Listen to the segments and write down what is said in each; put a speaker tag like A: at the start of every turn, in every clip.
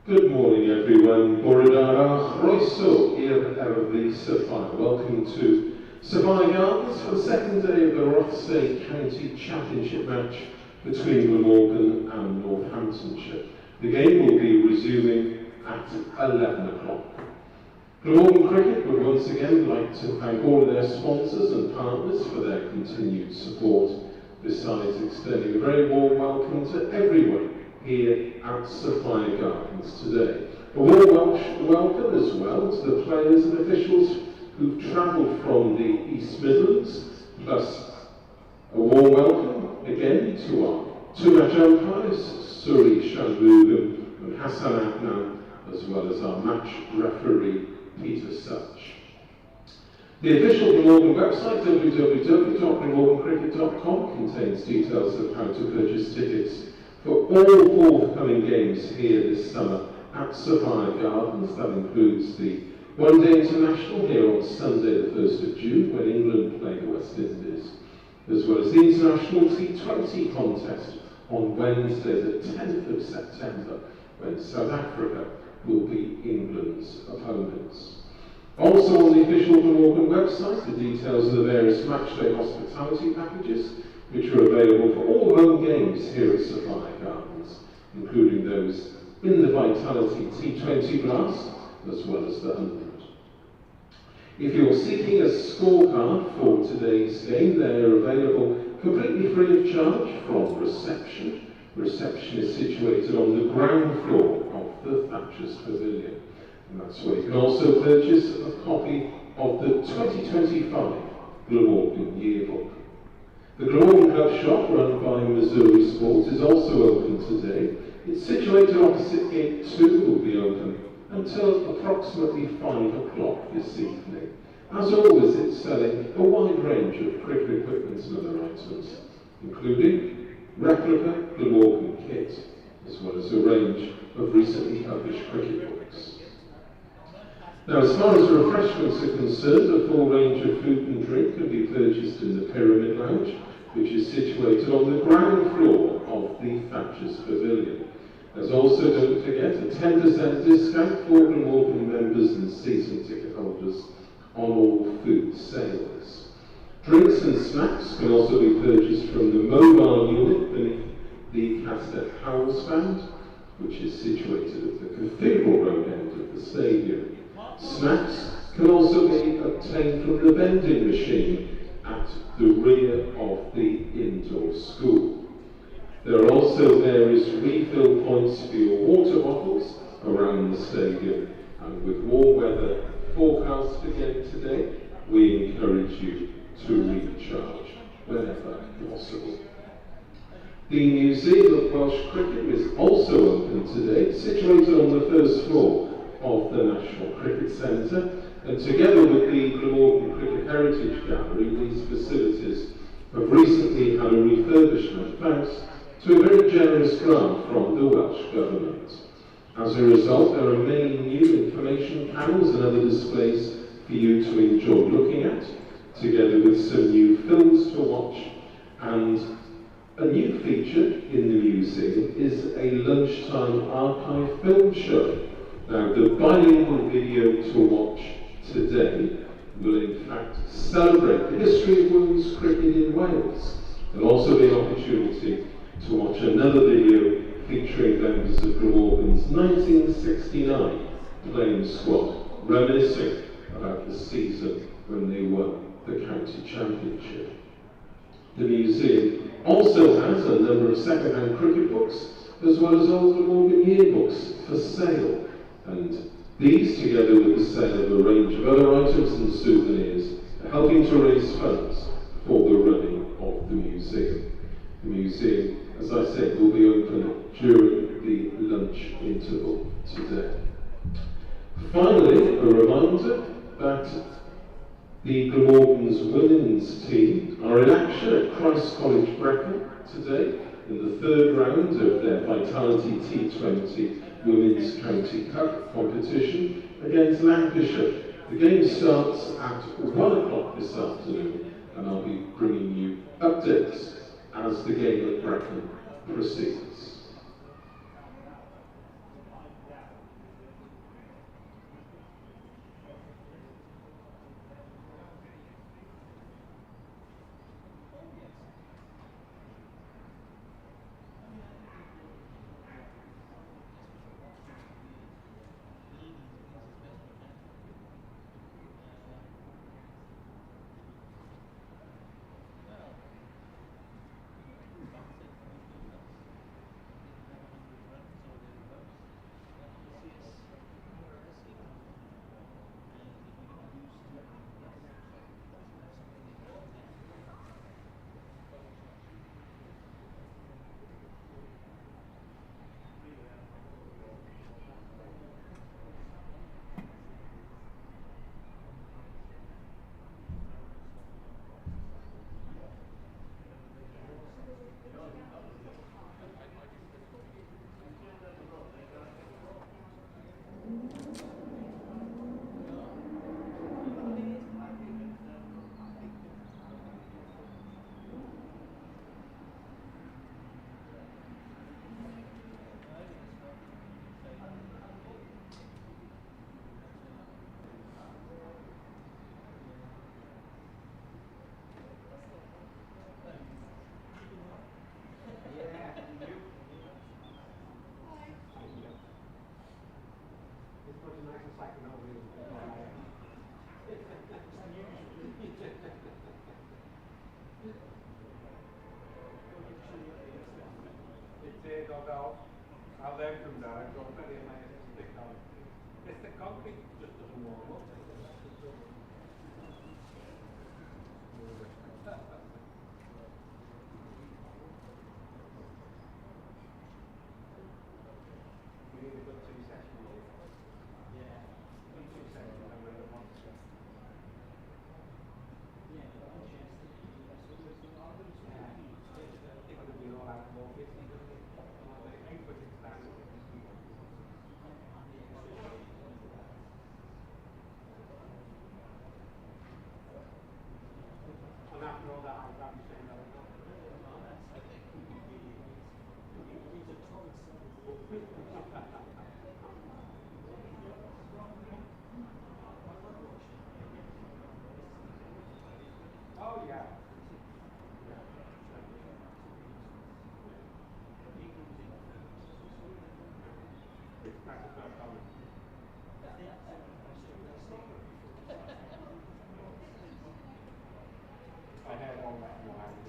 A: Good morning everyone, Borodara, Rothesay here at the Sapphire. Welcome to Sapphire Gardens for the second day of the Rothesay County Championship match between Glamorgan and Northamptonshire. The game will be resuming at 11 o'clock. Glamorgan Cricket would once again like to thank all of their sponsors and partners for their continued support, besides extending a very warm welcome to everyone here at Sapphire Gardens today. A warm welcome as well to the players and officials who've travelled from the East Midlands, plus a warm welcome again to our two match umpires, Suri Shanmugam and Hassan Adnan, as well as our match referee, Peter Such. The official Glamorgan website, www.glamorgancricket.com, contains details of how to purchase tickets for all forthcoming games here this summer at Sapphire Gardens. That includes the one-day international here on Sunday the 1st of June when England play the West Indies, as well as the international T20 contest on Wednesday the 10th of September when South Africa will be England's opponents. Also on the official Glamorgan website, the details of the various matchday hospitality packages which are available for all home games here at Sapphire Gardens, including those in the Vitality T20 class, as well as the 100. If you're seeking a scorecard for today's game, they are available completely free of charge from reception. Reception is situated on the ground floor of the Thatcher's Pavilion. And that's where you can also purchase a copy of the 2025 Glamorgan Yearbook. The Glamorgan Club shop, run by Missouri Sports, is also open today. It's situated opposite Gate 2, will be open until approximately 5 o'clock this evening. As always, it's selling a wide range of cricket equipment and other items, including replica Glamorgan kit, as well as a range of recently published cricket books. Now, as far as refreshments are concerned, a full range of food and drink can be purchased in the Pyramid Lounge, which is situated on the ground floor of the Thatcher's Pavilion. There's also, don't forget, a 10% discount for Glamorgan members and season ticket holders on all food sales. Drinks and snacks can also be purchased from the mobile unit beneath the Castead Howell stand, which is situated at the Cathedral Road end of the stadium. Snacks can also be obtained from the vending machine at the rear of the indoor school. There are also various refill points for your water bottles around the stadium, and with warm weather forecast again today, we encourage you to recharge whenever possible. The Museum of Welsh Cricket is also open today, situated on the first floor of the National Cricket Centre, and together with the Glamorgan Cricket Heritage Gallery, these facilities have recently had a refurbishment thanks to a very generous grant from the Welsh Government. As a result, there are many new information panels and other displays for you to enjoy looking at, together with some new films to watch, and a new feature in the museum is a lunchtime archive film show. Now, the bilingual video to watch today will in fact celebrate the history of women's cricket in Wales. There'll also be an opportunity to watch another video featuring members of Glamorgan's 1969 playing squad, reminiscing about the season when they won the county championship. The museum also has a number of second-hand cricket books, as well as old Glamorgan yearbooks for sale. And these, together with the sale of a range of other items and souvenirs, are helping to raise funds for the running of the museum. The museum, as I said, will be open during the lunch interval today. Finally, a reminder that the Glamorgan's women's team are in action at Christ College Brecon today in the third round of their Vitality T20 Women's County Cup competition against Lancashire. The game starts at 1 o'clock this afternoon, and I'll be bringing you updates as the game at Brecon proceeds.
B: taken over his It did, although I learned from that. I got very amazed to stick on it. It's the concrete just doesn't warm up. We need a good 2 sessions. Yeah. 2 sessions and we're at 1 session. Yeah, it would have been all out more 50, doesn't it? I put it down. And after all that, I'd rather say no. Oh, yeah. That's not common. I had all that in mind.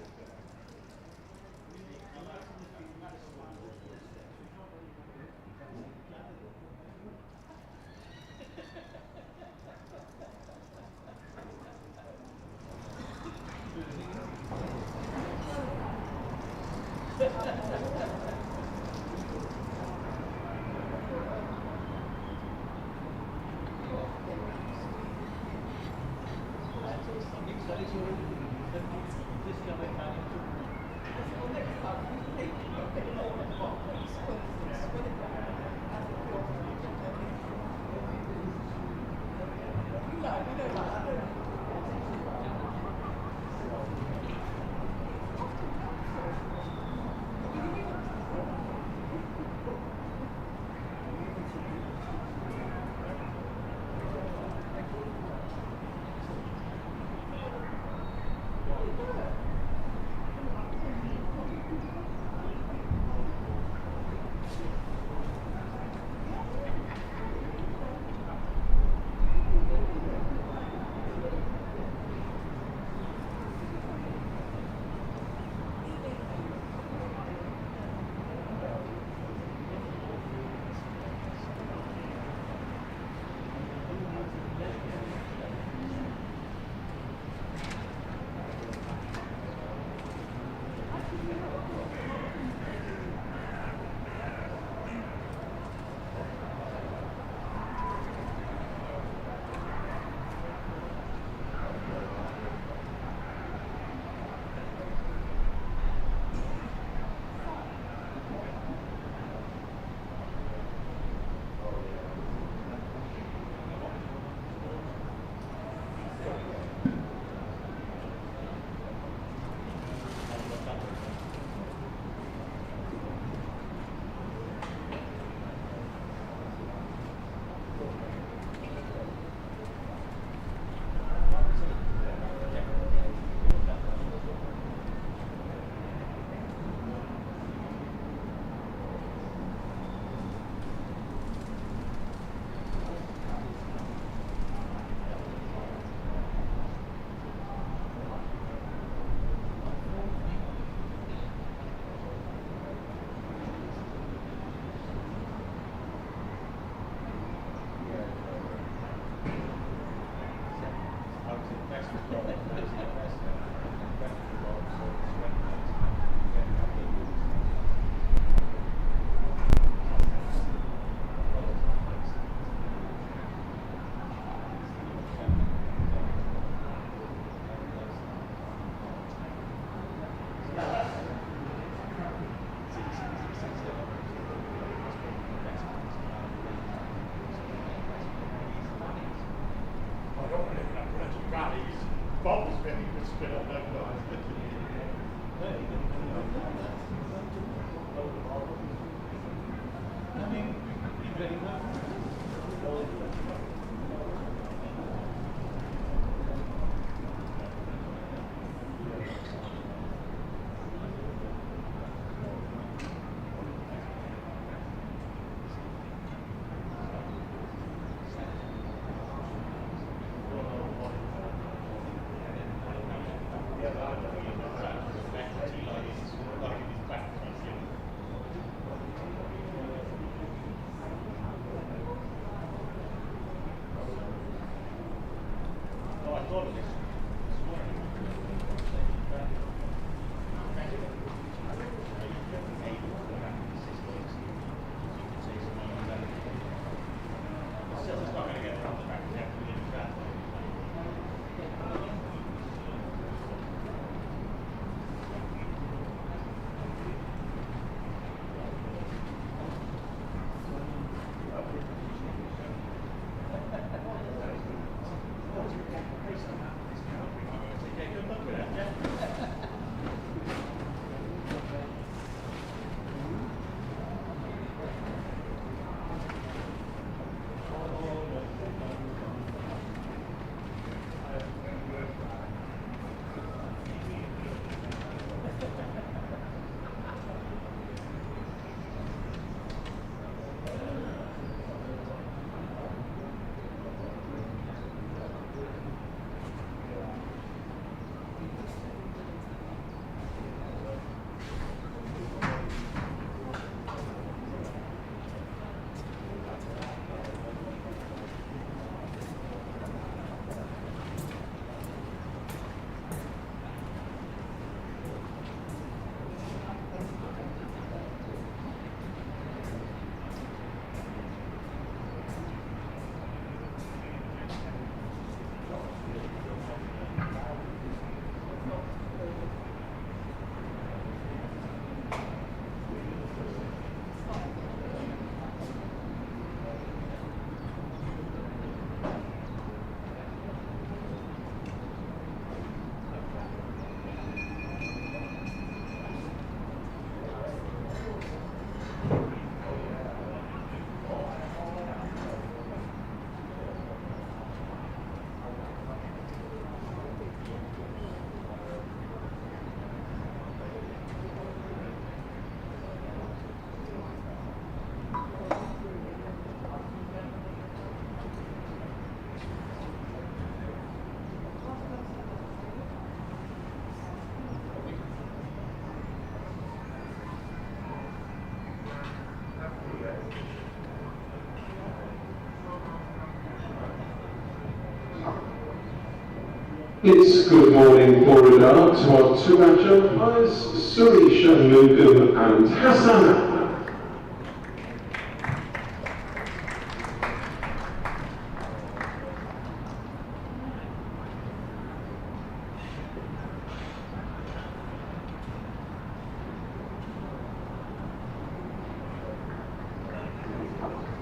A: It's good morning, Borodar, to our two match umpires, Suresh Shanmugam and Hassan Ahmed.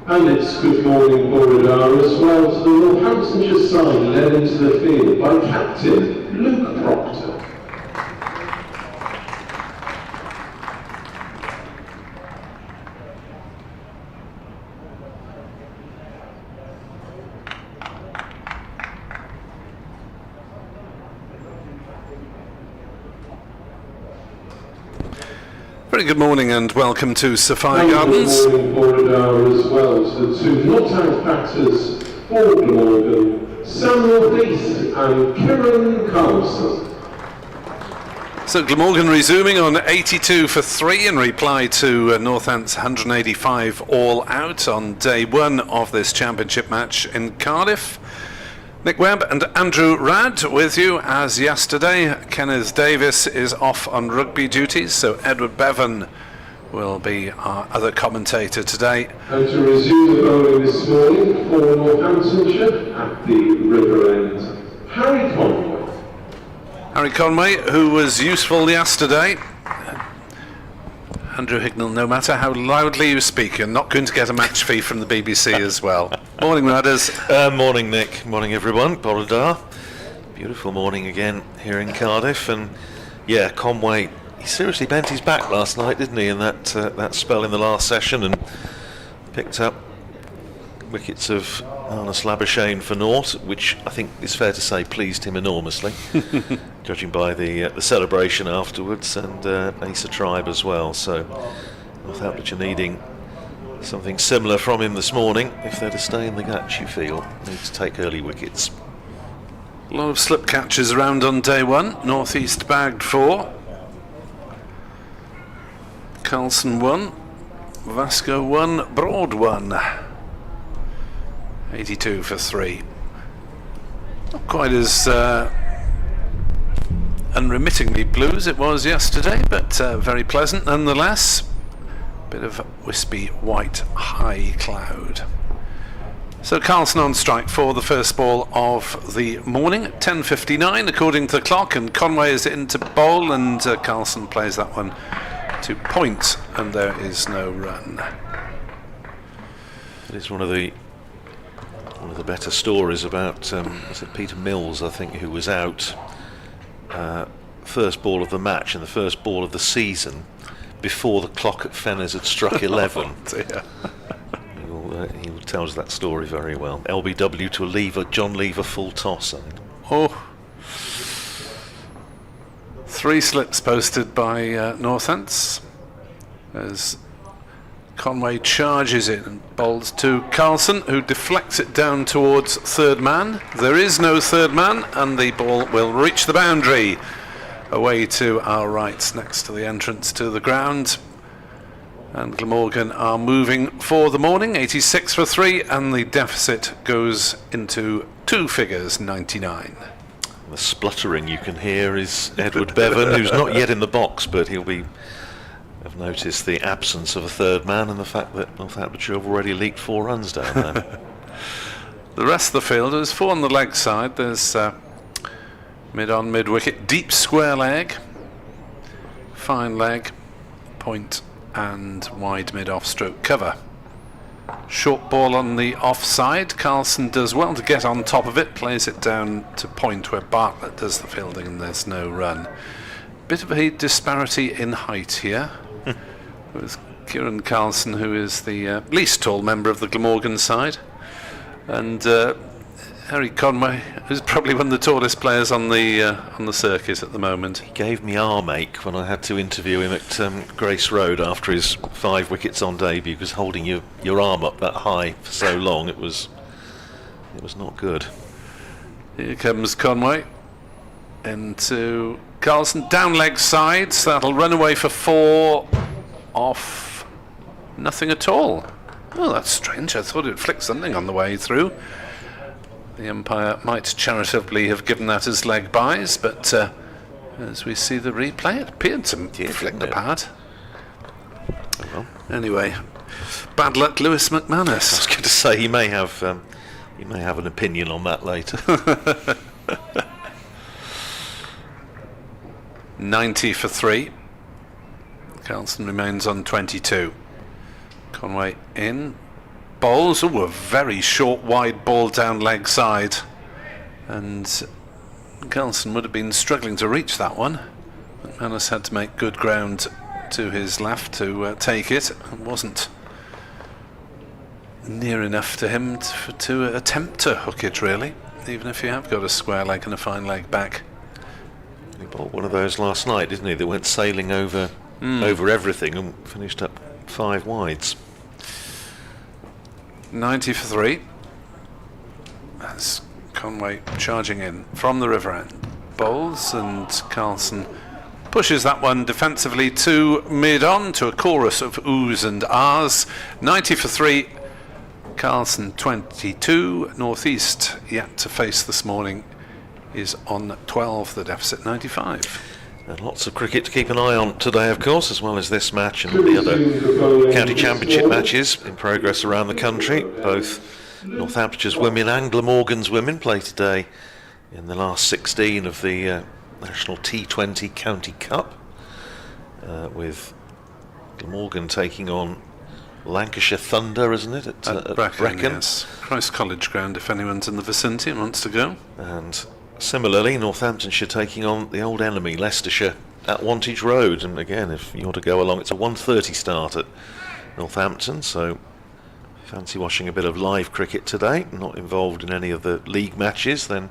A: And it's good morning, Borodar, as well to the Northamptonshire side led into the field by Captain Luke Proctor.
C: Very good morning and welcome to Sapphire Gardens.
A: Good morning, Borodar, as well to the two knocked-out batters for Glamorgan, Sam Northeast and Kieran Carlson.
C: So Glamorgan resuming on 82 for 3 in reply to Northants 185 all out on day one of this championship match in Cardiff. Nick Webb and Andrew Radd with you as yesterday. Kenneth Davis is off on rugby duties, so Edward Bevan will be our other commentator today.
A: And to resume the bowling this morning for Northamptonshire at the River End, Harry Conway.
C: Harry Conway, who was useful yesterday. Andrew Hignell, no matter how loudly you speak, you're not going to get a match fee from the BBC as well. Morning, Radders.
D: Morning, Nick. Morning, everyone. Borodar. Beautiful morning again here in Cardiff. And yeah, Conway, he seriously bent his back last night, didn't he, in that spell in the last session, and picked up wickets of Arnaud Labuschagne for naught, which I think is fair to say pleased him enormously, judging by the celebration afterwards, and Asa Tribe as well. So Northamptonshire needing something similar from him this morning if they're to stay in the Gatch, you feel. Need to take early wickets.
C: A lot of slip catches around on day one. Northeast bagged 4. Carlson 1. Vasco 1. Broad 1. 82 for 3. Not quite as unremittingly blue as it was yesterday, but very pleasant nonetheless. Bit of wispy white high cloud. So Carlson on strike for the first ball of the morning at 10:59 according to the clock, and Conway is in to bowl, and Carlson plays that one to point, and there is no run.
D: It is one of the better stories about was it Peter Mills, I think, who was out first ball of the match and the first ball of the before the clock at Fenners had struck 11.
C: Oh dear.
D: He will tell us that story very well. LBW to a lever, John Lever full toss.
C: Oh. 3 slips posted by Northants as Conway charges in and bowls to Carlson, who deflects it down towards third man. There is no third man, and the ball will reach the boundary away to our right next to the entrance to the ground. And Glamorgan are moving for the morning, 86 for 3, and the deficit goes into 2 figures, 99.
D: The spluttering you can hear is Edward Bevan, who's not yet in the box, but he'll be. I've noticed the absence of a third man and the fact that Northamptonshire have already leaked 4 runs down there.
C: The rest of the field is 4 on the leg side. There's mid-on, mid-wicket, deep square leg, fine leg, point, and wide mid-off stroke cover. Short ball on the offside. Carlson does well to get on top of it, plays it down to point where Bartlett does the fielding, and there's no run. Bit of a disparity in height here. With Kieran Carlson, who is the least tall member of the Glamorgan side, and Harry Conway, who's probably one of the tallest players on the circuit at the moment.
D: He gave me arm ache when I had to interview him at Grace Road after his 5 wickets on debut, because holding your arm up that high for so long, it was not good.
C: Here comes Conway into Carlson, down leg side, so that'll run away for 4 off nothing at all. Oh, that's strange. I thought it flicked something on the way through. The umpire might charitably have given that as leg byes, but as we see the replay, it appeared to flick the pad.
D: Well,
C: anyway, bad luck, Lewis McManus.
D: I was going to say he may have an opinion on that later.
C: 90 for 3. Carlson remains on 22. Conway in. Bowls. Oh, a very short, wide ball down leg side. And Carlson would have been struggling to reach that one. McManus had to make good ground to his left to take it. It wasn't near enough to him to attempt to hook it, really, even if you have got a square leg and a fine leg back.
D: He bowled one of those last night, didn't he, that went sailing over everything and finished up 5 wides.
C: 90 for 3. That's Conway charging in from the river end. Bowls, and Carlson pushes that one defensively to mid-on, to a chorus of oohs and ahs. 90 for 3. Carlson 22. Northeast yet to face this morning is on 12. The deficit 95.
D: And lots of cricket to keep an eye on today, of course, as well as this match and the other county championship matches in progress around the country. Both Northamptonshire's women and Glamorgan's women play today in the last 16 of the National T20 County Cup, with Glamorgan taking on Lancashire Thunder, isn't it, at Brecon?
C: Yes. Christ College ground, if anyone's in the vicinity and wants to go.
D: And similarly, Northamptonshire taking on the old enemy, Leicestershire, at Wantage Road. And again, if you want to go along, it's a 1:30 start at Northampton, so fancy watching a bit of live cricket today, not involved in any of the league matches, then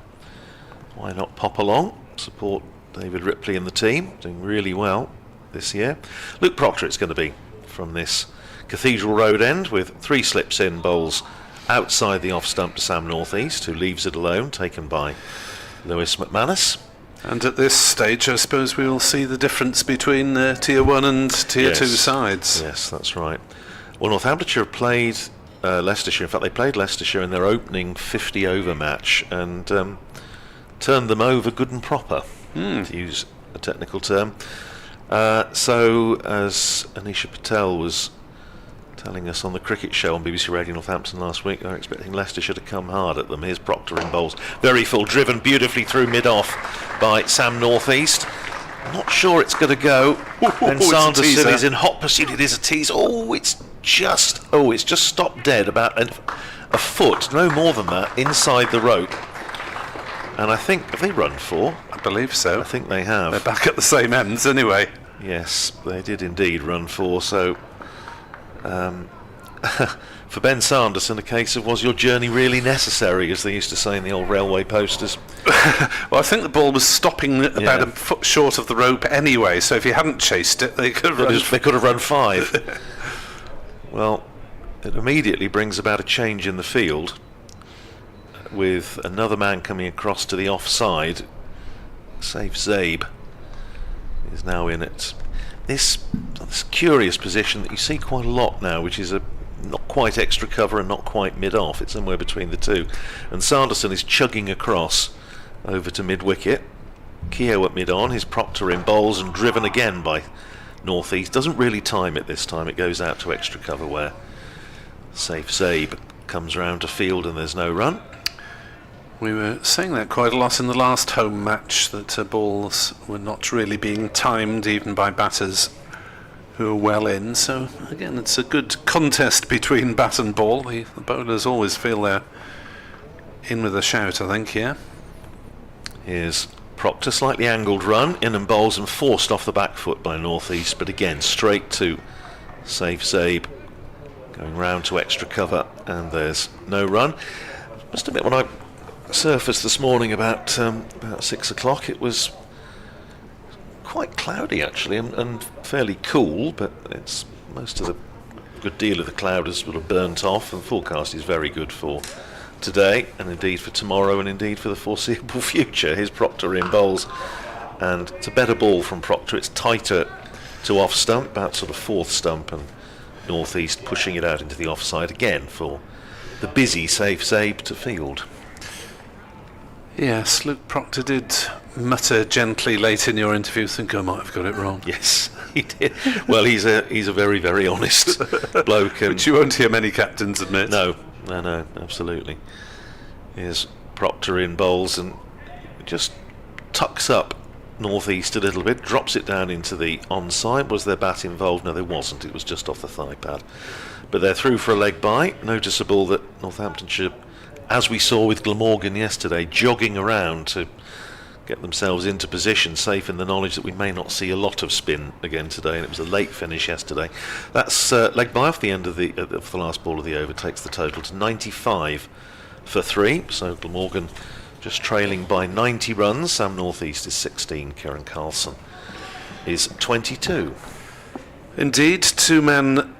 D: why not pop along, support David Ripley and the team, doing really well this year. Luke Proctor it's going to be from this Cathedral Road end, with 3 slips in bowls outside the off stump to Sam Northeast, who leaves it alone, taken by Lewis McManus.
C: And at this stage, I suppose we will see the difference between Tier 1 and Tier 2 sides.
D: Yes, that's right. Well, Northamptonshire played Leicestershire. In fact, they played Leicestershire in their opening 50-over match and turned them over good and proper, to use a technical term. So, as Anisha Patel was telling us on the cricket show on BBC Radio Northampton last week, they're expecting Leicestershire to come hard at them. Here's Proctor in bowls. Very full, driven beautifully through mid-off by Sam Northeast. Not sure it's going to go. And Sanderson is in hot pursuit. It is a tease. It's just stopped dead about a foot, no more than that, inside the rope. And I think, have they run 4?
C: I believe so.
D: I think they have.
C: They're back at the same ends anyway.
D: Yes, they did indeed run 4, so for Ben Sanderson, a case of, was your journey really necessary, as they used to say in the old railway posters.
C: Well, I think the ball was stopping about a foot short of the rope anyway, so if he hadn't chased it, they could have run
D: 5. Well, it immediately brings about a change in the field, with another man coming across to the offside. Safe Zabe is now in it. This curious position that you see quite a lot now, which is a not quite extra cover and not quite mid-off, it's somewhere between the two. And Sanderson is chugging across over to mid-wicket. Keogh at mid-on, his Proctor in bowls and driven again by Northeast. Doesn't really time it this time, it goes out to extra cover where Safe Zabe comes round to field and there's no run.
C: We were saying that quite a lot in the last home match, that balls were not really being timed even by batters who are well in. So again, it's a good contest between bat and ball. The bowlers always feel they're in with a shout, I think, here.
D: Here's Proctor, slightly angled run, in and bowls and forced off the back foot by Northeast, but again straight to Safe Zabe, going round to extra cover, and there's no run. Must admit, when I surfaced this morning about 6 o'clock, it was quite cloudy actually, and fairly cool, but it's good deal of the cloud has sort of burnt off, and the forecast is very good for today, and indeed for tomorrow, and indeed for the foreseeable future. Here's Proctor in bowls, and it's a better ball from Proctor. It's tighter to off stump, about sort of 4th stump, and Northeast pushing it out into the offside again for the busy Safe Zabe to field.
C: Yes, Luke Proctor did mutter gently late in your interview, think I might have got it wrong.
D: Yes, he did. Well, he's a very, very honest bloke.
C: Which you won't hear many captains admit.
D: No, absolutely. Here's Proctor in bowls and just tucks up Northeast a little bit, drops it down into the onside. Was there bat involved? No, there wasn't. It was just off the thigh pad. But they're through for a leg bye. Noticeable that Northamptonshire, as we saw with Glamorgan yesterday, jogging around to get themselves into position, safe in the knowledge that we may not see a lot of spin again today, and it was a late finish yesterday. That's leg bye off the end of the last ball of the over, takes the total to 95 for 3. So Glamorgan just trailing by 90 runs. Sam Northeast is 16, Kieran Carlson is 22.
C: Indeed, 2 men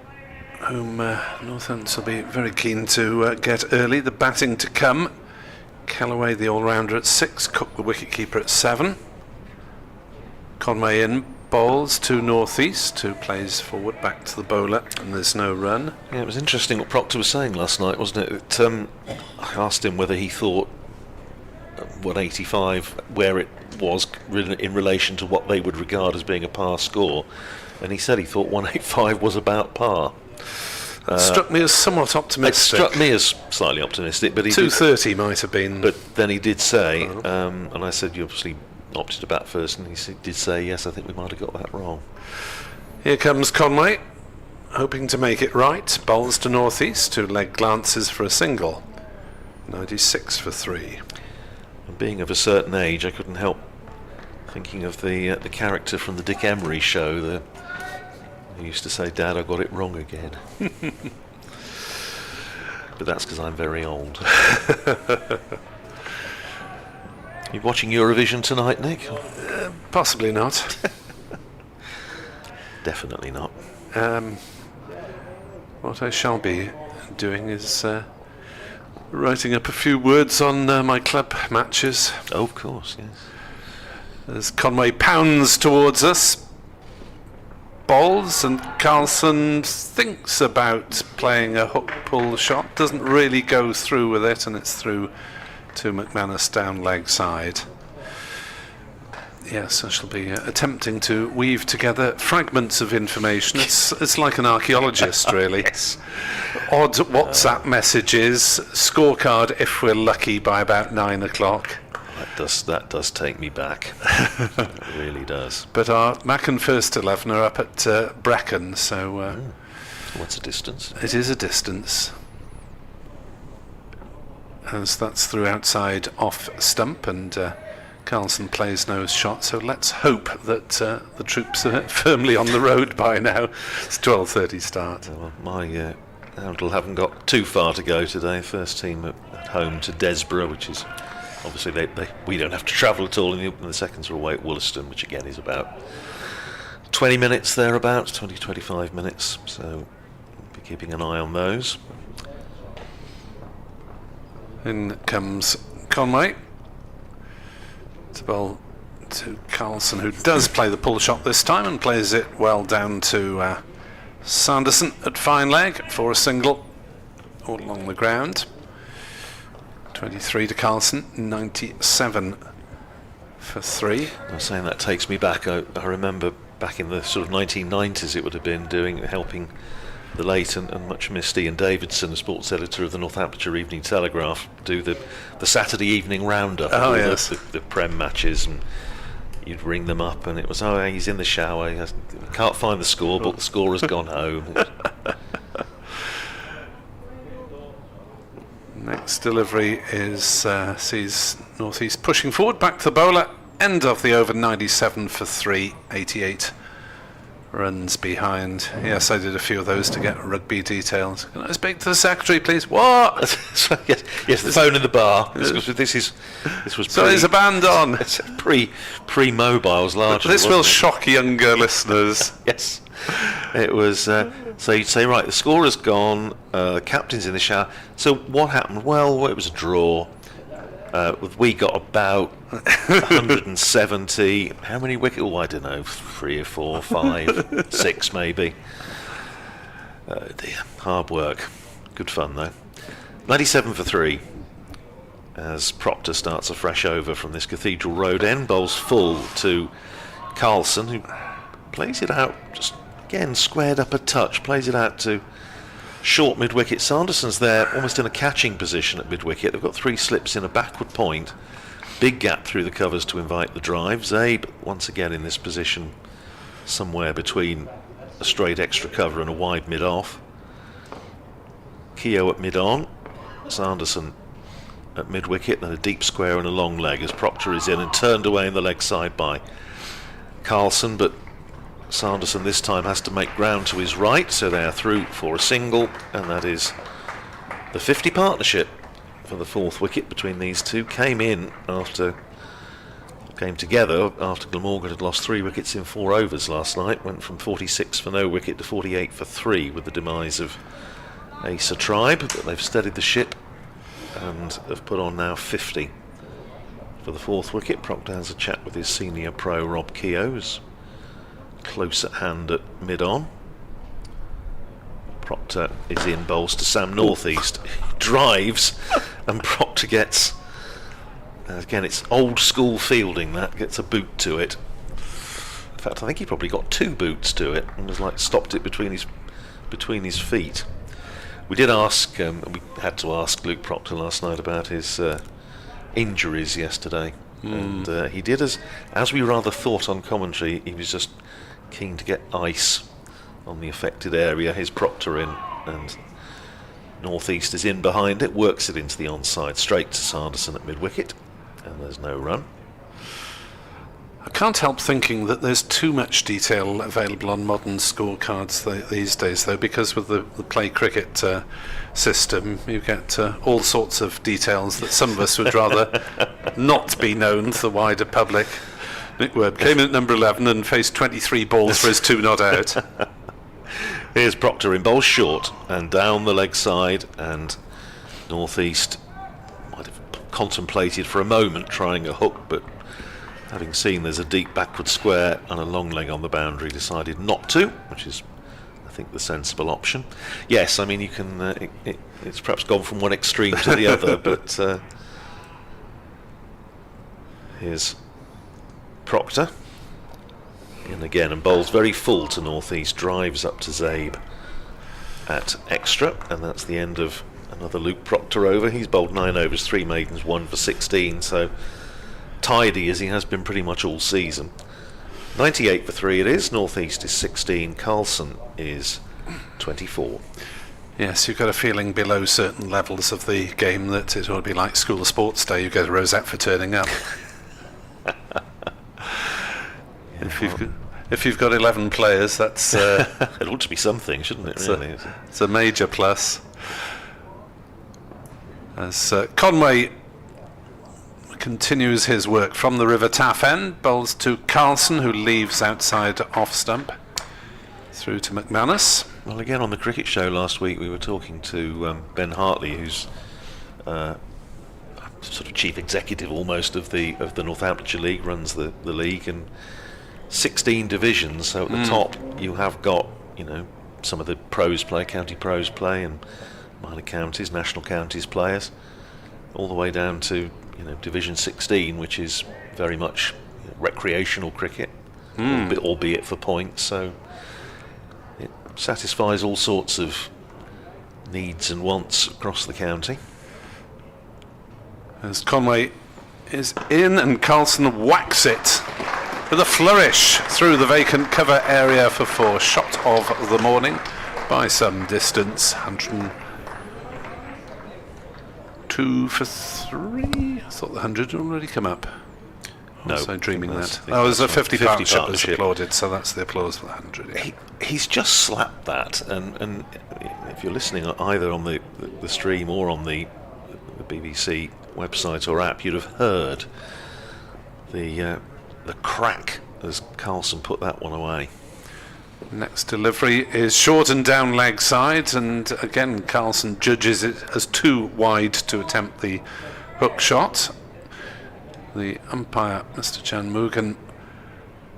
C: whom Northants will be very keen to get early. The batting to come. Callaway, the all-rounder, at 6. Cook, the wicket-keeper, at 7. Conway in bowls to Northeast, who plays forward back to the bowler, and there's no run.
D: Yeah, it was interesting what Proctor was saying last night, wasn't it? I asked him whether he thought 185, where it was in relation to what they would regard as being a par score, and he said he thought 185 was about par.
C: Struck me as somewhat optimistic.
D: It struck me as slightly optimistic, but he
C: 230 might have been.
D: But then he did say, and I said, you obviously opted to bat first, and he did say, yes, I think we might have got that wrong.
C: Here comes Conway, hoping to make it right. Bowls to Northeast, 2 leg glances for a single. 96 for 3.
D: And being of a certain age, I couldn't help thinking of the character from the Dick Emery show. He used to say, "Dad, I got it wrong again." But that's because I'm very old. You watching Eurovision tonight, Nick?
C: Possibly not.
D: Definitely not.
C: What I shall be doing is writing up a few words on my club matches.
D: Oh, of course, yes.
C: As Conway pounds towards us, bowls, and Carlson thinks about playing a hook pull shot, doesn't really go through with it, and it's through to McManus down leg side. Yes, I shall be attempting to weave together fragments of information. It's like an archaeologist, really.
D: Yes.
C: Odd WhatsApp messages, scorecard if we're lucky by about 9 o'clock.
D: That does take me back. It really does.
C: But our Macon first 11 are up at Brecon, so...
D: What's the distance?
C: It is a distance. As that's through outside off stump, and Carlson plays no shot, so let's hope that the troops are firmly on the road by now. It's 12:30 start.
D: Well, my Handle haven't got too far to go today. First team at home to Desborough, which is... Obviously, we don't have to travel at all, and the seconds are away at Wollaston, which again is about 20 minutes thereabouts, 20-25 minutes. So we'll be keeping an eye on those.
C: In comes Conway to bowl to Carlson, who does play the pull shot this time and plays it well down to Sanderson at fine leg for a single all along the ground. 23 to Carlson, 97 for 3.
D: I was saying that takes me back. I remember back in the sort of 1990s it would have been helping the late and much missed Ian Davidson, the sports editor of the Northamptonshire Evening Telegraph, do the Saturday evening roundup of all
C: yes.
D: the Prem matches, and you'd ring them up and it was, he's in the shower, he can't find the score, but the scorer's gone home.
C: Next delivery is sees Northeast pushing forward, back to the bowler, end of the over, 97 for 3, 88 runs behind. Yes, I did a few of those to get rugby details. Can I speak to the secretary, please? What?
D: yes, the phone in the bar. This was
C: So there's a band on.
D: Pre-mobiles largely.
C: This will shock younger listeners.
D: Yes. It was, so you'd say, right, the scorer's gone, the captain's in the shower. So what happened? Well, it was a draw. We got about 170. How many wickets? Oh, I don't know, 3 or 4, 5, 6 maybe. Dear, hard work. Good fun, though. 97 for 3. as Proctor starts a fresh over from this Cathedral Road end. Bowls full to Carlson, who plays it out, just again squared up a touch, plays it out to short mid-wicket. Sanderson's there almost in a catching position at mid-wicket. They've got 3 slips in a backward point. Big gap through the covers to invite the drive. Zabe once again in this position somewhere between a straight extra cover and a wide mid-off. Keogh at mid-on. Sanderson at mid-wicket, then a deep square and a long leg as Proctor is in and turned away in the leg side by Carlson, but Sanderson this time has to make ground to his right, so they are through for a single, and that is the 50 partnership for the 4th wicket between these two. Came together after Glamorgan had lost 3 wickets in 4 overs last night. Went from 46 for no wicket to 48 for 3 with the demise of Asa Tribe, but they've steadied the ship and have put on now 50 for the 4th wicket. Proctor has a chat with his senior pro Rob Keogh, who's close at hand at mid-on. Proctor is in, bowls to Sam Northeast. Drives and Proctor gets, again it's old school fielding, that gets a boot to it. In fact, I think he probably got 2 boots to it and was like stopped it between his feet. We did ask, we had to ask Luke Proctor last night about his injuries yesterday, and he did as we rather thought on commentary. He was just keen to get ice on the affected area. His Proctor in, and Northeast is in behind it, works it into the onside straight to Sanderson at mid-wicket, and there's no run.
C: I can't help thinking that there's too much detail available on modern scorecards these days, though, because with the play cricket system, you get all sorts of details that some of us would rather not be known to the wider public. Nick Webb came in at number 11 and faced 23 balls for his 2 not out.
D: Here's Proctor in, bowls short and down the leg side, and Northeast might have contemplated for a moment trying a hook, but having seen there's a deep backward square and a long leg on the boundary, decided not to, which is, I think, the sensible option. Yes, I mean, you can. It's perhaps gone from one extreme to the other, but here's Proctor in again and bowls very full to Northeast, drives up to Zabe at extra, and that's the end of another Luke Proctor over. He's bowled 9 overs, 3 maidens, 1 for 16, so tidy as he has been pretty much all season. 98 for 3 it is. Northeast is 16, Carlson is 24.
C: Yes, you've got a feeling below certain levels of the game that it ought to be like school sports day. You get a rosette for turning up. If you've got 11 players, that's
D: it ought to be something, shouldn't it? Really,
C: it's a major plus. As Conway continues his work from the River Taff end, bowls to Carlson, who leaves outside off stump, through to McManus.
D: Well, again on the cricket show last week, we were talking to Ben Hartley, who's sort of chief executive almost of the Northamptonshire League, runs the league, and 16 divisions. So at the top, you have got, you know, some of the pros play, county pros play, and minor counties, national counties players, all the way down to, you know, Division 16, which is very much recreational cricket, albeit for points. So it satisfies all sorts of needs and wants across the county.
C: As Conway is in and Carlson whacks it with a flourish through the vacant cover area for 4. Shot of the morning by some distance. 102 for 3. I thought the 100 had already come up.
D: No,
C: was I dreaming that?
D: That was
C: a 50 partnership was
D: partnership.
C: applauded, so that's the applause for the 100. Yeah.
D: He's just slapped that, and if you're listening either on the stream or on the BBC website or app, you'd have heard the crack as Carlson put that one away.
C: Next delivery is short and down leg side, and again Carlson judges it as too wide to attempt the hook shot. The umpire, Mr. Glamorgan,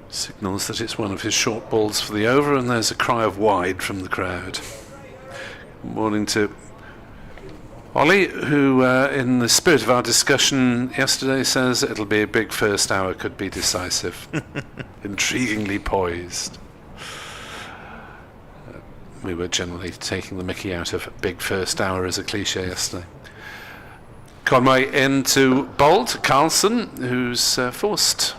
C: signals that it's one of his short balls for the over, and there's a cry of wide from the crowd. Good morning to Ollie, who in the spirit of our discussion yesterday says it'll be a big first hour, could be decisive. Intriguingly poised. We were generally taking the mickey out of big first hour as a cliche yesterday. Conway into Bolt. Carlson, who's forced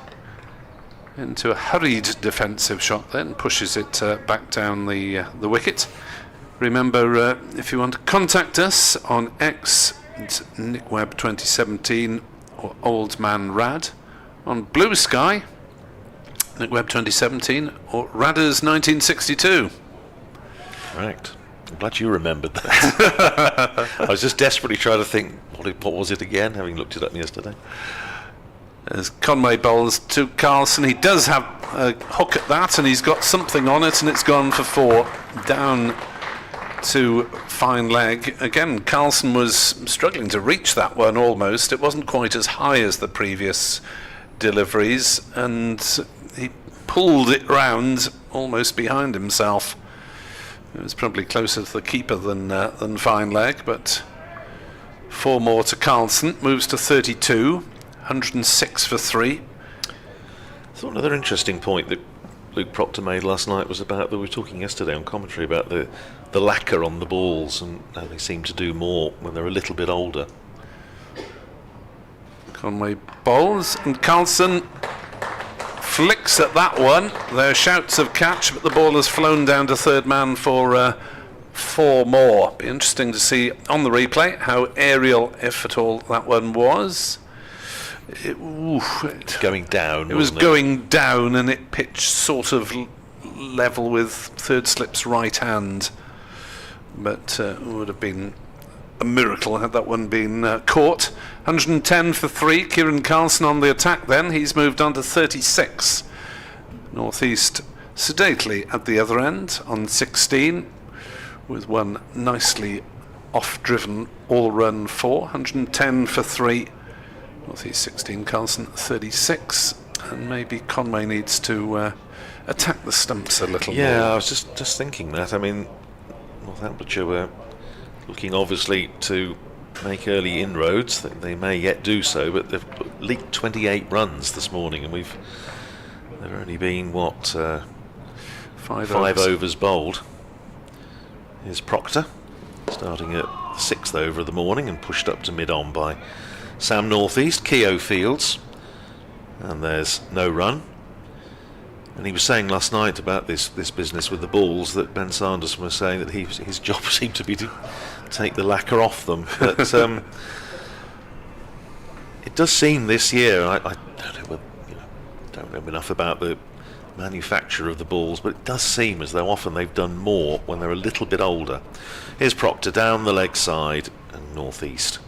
C: into a hurried defensive shot, then pushes it back down the wicket. Remember, if you want to contact us on X, it's NickWebb2017 or Old Man Rad. On Blue Sky, NickWebb2017 or Radders1962.
D: Correct. I'm glad you remembered that. I was just desperately trying to think, what was it again, having looked it up yesterday.
C: As Conway bowls to Carlson, he does have a hook at that, and he's got something on it, and it's gone for 4. Down to fine leg. Again, Carlson was struggling to reach that one almost. It wasn't quite as high as the previous deliveries, and he pulled it round almost behind himself. It was probably closer to the keeper than fine leg, but 4 more to Carlson. Moves to 32, 106 for 3.
D: I thought another interesting point that Luke Proctor made last night was about, that we were talking yesterday on commentary about the lacquer on the balls and how they seem to do more when they're a little bit older.
C: Conway bowls, and Carlson flicks at that one. There are shouts of catch, but the ball has flown down to third man for 4 more. Be interesting to see on the replay how aerial, if at all, that one was.
D: It's going down.
C: It was going down, and it pitched sort of level with third slip's right hand. But it would have been a miracle had that one been caught. 110 for 3. Kieran Carlson on the attack then. He's moved on to 36. Northeast sedately at the other end on 16, with one nicely off-driven all-run 4. 110 for 3. Northeast 16, Carlson 36. And maybe Conway needs to attack the stumps a little more.
D: Yeah, I was just thinking that. I mean, Northamptonshire were looking obviously to make early inroads. They may yet do so, but they've leaked 28 runs this morning, and they've only been, 5 overs bowled. Here's Proctor, starting at the 6th over of the morning and pushed up to mid-on by Sam Northeast. Keogh fields, and there's no run. And he was saying last night about this business with the balls that Ben Sanderson was saying that his job seemed to be to take the lacquer off them. But it does seem this year, I don't know enough about the manufacture of the balls, but it does seem as though often they've done more when they're a little bit older. Here's Proctor down the leg side, and Northeast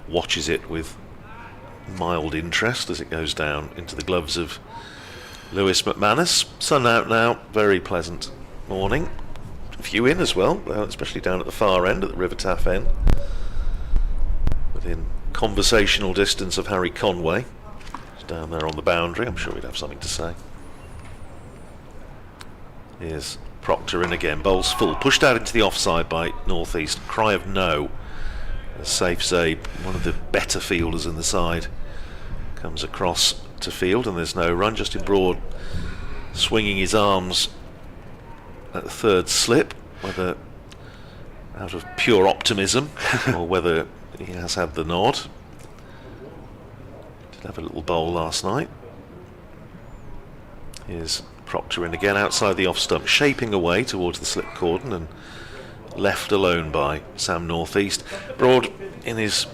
D: watches it with mild interest as it goes down into the gloves of Lewis McManus. Sun out now, very pleasant morning. A few in as well, especially down at the far end, at the River Taff end. Within conversational distance of Harry Conway. He's down there on the boundary, I'm sure he'd have something to say. Here's Proctor in again, bowls full, pushed out into the offside by Northeast. Cry of no. As Saif Zaid, one of the better fielders in the side, comes across to field, and there's no run. Justin Broad swinging his arms at the third slip, whether out of pure optimism or whether he has had the nod. Did have a little bowl last night. Here's Proctor in again outside the off stump, shaping away towards the slip cordon and left alone by Sam Northeast. Broad in his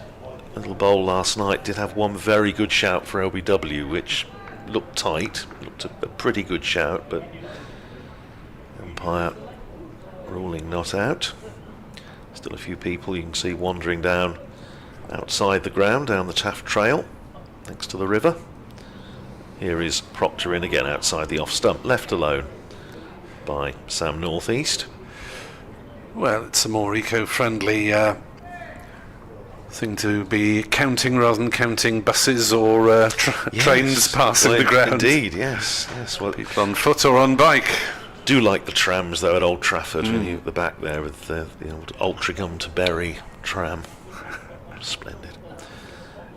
D: little bowl last night did have one very good shout for LBW, which looked tight, looked a pretty good shout, but umpire ruling not out. Still a few people you can see wandering down outside the ground, down the Taff Trail next to the river. Here is Proctor in again outside the off stump, left alone by Sam Northeast.
C: Well, it's a more eco-friendly thing to be counting rather than counting buses or trains passing the ground.
D: Indeed, yes. Well,
C: people on foot or on bike.
D: Do like the trams though at Old Trafford, when you at the back there with the old Altrincham to Bury tram. Splendid.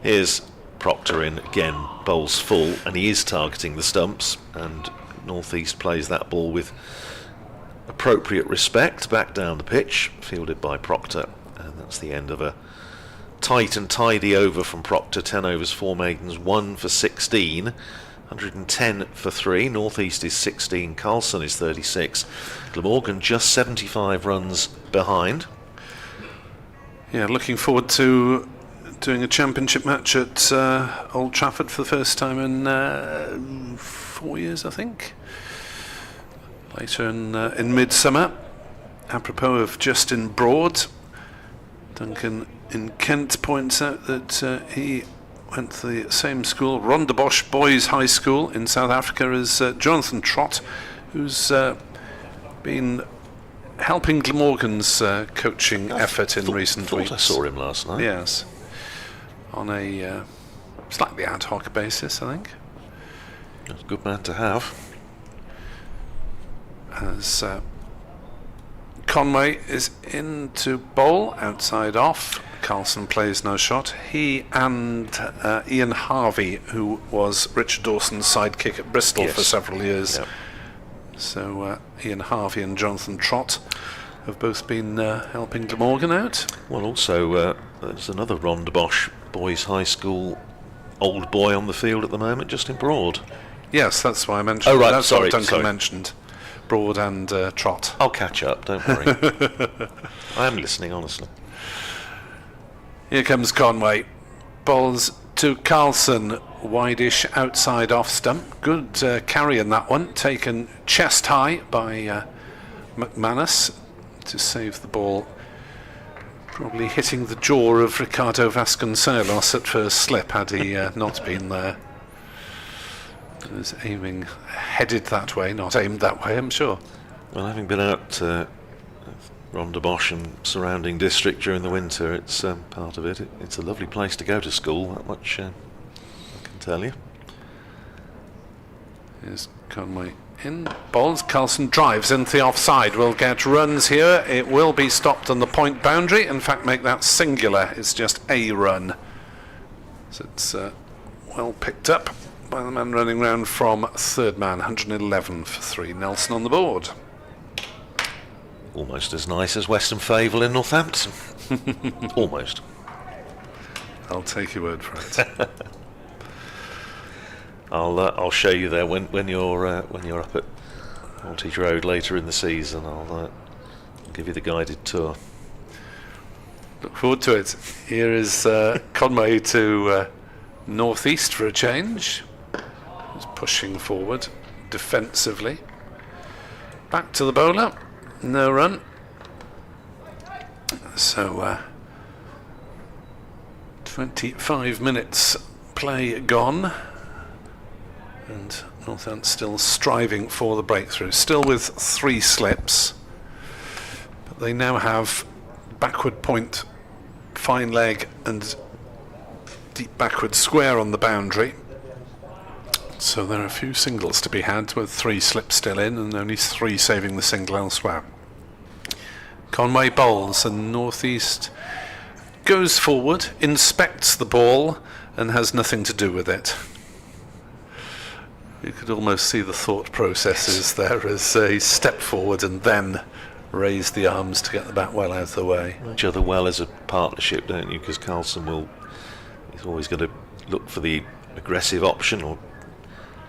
D: Here's Proctor in again, bowls full, and he is targeting the stumps, and North East plays that ball with appropriate respect back down the pitch, fielded by Proctor, and that's the end of a tight and tidy over from Proctor. 10 overs, 4 maidens, 1 for 16, 110 for 3. North East is 16, Carlson is 36, Glamorgan just 75 runs behind.
C: Yeah, looking forward to doing a championship match at Old Trafford for the first time in 4 years, I think. Later in midsummer. Apropos of Justin Broad, Duncan in Kent points out that he went to the same school, Rondebosch Boys High School in South Africa, as Jonathan Trott, who's been helping Glamorgan's coaching effort in recent weeks.
D: I saw him last night.
C: Yes, on a slightly ad hoc basis, I think.
D: That's a good man to have.
C: As Conway is in to bowl, outside off. Carlson plays no shot. He and Ian Harvey, who was Richard Dawson's sidekick at Bristol for several years.
D: Yep.
C: So Ian Harvey and Jonathan Trott have both been helping Glamorgan out.
D: Well, also there's another Rondebosch Boys High School old boy on the field at the moment, Justin Broad.
C: Yes, that's why I mentioned.
D: Oh, right,
C: that's
D: sorry,
C: what Duncan
D: sorry.
C: mentioned. Broad and Trott.
D: I'll catch up, don't worry. I am listening, honestly.
C: Here comes Conway. Balls to Carlson. Wide-ish outside off stump. Good carry in that one. Taken chest high by McManus to save the ball. Probably hitting the jaw of Ricardo Vasconcelos at first slip had he not been there. He was aiming, headed that way, not aimed that way, I'm sure.
D: Well, having been out Rondebosch and surrounding district during the winter, it's part of it. It's a lovely place to go to school, that much I can tell you.
C: Here's Conway in. Balls. Carlson drives into the offside. Will get runs here. It will be stopped on the point boundary. In fact, make that singular. It's just a run. So it's well picked up by the man running round from third man. 111 for 3. Nelson on the board.
D: Almost as nice as Western Fable in Northampton. Almost.
C: I'll take your word for it.
D: I'll show you there when you're up at Maltese Road later in the season. I'll give you the guided tour.
C: Look forward to it. Here is Conway to North East for a change. He's pushing forward defensively. Back to the bowler. No run. So 25 minutes play gone. And Northampton still striving for the breakthrough. Still with 3 slips. But they now have backward point, fine leg and deep backward square on the boundary. So there are a few singles to be had with 3 slips still in and only 3 saving the single elsewhere. Conway bowls and North East goes forward, inspects the ball and has nothing to do with it. You could almost see the thought processes there as he stepped forward and then raised the arms to get the bat well out of the way.
D: Each other well as a partnership, don't you? Because Carlson he's always going to look for the aggressive option, or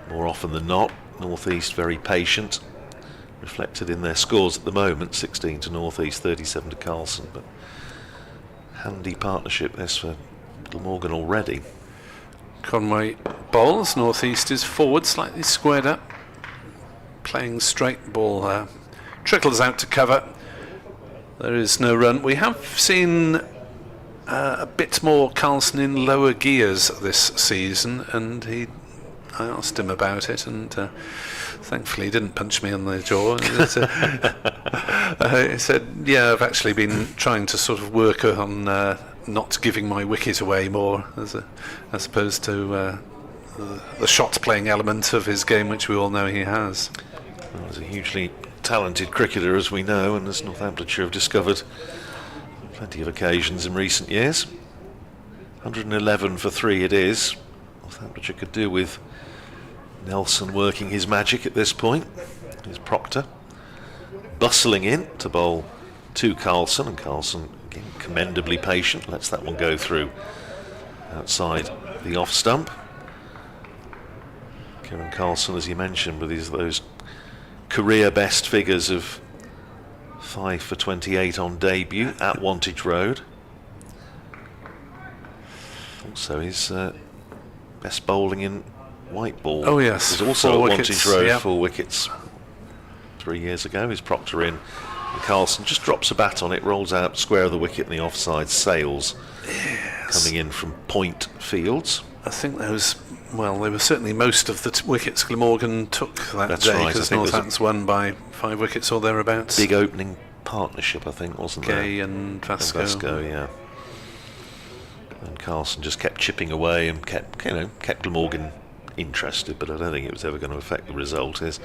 D: more often than not. North East very patient, reflected in their scores at the moment. 16 to North East, 37 to Carlson. But handy partnership this for Glamorgan already.
C: Conway bowls. North East is forward, slightly squared up, playing straight. Ball trickles out to cover. There is no run. We have seen a bit more Carlson in lower gears this season, and I asked him about it, and thankfully he didn't punch me on the jaw. He said, yeah, I've actually been trying to sort of work on not giving my wicket away more, as opposed to the shot playing element of his game, which we all know he has.
D: Well, he's a hugely talented cricketer, as we know, and as Northamptonshire have discovered on plenty of occasions in recent years. 111 for 3 it is. Northamptonshire could do with Nelson working his magic at this point. Here's Proctor bustling in to bowl to Carlson, and Carlson again commendably patient, lets that one go through outside the off stump. Kieran Carlson, as you mentioned, with those career best figures of 5 for 28 on debut at Wantage Road. Also his best bowling in white ball.
C: Oh yes,
D: was also
C: four
D: at
C: wickets,
D: Wantage Road,
C: yeah.
D: 4 wickets 3 years ago. His Proctor in, and Carlson just drops a bat on it, rolls out square of the wicket in the offside. Sails coming in from point fields.
C: I think those, well, they were certainly most of the wickets Glamorgan took that
D: That's
C: day,
D: right, I
C: because
D: think
C: Northampton's won by 5 wickets or thereabouts.
D: Big opening partnership, I think, wasn't there?
C: Gay and Vasco.
D: Vasco, yeah. And Carlson just kept chipping away and kept Glamorgan interested, but I don't think it was ever going to affect the result. Is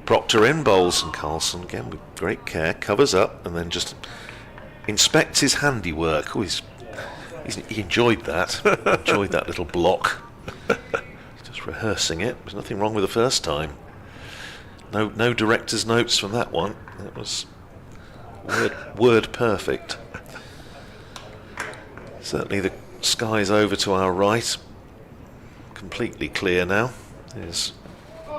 D: Proctor in, bowls, and Carlson again with great care covers up and then just inspects his handiwork. Oh, he enjoyed that. Enjoyed that little block. Just rehearsing it. There's nothing wrong with the first time. No director's notes from that one. It was word perfect. Certainly the skies over to our right. Completely clear now. There's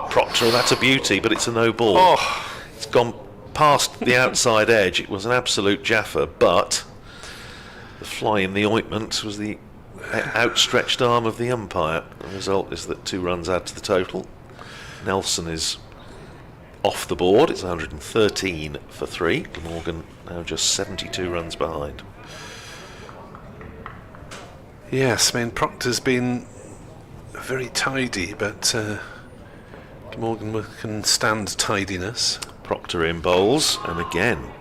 D: Proctor, that's a beauty, but it's a no ball.
C: Oh.
D: It's gone past the outside edge. It was an absolute jaffer, but the fly in the ointment was the outstretched arm of the umpire. The result is that 2 runs add to the total. Nelson is off the board. It's 113 for 3. Glamorgan now just 72 runs behind.
C: Yes, I mean, Proctor's been very tidy, but Glamorgan can stand tidiness.
D: Proctor in, bowls, and again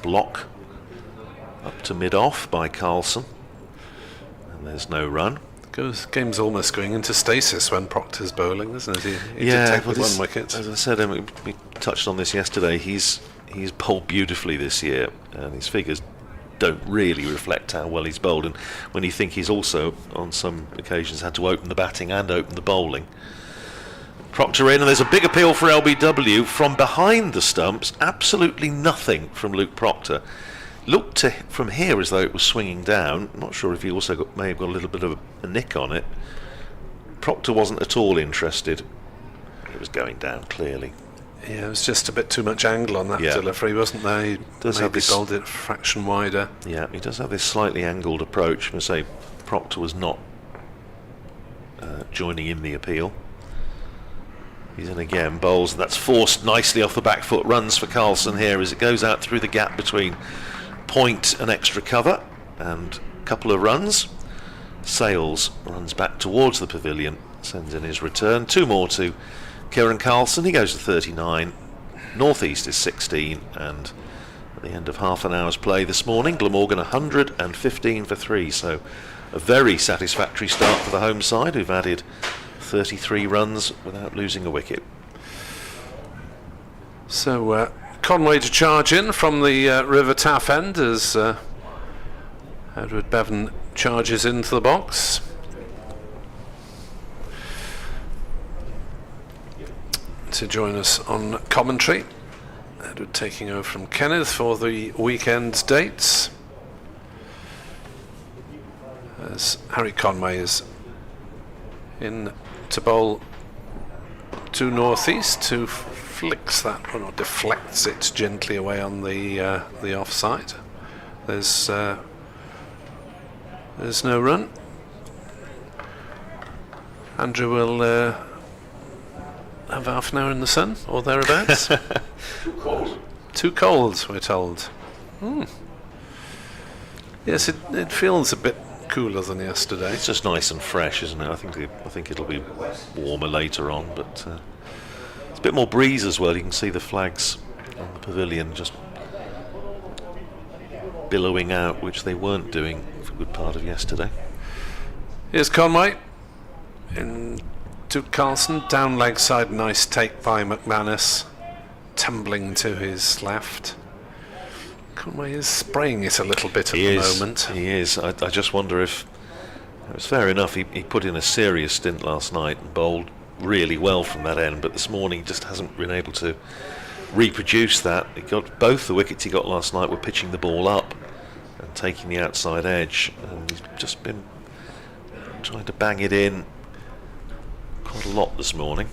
D: block up to mid-off by Carlson, and there's no run.
C: Game's almost going into stasis when Proctor's bowling, isn't it? He
D: Yeah,
C: did take
D: well,
C: the 1 wicket.
D: As I said, we touched on this yesterday. He's bowled beautifully this year, and his figures don't really reflect how well he's bowled. And when you think he's also, on some occasions, had to open the batting and open the bowling. Proctor in, and there's a big appeal for LBW from behind the stumps. Absolutely nothing from Luke Proctor. Looked from here as though it was swinging down. I'm not sure if he also may have got a little bit of a nick on it. Proctor wasn't at all interested. It was going down clearly.
C: Yeah, it was just a bit too much angle on that
D: Yeah.
C: delivery, wasn't there? He
D: Does have
C: maybe
D: this-
C: bowled it a fraction wider.
D: Yeah, he does have this slightly angled approach. I must say, Proctor was not joining in the appeal. He's in again, bowls, and that's forced nicely off the back foot. Runs for Carlson here as it goes out through the gap between point and extra cover, and a couple of runs. Sails runs back towards the pavilion, sends in his return. 2 more to Kieran Carlson. He goes to 39. Northeast is 16, and at the end of half an hour's play this morning, Glamorgan 115 for 3. So a very satisfactory start for the home side, who've added 33 runs without losing a wicket.
C: So Conway to charge in from the River Taff end as Edward Bevan charges into the box. To join us on commentary, Edward taking over from Kenneth for the weekend dates, as Harry Conway is in to bowl to Northeast, who flicks that one or deflects it gently away on the offside. There's no run. Andrew will have half an hour in the sun or thereabouts. Too cold, we're told. Yes, it feels a bit cooler than yesterday.
D: It's just nice and fresh, isn't it? I think it'll be warmer later on, but it's a bit more breeze as well. You can see the flags on the pavilion just billowing out, which they weren't doing for a good part of yesterday.
C: Here's Conway in to Carlson, down leg side, nice take by McManus, tumbling to his left. Conway is spraying it a little bit at
D: He
C: the
D: is.
C: moment.
D: He is. I just wonder if it was fair enough. He put in a serious stint last night and bowled really well from that end, but this morning he just hasn't been able to reproduce that. He got both the wickets he got last night were pitching the ball up and taking the outside edge, and he's just been trying to bang it in quite a lot this morning.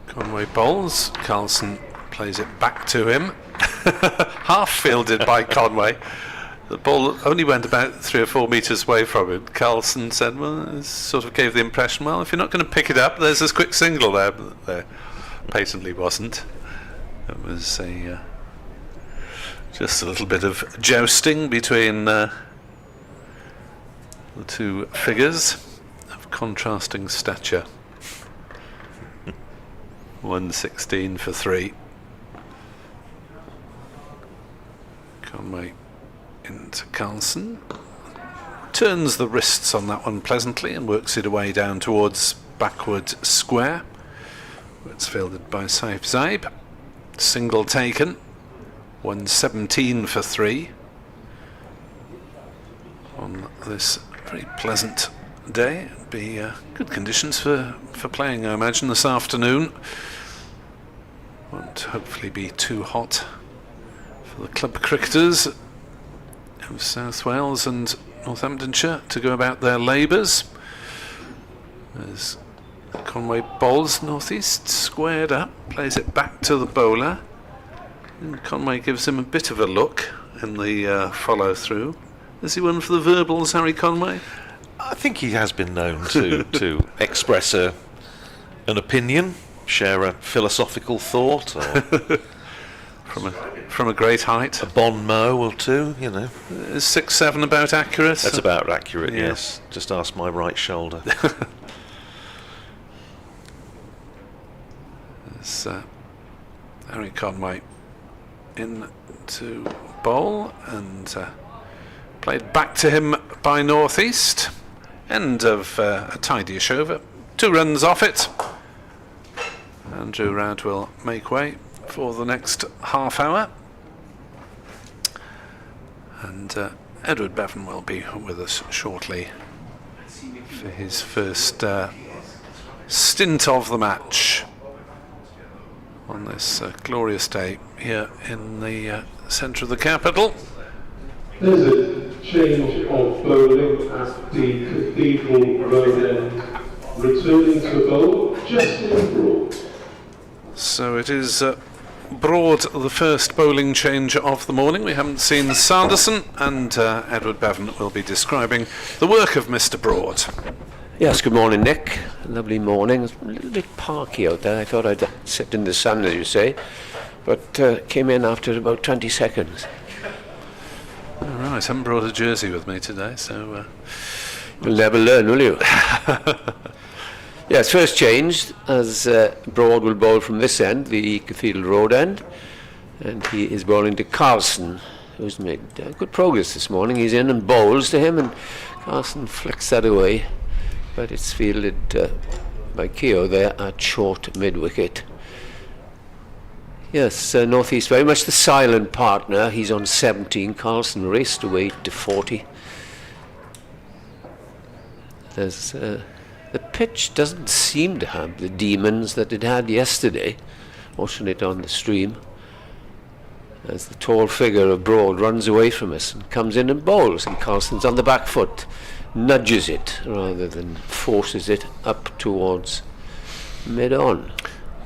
C: Conway bowls. Carlson plays it back to him. Half fielded by Conway. The ball only went about 3 or 4 metres away from him. Carlson said, well, it sort of gave the impression, well, if you're not going to pick it up, there's this quick single there. But there patently wasn't. It was just a little bit of jousting between the two figures of contrasting stature. 116 for 3. Conway into Carlson. Turns the wrists on that one pleasantly and works it away down towards backward square. It's fielded by Saif Zaib. Single taken. 117 for 3. On this very pleasant day. It'd be good conditions for playing, I imagine, this afternoon. Won't hopefully be too hot for the club cricketers of South Wales and Northamptonshire to go about their labours. As Conway bowls northeast, squared up, plays it back to the bowler, and Conway gives him a bit of a look in the follow through. Is he one for the verbals, Harry Conway?
D: I think he has been known to express an opinion, share a philosophical thought, or
C: from a great height.
D: a bon mot or two, you know.
C: Is 6-7 about accurate?
D: That's about accurate,
C: Yeah.
D: yes. Just ask my right shoulder.
C: It's Harry Conway in to bowl and played back to him by northeast. End of a tidyish over. 2 runs off it. Andrew Rad will make way for the next half hour. And Edward Bevan will be with us shortly for his first stint of the match on this glorious day here in the centre of the capital.
A: There's a change of bowling at the Cathedral Road end. Returning to bowl, Justin Broad.
C: So it is Broad, the first bowling change of the morning. We haven't seen Sanderson, and Edward Bevan will be describing the work of Mr. Broad.
E: Yes, good morning, Nick. Lovely morning. It's a little bit parky out there. I thought I'd sit in the sun, as you say, but came in after about 20 seconds.
C: All right, I haven't brought a jersey with me today, so...
E: You'll never learn, will you? Yes, first changed, as Broad will bowl from this end, the Cathedral Road end, and he is bowling to Carlson, who's made good progress this morning. He's in and bowls to him, and Carlson flicks that away, but it's fielded by Keogh there at short mid-wicket. Yes, Northeast very much the silent partner. He's on 17. Carlson raced away to 40. There's... the pitch doesn't seem to have the demons that it had yesterday, watching it on the stream, as the tall figure of Broad runs away from us and comes in and bowls, and Carlson's on the back foot, nudges it rather than forces it up towards mid-on.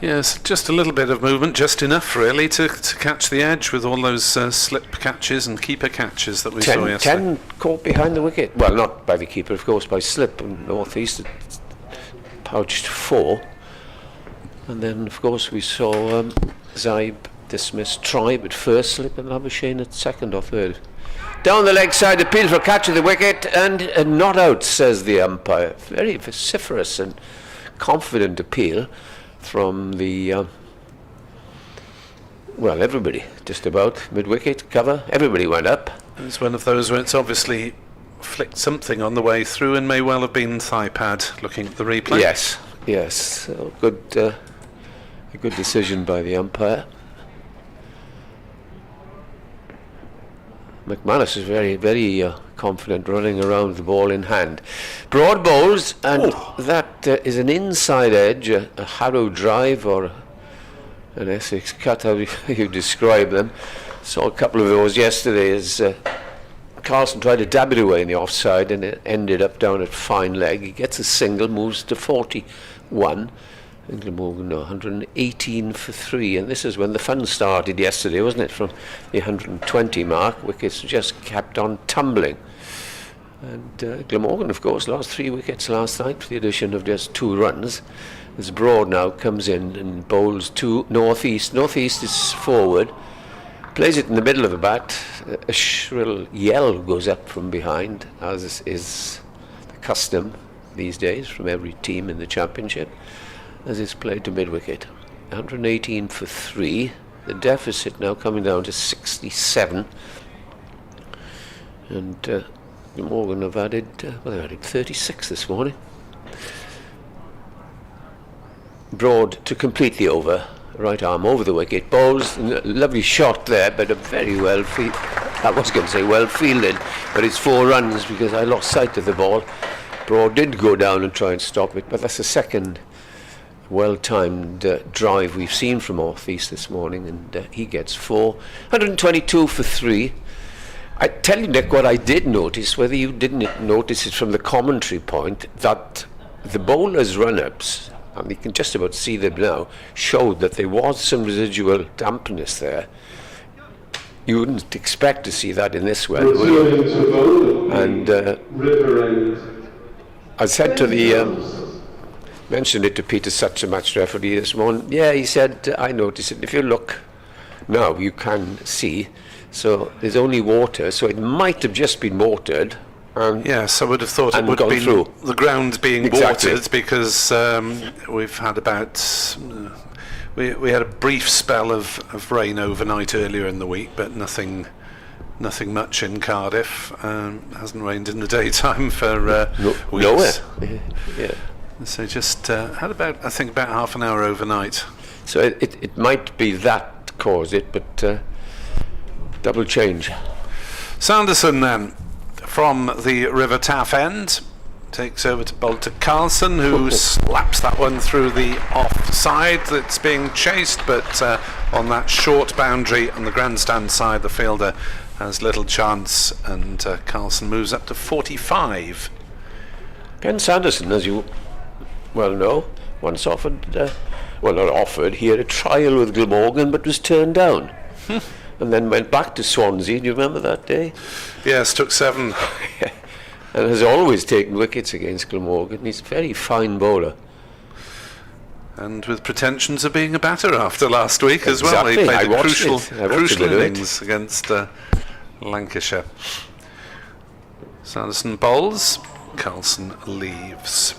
C: Yes, just a little bit of movement, just enough really to catch the edge with all those slip catches and keeper catches that we saw yesterday.
E: 10 caught behind the wicket. Well, not by the keeper, of course, by slip. And Northeast it pouched 4. And then, of course, we saw Zaib dismiss Tribe at first slip and Labuschagne at second or third. Down the leg side, appeal for catch of the wicket, and not out, says the umpire. Very vociferous and confident appeal from the well, everybody, just about mid-wicket cover, everybody went up.
C: It's one of those where it's obviously flicked something on the way through and may well have been thigh pad, looking at the replay.
E: Yes, so a good decision by the umpire. McManus is very, very confident running around with the ball in hand. Broad bowls, and that is an inside edge, a Harrow drive or an Essex cut, how you describe them. Saw a couple of those yesterday as Carlson tried to dab it away in the offside, and it ended up down at fine leg. He gets a single, moves to 41. And Glamorgan 118 for 3, and this is when the fun started yesterday, wasn't it? From the 120 mark, wickets just kept on tumbling. And Glamorgan, of course, lost 3 wickets last night for the addition of just 2 runs. As Broad now comes in and bowls to Northeast. Northeast is forward, plays it in the middle of the bat. A shrill yell goes up from behind, as is the custom these days from every team in the championship, as it's played to mid-wicket. 118 for 3. The deficit now coming down to 67. And Morgan have added, they've added 36 this morning. Broad to completely over. Right arm over the wicket. Bowls, lovely shot there, but a very well I was going to say well fielded, but it's 4 runs because I lost sight of the ball. Broad did go down and try and stop it, but that's the second well-timed drive we've seen from Northeast this morning, and he gets 4. 122 for 3. I tell you, Nick, what I did notice, whether you didn't notice it from the commentary point, that the bowlers' run-ups, and you can just about see them now, showed that there was some residual dampness there. You wouldn't expect to see that in this weather, would you? And I said to the mentioned it to Peter Such, a match referee this morning. Yeah, he said, I noticed it. If you look now, you can see. So there's only water, so it might have just been watered.
C: Yes, I would have thought it would have been through the ground being watered, because we've had about... we had a brief spell of rain overnight earlier in the week, but nothing much in Cardiff. Hasn't rained in the daytime for weeks.
E: Nowhere. Yeah.
C: So just had about half an hour overnight.
E: So it might be that caused it, but double change.
C: Sanderson then, from the River Taff end, takes over to bowl to Carlson, who slaps that one through the offside that's being chased, but on that short boundary on the grandstand side, the fielder has little chance, and Carlson moves up to 45.
E: Ken Sanderson, as you well know, once offered, not offered, he had a trial with Glamorgan but was turned down. And then went back to Swansea. Do you remember that day?
C: Yes, took 7.
E: And has always taken wickets against Glamorgan. He's a very fine bowler.
C: And with pretensions of being a batter after last week as well. He played a crucial innings against Lancashire. Sanderson bowls, Carlson leaves.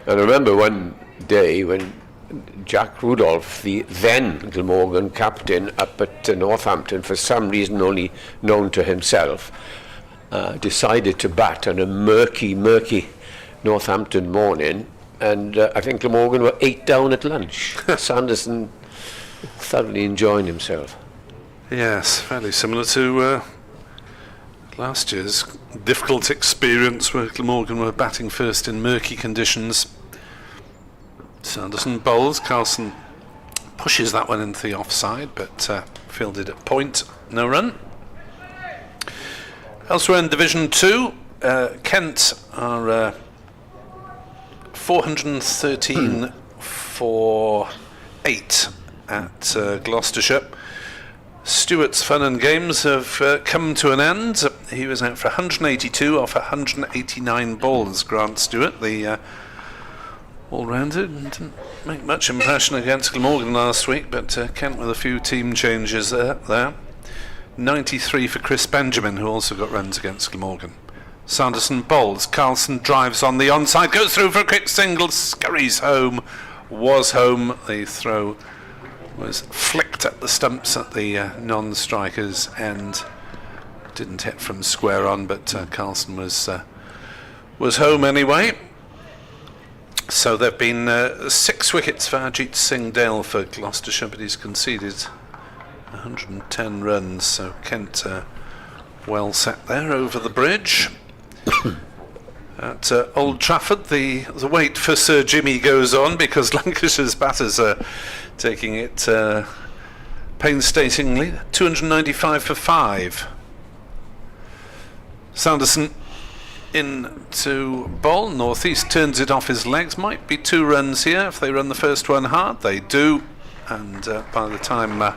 E: And I remember one day when Jack Rudolph, the then Glamorgan captain up at Northampton, for some reason only known to himself, decided to bat on a murky Northampton morning, and I think Glamorgan were 8 down at lunch. Sanderson thoroughly enjoying himself.
C: Yes, fairly similar to last year's difficult experience where Glamorgan were batting first in murky conditions. Sanderson bowls, Carlson pushes that one into the offside, but fielded at point, no run. Elsewhere in Division 2, Kent are 413 for 8 at Gloucestershire. Stewart's fun and games have come to an end. He was out for 182 off 189 balls, Grant Stewart, the all-rounder. Didn't make much impression against Glamorgan last week, but Kent with a few team changes there. 93 for Chris Benjamin, who also got runs against Glamorgan. Sanderson bowls, Carlson drives on the onside, goes through for a quick single, scurries home, was home. The throw was flicked at the stumps at the non-striker's end. Didn't hit from square on, but Carlson was home anyway. So there have been 6 wickets for Ajit Singh Dale for Gloucestershire, but he's conceded 110 runs, so Kent well set there over the bridge. At Old Trafford, the wait for Sir Jimmy goes on because Lancashire's batters are taking it painstakingly. 295 for 5. Sanderson into bowl. North East turns it off his legs. Might be 2 runs here if they run the first one hard. They do. And by the time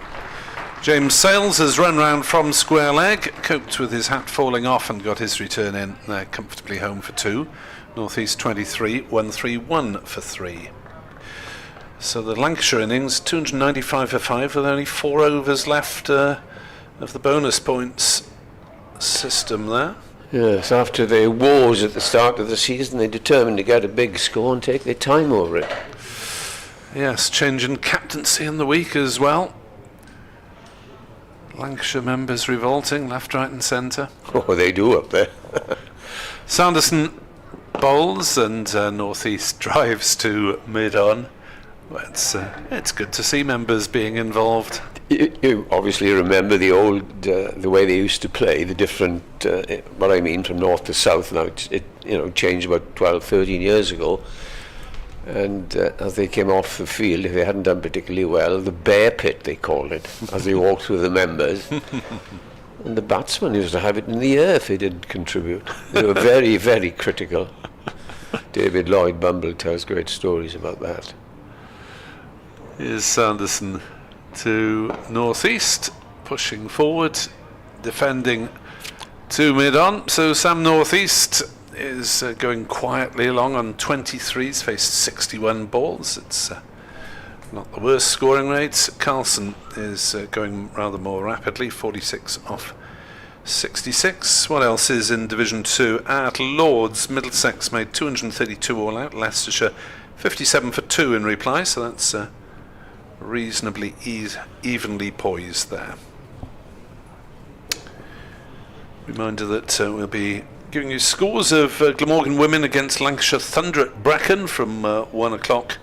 C: James Sales has run round from square leg, coped with his hat falling off and got his return in. They're comfortably home for 2. North East 23, 131 for 3. So the Lancashire innings, 295 for 5 with only 4 overs left of the bonus points system there.
E: Yes, after the wars at the start of the season, they determined to get a big score and take their time over it.
C: Yes, change in captaincy in the week as well. Lancashire members revolting left, right and centre.
E: Oh, they do up there.
C: Sanderson bowls and North East drives to mid-on. It's good to see members being involved.
E: You obviously remember the old, the way they used to play, the different, what I mean, from north to south. Now it changed about 12, 13 years ago. And as they came off the field, if they hadn't done particularly well, the bear pit, they called it, as they walked through the members. And the batsmen used to have it in the air if they didn't contribute. They were very, very critical. David Lloyd Bumble tells great stories about that.
C: Here's Sanderson to North East, pushing forward, defending to mid-on. So Sam North East is going quietly along on 23s, faced 61 balls. It's not the worst scoring rates. Carlson is going rather more rapidly, 46 off 66. What else is in Division 2? At Lords, Middlesex made 232 all out. Leicestershire 57 for 2 in reply, so that's reasonably evenly poised there. Reminder that we'll be giving you scores of Glamorgan women against Lancashire Thunder at Brecon from 1 o'clock,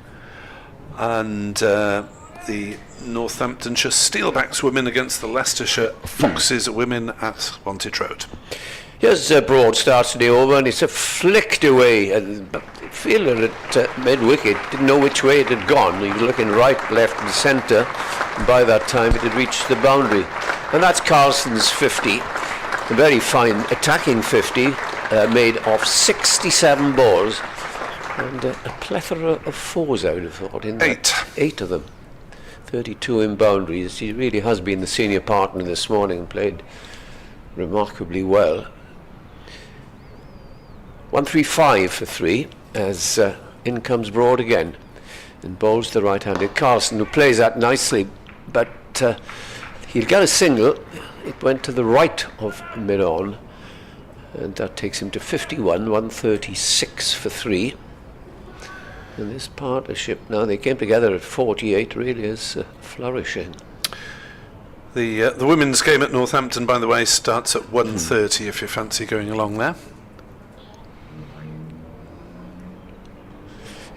C: and the Northamptonshire Steelbacks women against the Leicestershire Foxes women at Wantage Road.
E: Here's Broad starts today over, and it's flicked away. And the fielder at mid-wicket didn't know which way it had gone. He was looking right, left and centre, and by that time it had reached the boundary. And that's Carlson's 50. A very fine attacking 50, made of 67 balls, and a plethora of 4s, I would have thought. In 8 of them. 32 in boundaries. He really has been the senior partner this morning and played remarkably well. 135 for 3 as in comes Broad again and bowls the right-handed Carlson, who plays that nicely, but he'll get a single. It went to the right of mid-on, and that takes him to 51, 136 for 3. And this partnership now, they came together at 48, really is flourishing.
C: The women's game at Northampton, by the way, starts at 1:30 if you fancy going along there.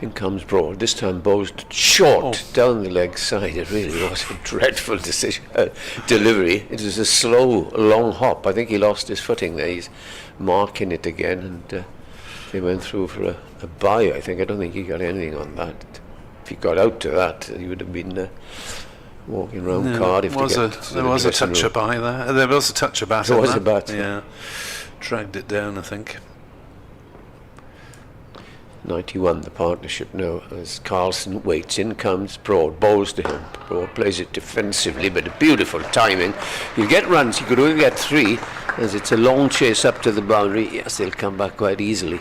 E: In comes Broad, this time bowled short down the leg side. It really was a dreadful delivery. It was a slow, long hop. I think he lost his footing there. He's marking it again, and they went through for a bye, I think. I don't think he got anything on that. If he got out to that, he would have been walking around Cardiff.
C: There was a touch of bye there. There was a touch of bat.
E: There was a bat.
C: Yeah, dragged it down, I think.
E: 91, the partnership now, as Carlson waits. In comes Broad, bowls to him. Broad plays it defensively, but a beautiful timing. You get runs, you could only get 3, as it's a long chase up to the boundary. Yes, they'll come back quite easily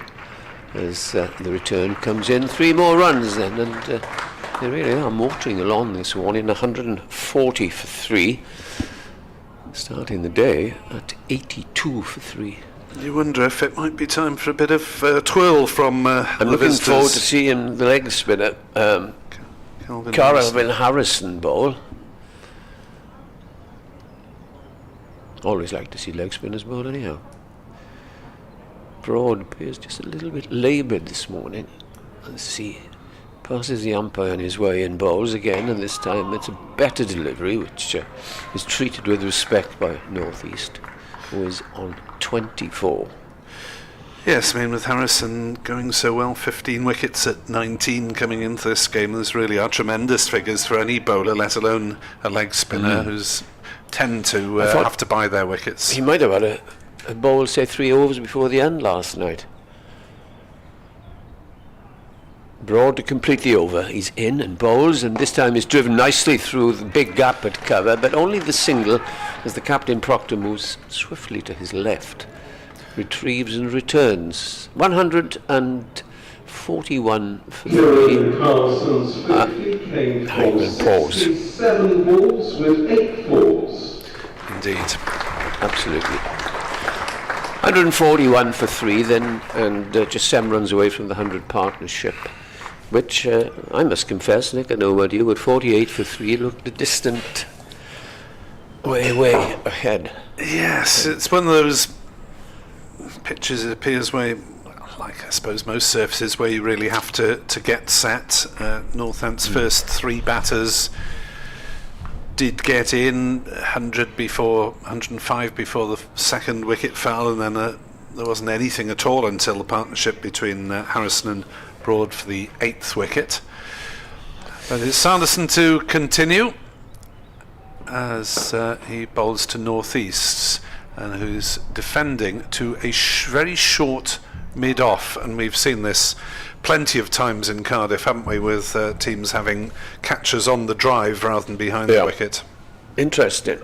E: as the return comes in. 3 more runs then, and they really are motoring along this one in 140 for 3. Starting the day at 82 for 3.
C: You wonder if it might be time for a bit of twirl from
E: I'm looking forward to seeing the leg spinner, Calvin Harrison bowl. Always like to see leg spinners bowl anyhow. Broad appears just a little bit laboured this morning. Let's see. Passes the umpire on his way in, bowls again, and this time it's a better delivery, which is treated with respect by North East. who is on 24.
C: Yes, I mean, with Harrison going so well, 15 wickets at 19 coming into this game, those really are tremendous figures for any bowler, let alone a leg spinner who's tend to have to buy their wickets.
E: He might have had a bowl, say, 3 overs before the end last night. Broad to complete the over. He's in and bowls, and this time he's driven nicely through the big gap at cover, but only the single as the captain Proctor moves swiftly to his left. Retrieves and returns. 141 for
A: Kieran Carlson's 50 came
E: hang
A: for
E: on, pause.
A: 67 balls with 8 fours.
C: Indeed.
E: Absolutely. 141 for 3 then, and just 7 runs away from the 100 partnership, which I must confess, Nick, I know about you, but 48 for 3 looked a distant way ahead.
C: Yes, it's one of those pitches, it appears, where, like I suppose most surfaces, where you really have to get set. Northants' first 3 batters did get in 105 before the second wicket fell, and then there wasn't anything at all until the partnership between Harrison and Broad for the 8th wicket. But it's Sanderson to continue as he bowls to northeast, and who's defending to a very short mid-off, and we've seen this plenty of times in Cardiff, haven't we, with teams having catchers on the drive rather than behind the wicket.
E: Interesting.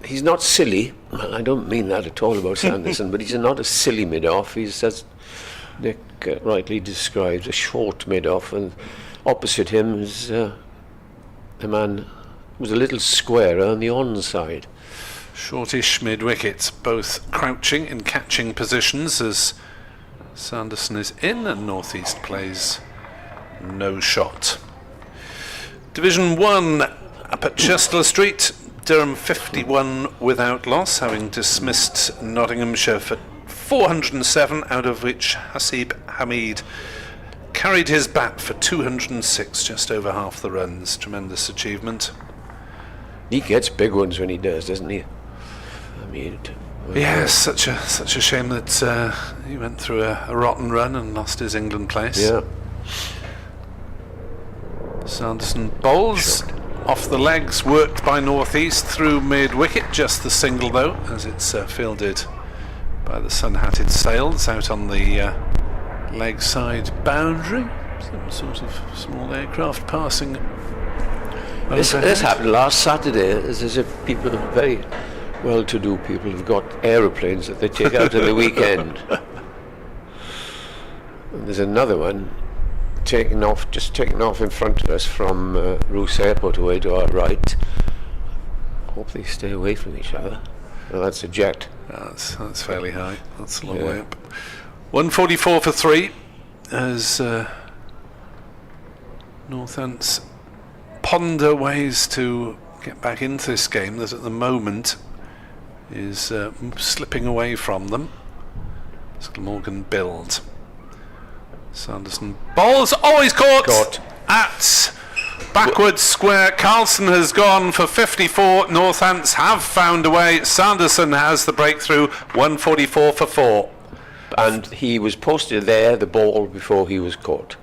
E: He's not silly. Well, I don't mean that at all about Sanderson, but he's not a silly mid-off. He's, as Nick rightly described, a short mid-off, and opposite him is a man who was a little squarer on the onside.
C: Shortish mid-wicket, both crouching in catching positions as Sanderson is in and northeast plays no shot. Division 1 up at Chester Street, Durham 51 without loss, having dismissed Nottinghamshire for 407, out of which Hasib Hamid carried his bat for 206, just over half the runs. Tremendous achievement.
E: He gets big ones when he does, doesn't he? I mean,
C: yes, such a shame that he went through a rotten run and lost his England place.
E: Yeah.
C: Sanderson bowls off the legs, worked by northeast through mid-wicket, just the single though, as it's fielded by the sun-hatted sails out on the leg side boundary. Some sort of small aircraft passing.
E: This happened last Saturday. It's as if people, very well-to-do people, have got aeroplanes that they take out on the weekend. And there's another one taking off in front of us from Rothesay Airport away to our right. Hope they stay away from each other. Well, that's a jet.
C: That's fairly high. That's a long way up. 144 for 3 as Northants ponder ways to get back into this game that at the moment is slipping away from them. As Glamorgan build. Sanderson bowls. Oh, he's caught at backwards square. Carlson has gone for 54. Northants have found a way. Sanderson has the breakthrough. 144 for 4.
E: And he was posted there, the ball, before he was caught.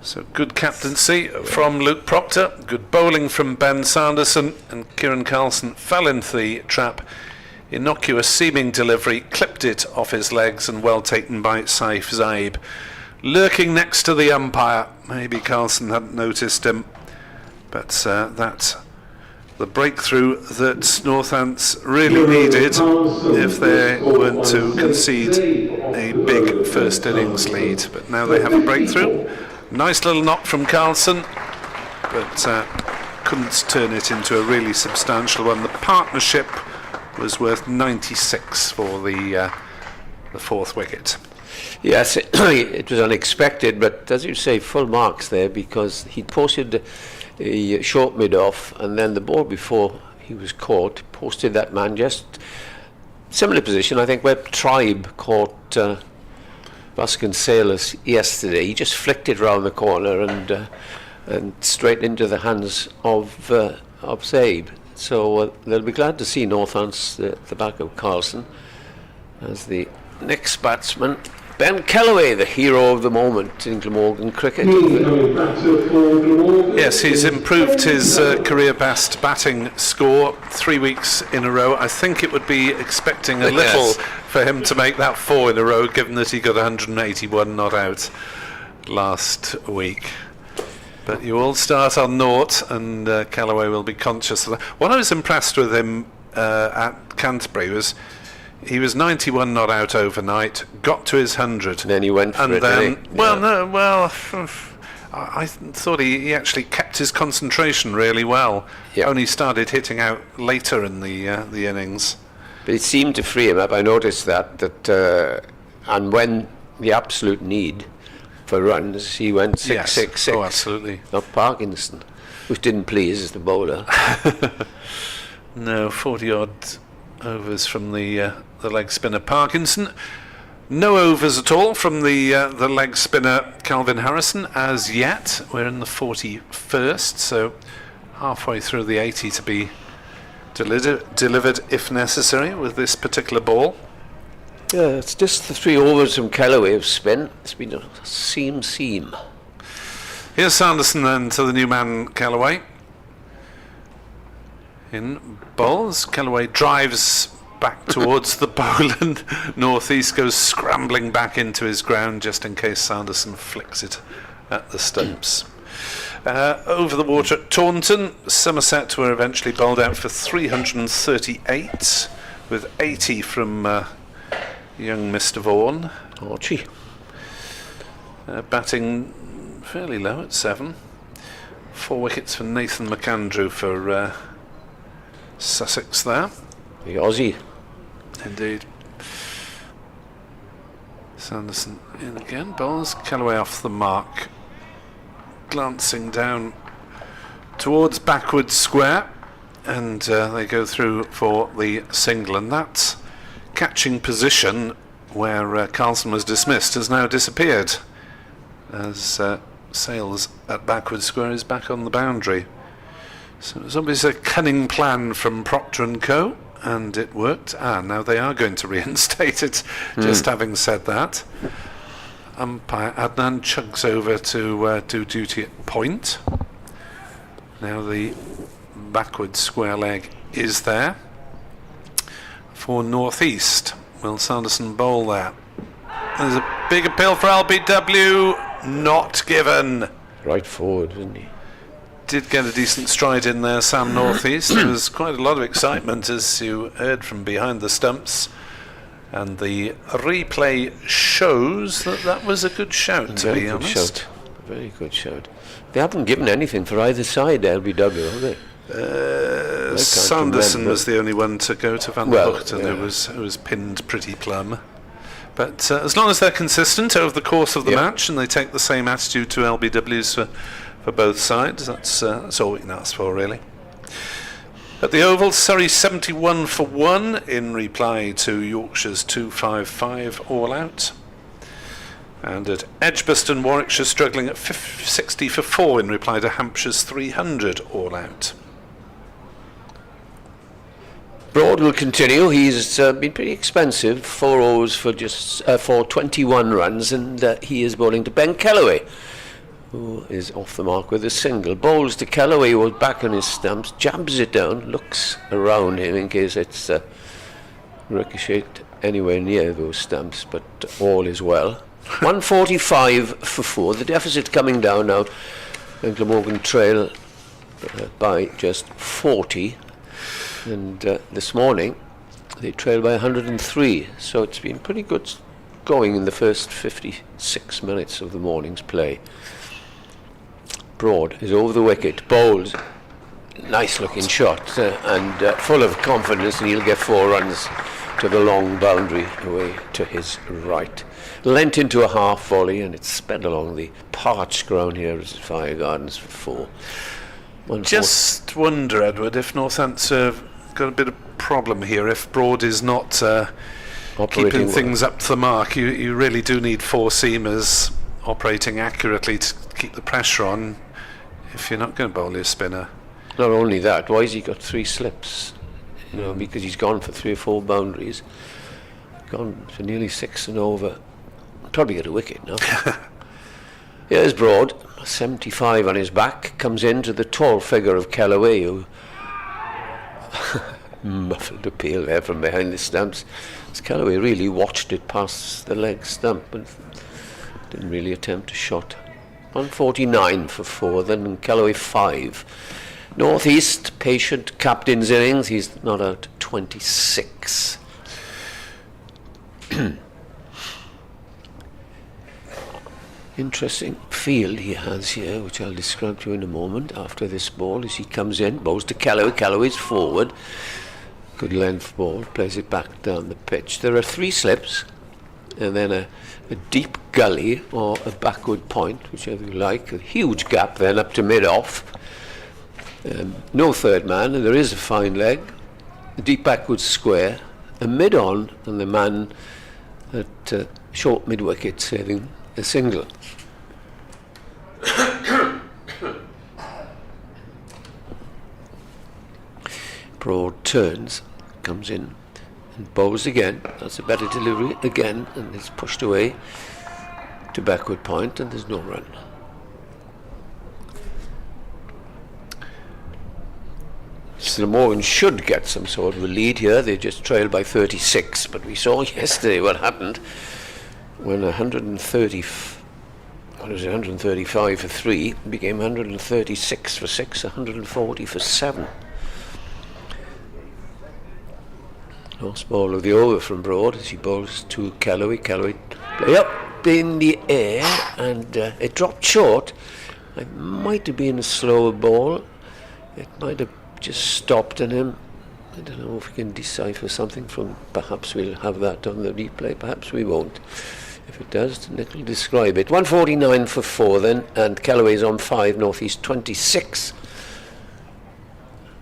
C: So good captaincy from Luke Proctor, good bowling from Ben Sanderson, and Kieran Carlson fell into the trap. Innocuous seeming delivery, clipped it off his legs, and well taken by Saif Zaib. Lurking next to the umpire, maybe Carlson hadn't noticed him, but that's the breakthrough that Northants really needed if they weren't to concede a big first innings lead. But now they have a breakthrough. Nice little knock from Carlson, but couldn't turn it into a really substantial one. The partnership was worth 96 for the 4th wicket.
E: Yes, it was unexpected, but as you say, full marks there, because he posted a short mid-off, and then the ball before he was caught posted that man just similar position, I think, where Tribe caught Vasconcelos yesterday. He just flicked it round the corner and straight into the hands of Zaib. So they'll be glad to see Northants at the back of Carlson as the next batsman, Ben Kellaway, the hero of the moment in Glamorgan cricket.
A: Incoming batter for Glamorgan.
C: Yes, he's improved his career best batting score 3 weeks in a row. I think it would be expecting a little
E: Yes.
C: for him to make that 4 in a row, given that he got 181 not out last week. But you all start on naught, and Kellaway will be conscious of that. What I was impressed with him at Canterbury was he was 91 not out overnight, got to his 100.
E: And then he went for
C: and
E: it,
C: then,
E: didn't he?
C: well,
E: Yeah.
C: no, well, I thought he actually kept his concentration really well.
E: Yeah.
C: Only started hitting out later in the innings.
E: But it seemed to free him up. I noticed that and when the absolute need for runs, he went 6-6-6.
C: Yes. Oh, absolutely.
E: Not Parkinson, which didn't please the bowler.
C: No, 40 odd overs from the leg spinner Parkinson. No overs at all from the leg spinner Calvin Harrison as yet. We're in the 41st, so halfway through the 80 to be delivered if necessary with this particular ball.
E: Yeah, it's just the 3 overs from Kellaway of spin. It's been a seam.
C: Here's Sanderson then to the new man Kellaway. In bowls, Kellaway drives back towards the bowl, and North East goes scrambling back into his ground just in case Sanderson flicks it at the stumps. Over the water at Taunton, Somerset were eventually bowled out for 338 with 80 from young Mr. Vaughan.
E: Archie.
C: Batting fairly low at 7. 4 wickets for Nathan McAndrew for Sussex there.
E: The Aussie.
C: Indeed. Sanderson in again. Bowls Kellaway off the mark. Glancing down towards backward square. And they go through for the single. And that catching position where Carlson was dismissed has now disappeared. As Sales at backward square is back on the boundary. So it was obviously a cunning plan from Procter & Co. And it worked. Now they are going to reinstate it, just having said that. Umpire Adnan chugs over to do duty at point. Now the backward square leg is there. For North East, will Sanderson bowl there? There's a big appeal for LBW, not given.
E: Right forward, isn't he?
C: Did get a decent stride in there, Sam North East. There was quite a lot of excitement, as you heard from behind the stumps. And the replay shows that that was a good shout, to be honest.
E: Shout. Very good shout. They haven't given anything for either side, LBW, have they?
C: Sanderson
E: remember.
C: was the only one to go to Van der
E: Well,
C: Buchten,
E: yeah.
C: who was pinned pretty plumb. But as long as they're consistent over the course of the match and they take the same attitude to LBWs for both sides, that's all we can ask for, really. At the Oval, Surrey 71 for 1 in reply to Yorkshire's 255 all out. And at Edgbaston, Warwickshire struggling at 60 for 4 in reply to Hampshire's 300 all out.
E: Broad will continue. He's been pretty expensive. 4 overs for just for 21 runs, and he is bowling to Ben Kellaway, who is off the mark with a single. Bowls to Kellaway, who was back on his stumps, jabs it down, looks around him in case it's ricocheted anywhere near those stumps, but all is well. 145 for 4. The deficit coming down now. And Glamorgan trail by just 40. And this morning they trail by 103. So it's been pretty good going in the first 56 minutes of the morning's play. Broad is over the wicket, bowls, nice looking shot, and full of confidence, and he'll get 4 runs to the long boundary away to his right. Lent into a half volley, and it's sped along the parched ground here as Fire Gardens for 4.
C: Just wonder, Edward, if Northamptonshire got a bit of problem here. If Broad is not keeping things up to the mark, you really do need 4 seamers operating accurately to keep the pressure on if you're not going to bowl your spinner.
E: not only that, why has he got 3 slips? You know, because he's gone for 3 or 4 boundaries, gone for nearly 6 and over. Probably get a wicket now. Here's Broad, 75 on his back, comes into the tall figure of Callaway, who muffled appeal there from behind the stumps. As Callaway really watched it pass the leg stump and didn't really attempt a shot. 149 for 4, then Callaway 5. North East, patient captain's innings. He's not out 26. Interesting field he has here, which I'll describe to you in a moment after this ball as he comes in, bowls to Callaway. Callaway's forward. Good length ball, plays it back down the pitch. There are 3 slips and then a deep gully or a backward point, whichever you like. A huge gap then up to mid-off. No third man, and there is a fine leg. A deep backward square, a mid-on, and the man at short mid-wicket saving a single. Broad turns, comes in and bowls again. That's a better delivery again, and it's pushed away to backward point, and there's no run. Glamorgan should get some sort of a lead here. They just trailed by 36, but we saw yesterday what happened when 135 for 3 became 136 for 6, 140 for 7. Last ball of the over from Broad as he bowls to Callaway. Callaway play up in the air, and it dropped short. It might have been a slower ball. It might have just stopped on him. I don't know if we can decipher something from. Perhaps we'll have that on the replay. Perhaps we won't. If it does, Nick will describe it. 149 for 4 then, and Callaway's on 5, North East 26.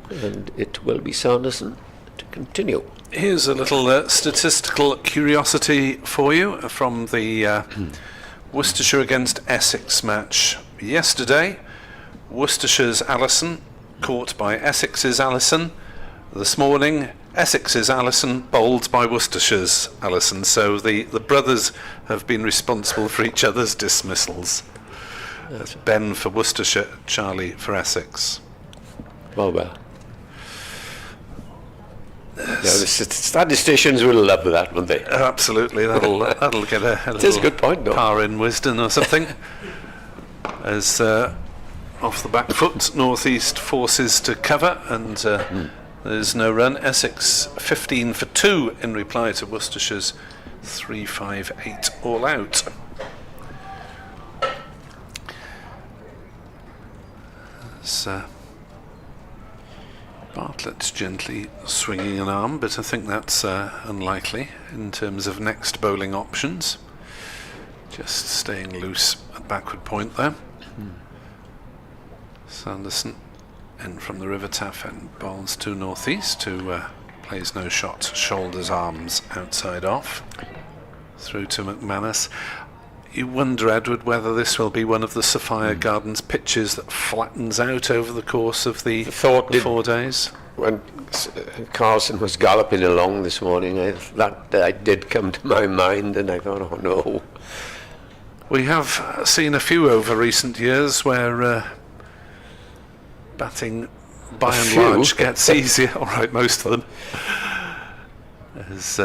E: And it will be Sanderson to continue.
C: Here's a little statistical curiosity for you from the Worcestershire against Essex match yesterday. Worcestershire's Allison caught by Essex's Allison. This morning, Essex's Allison bowled by Worcestershire's Allison. So the brothers have been responsible for each other's dismissals. That's Ben for Worcestershire, Charlie for Essex.
E: Well. Yeah, the statisticians will love that, won't they?
C: Absolutely, that'll get a
E: It is a good point, though.
C: Par in Wisden or something. As off the back foot, North East forces to cover, and there's no run. Essex 15 for 2 in reply to Worcestershire's 3-5-8 all out. Bartlett's gently swinging an arm, but I think that's unlikely in terms of next bowling options. Just staying loose at backward point there. Sanderson in from the River Taff and bowls to North East, who plays no shot, shoulders, arms outside off. Through to McManus. You wonder, Edward, whether this will be one of the Sophia Gardens pitches that flattens out over the course of the 4 days.
E: When Carlson was galloping along this morning, that did come to my mind, and I thought, oh no.
C: We have seen a few over recent years where batting by and large gets easier. All right, most of them. As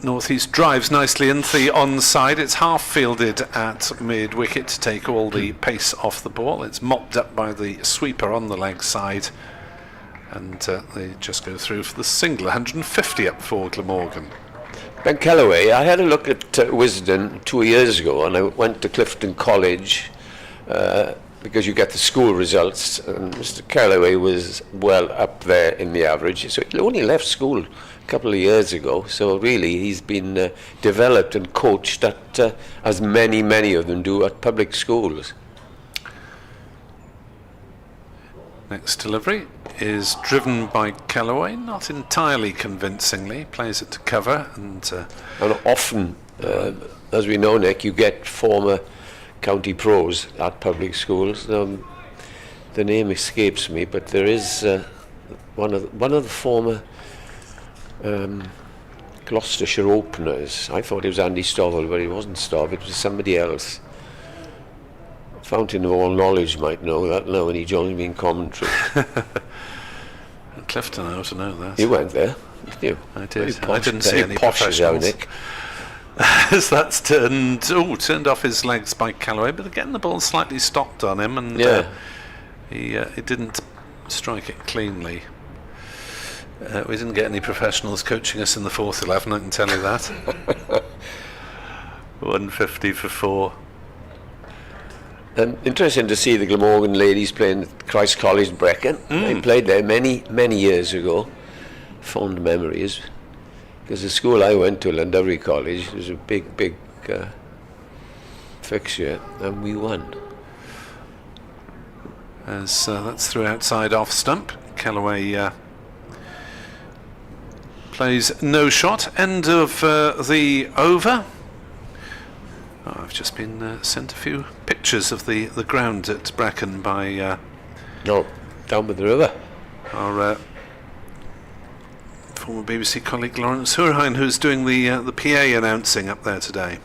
C: North East drives nicely into the onside. It's half fielded at mid-wicket to take all the pace off the ball. It's mopped up by the sweeper on the leg side, and they just go through for the single. 150 up for Glamorgan.
E: Ben Callaway, I had a look at Wisden 2 years ago, and I went to Clifton College because you get the school results, and Mr. Callaway was well up there in the average. So he only left school a couple of years ago, so really he's been developed and coached at, as many of them do, at public schools.
C: Next delivery is driven by Callaway, not entirely convincingly, plays it to cover, and
E: often, as we know, Nick, you get former county pros at public schools. the name escapes me, but there is one of the former Gloucestershire openers. I thought it was Andy Stovall, but it wasn't Stovall, it was somebody else. Fountain of all knowledge might know that now when he joined me in commentary.
C: Clifton, I ought to know that.
E: You went there, didn't you?
C: I did.
E: Very
C: I didn't
E: posh,
C: see
E: very
C: any
E: posh as hell,
C: professionals.
E: Nick.
C: As that's turned off his legs by Callaway, but again the ball slightly stopped on him, and
E: Yeah.
C: he didn't strike it cleanly. We didn't get any professionals coaching us in the fourth 11, I can tell you that. 150 for 4.
E: Interesting to see the Glamorgan ladies playing at Christ College, Brecon. They played there many years ago. Fond memories. Because the school I went to, Llandovery College, was a big fixture, and we won.
C: As that's through outside off stump. Callaway plays no shot. End of the over. I've just been sent a few pictures of the ground at Brecon by
E: No, down with the river.
C: our former BBC colleague Lawrence Hoorheim, who's doing the PA announcing up there today.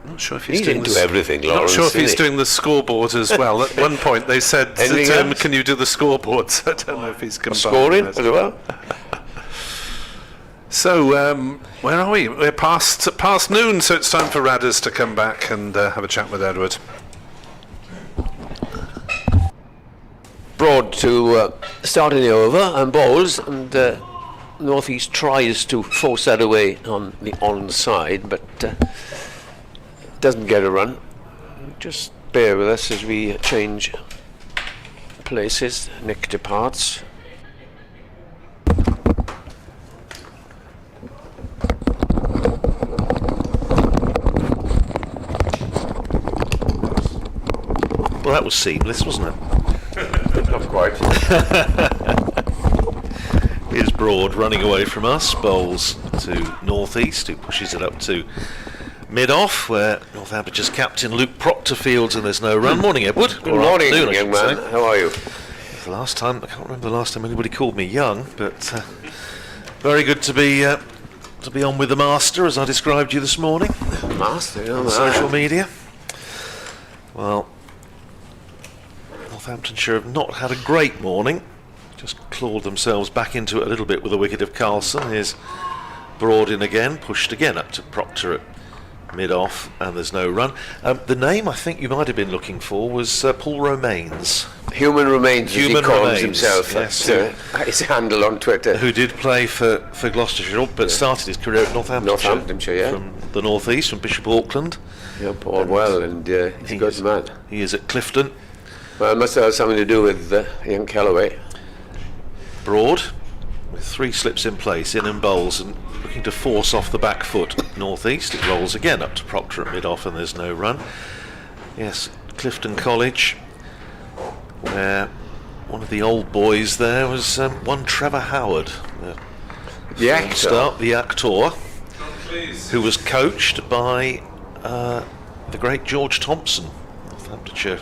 C: I'm not sure if he's doing
E: into everything,
C: Not
E: Lawrence,
C: sure if
E: isn't
C: he's
E: he?
C: doing the scoreboard as well. At one point they said to
E: Anything
C: him,
E: else?
C: "Can you do the scoreboards?" I don't know if he's combined
E: Scoring
C: it.
E: as well.
C: So where are we? We're past noon, so it's time for Radders to come back and have a chat with Edward.
E: Broad to starting the over and bowls, and North East tries to force that away on the onside, but doesn't get a run. Just bear with us as we change places. Nick departs.
D: Well, that was seamless, wasn't it?
E: Not quite.
D: Here's Broad running away from us, bowls to North East, who pushes it up to mid-off, where Northampton's captain Luke Proctor fields, and there's no run. Morning, Edward.
E: Good
D: Or
E: morning,
D: afternoon, I
E: young
D: should
E: man.
D: say.
E: How are you?
D: The last time, I can't remember the last time anybody called me young, but very good to be on with the master, as I described you this morning
E: Master, you know,
D: on social media. Well, Northamptonshire have not had a great morning. Just clawed themselves back into it a little bit with the wicket of Carlson. Here's Broad in again, pushed again up to Proctor at mid-off, and there's no run. The name I think you might have been looking for was Paul Romaines,
E: Human Remains, as
D: Human
E: he calls
D: Remains,
E: himself.
D: yes.
E: His handle on Twitter.
D: who did play for Gloucestershire, but started his career at Northamptonshire.
E: Northamptonshire, yeah.
D: From the North East, from Bishop Auckland.
E: Yeah, Paul well, and he's a good man.
D: He is at Clifton.
E: Well, it must have something to do with young Callaway.
D: Broad, with 3 slips in place, in and bowls, and looking to force off the back foot. North East, it rolls again up to Proctor at mid-off, and there's no run. Yes, Clifton College, where one of the old boys there was one Trevor Howard,
E: The actor.
D: the actor, who was coached by the great George Thompson, Northamptonshire.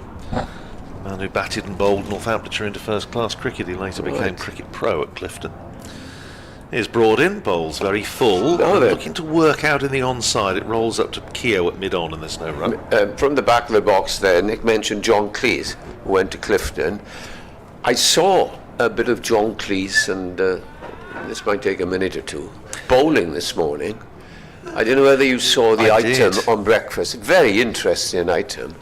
D: Man who batted and bowled Northamptonshire into first-class cricket. He later became cricket pro at Clifton. Here's Broad in, bowls very full.
E: Oh, then.
D: Looking to work out in the onside. It rolls up to Keogh at mid-on, and there's no run.
E: From the back of the box there, Nick mentioned John Cleese, who went to Clifton. I saw a bit of John Cleese, and this might take a minute or two, bowling this morning. I don't know whether you saw the
D: I
E: item
D: did.
E: on breakfast. Very interesting item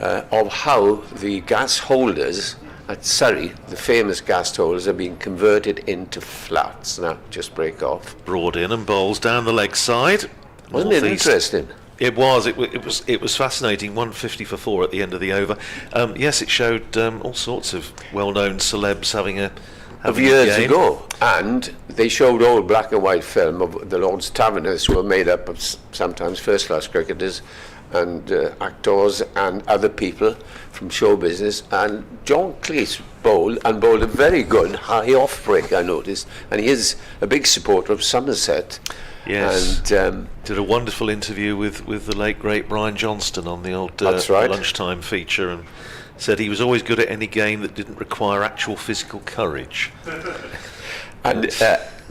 E: of how the gas holders at Surrey, the famous gas holders, are being converted into flats. Now, just break off.
D: Broad in and bowls down the leg side.
E: Wasn't it
D: North East.
E: interesting?
D: It was. It was fascinating. 150 for 4 at the end of the over. Yes, it showed all sorts of well-known celebs having a
E: Years
D: game.
E: ago, and they showed old black and white film of the Lord's Taverners, who were made up of sometimes first-class cricketers and actors and other people from show business. And John Cleese bowled a very good high off break, I noticed, and he is a big supporter of Somerset.
D: Yes.
E: And
D: Did a wonderful interview with the late great Brian Johnston on the old
E: That's right.
D: lunchtime feature, and said he was always good at any game that didn't require actual physical courage.
E: And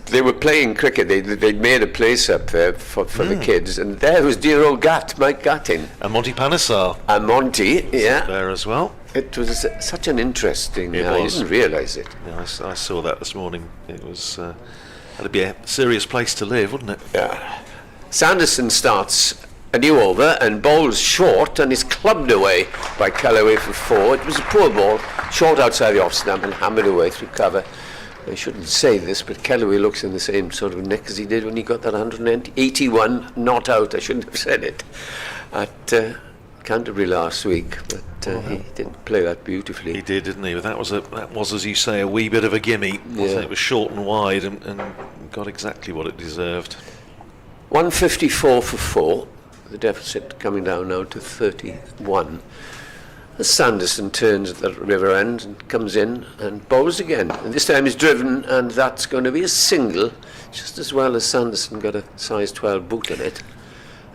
E: they were playing cricket. They'd made a place up there for the kids, and there was dear old Mike Gattin.
D: And Monty Panesar
E: And Monty, yeah.
D: there as well.
E: It was such an interesting...
D: It
E: I
D: was.
E: didn't realise it.
D: Yeah, I saw that this morning. It was that'd be a serious place to live, wouldn't it?
E: Yeah. Sanderson starts a new over and bowls short and is clubbed away by Callaway for 4. It was a poor ball, short outside the off stump and hammered away through cover. I shouldn't say this, but Callaway looks in the same sort of nick as he did when he got that 181 not out. I shouldn't have said it at Canterbury last week, but he didn't play that beautifully.
D: He did, didn't he? But that was, as you say, a wee bit of a gimme. Wasn't it? It was short and wide, and got exactly what it deserved.
E: 154 for 4. The deficit coming down now to 31. As Sanderson turns at the river end and comes in and bowls again. And this time he's driven, and that's going to be a single, just as well as Sanderson got a size 12 boot in it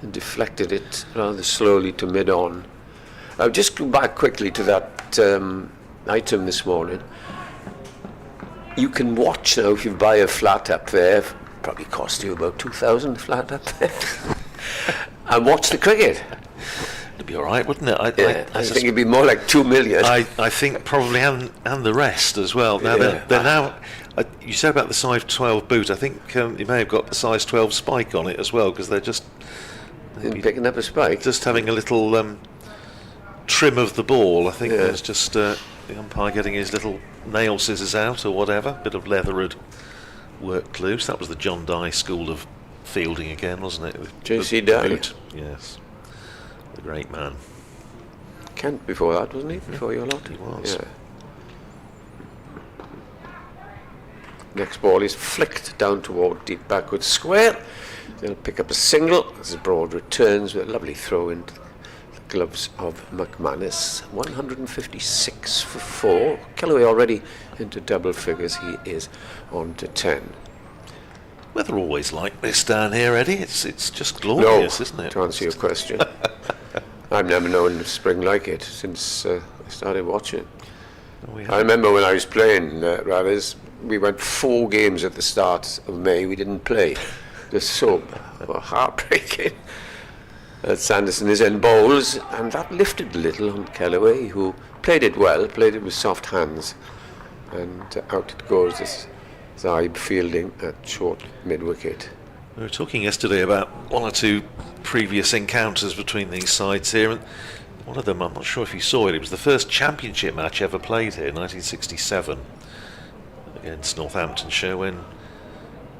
E: and deflected it rather slowly to mid-on. I'll just go back quickly to that item this morning. You can watch now if you buy a flat up there, probably cost you about 2,000 flat up there, and watch the cricket.
D: It'd be all right, wouldn't it?
E: I think it'd be more like 2 million.
D: I think probably, and the rest as well. Now they're now. You said about the size 12 boot. I think you may have got the size 12 spike on it as well, because they're just
E: picking up a spike.
D: Just having a little trim of the ball. I think there's just the umpire getting his little nail scissors out or whatever. Bit of leather had worked loose. That was the John Dye school of fielding again, wasn't it? With
E: J.C. Dye.
D: boot. Yes. The great man.
E: Kent before that, wasn't he? Before your lot?
D: He was.
E: Yeah. Next ball is flicked down toward deep backward square. They'll pick up a single as Broad returns with a lovely throw into the gloves of McManus. 156 for 4. Callaway already into double figures. He is on to 10.
D: Weather always like this down here, Eddie. It's just glorious, isn't it?
E: To answer your question. I've never known spring like it since I started watching. I remember when I was playing Rathers, we went 4 games at the start of May. We didn't play. Just so heartbreaking. Sanderson is in bowls, and that lifted a little on Callaway, who played it well, played it with soft hands, and out it goes. This Zaib fielding at short mid-wicket.
D: We were talking yesterday about 1 or 2 previous encounters between these sides here, and one of them, I'm not sure if you saw it, it was the first championship match ever played here, 1967, against Northamptonshire, when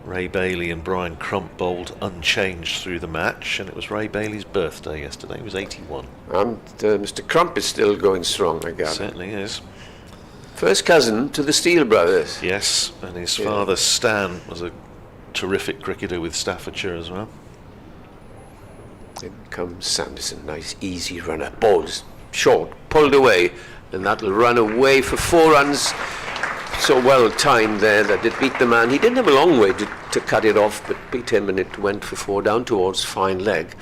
D: Ray Bailey and Brian Crump bowled unchanged through the match, and it was Ray Bailey's birthday yesterday. He was 81.
E: And Mr. Crump is still going strong, I gather.
D: Certainly is.
E: First cousin to the Steele brothers.
D: Yes, and his father Stan was a terrific cricketer with Staffordshire as well.
E: In comes Sanderson, nice easy runner. Balls short, pulled away, and that'll run away for 4 runs. So well timed there that it beat the man. He didn't have a long way to cut it off, but beat him, and it went for 4 down towards fine leg.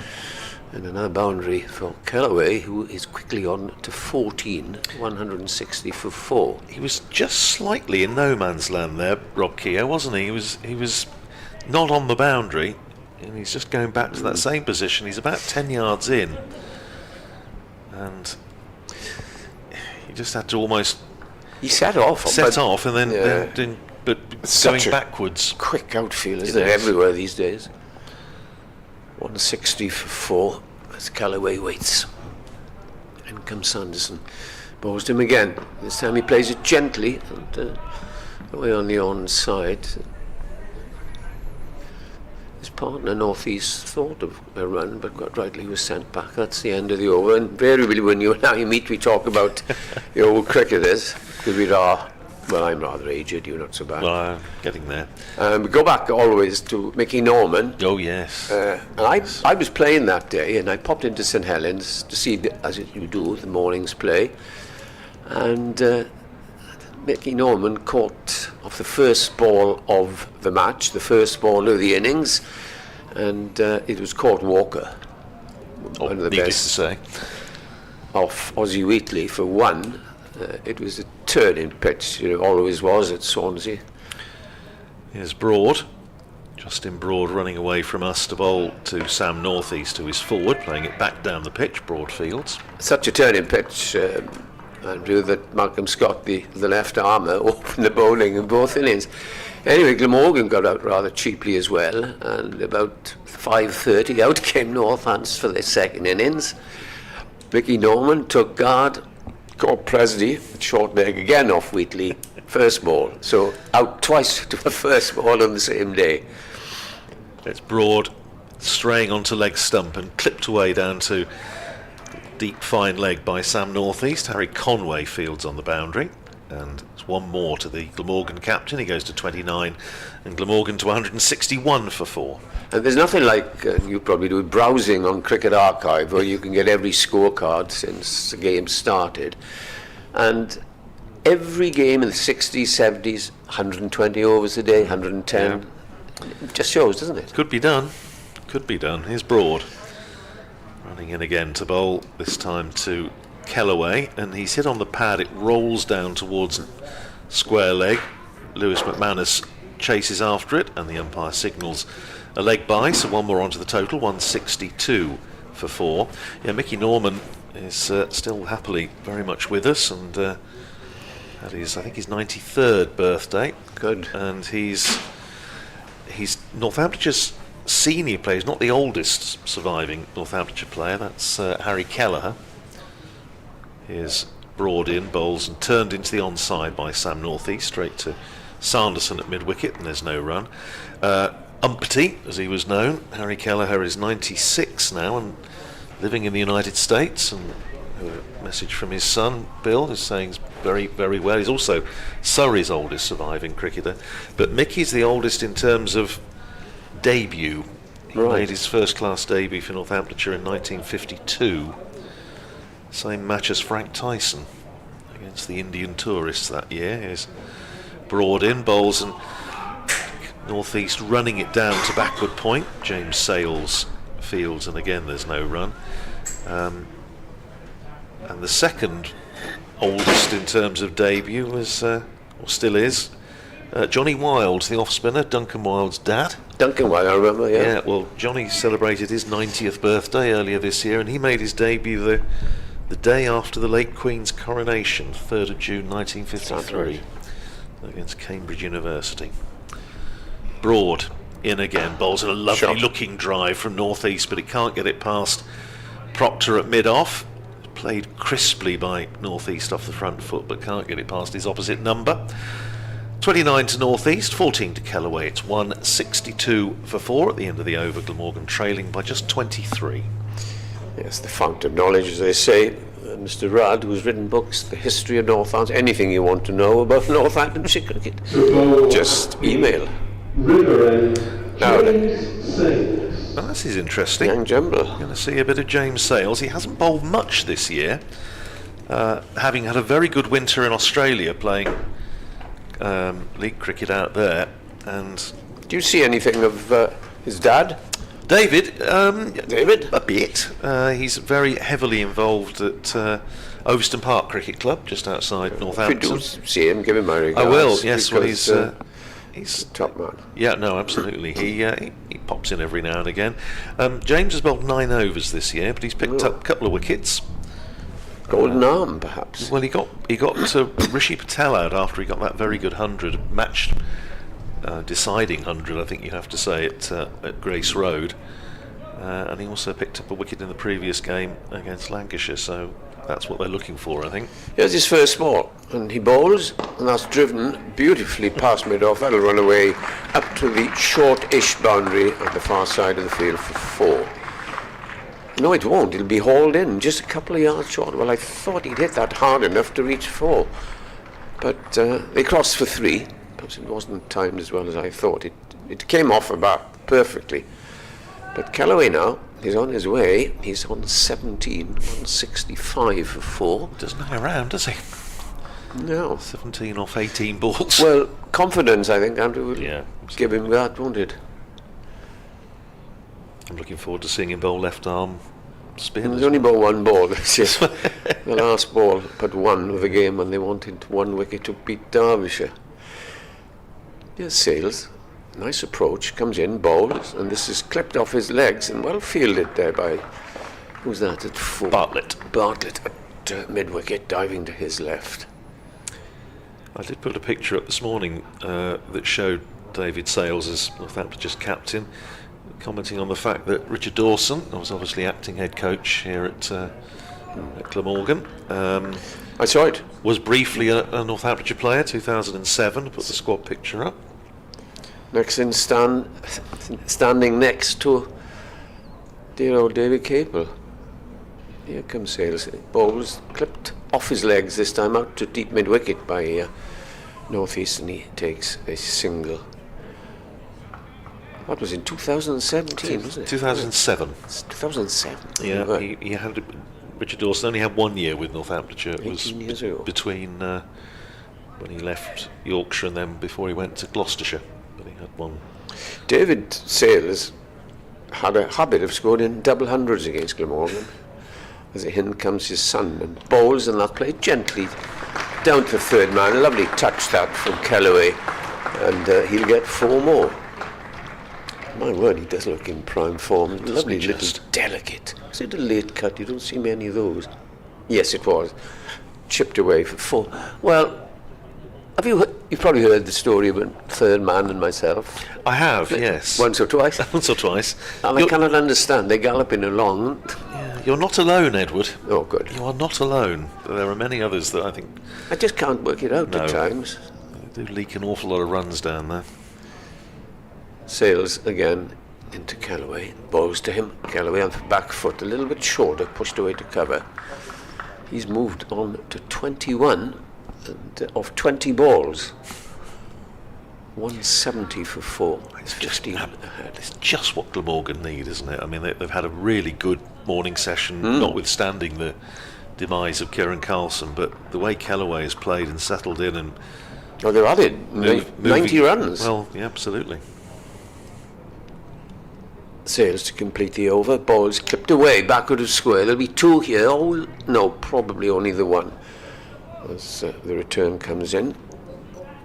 E: And another boundary for Callaway, who is quickly on to 14, 160 for 4.
D: He was just slightly in no man's land there, Rob Keogh, wasn't he? He was not on the boundary, and he's just going back to that same position. He's about 10 yards in, and he just had to almost
E: He set off,
D: and then but going backwards.
E: Quick outfield, isn't it? Everywhere these days. 160 for 4 as Callaway waits. In comes Sanderson. Bowls to him again. This time he plays it gently and away on the onside. His partner Northeast thought of a run, but quite rightly was sent back. That's the end of the over. And invariably when you and I meet, we talk about the old cricketers, because we are. Well, I'm rather aged, you're not so bad.
D: Well, I'm getting there.
E: We go back always to Mickey Norman.
D: Oh, yes.
E: And I was playing that day, and I popped into St Helens to see, as you do, the morning's play. And Mickey Norman caught off the first ball of the match, the first ball of the innings, and it was Court Walker. One of the
D: needless
E: best.
D: to say.
E: off Aussie Wheatley for 1. It was a turning pitch, it always was at Swansea.
D: Here's Broad. Justin Broad running away from us to bowl to Sam Northeast, who is forward, playing it back down the pitch, Broadfields.
E: Such a turning pitch, Andrew, that Malcolm Scott, the left armour, opened the bowling in both innings. Anyway, Glamorgan got out rather cheaply as well, and about 5:30 out came Northants for their second innings. Mickey Norman took guard, caught Presley, short leg again off Wheatley, first ball. So out twice to the first ball on the same day.
D: It's Broad straying onto leg stump and clipped away down to deep fine leg by Sam Northeast. Harry Conway fields on the boundary, and it's one more to the Glamorgan captain. He goes to 29 and Glamorgan to 161 for 4.
E: And there's nothing like, you probably do, browsing on Cricket Archive where you can get every scorecard since the game started. And every game in the 60s, 70s, 120 overs a day, 110. Yeah. It just shows, doesn't it?
D: Could be done. Could be done. Here's Broad. Running in again to bowl, this time to Kellaway, and he's hit on the pad. It rolls down towards square leg. Lewis McManus chases after it, and the umpire signals a leg by, so one more onto the total, 162 for 4. Yeah, Mickey Norman is still happily very much with us, and that is, I think, his 93rd birthday.
E: Good.
D: And he's Northamptonshire's senior player. He's not the oldest surviving Northamptonshire player. That's Harry Kelleher. Here's Broad in, bowls and turned into the onside by Sam Northeast, straight to Sanderson at mid-wicket, and there's no run. Umpty, as he was known. Harry Kelleher is 96 now and living in the United States, and a message from his son Bill is saying he's very, very well. He's also Surrey's oldest surviving cricketer, but Mickey's the oldest in terms of debut. He made his first class debut for Northamptonshire in 1952, same match as Frank Tyson against the Indian tourists that year. Here's Broad in, bowls, and Northeast running it down to backward point. James Sales fields, and again there's no run. And the second oldest in terms of debut was, or still is, Johnny Wilde, the off-spinner, Duncan Wilde's dad.
E: Duncan Wilde, I remember, yeah.
D: Yeah, well, Johnny celebrated his 90th birthday earlier this year, and he made his debut the day after the late Queen's coronation, 3rd of June 1953, against Cambridge University. Broad in again, bowls a lovely looking drive from Northeast, but it can't get it past Proctor at mid-off. Played crisply by Northeast off the front foot, but can't get it past his opposite number. 29 to Northeast, 14 to Kellaway. It's 162 for 4 at the end of the over. Glamorgan trailing by just 23.
E: Yes, the fount of knowledge, as they say. Mr. Rudd, who's written books, the history of Northampton, anything you want to know about Northamptonshire cricket, just email.
A: James Sales.
D: Oh, this is interesting.
E: Young Jumble.
D: Going to see a bit of James Sales. He hasn't bowled much this year, having had a very good winter in Australia playing league cricket out there. And
E: do you see anything of his dad?
D: David?
E: David?
D: A bit. He's very heavily involved at Overston Park Cricket Club, just outside Northampton.
E: If you do see him, give him my regards.
D: I will, yes. Well, he's
E: top man.
D: Yeah, no, absolutely. He pops in every now and again. James has bowled 9 overs this year, but he's picked up a couple of wickets.
E: Golden arm, perhaps.
D: Well, he got Rishi Patel out after he got that very good 100 match deciding 100, I think you have to say, at Grace Road, and he also picked up a wicket in the previous game against Lancashire. So that's what they're looking for, I think.
E: Here's his first ball, and he bowls, and that's driven beautifully past mid-off. That'll run away up to the short-ish boundary on the far side of the field for 4. No, it won't. It'll be hauled in just a couple of yards short. Well, I thought he'd hit that hard enough to reach 4, but they crossed for 3. Perhaps it wasn't timed as well as I thought. It came off about perfectly. But Kellaway now, he's on his way. He's on 17, 165 for 4.
D: Doesn't hang around, does he?
E: No.
D: 17 off 18 balls.
E: Well, confidence, I think, Andrew, will give him that, won't it?
D: I'm looking forward to seeing him bowl left arm spin.
E: There's only about one ball this year. The last ball but one of the game when they wanted one wicket to beat Derbyshire. Here's Sales. Nice approach. Comes in, bowls, and this is clipped off his legs and well fielded there by... Who's that at 4?
D: Bartlett.
E: Bartlett at mid-wicket, diving to his left.
D: I did put a picture up this morning that showed David Sales as Northamptonshire's captain, commenting on the fact that Richard Dawson, who was obviously acting head coach here at Glamorgan,
E: I saw it.
D: was briefly a Northamptonshire player, 2007. Put the squad picture up.
E: Next in standing next to dear old David Capel. Here comes Sales. Bowls clipped off his legs this time out to deep mid-wicket by North East, and he takes a single. That was in 2017, wasn't it?
D: 2007.
E: 2007.
D: Yeah,
E: Right.
D: he had Richard Dawson only had 1 year with Northamptonshire. It was
E: 18 years ago.
D: between when he left Yorkshire and then before he went to Gloucestershire. But he had one.
E: David Sales had a habit of scoring in double hundreds against Glamorgan. As in comes his son and bowls, and that played gently down to the third man. A lovely touch that from Kellaway, and he'll get 4 more. My word, he does look in prime form. Lovely
D: he
E: little
D: just?
E: delicate. Is it a late cut? You don't see many of those. Yes, it was. Chipped away for 4. Well, you've probably heard the story about third man and myself.
D: I have, yes.
E: Once or twice.
D: Once or twice.
E: And I cannot understand. They're galloping along.
D: You're not alone, Edward.
E: Oh, good.
D: You are not alone. There are many others that I think
E: I just can't work it out
D: No.
E: at times.
D: do leak an awful lot of runs down there.
E: Sales again into Kellaway. Bowls to him. Kellaway on the back foot, a little bit shorter, pushed away to cover. He's moved on to 21 of 20 balls. 170 for 4. It's 15 ahead.
D: It's just what Glamorgan need, isn't it? I mean, they've had a really good morning session, notwithstanding the demise of Kieran Carlson, but the way Kellaway has played and settled in and
E: Oh, they've added 90 runs.
D: Well, yeah, absolutely.
E: Sales to complete the over. Balls clipped away, backward of square. There'll be 2 here. Oh, no, probably only the 1. As the return comes in.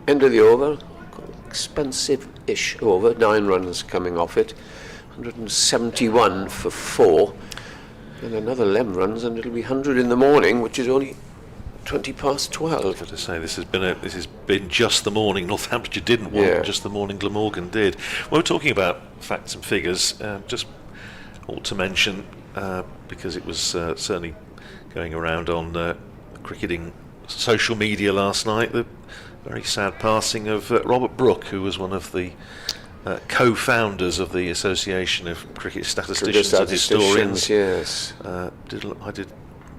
E: End of the over. Expensive-ish over. 9 runs coming off it. 171 for 4. And another 11 runs, and it'll be 100 in the morning, which is only 20 past 12.
D: Got to say, this has been just the morning Northamptonshire didn't want,
E: Yeah.
D: just the morning Glamorgan did. Well, we're talking about facts and figures. Just ought to mention, because it was certainly going around on cricketing social media last night, the very sad passing of Robert Brooke, who was one of the co-founders of the Association of Cricket Statisticians and Historians.
E: Yes.
D: I did a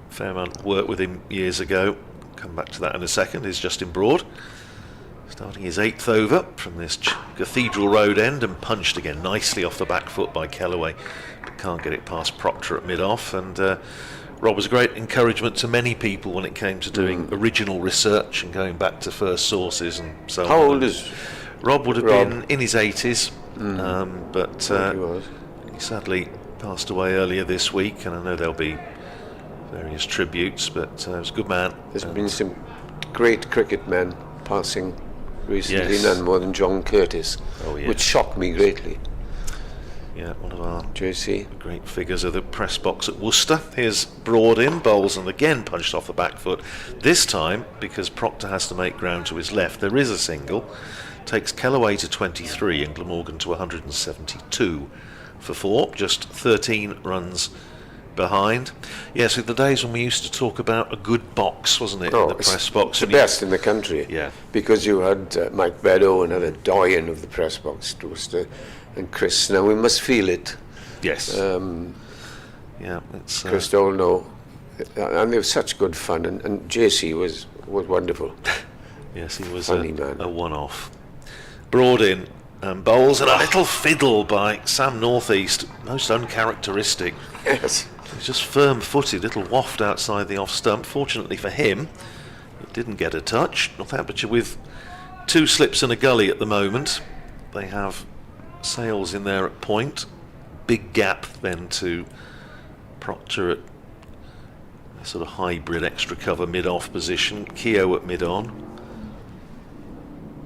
D: fair amount of work with him years ago. Come back to that in a second. He's Justin Broad, starting his 8th over from this Cathedral Road end, and punched again nicely off the back foot by Kellaway, but can't get it past Proctor at mid-off. And Rob was a great encouragement to many people when it came to doing original research and going back to first sources and so on.
E: How old is
D: Rob? Would have
E: Rob?
D: been in his 80s, but
E: he was.
D: he sadly passed away earlier this week, and I know there'll be various tributes, but he was a good man.
E: There's been some great cricket men passing recently,
D: Yes.
E: none more than John Curtis,
D: Oh, yes.
E: which shocked me greatly.
D: Yeah, one of our
E: JC.
D: great figures of the press box at Worcester. Here's Broad in, bowls, and again punched off the back foot. This time, because Proctor has to make ground to his left, there is a single. Takes Kellaway to 23 and Glamorgan to 172 for 4, just 13 runs behind. Yes, with the days when we used to talk about a good box, wasn't it, in the press box?
E: The
D: And you-
E: best in the country.
D: Yeah.
E: Because you had Mike Beddoe, another doyen of the press box, Worcester, and Chris. Now we must feel it.
D: Yes. Yeah, it's
E: Chris Dolno, and they were such good fun. And JC was wonderful.
D: yes, he was
E: Funny man.
D: a one-off. Broad in and bowls, and a little fiddle by Sam Northeast, most uncharacteristic.
E: Yes.
D: He's just firm-footed, little waft outside the off stump. Fortunately for him, it didn't get a touch. Northamptonshire with 2 slips and a gully at the moment. They have Sales in there at point. Big gap then to Proctor at a sort of hybrid extra cover mid-off position. Keogh at mid-on.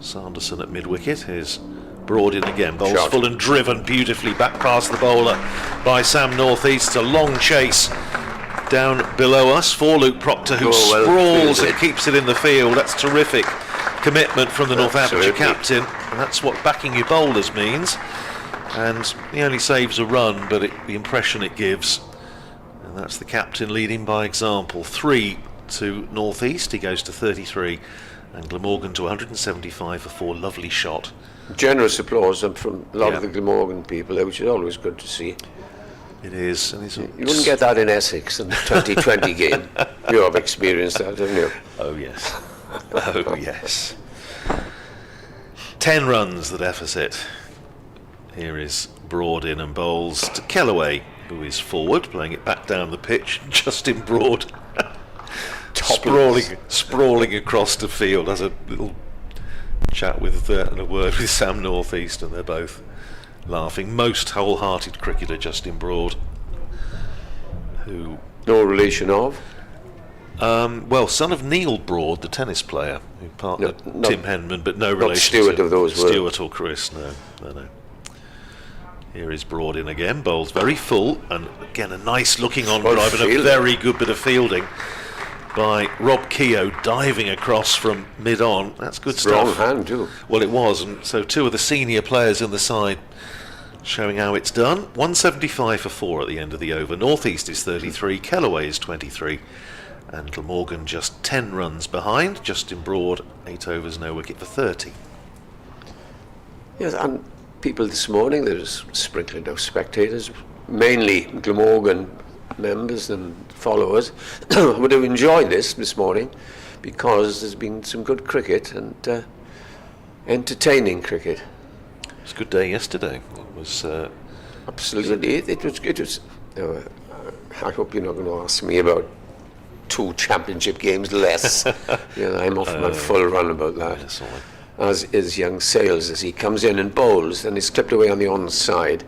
D: Sanderson at mid-wicket. Here's Broad in again. Bowls
E: Shot.
D: full and driven beautifully back past the bowler by Sam Northeast. It's a long chase down below us for Luke Proctor, who sprawls and keeps it in the field. That's terrific commitment from the Northamptonshire captain, and that's what backing your bowlers means. And he only saves a run, but the impression it gives, and that's the captain leading by example. 3 to Northeast, he goes to 33, and Glamorgan to 175 for 4. Lovely shot.
E: Generous applause from a lot of the Glamorgan people, which is always good to see.
D: It is. And
E: you wouldn't get that in Essex in the 2020 game. You have experienced that, haven't you?
D: Oh yes. Oh yes. 10 runs the deficit. Here is Broad in and bowls to Kellaway, who is forward, playing it back down the pitch. Justin Broad sprawling across the field. Has a little chat with and a word with Sam Northeast, and they're both laughing. Most wholehearted cricketer, Justin Broad, who
E: no relation of.
D: Well, son of Neil Broad, the tennis player, who partnered Tim Henman, but no relation
E: Stewart
D: to
E: of those
D: Stewart or Chris. No. Here is Broad in again. Bowls very full, and again a nice looking on drive and a very good bit of fielding by Rob Keogh, diving across from mid-on. That's good stuff.
E: Strong hand too.
D: Well, it was, and so 2 of the senior players in the side showing how it's done. 175 for 4 at the end of the over. Northeast is 33, Kellaway is 23, and Glamorgan just 10 runs behind. Justin Broad, 8 overs, no wicket for 30.
E: Yes, and people this morning, there's sprinkling of spectators, mainly Glamorgan members and followers, would have enjoyed this morning, because there's been some good cricket and entertaining cricket.
D: It was a good day yesterday. It was
E: absolutely. It was. I hope you're not going to ask me about 2 championship games less. I'm off my full run about that.
D: Yes, all right.
E: As is young Sales, as he comes in and bowls, and he's clipped away on the onside.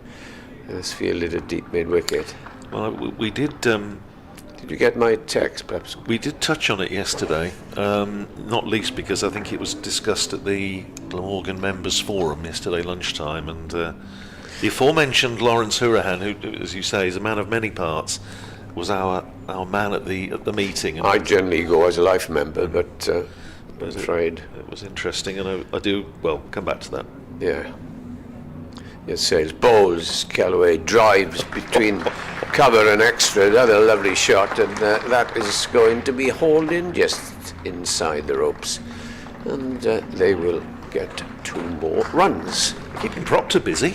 E: And it's fielded at deep mid-wicket.
D: Well, we did.
E: Did you get my text, perhaps?
D: We did touch on it yesterday, not least because I think it was discussed at the Glamorgan Members Forum yesterday lunchtime, and the aforementioned Lawrence Hurahan, who, as you say, is a man of many parts, was our man at the meeting. And
E: I generally go as a life member, but I'm afraid
D: it was interesting, and I do come back to that.
E: Yeah. It says bowls, Kellaway drives between cover and extra, another lovely shot, and that is going to be hauled in just inside the ropes, and they will get 2 more runs.
D: Keeping Proctor busy.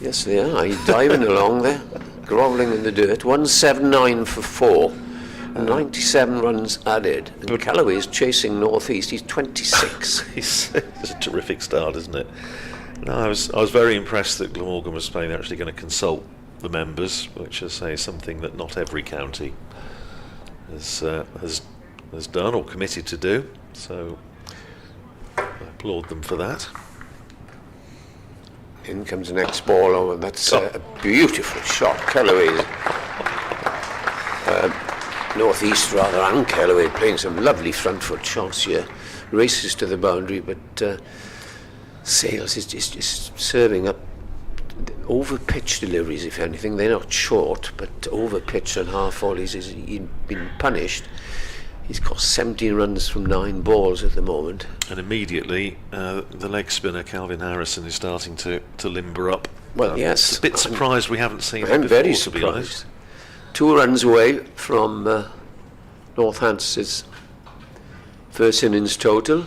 E: Yes, they are. He's diving along there, grovelling in the dirt. 179 for 4, 97 runs added, and Kellaway's chasing Northeast. He's 26.
D: It's a terrific start, isn't it? No, I was very impressed that Glamorgan was playing. They're actually going to consult the members, which, I say, is something that not every county has done or committed to do. So I applaud them for that.
E: In comes the next ball, and that's a beautiful shot. Kellaway's Northeast rather, and Kellaway playing some lovely front foot shots here. Races to the boundary, but Sales is just serving up over pitch deliveries, if anything. They're not short, but over pitch and half volleys. He's been punished. He's got 17 runs from 9 balls at the moment. And
D: immediately the leg spinner Calvin Harrison is starting to limber up.
E: Well, yes.
D: It's a bit surprised we haven't seen him
E: I'm
D: before,
E: very
D: to be honest.
E: surprised. 2 runs away from Northampton's first innings total.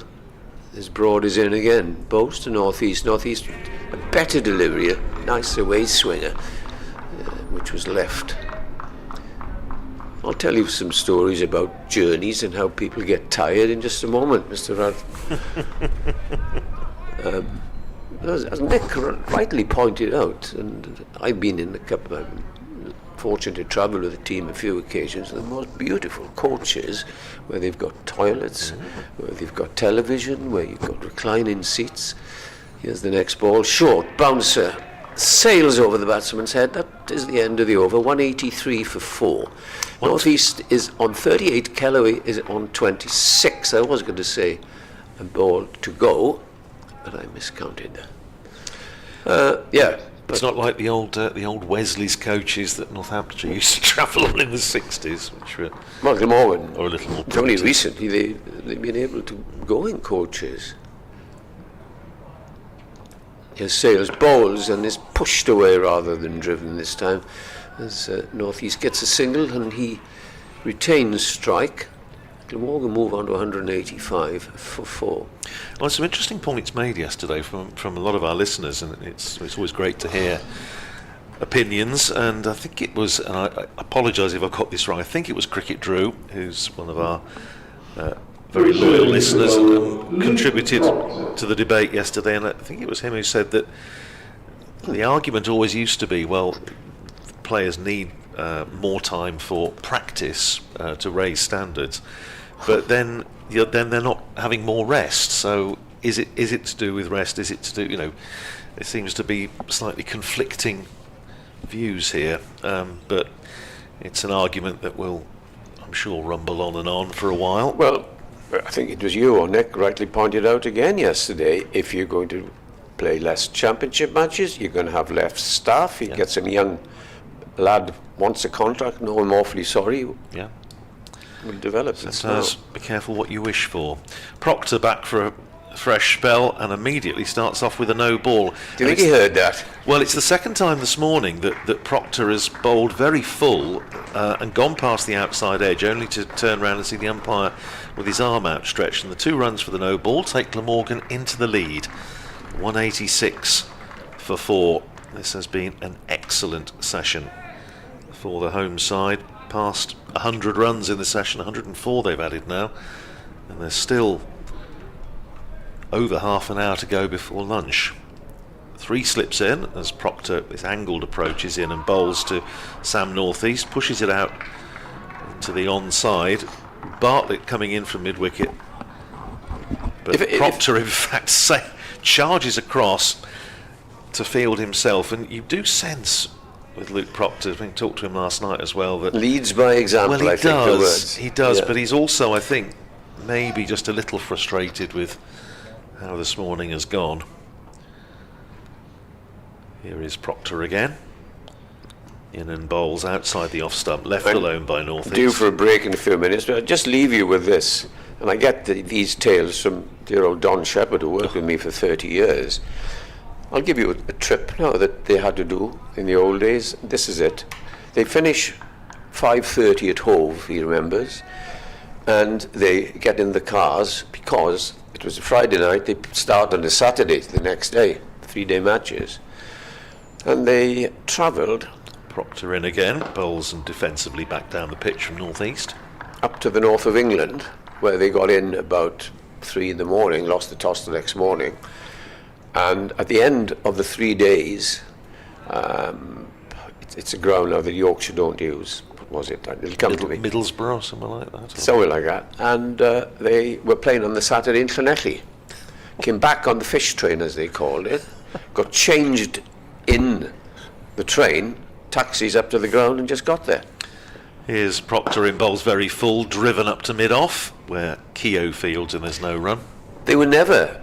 E: As Broad is in again, bowls to Northeast. Northeast, a better delivery, a nice away swinger, which was left. I'll tell you some stories about journeys and how people get tired in just a moment, Mr. Rudd. As Nick rightly pointed out, and I've been in the Cup, I'm fortunate to travel with the team a few occasions, the most beautiful coaches where they've got toilets, where they've got television, where you've got reclining seats. Here's the next ball, short, bouncer, sails over the batsman's head. That is the end of the over. 183 for 4. Northeast is on 38. Kellaway is on 26. I was going to say a ball to go, but I miscounted.
D: It's not like the old Wesley's coaches that Northamptonshire used to travel on in the 60s, which were
E: Glamorgan.
D: Or a little more
E: It's only
D: primitive.
E: recently they've been able to go in coaches. His sails bowls and is pushed away rather than driven this time, as Northeast gets a single and he retains strike. Glamorgan move on to 185 for 4.
D: Well, some interesting points made yesterday from a lot of our listeners, and it's always great to hear opinions. And I think it was, and I apologise if I got this wrong, I think it was Cricket Drew, who's one of our very loyal listeners, contributed to the debate yesterday, and I think it was him who said that the argument always used to be, well, players need more time for practice to raise standards, but then they're not having more rest. So is it to do with rest? Is it to do, there seems to be slightly conflicting views here, but it's an argument that will, I'm sure, rumble on and on for a while.
E: Well, I think it was you or Nick rightly pointed out again yesterday, if you're going to play less championship matches, you're going to have less staff. You get some young lad wants a contract, no, I'm awfully sorry.
D: Yeah.
E: We'll develop this.
D: Sometimes be careful what you wish for. Proctor back for a fresh spell and immediately starts off with a no ball.
E: Do you think he heard that?
D: Well, it's the second time this morning that Proctor has bowled very full and gone past the outside edge, only to turn around and see the umpire with his arm outstretched. And the 2 runs for the no ball take Glamorgan into the lead. 186 for 4. This has been an excellent session for the home side. Past 100 runs in the session, 104 they've added now, and there's still over half an hour to go before lunch. 3 slips in as Proctor, this angled approach, is in and bowls to Sam Northeast, pushes it out into the onside. Bartlett coming in from mid-wicket, but Proctor in fact charges across to field himself, and you do sense with Luke Proctor, having talked to him last night as well, that
E: leads by example.
D: well,
E: I think the words.
D: he does,
E: Yeah.
D: but he's also, I think, maybe just a little frustrated with how this morning has gone. Here is Proctor again, in and bowls outside the off stump, left alone by Northeast.
E: Due for a break in a few minutes, but I'll just leave you with this. And I get these tales from dear old Don Shepherd, who worked with me for 30 years. I'll give you a trip now that they had to do in the old days. This is it. They finish 5:30 at Hove, he remembers, and they get in the cars because it was a Friday night. They start on a Saturday the next day, 3-day matches. And they travelled
D: Proctor in again, bowls and defensively back down the pitch from Northeast.
E: up to the north of England, where they got in about 3 in the morning, lost the toss the next morning. And at the end of the 3 days, it's a ground now that Yorkshire don't use. What was it? It'll come to me.
D: Middlesbrough, something like that.
E: Something like that. And they were playing on the Saturday in Llanelli. Came back on the fish train, as they called it. Got changed in the train, taxis up to the ground, and just got there.
D: Here's Proctor in bowls very full, driven up to mid-off, where Keogh fields and there's no run.
E: They were never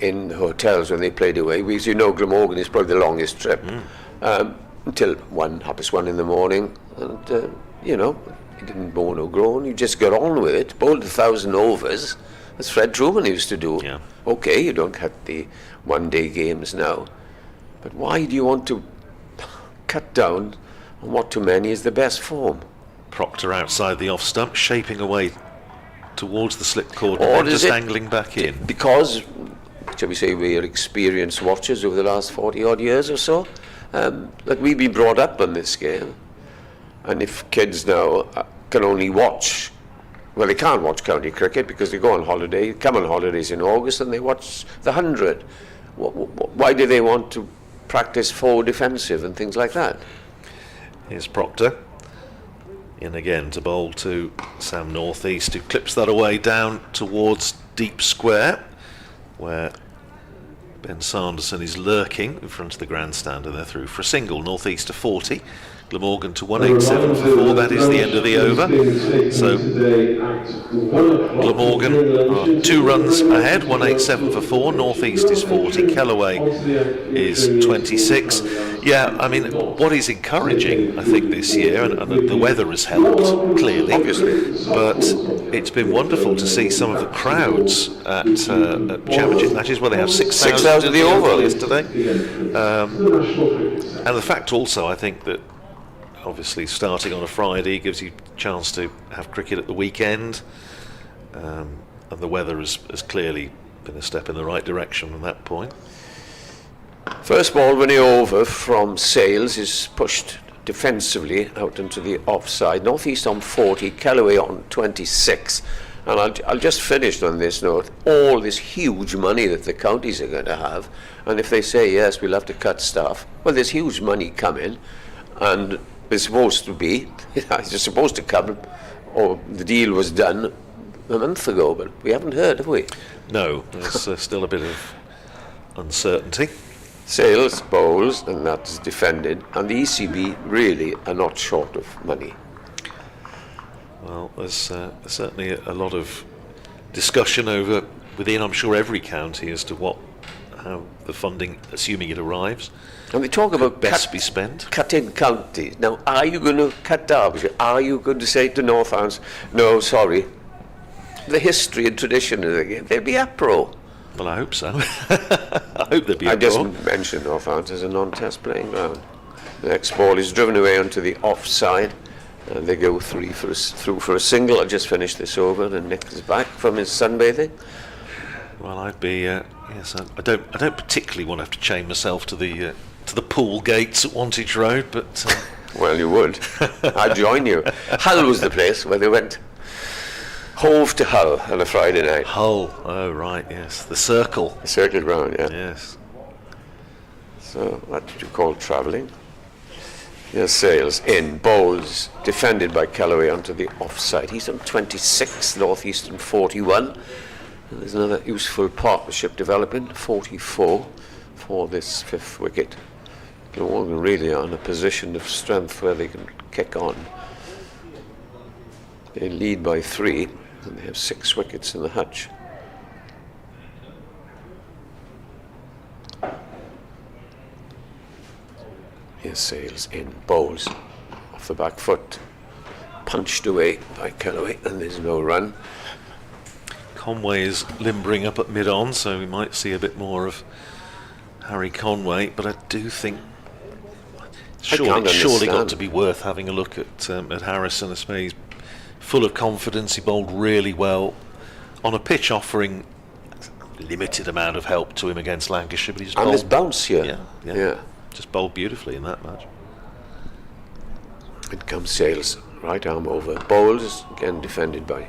E: in hotels when they played away, because Glamorgan is probably the longest trip, until 1 in the morning, and he didn't bowl no groan, you just got on with it, bowled 1,000 overs, as Fred Truman used to do.
D: Yeah.
E: Okay, you don't have the one-day games now, but why do you want to cut down on what to many is the best form?
D: Proctor outside the off stump, shaping away towards the slip cordon,
E: Or
D: and
E: is
D: just
E: it
D: angling back in.
E: Because, shall we say, we are experienced watchers over the last 40-odd years or so, that we've been brought up on this game. And if kids now can only watch, well, they can't watch county cricket because they go on holiday, come on holidays in August, and they watch the 100. Why do they want to practice forward defensive and things like that?
D: Here's Proctor. In again to bowl to Sam Northeast, who clips that away down towards deep square, where Ben Sanderson is lurking in front of the grandstand, and they're through for a single. Northeast to 40, Glamorgan to 187 for 4. That is the end of the over. So Glamorgan are 2 runs ahead, 187 for 4. Northeast is 40. Kellaway is 26. Yeah, I mean, what is encouraging, I think, this year, and the weather has helped, clearly, obviously, but it's been wonderful to see some of the crowds at championship matches where they have 6,000
E: in the oval
D: yesterday. And the fact also, I think, that obviously starting on a Friday gives you a chance to have cricket at the weekend, and the weather has clearly been a step in the right direction from that point.
E: First ball running over from Sales is pushed defensively out into the offside. Northeast on 40, Kellaway on 26. And I'll just finish on this note. All this huge money that the counties are going to have, and if they say yes, we'll have to cut staff, well, there's huge money coming, and it's supposed to be, it's supposed to come, or the deal was done a month ago, but we haven't heard, have we?
D: No, there's still a bit of uncertainty.
E: Sales bowls, and that's defended, and the ECB really are not short of money.
D: Well, there's certainly a lot of discussion over within, I'm sure, every county as to how the funding, assuming it arrives,
E: and they talk about
D: best be spent.
E: Cutting counties. Now, are you going to cut Derbyshire? Are you going to say to Northants, no, sorry, the history and tradition of the game, they'll be uproar.
D: Well, I hope so. I hope there'll be
E: I just
D: uproar.
E: mentioned Northants as a non-test playing ground. The next ball is driven away onto the offside, and they go through for a single. I'll just finish this over, and Nick is back from his sunbathing.
D: Well, I'd be yes. I don't particularly want to have to chain myself to the pool gates at Wantage Road, but
E: well, you would. I'd join you. Hull was the place where they went. Hove to Hull on a Friday night.
D: Hull, oh right, yes, the circle.
E: The circle ground, yeah.
D: Yes.
E: So what did you call travelling? Here's Sales in, bowls defended by Kellaway onto the offside. He's on 26, Northeastern 41. And there's another useful partnership developing, 44 for this 5th wicket. Glamorgan really are in a position of strength where they can kick on. They lead by 3, and they have 6 wickets in the hutch. Here's Sales in, bowls off the back foot, punched away by Kellaway, and there's no run.
D: Conway is limbering up at mid-on, so we might see a bit more of Harry Conway, but I do think surely got to be worth having a look at Harrison. I suppose he's full of confidence. He bowled really well on a pitch offering limited amount of help to him against Lancashire, but he just
E: and
D: bowled,
E: this bounce here.
D: Yeah. Just bowled beautifully in that match.
E: It comes Sales, right arm over. Bowls, again defended by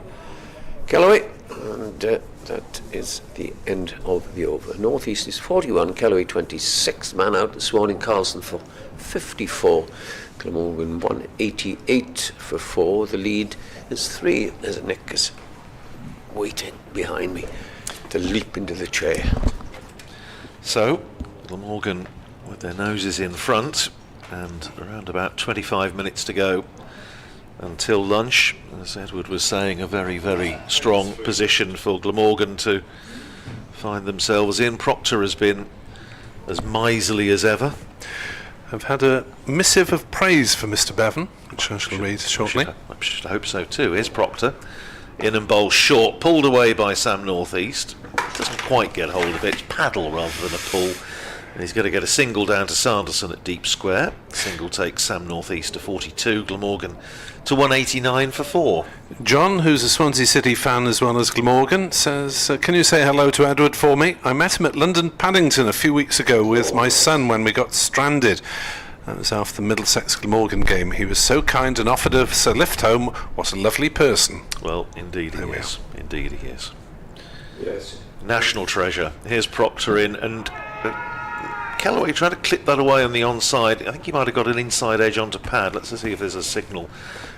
E: Kellaway, and that is the end of the over. Northeast is 41, Kellaway 26. Man out this morning, Carlson for 54. Glamorgan 188 for 4. The lead is 3 as Nick is waiting behind me to leap into the chair.
D: So, Glamorgan with their noses in front, and around about 25 minutes to go until lunch. As Edward was saying, a very, very strong position for Glamorgan to find themselves in. Proctor has been as miserly as ever.
C: I've had a missive of praise for Mr. Bevan, which I shall read shortly.
D: I should hope so too. Here's Proctor, in and bowls short, pulled away by Sam Northeast. Doesn't quite get hold of it. It's paddle rather than a pull. And he's going to get a single down to Sanderson at deep square. Single takes Sam Northeast to 42, Glamorgan to 189 for 4.
C: John, who's a Swansea City fan as well as Glamorgan, says, can you say hello to Edward for me? I met him at London Paddington a few weeks ago with my son when we got stranded. That was after the Middlesex Glamorgan game. He was so kind and offered us a lift home. What a lovely person.
D: Well, indeed he is. Indeed he is.
E: Yes.
D: National treasure. Here's Proctor in, and Kellaway tried to clip that away on the onside. I think he might have got an inside edge onto pad. Let's see if there's a signal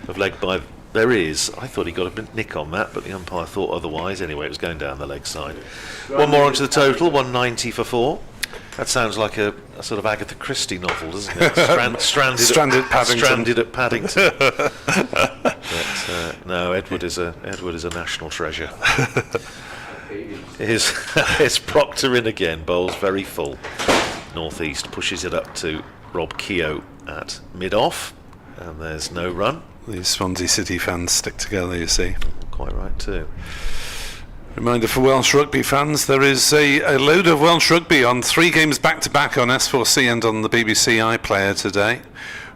D: of leg by There is. I thought he got a nick on that, but the umpire thought otherwise. Anyway, it was going down the leg side. One more onto the total, 190 for 4. That sounds like a sort of Agatha Christie novel, doesn't it? Stranded at Paddington. But, no, Edward is a national treasure. Here's Proctor in again. Bowls very full. North East pushes it up to Rob Keogh at mid-off, and there's no run.
C: These Swansea City fans stick together, you see.
D: Quite right too.
C: Reminder for Welsh rugby fans, there is a load of Welsh rugby on 3 games back-to-back on S4C and on the BBC iPlayer today,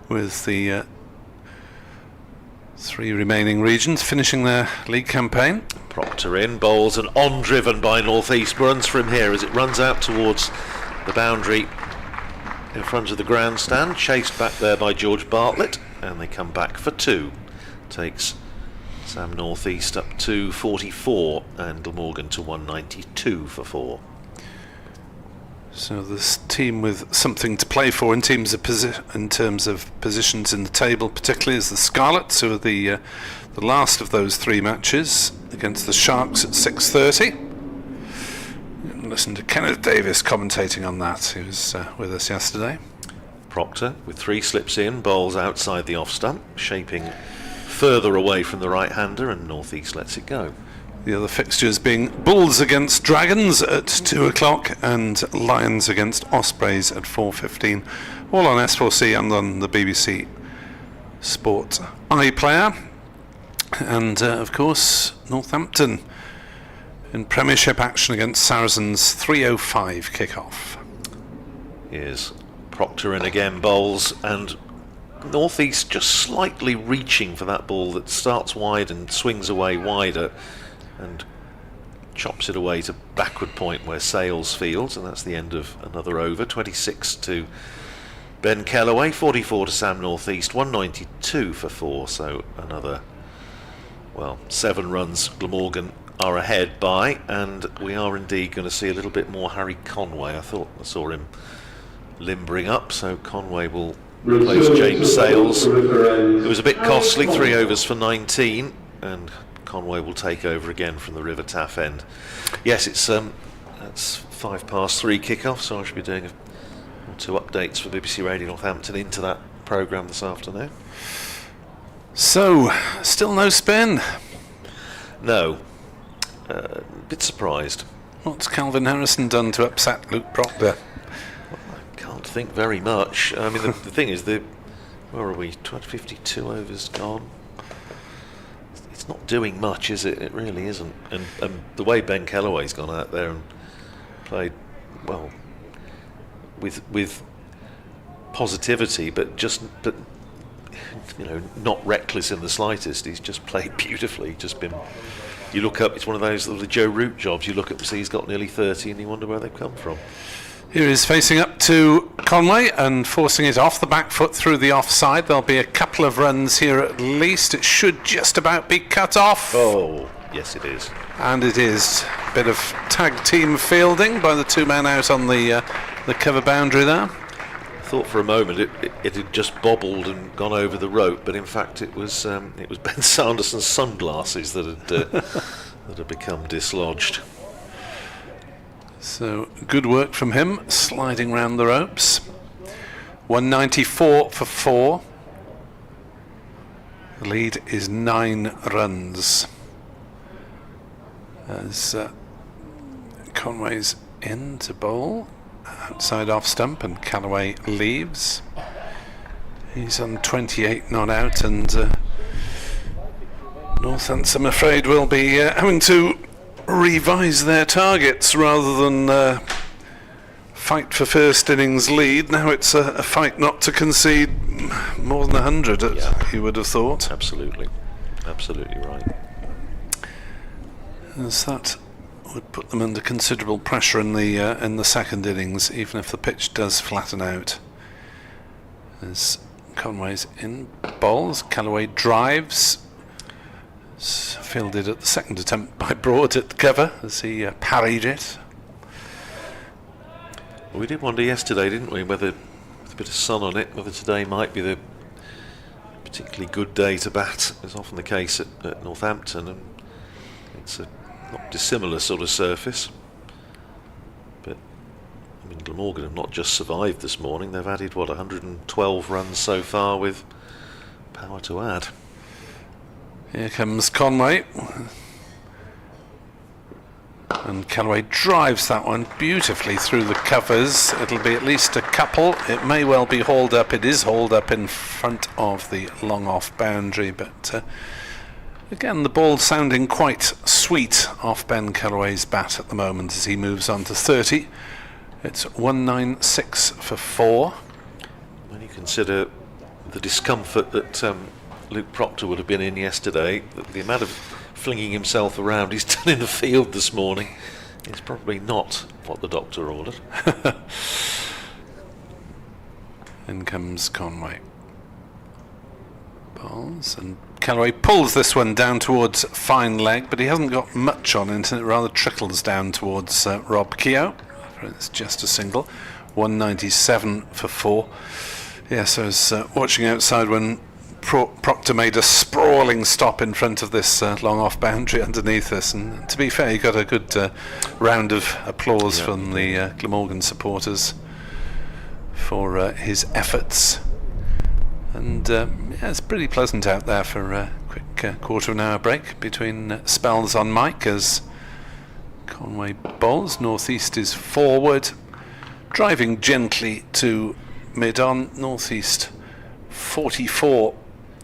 C: with the 3 remaining regions finishing their league campaign.
D: Proctor in, bowls and on driven by North East, runs from here as it runs out towards the boundary in front of the grandstand, chased back there by George Bartlett, and they come back for 2. Takes Sam North East up to 44 and Glamorgan to 192 for 4.
C: So this team with something to play for in terms of positions in the table, particularly as the Scarlets, who are the last of those 3 matches against the Sharks at 6:30. Listen to Kenneth Davis commentating on that, who was with us yesterday.
D: Proctor with 3 slips in, bowls outside the off stump, shaping further away from the right-hander, and North East lets it go.
C: The other fixtures being Bulls against Dragons at 2 o'clock and Lions against Ospreys at 4:15, all on S4C and on the BBC Sport iPlayer. And of course Northampton in Premiership action against Saracens, 3:05 kick-off.
D: Here's Proctor in again, bowls, and North East just slightly reaching for that ball that starts wide and swings away wider and chops it away to backward point where Sales fields, and that's the end of another over. 26 to Ben Kellaway, 44 to Sam North East, 192 for 4, so another, 7 runs Glamorgan are ahead by, and we are indeed going to see a little bit more Harry Conway. I thought I saw him limbering up, so Conway will replace James Sales. It was a bit costly, 3 overs for 19, and Conway will take over again from the River Taff end. Yes, it's 3:05 kick-off, so I should be doing 2 updates for BBC Radio Northampton into that programme this afternoon.
C: So, still no spin?
D: No. A bit surprised.
C: What's Calvin Harrison done to upset Luke Proctor?
D: I can't think very much. I mean, the thing is, where are we? 52 overs gone. It's not doing much, is it? It really isn't. And the way Ben Kellaway's gone out there and played well with positivity, but not reckless in the slightest. He's just played beautifully. Just been. You look up, it's one of those the Joe Root jobs. You look up and see he's got nearly 30 and you wonder where they've come from.
C: Here is facing up to Conway and forcing it off the back foot through the offside. There'll be a couple of runs here at least. It should just about be cut off.
D: Oh, yes it is.
C: And it is. A bit of tag team fielding by the 2 men out on the cover boundary there.
D: I thought for a moment it had just bobbled and gone over the rope, but in fact it was Ben Sanderson's sunglasses that had become dislodged.
C: So good work from him, sliding round the ropes. 194 for 4. The lead is 9 runs. As Conway's in to bowl. Outside off stump, and Callaway leaves. He's on 28 not out, and Northampton, I'm afraid, will be having to revise their targets rather than fight for first innings lead. Now it's a fight not to concede more than 100, you would have thought.
D: Absolutely right.
C: As that would put them under considerable pressure in the second innings, even if the pitch does flatten out. As Conway's in bowls, Callaway drives. It's fielded at the second attempt by Broad at the cover as he parried it.
D: We did wonder yesterday, didn't we, whether with a bit of sun on it, whether today might be the particularly good day to bat, is often the case at Northampton, and it's a not dissimilar sort of surface. But I mean, Glamorgan have not just survived this morning, they've added 112 runs so far with power to add.
C: Here comes Conway. And Callaway drives that one beautifully through the covers. It'll be at least a couple. It may well be hauled up. It is hauled up in front of the long off boundary, but again, the ball sounding quite sweet off Ben Callaway's bat at the moment as he moves on to 30. It's 196 for 4.
D: When you consider the discomfort that Luke Proctor would have been in yesterday, the amount of flinging himself around he's done in the field this morning is probably not what the doctor ordered.
C: In comes Conway. Balls, and Callaway pulls this one down towards fine leg, but he hasn't got much on it, and it rather trickles down towards Rob Keogh. It's just a single. 197 for 4. Yes, I was watching outside when Proctor made a sprawling stop in front of this long off boundary underneath us, and to be fair, he got a good round of applause from the Glamorgan supporters for his efforts. And yeah, it's pretty pleasant out there for a quick quarter of an hour break between spells on mic as Conway bowls. Northeast is forward, driving gently to mid-on. Northeast 44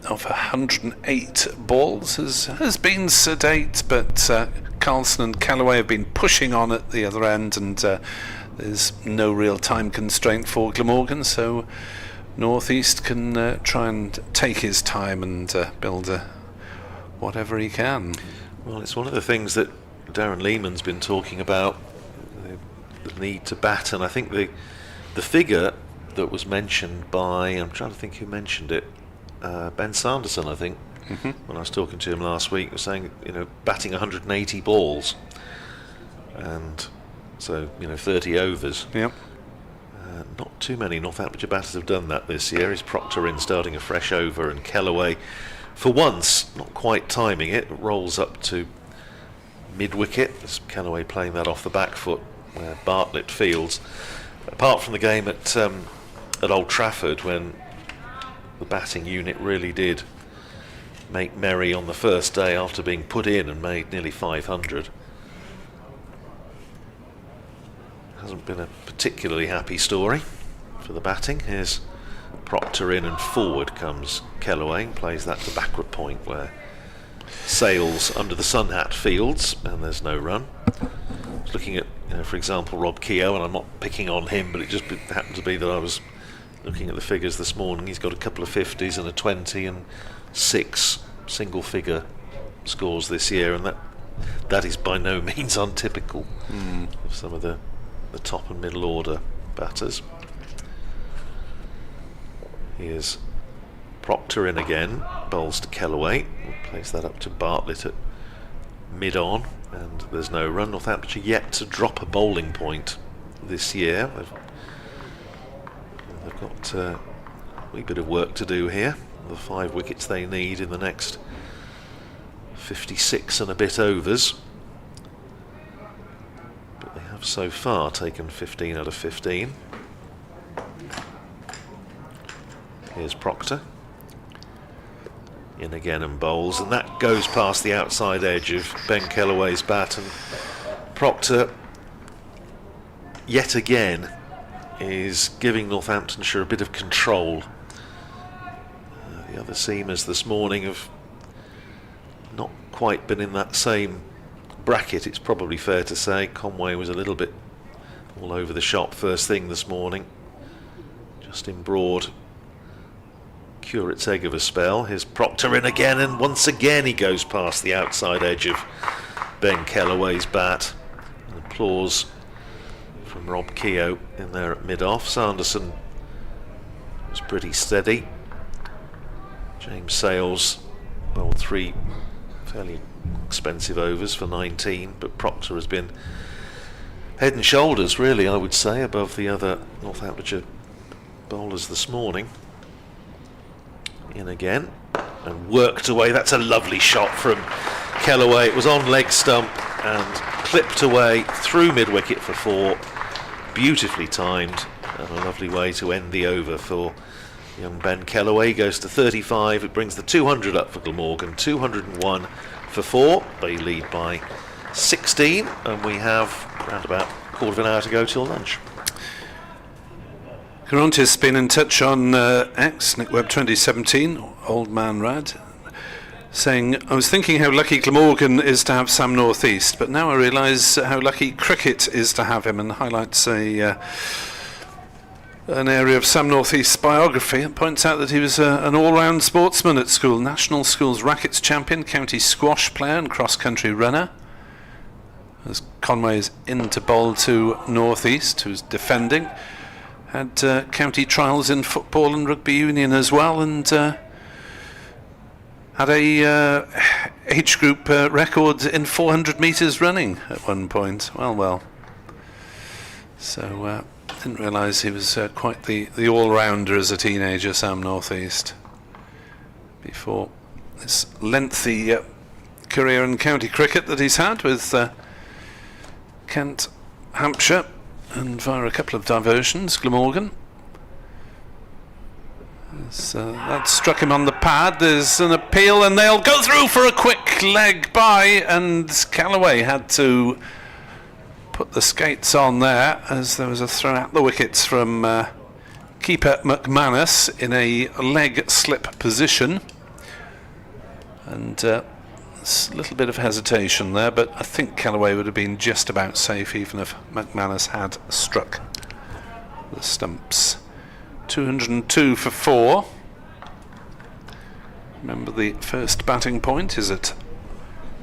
C: of 108 balls has been sedate, but Carlson and Callaway have been pushing on at the other end, and there's no real time constraint for Glamorgan, so Northeast can try and take his time and build whatever he can.
D: Well, it's one of the things that Darren Lehman's been talking about, the need to bat, and I think the figure that was mentioned by, I'm trying to think who mentioned it, Ben Sanderson, I think, when I was talking to him last week, was saying, batting 180 balls, and so 30 overs.
C: Yep.
D: Not too many Northamptonshire batters have done that this year. Is Proctor in starting a fresh over, and Callaway, for once, not quite timing it, rolls up to mid-wicket. As Callaway playing that off the back foot where Bartlett fields. Apart from the game at Old Trafford, when the batting unit really did make merry on the first day after being put in and made nearly 500. Hasn't been a particularly happy story for the batting. Here's Proctor in, and forward comes Callaway, plays that to backward point where Sales under the sun hat fields, and there's no run. I was looking at, for example, Rob Keogh, and I'm not picking on him, but it just happened to be that I was looking at the figures this morning. He's got a couple of 50s and a 20 and 6 single figure scores this year, and that is by no means untypical of some of the top and middle order batters. Here's Proctor in again, bowls to Callaway, plays that up to Bartlett at mid-on, and there's no run. Northamptonshire yet to drop a bowling point this year. They've got a wee bit of work to do here. The 5 wickets they need in the next 56 and a bit overs. But they have so far taken 15 out of 15. Here's Proctor. In again and bowls, and that goes past the outside edge of Ben Callaway's bat, and Proctor yet again is giving Northamptonshire a bit of control. The other seamers this morning have not quite been in that same bracket, it's probably fair to say. Conway was a little bit all over the shop first thing this morning. Justin Broad, curate's egg of a spell. Here's Proctor in again, and once again he goes past the outside edge of Ben Callaway's bat. And applause from Rob Keogh in there at mid-off. Sanderson was pretty steady. James Sales bowled 3 fairly expensive overs for 19, but Proctor has been head and shoulders, really, I would say, above the other Northamptonshire bowlers this morning. in again and worked away. That's a lovely shot from Kellaway. It was on leg stump and clipped away through mid-wicket for 4. Beautifully timed and a lovely way to end the over for young Ben Kellaway. He goes to 35. It brings the 200 up for Glamorgan. 201 for 4. They lead by 16 and we have around about a quarter of an hour to go till lunch.
C: Garanti's been in touch on X, Nick Webb 2017, Old Man Rad, saying, I was thinking how lucky Glamorgan is to have Sam Northeast, but now I realise how lucky cricket is to have him, and highlights an area of Sam Northeast's biography and points out that he was an all-round sportsman at school, national schools rackets champion, county squash player and cross-country runner. As Conway is in to bowl to Northeast, who's defending. Had county trials in football and rugby union as well, and had a age group record in 400 metres running at one point. Well. So didn't realise he was quite the all-rounder as a teenager, Sam Northeast. Before this lengthy career in county cricket that he's had with Kent, Hampshire, and via a couple of diversions, Glamorgan. That struck him on the pad. There's an appeal and they'll go through for a quick leg by, and Kellaway had to put the skates on there as there was a throw at the wickets from keeper McManus in a leg slip position. And a little bit of hesitation there, but I think Kellaway would have been just about safe even if McManus had struck the stumps. 202 for 4. Remember, the first batting point is at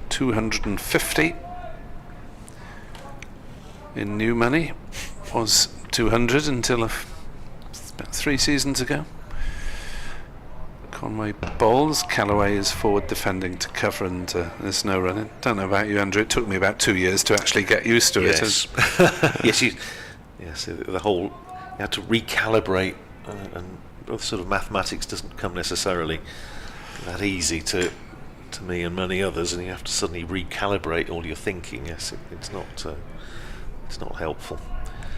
C: 250. In new money was 200 until about 3 seasons ago. Conway bowls. Kellaway is forward defending to cover, and there's no running. Don't know about you, Andrew. It took me about 2 years to actually get used to it.
D: Yes, the whole, you had to recalibrate, and the sort of mathematics doesn't come necessarily that easy to me and many others, and you have to suddenly recalibrate all your thinking. Yes, it's not helpful.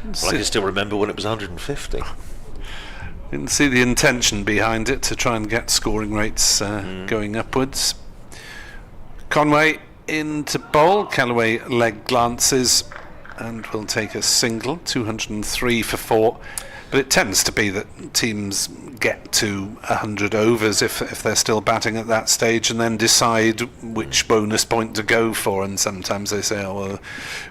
D: But I can still remember when it was 150.
C: Didn't see the intention behind it to try and get scoring rates going upwards. Conway in to bowl. Kellaway leg glances and will take a single. 203 for 4. But it tends to be that teams get to 100 overs if they're still batting at that stage, and then decide which bonus point to go for. And sometimes they say, oh, well,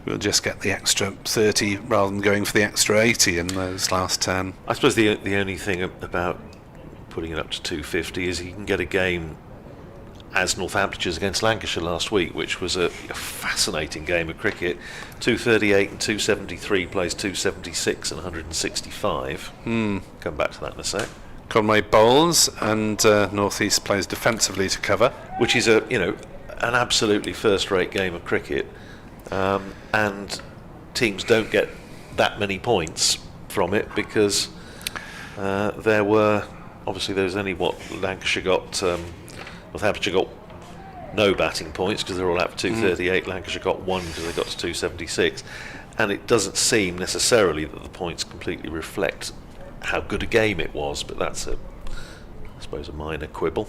C: we'll just get the extra 30 rather than going for the extra 80 in those last 10.
D: I suppose the only thing about putting it up to 250 is you can get a game as Northamptonshire's against Lancashire last week, which was a fascinating game of cricket. 238 and 273 plays 276 and 165. Come back to that in a sec.
C: Conway bowls and Northeast plays defensively to cover,
D: which is an absolutely first-rate game of cricket, and teams don't get that many points from it because there was only what Lancashire got. Northamptonshire got no batting points because they're all out for 238. Lancashire got 1 because they got to 276, and it doesn't seem necessarily that the points completely reflect how good a game it was, but that's I suppose a minor quibble.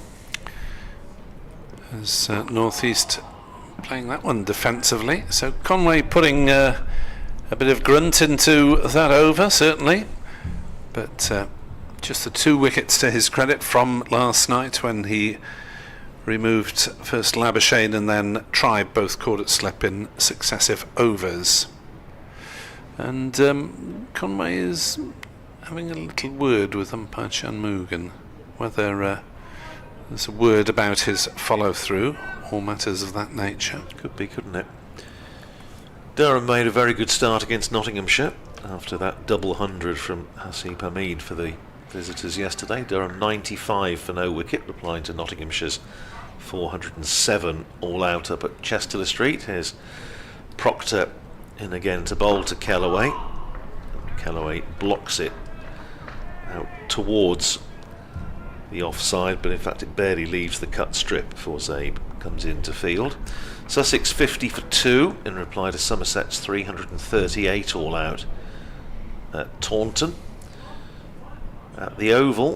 C: As Northeast playing that one defensively, so Conway putting a bit of grunt into that over, certainly, but just the 2 wickets to his credit from last night when he removed first Labuschagne and then Tribe, both caught at slip in successive overs. And Conway is having a little word with umpire Shanmugam, whether there's a word about his follow-through or matters of that nature.
D: Could be, couldn't it? Durham made a very good start against Nottinghamshire after that double 100 from Hasib Hamid for the visitors yesterday. Durham 95 for no wicket, replying to Nottinghamshire's 407 all out up at Chester Street. Here's Proctor in again to bowl to Kellaway. Kellaway blocks it out towards the offside, but in fact it barely leaves the cut strip before Zabe comes into field. Sussex 50 for 2 in reply to Somerset's 338 all out at Taunton. At the Oval,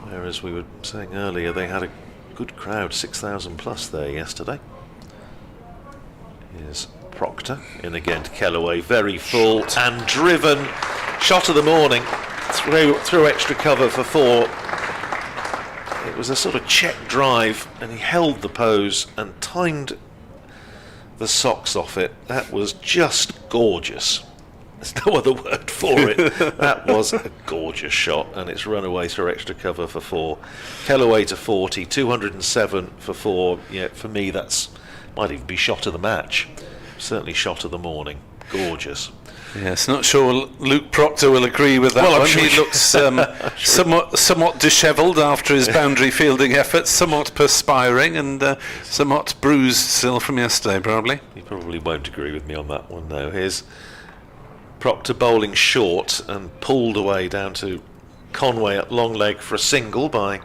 D: where, as we were saying earlier, they had a good crowd, 6,000 plus there yesterday. Here's Proctor in again to Kellaway, very full and driven. Shot of the morning, through extra cover for 4. It was a sort of check drive, and he held the pose and timed the socks off it. That was just gorgeous. There's no other word for it. That was a gorgeous shot, and it's run away through extra cover for 4. Kellaway to 40, 207 for 4. Yeah, for me that's might even be shot of the match. Certainly shot of the morning. Gorgeous.
C: Yes, not sure Luke Proctor will agree with that
D: Well, I'm
C: one.
D: sure
C: He looks somewhat dishevelled after his boundary fielding efforts, somewhat perspiring and somewhat bruised still from yesterday, probably.
D: You probably won't agree with me on that one, though. Here's Proctor bowling short and pulled away down to Conway at long leg for a single by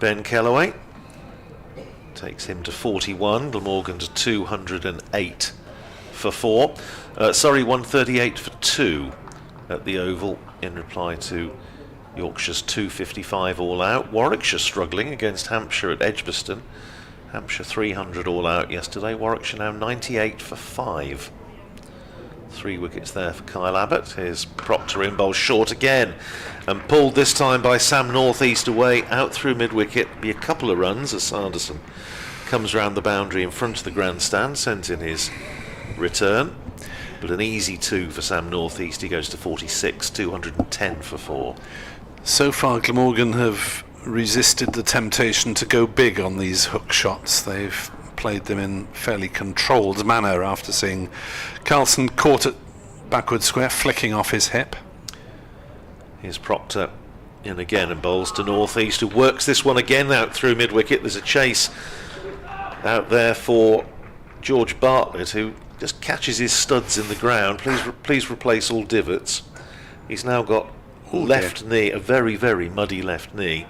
D: Ben Kellaway. Takes him to 41, Glamorgan to 208 for 4. Surrey 138 for 2 at the Oval in reply to Yorkshire's 255 all out. Warwickshire struggling against Hampshire at Edgbaston. Hampshire 300 all out yesterday. Warwickshire now 98 for 5. 3 wickets there for Kyle Abbott. Here's Proctor in bowl short again and pulled this time by Sam Northeast away out through mid-wicket. Be a couple of runs as Sanderson comes round the boundary in front of the grandstand, sends in his return, but an easy 2 for Sam Northeast. He goes to 46, 210 for 4.
C: So far Glamorgan have resisted the temptation to go big on these hook shots. They've played them in fairly controlled manner after seeing Carlson caught at backward square, flicking off his hip.
D: Here's Proctor in again and bowls to Northeast, who works this one again out through mid-wicket. There's a chase out there for George Bartlett, who just catches his studs in the ground. Please replace all divots. He's now got left knee, a very, very muddy left knee.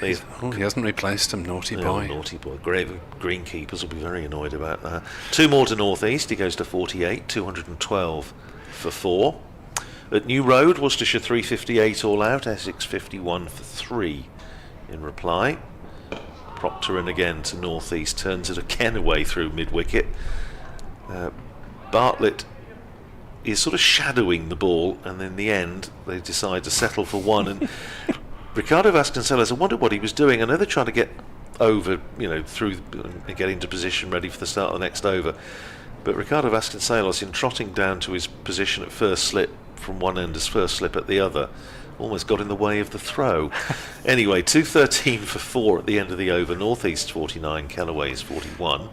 C: He hasn't replaced him, naughty boy.
D: Naughty boy. Greenkeepers will be very annoyed about that. 2 more to Northeast. He goes to 48, 212 for 4. At New Road, Worcestershire 358 all out, Essex 51 for 3 in reply. Proctor in again to Northeast, turns it again away through mid-wicket. Bartlett is sort of shadowing the ball, and in the end they decide to settle for 1. And Ricardo Vasconcelos, I wondered what he was doing. I know they're trying to get over, through and get into position ready for the start of the next over. But Ricardo Vasconcelos, in trotting down to his position at first slip from one end as first slip at the other, almost got in the way of the throw. Anyway, 213 for 4 at the end of the over. Northeast 49, Kellaway's 41.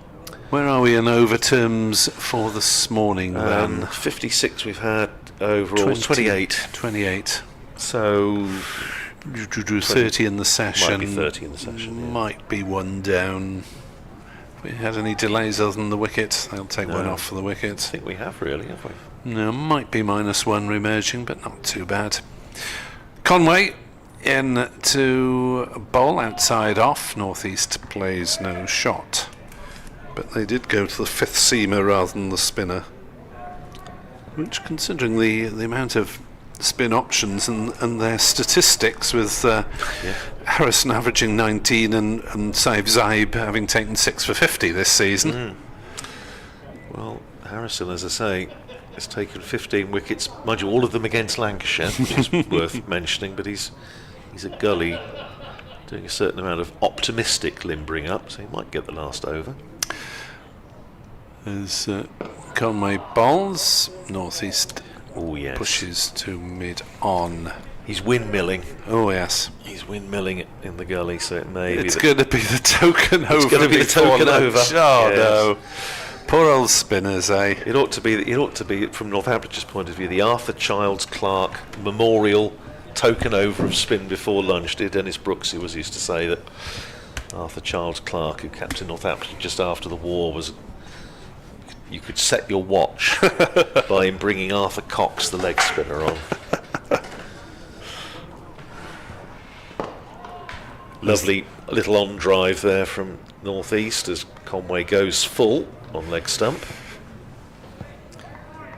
C: Where are we in over terms for this morning then?
D: 56 we've had overall. 28.
C: 28.
D: So
C: 30 in the session.
D: Might be 30 in the session. Yeah.
C: Might be 1 down. If we had any delays other than the wicket, they'll take 1 off for the wicket.
D: I think we have really, have we?
C: No, might be -1 remerging, but not too bad. Conway in to bowl outside off. Northeast plays no shot, but they did go to the 5th seamer rather than the spinner, which, considering the amount of spin options and their statistics, with Harrison averaging 19 and Saif Zaib having taken 6 for 50 this season.
D: Well, Harrison, as I say, has taken 15 wickets, mind you, all of them against Lancashire, which is worth mentioning, but he's at Gully doing a certain amount of optimistic limbering up, so he might get the last over.
C: As Conway bowls, Northeast pushes to mid-on.
D: He's windmilling.
C: Oh yes,
D: he's windmilling in the Gully, so it may
C: it's
D: be.
C: Going to be the token over.
D: It's going to be the token over.
C: Oh no. Poor old spinners, eh?
D: It ought to be, from Northamptonshire's point of view, the Arthur Childs Clarke Memorial token over of spin before lunch. Dear Dennis Brooks, who was used to say that Arthur Childs Clarke, who captained Northamptonshire just after the war, was, you could set your watch by him bringing Arthur Cox, the leg spinner, on. Lovely little on drive there from North East as Conway goes full on leg stump.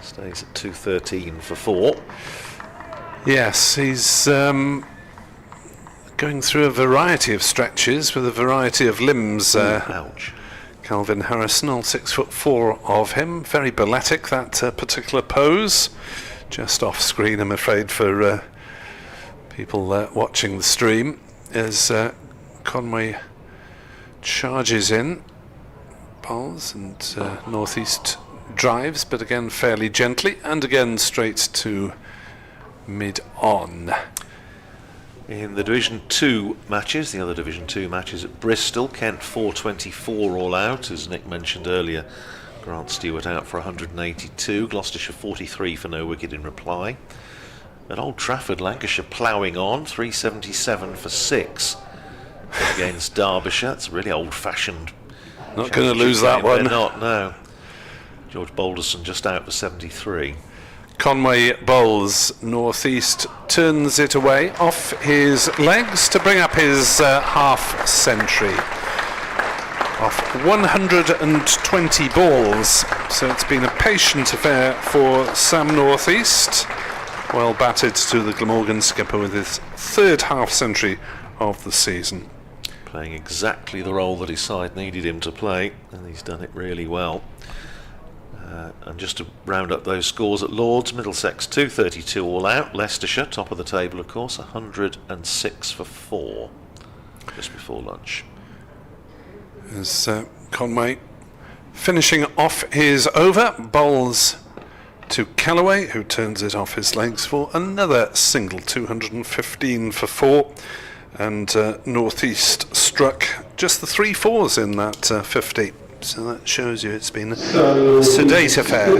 D: Stays at 213 for 4.
C: Yes, he's going through a variety of stretches with a variety of limbs.
D: Ouch.
C: Calvin Harrison, all 6'4" of him, very balletic, that particular pose. Just off screen, I'm afraid, for people watching the stream, as Conway charges in, bowls and North East drives, but again fairly gently, and again straight to mid-on.
D: In the Division 2 matches, the other Division 2 matches at Bristol, Kent 424 all out, as Nick mentioned earlier. Grant Stewart out for 182, Gloucestershire 43 for no wicket in reply. At Old Trafford, Lancashire ploughing on, 377 for 6 against Derbyshire. It's a really old-fashioned.
C: Not going to lose that one.
D: They're not, no. George Balderson just out for 73.
C: Conway bowls, North East turns it away off his legs to bring up his half century. Off 120 balls, so it's been a patient affair for Sam North East. Well batted to the Glamorgan skipper with his third half century of the season.
D: Playing exactly the role that his side needed him to play, and he's done it really well. And just to round up those scores at Lords, Middlesex 232 all out, Leicestershire top of the table of course, 106 for 4 just before lunch.
C: As Conway finishing off his over, bowls to Callaway, who turns it off his legs for another single, 215 for 4, and North East struck just the 3 fours in that 50. So that shows you it's been a sedate affair.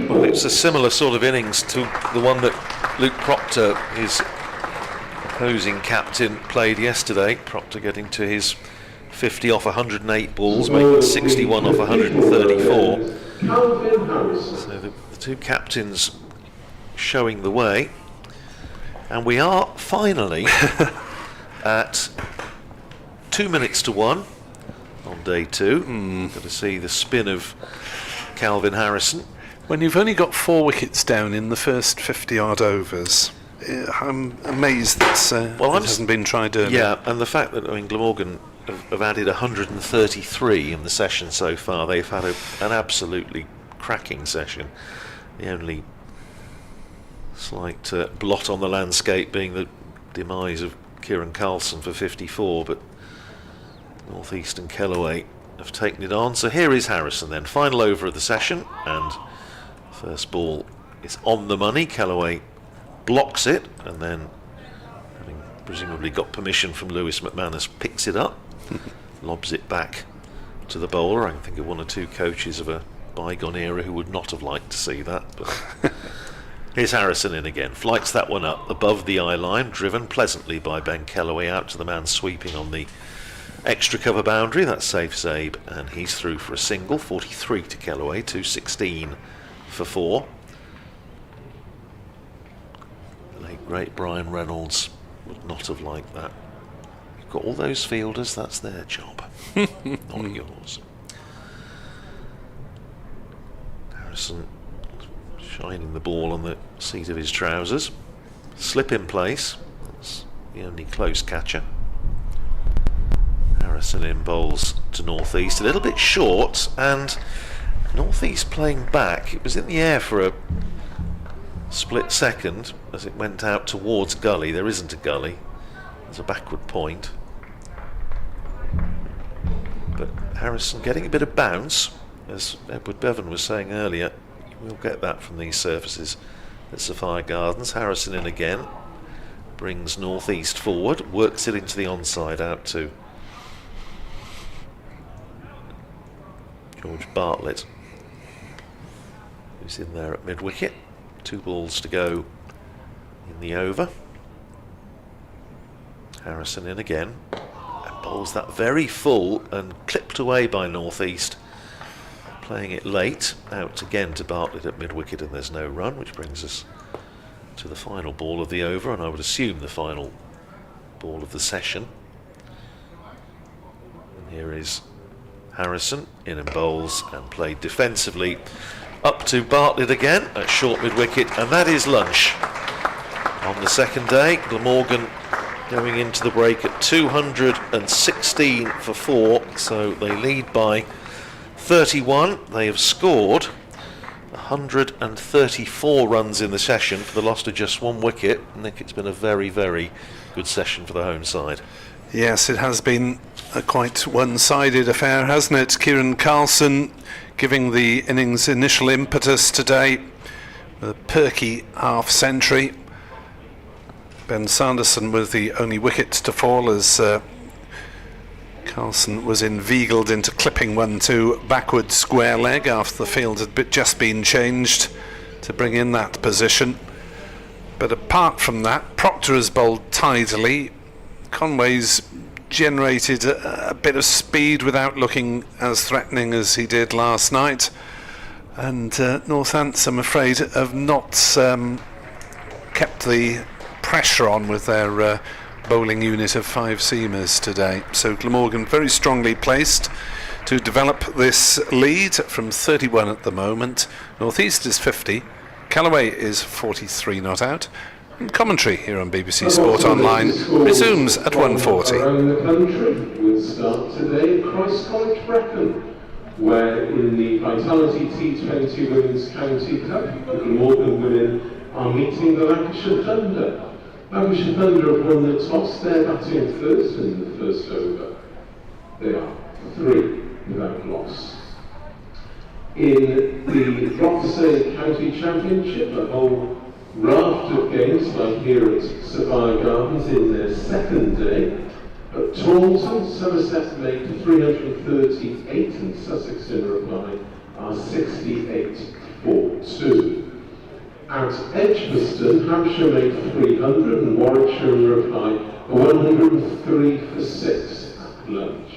D: Well, it's a similar sort of innings to the one that Luke Proctor, his opposing captain, played yesterday. Proctor getting to his 50 off 108 balls, making 61 off 134. So the two captains showing the way. And we are finally at 2 minutes to 1 on day 2. Got to see the spin of Calvin Harrison.
C: When you've only got 4 wickets down in the first 50 odd overs, I'm amazed that it hasn't been tried earlier.
D: Yeah, and the fact that Glamorgan have added 133 in the session so far. They've had an absolutely cracking session. The only slight blot on the landscape being the demise of Kieran Carlson for 54, but North East and Kellaway have taken it on. So here is Harrison then, final over of the session, and first ball is on the money. Kellaway blocks it, and then, having presumably got permission from Lewis McManus, picks it up, lobs it back to the bowler. I can think of 1 or 2 coaches of a bygone era who would not have liked to see that, but here's Harrison in again, flights that one up above the eye line, driven pleasantly by Ben Kellaway out to the man sweeping on the extra cover boundary. That's safe Zabe, and he's through for a single. 43 to Kellaway, 216 for 4. The late great Brian Reynolds would not have liked that. You've got all those fielders, that's their job, not yours. Harrison shining the ball on the seat of his trousers. Slip in place, that's the only close catcher. Harrison in bowls to North East, a little bit short, and North East playing back. It was in the air for a split second as it went out towards gully. There isn't a gully, there's a backward point, but Harrison getting a bit of bounce, as Edward Bevan was saying earlier. We'll get that from these surfaces at Sophia Gardens. Harrison in again, brings North East forward, works it into the onside out to George Bartlett, who's in there at mid-wicket. 2 balls to go in the over. Harrison in again, and bowls that very full and clipped away by North East. Playing it late, out again to Bartlett at mid-wicket, and there's no run, which brings us to the final ball of the over, and I would assume the final ball of the session. And here is Harrison in and bowls and played defensively up to Bartlett again at short mid-wicket, and that is lunch. On the second day, Glamorgan going into the break at 216 for 4, so they lead by 31. They have scored 134 runs in the session for the loss of just 1 wicket. I think it's been a very, very good session for the home side.
C: Yes, it has been a quite one-sided affair, hasn't it? Kieran Carlson giving the innings initial impetus today with a perky half-century. Ben Sanderson with the only wicket to fall as Carlson was inveigled into clipping 1-2 backward square leg after the field had just been changed to bring in that position. But apart from that, Proctor has bowled tidily. Conway's generated a bit of speed without looking as threatening as he did last night. And Northampton, I'm afraid, have not kept the pressure on with their bowling unit of 5 seamers today. So Glamorgan very strongly placed to develop this lead from 31 at the moment. North East is 50, Callaway is 43 not out, and commentary here on BBC Sport Online resumes at 1:40.
A: Around the country will start today at Christ College Brecon, where in the Vitality T20 Women's County Cup, the Glamorgan women are meeting the Lancashire Thunder. Lancashire Thunder have won the toss. They're batting first in the first over. They are 3 without loss. In the Rothesay County Championship, a whole raft of games like here at Sapphire Gardens in their second day. At Taunton, Somerset made 338 and Sussex in reply are 68 for 2. At Edgbaston, Hampshire made 300 and Warwickshire in reply are 103 for 6 at lunch.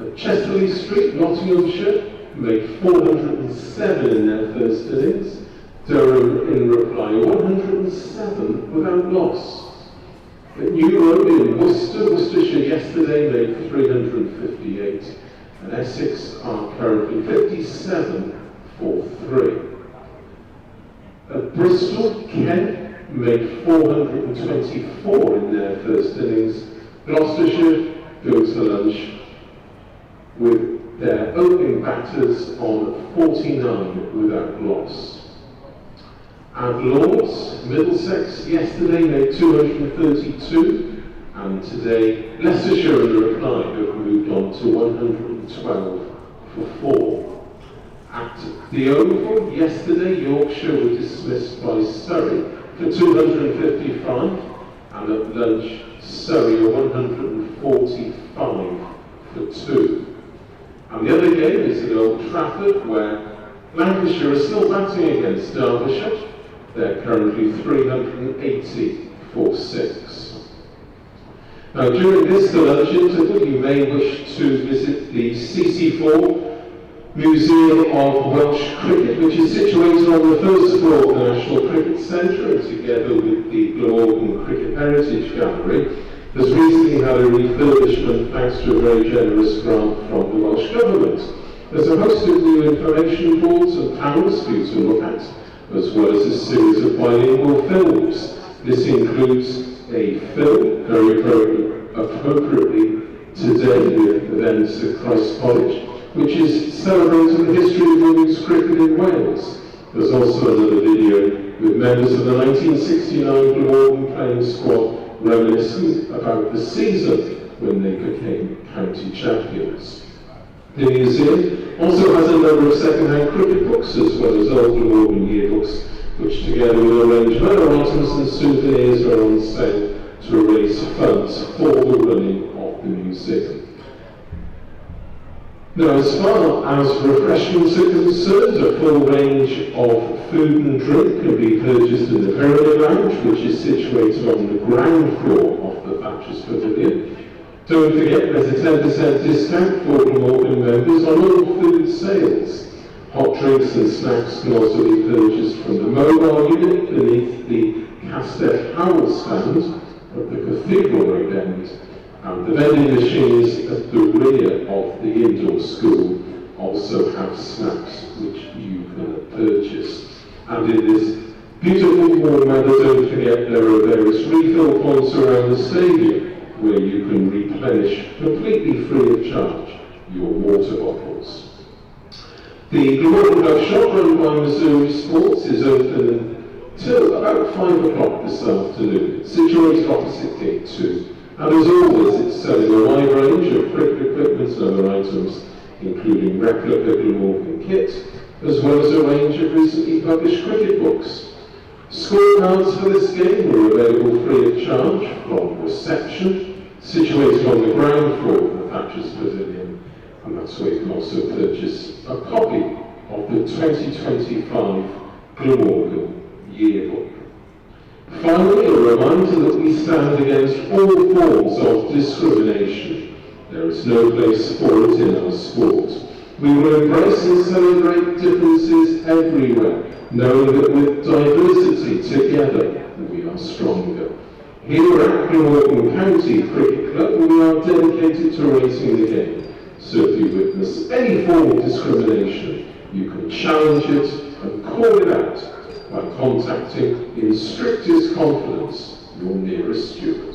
A: At Chesterley Street, Nottinghamshire made 407 in their first innings. Durham in reply 107 without loss. At New Road in Worcestershire yesterday made 358 and Essex are currently 57 for 3. At Bristol, Kent made 424 in their first innings. Gloucestershire go to lunch with their opening batters on 49 without loss. At Lords, Middlesex yesterday made 232 and today Leicestershire in reply have moved on to 112 for 4. At the Oval, yesterday Yorkshire were dismissed by Surrey for 255 and at lunch Surrey are 145 for 2. And the other game is at Old Trafford where Lancashire are still batting against Derbyshire. They're currently 380 for 6. Now during this lunch interval you may wish to visit the CC4 Museum of Welsh Cricket, which is situated on the first floor of the National Cricket Centre and together with the Glamorgan Cricket Heritage Gallery has recently had a refurbishment thanks to a very generous grant from the Welsh Government. There's a host of new information boards and panels for you to look at, as well as a series of bilingual films. This includes a film, very appropriately today with events at Christ College, which is celebrating the history of women's cricket in Wales. There's also another video with members of the 1969 Glamorgan playing squad reminiscing about the season when they became county champions. The museum also has a number of second-hand cricket books as well as old Glamorgan yearbooks, which together with a range of other items and souvenirs are on sale to raise funds for the running of the museum. Now, as far as refreshments are concerned, a full range of food and drink can be purchased in the Pyramid Lounge, which is situated on the ground floor of the Thatcher's Pavilion. Don't forget there's a 10% discount for Glamorgan members on all food sales. Hot drinks and snacks can also be purchased from the mobile unit beneath the Castell Howell stand at the Cathedral Road end, and the vending machines at the rear of the indoor school also have snacks which you can purchase. And in this beautiful warm weather, don't forget there are various refill points around the stadium where you can replenish completely free of charge your water bottles. The Glamorgan shop run by Missouri Sports is open until about 5 o'clock this afternoon. It's situated opposite Gate 2. And as always, it's selling a wide range of cricket equipment and other items, including replica Glamorgan kit, as well as a range of recently published cricket books. Scorecards for this game are available free of charge from reception, situated on the ground floor of the Thatcher's Pavilion, and that's where you can also purchase a copy of the 2025 Glamorgan Yearbook. Finally, a reminder that we stand against all forms of discrimination. There is no place for it in our sport. We will embrace and celebrate differences everywhere, knowing that with diversity together we are stronger. Here at Glamorgan County Cricket Club, we are dedicated to raising the game. So if you witness any form of discrimination, you can challenge it and call it out by contacting, in strictest confidence, your nearest steward.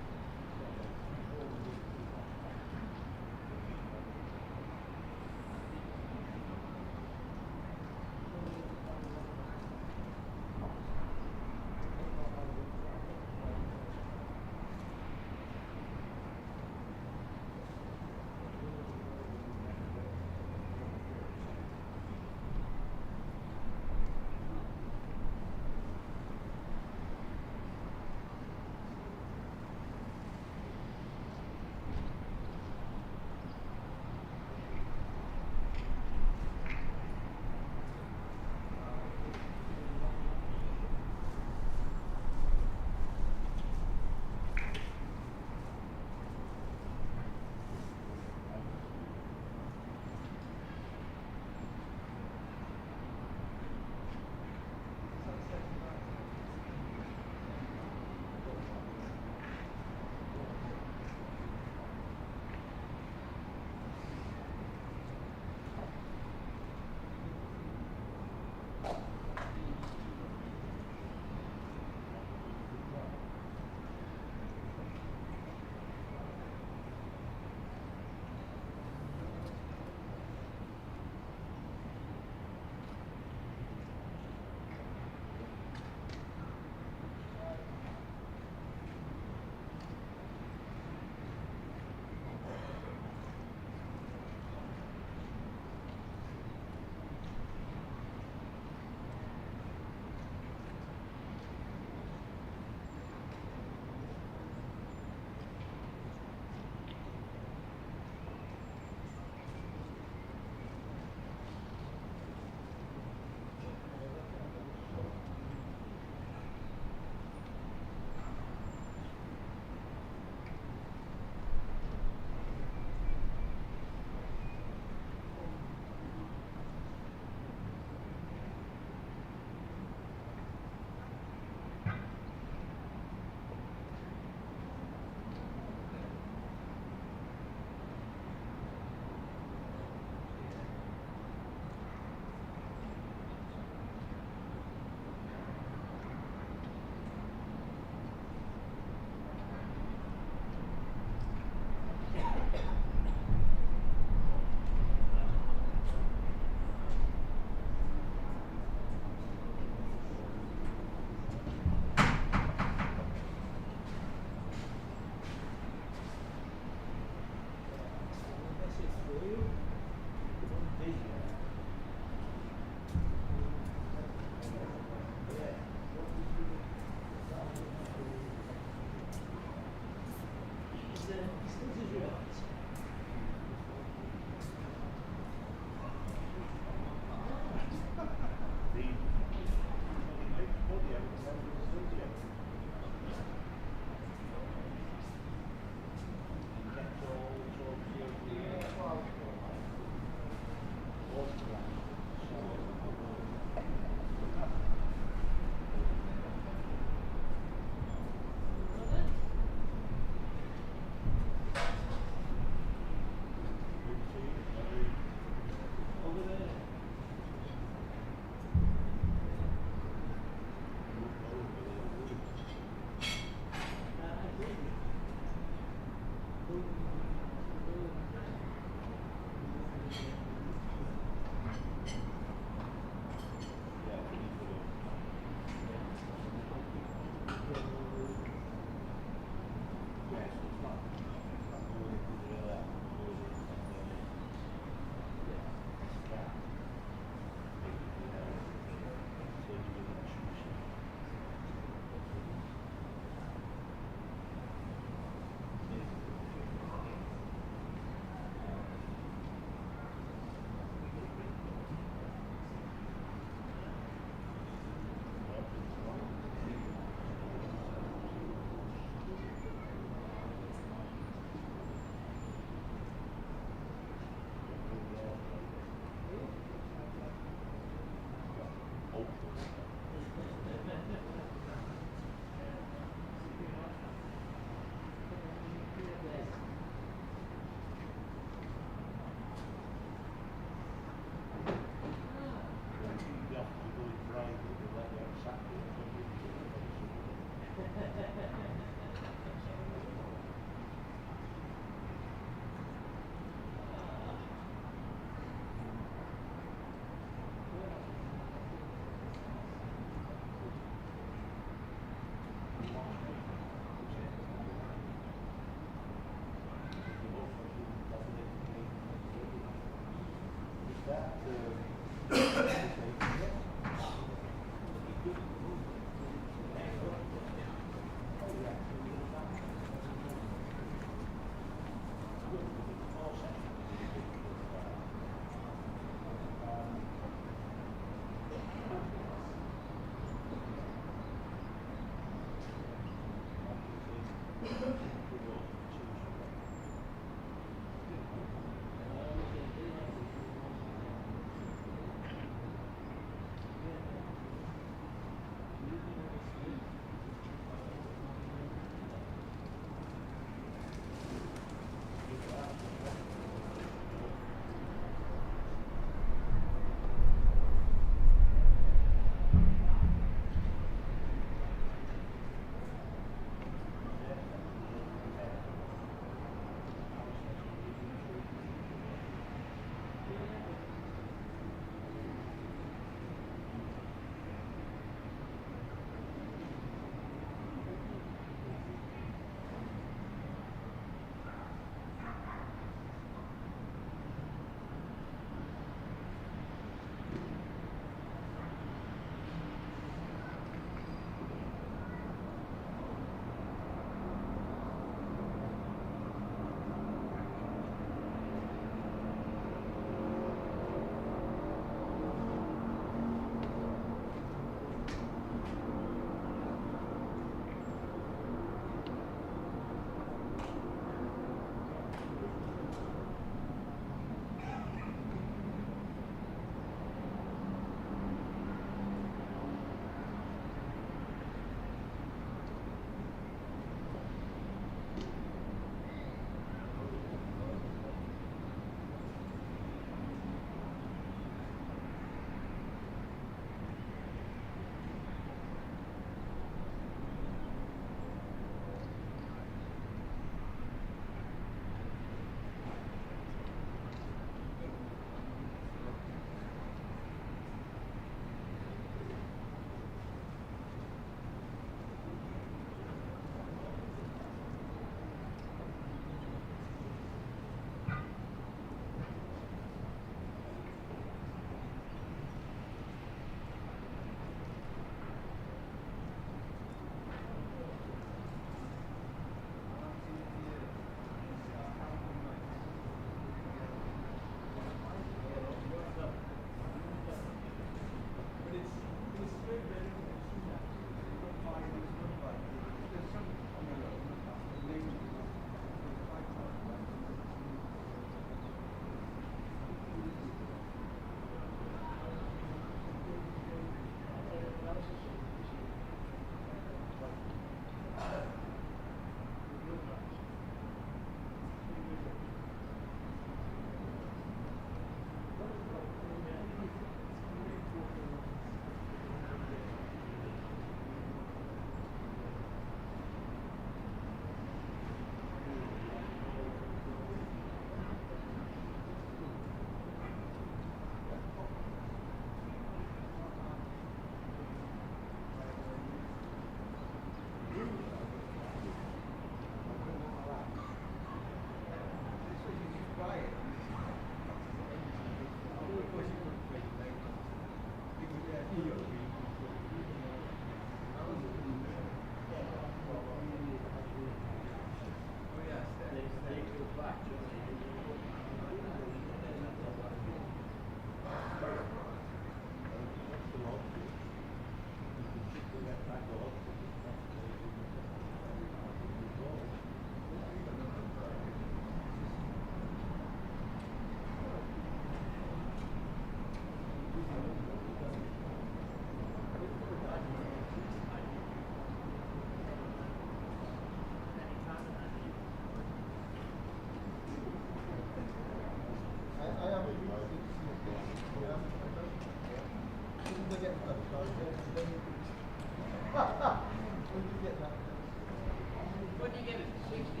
B: What did you get it? 60?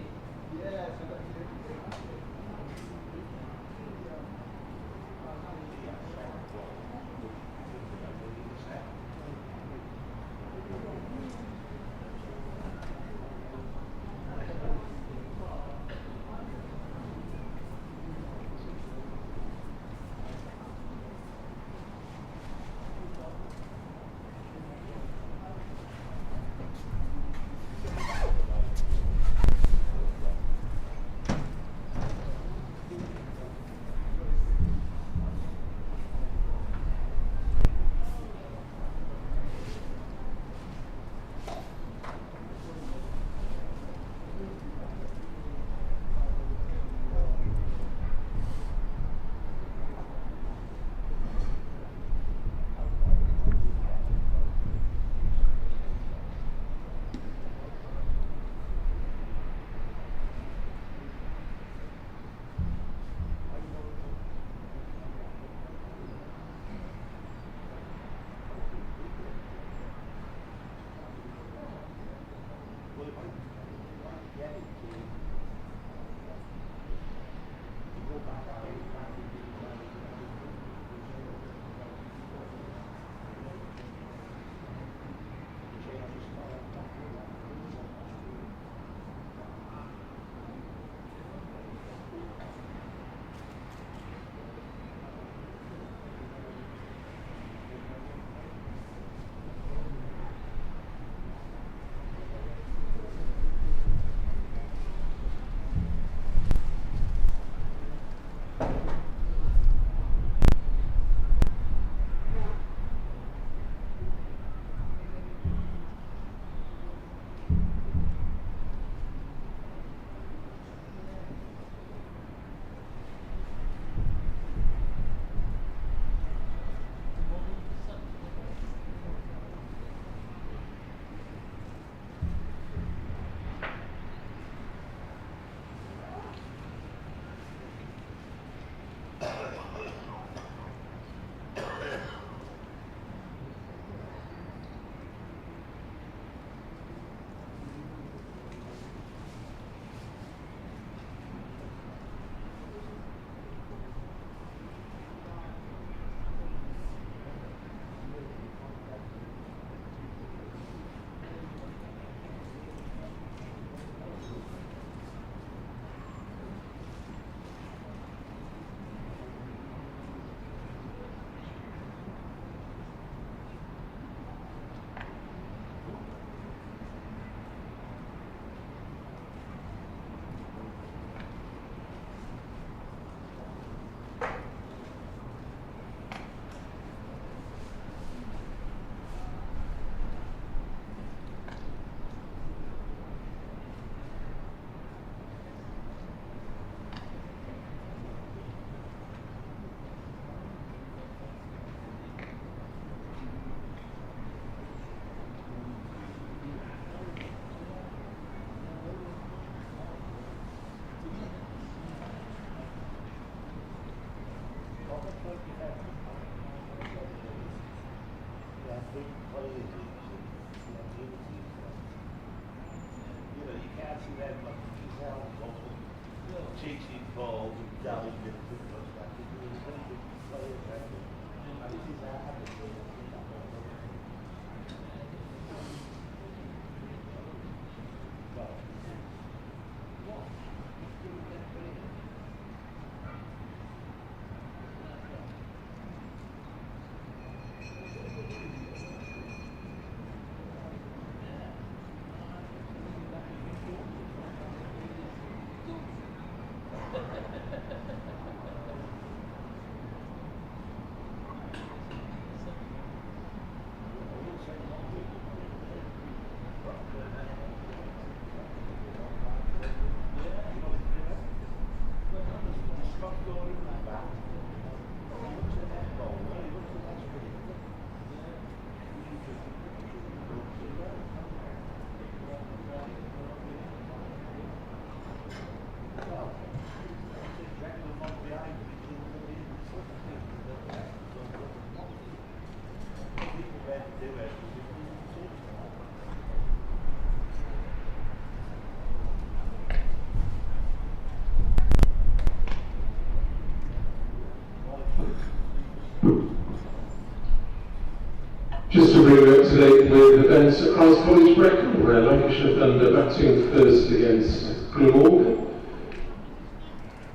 A: Just to bring you up to date with events at Christ College Brecon, where Lancashire Thunder batting first against Glamorgan.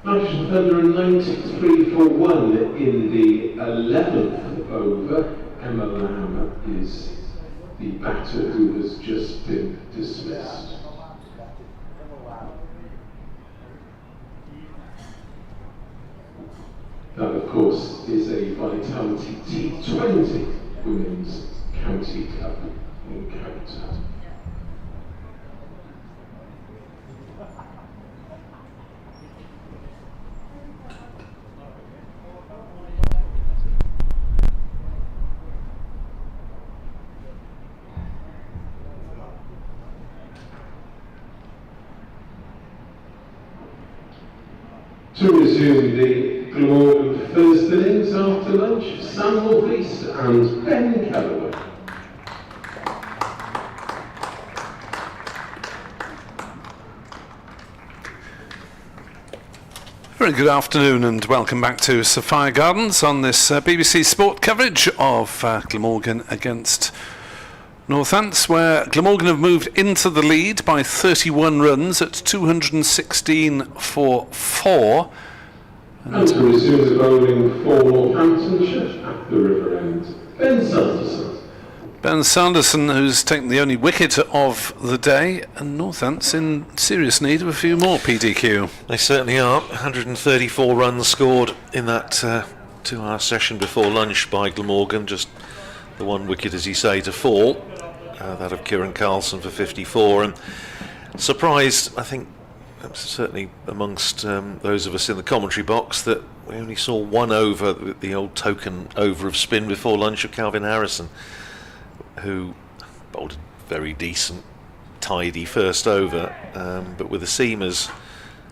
A: Lancashire Thunder are 93 for 1 in the 11th over. Emma Lamb is the batter who has just been dismissed. That, of course, is a Vitality T20 Women's County Cup encounter. To resume the Glamorgan first innings after lunch, Sam Northeast and Ben Calloway.
C: Very good afternoon and welcome back to Sophia Gardens on this BBC Sport coverage of Glamorgan against Northants, where Glamorgan have moved into the lead by 31 runs at 216 for 4.
A: And to resume the bowling for Northamptonshire at the River End, Ben Sanderson.
C: Ben Sanderson, who's taken the only wicket of the day, and Northants in serious need of a few more PDQ.
D: They certainly are. 134 runs scored in that 2-hour session before lunch by Glamorgan. Just the one wicket, as you say, to fall. That of Kieran Carlson for 54. And surprised, I think, certainly amongst those of us in the commentary box, that we only saw one over, the old token over of spin before lunch of Calvin Harrison, who bowled a very decent, tidy first over, but with the seamers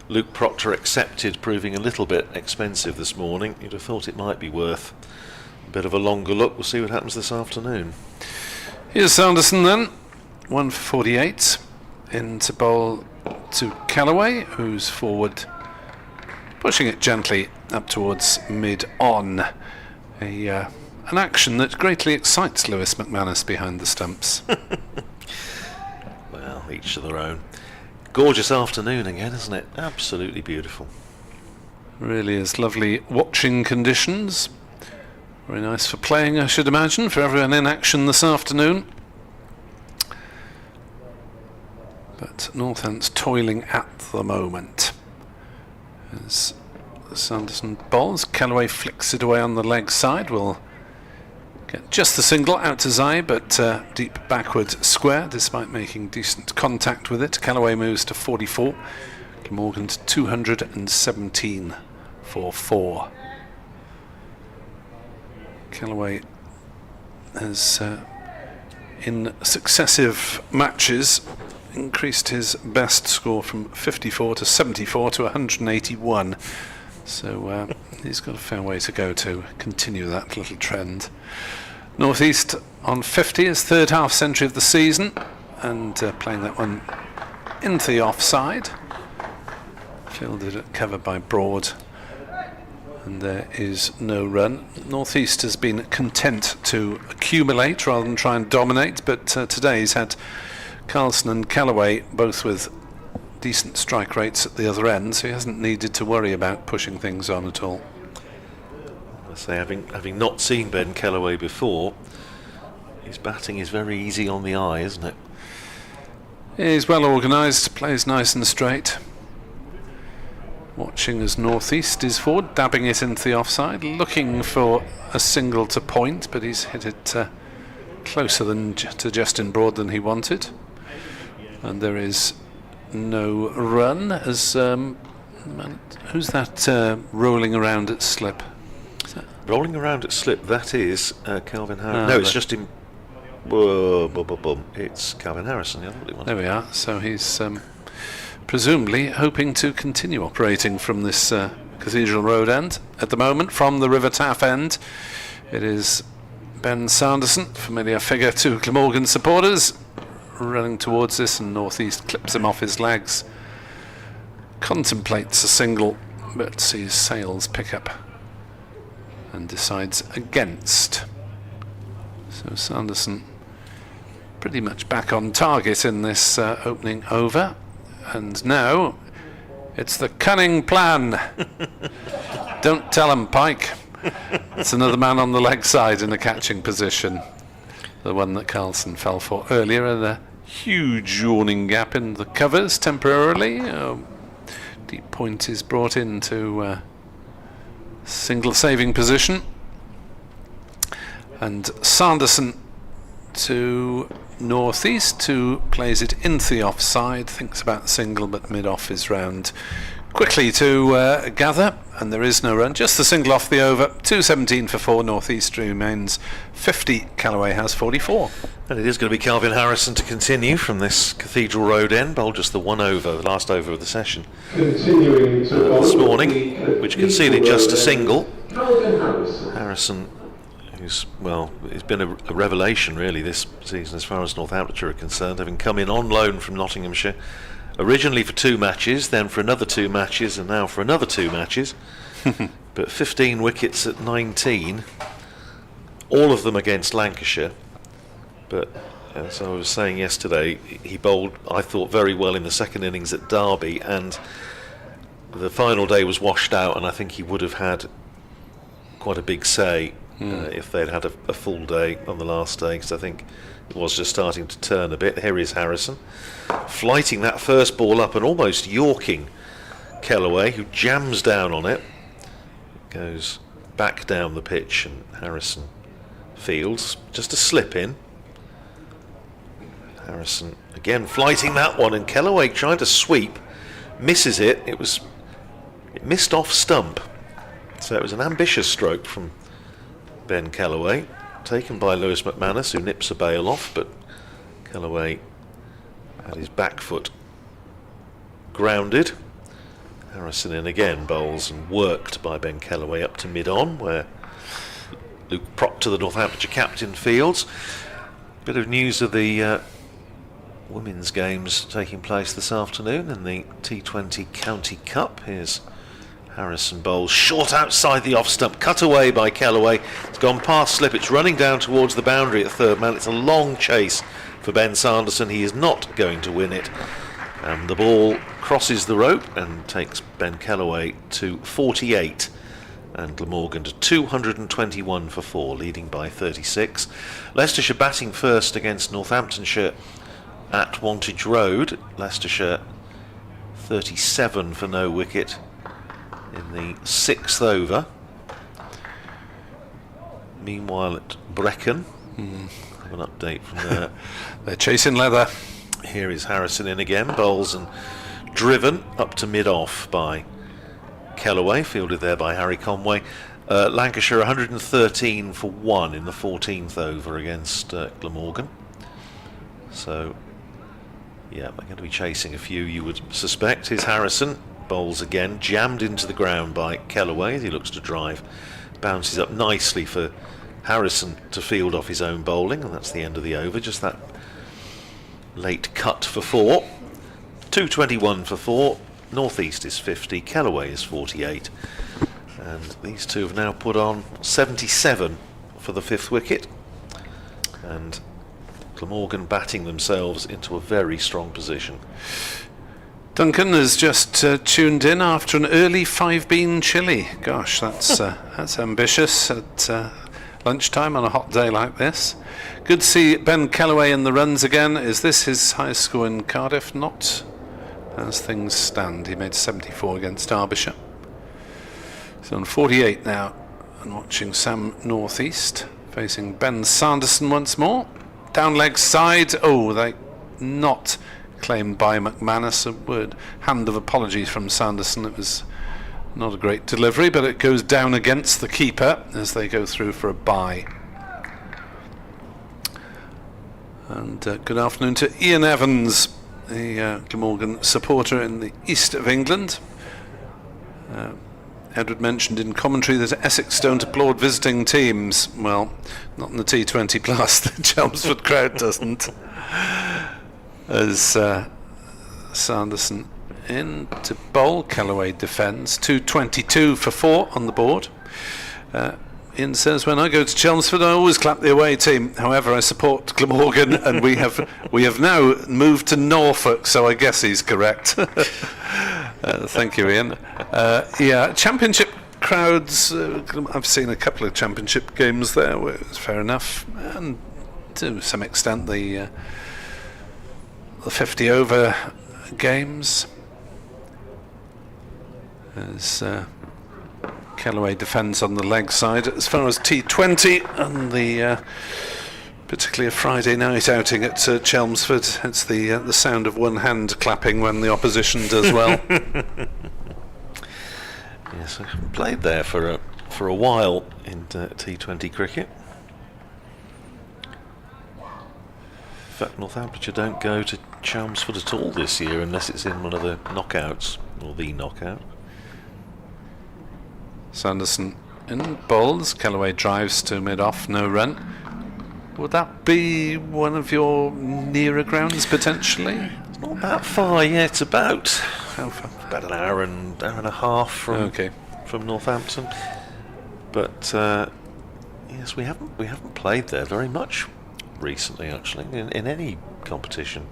D: Luke Proctor accepted proving a little bit expensive this morning, you'd have thought it might be worth a bit of a longer look. We'll see what happens this afternoon.
C: Here's Sanderson then, 1 for 48, into bowl to Calloway, who's forward, pushing it gently up towards mid-on. An action that greatly excites Lewis McManus behind the stumps.
D: Well, each to their own. Gorgeous afternoon again, isn't it? Absolutely beautiful.
C: Really is lovely watching conditions. Very nice for playing, I should imagine, for everyone in action this afternoon. But Northants toiling at the moment. As Sanderson bowls, Calloway flicks it away on the leg side. Will get just the single out to Zai, but deep backward square despite making decent contact with it. Calloway moves to 44. Glamorgan to 217 for 4. Calloway has, in successive matches, increased his best score from 54 to 74 to 181. So he's got a fair way to go to continue that little trend. Northeast on 50, his third half century of the season, and playing that one into the offside. Fielded at cover by Broad, and there is no run. Northeast has been content to accumulate rather than try and dominate, but today he's had Carlson and Calloway both with decent strike rates at the other end, so he hasn't needed to worry about pushing things on at all.
D: I say, having not seen Ben Calloway before, his batting is very easy on the eye, isn't it?
C: He's well organised, plays nice and straight. Watching as Northeast is forward, dabbing it into the offside, looking for a single to point, but he's hit it closer to Justin Broad than he wanted. And there is no run as who's that rolling around at slip?
D: Rolling around at slip, that is Calvin Harrison.
C: Ah,
D: no, it's just in. It's Calvin Harrison.
C: There we are. So he's presumably hoping to continue operating from this Cathedral Road end. At the moment, from the River Taff end, it is Ben Sanderson, familiar figure to Glamorgan supporters, running towards this, and Northeast clips him off his legs. Contemplates a single, but sees sails pick up and decides against. So Sanderson pretty much back on target in this opening over, and now it's the cunning plan. Don't tell him, Pike. It's another man on the leg side in a catching position, the one that Carlson fell for earlier, and a huge yawning gap in the covers temporarily. Deep point is brought into single saving position, and Sanderson to northeast, who plays it into the offside, thinks about the single, but mid-off is round quickly to gather, and there is no run, just the single off the over. 2.17 for 4, northeast remains 50, Callaway has 44.
D: And it is going to be Calvin Harrison to continue from this Cathedral Road end, bowled just the one over, the last over of the session
A: Continuing to
D: this morning, which conceded just a single.
A: Calvin Harrison.
D: Harrison, who's, well, it's been a revelation really this season as far as Northamptonshire are concerned, having come in on loan from Nottinghamshire, originally for 2 matches, then for another 2 matches, and now for another 2 matches. But 15 wickets at 19, all of them against Lancashire. But as I was saying yesterday, he bowled, I thought, very well in the second innings at Derby, and the final day was washed out, and I think he would have had quite a big say if they'd had a full day on the last day, because I think it was just starting to turn a bit. Here is Harrison, flighting that first ball up and almost yorking Kellaway, who jams down on it. Goes back down the pitch, and Harrison fields, just a slip in. Harrison again flighting that one, and Kellaway trying to sweep, misses it. It missed off stump, so it was an ambitious stroke from Ben Kellaway, taken by Lewis McManus, who nips a bail off, but Kellaway had his back foot grounded. Harrison in again, bowls, and worked by Ben Kellaway up to mid-on, where Luke Proctor, the Northamptonshire captain, fields. Bit of news of the women's games taking place this afternoon in the T20 County Cup. Here's Harrison bowls short outside the off stump, cut away by Kellaway. It's gone past slip, it's running down towards the boundary at third man. It's a long chase for Ben Sanderson. He is not going to win it, and the ball crosses the rope and takes Ben Kellaway to 48 and Glamorgan to 221 for 4, leading by 36. Leicestershire batting first against Northamptonshire at Wantage Road. Leicestershire 37 for no wicket in the 6th over. Meanwhile at Brecon, have an update from there.
C: They're chasing leather.
D: Here is Harrison in again, bowls and driven up to mid-off by Kellaway, fielded there by Harry Conway. Lancashire 113 for 1 in the 14th over against Glamorgan. So, yeah, they're going to be chasing a few, you would suspect. Here's Harrison, bowls again, jammed into the ground by Kellaway as he looks to drive. Bounces up nicely for Harrison to field off his own bowling, and that's the end of the over. Just that late cut for 4. 221 for 4. Northeast is 50, Kellaway is 48, and these two have now put on 77 for the 5th wicket, and Glamorgan batting themselves into a very strong position.
C: Duncan has just tuned in after an early 5-bean chilli. Gosh, that's ambitious at lunchtime on a hot day like this. Good to see Ben Kellaway in the runs again. Is this his highest score in Cardiff? Not as things stand. He made 74 against Derbyshire. He's on 48 now, and watching Sam Northeast facing Ben Sanderson once more. Down leg side. Oh, they not claimed by McManus. A word hand of apologies from Sanderson. It was not a great delivery, but it goes down against the keeper as they go through for a bye. And good afternoon to Ian Evans, the Glamorgan supporter in the east of England. Edward mentioned in commentary that Essex don't applaud visiting teams. Well, not in the T20 plus. The Chelmsford crowd doesn't. As Sanderson in to bowl, Kellaway defends. 222 for 4 on the board. Ian says, when I go to Chelmsford, I always clap the away team. However, I support Glamorgan, and we have now moved to Norfolk, so I guess he's correct. Thank you, Ian. Yeah, Championship crowds. I've seen a couple of Championship games there, where it's fair enough, and to some extent the 50 over games. As Callaway defends on the leg side. As far as T20 and the particularly a Friday night outing at Chelmsford, it's the sound of one hand clapping when the opposition does well.
D: Yes, I played there for a while in T20 cricket. In fact, Northamptonshire don't go to Chelmsford at all this year unless it's in one of the knockouts, or the knockout.
C: Sanderson in bowls. Callaway drives to mid-off, no run. Would that be one of your nearer grounds potentially?
D: It's not that far, yeah. It's about
C: How far?
D: an hour and a half from Northampton. But yes, we haven't played there very much recently, actually, in any competition.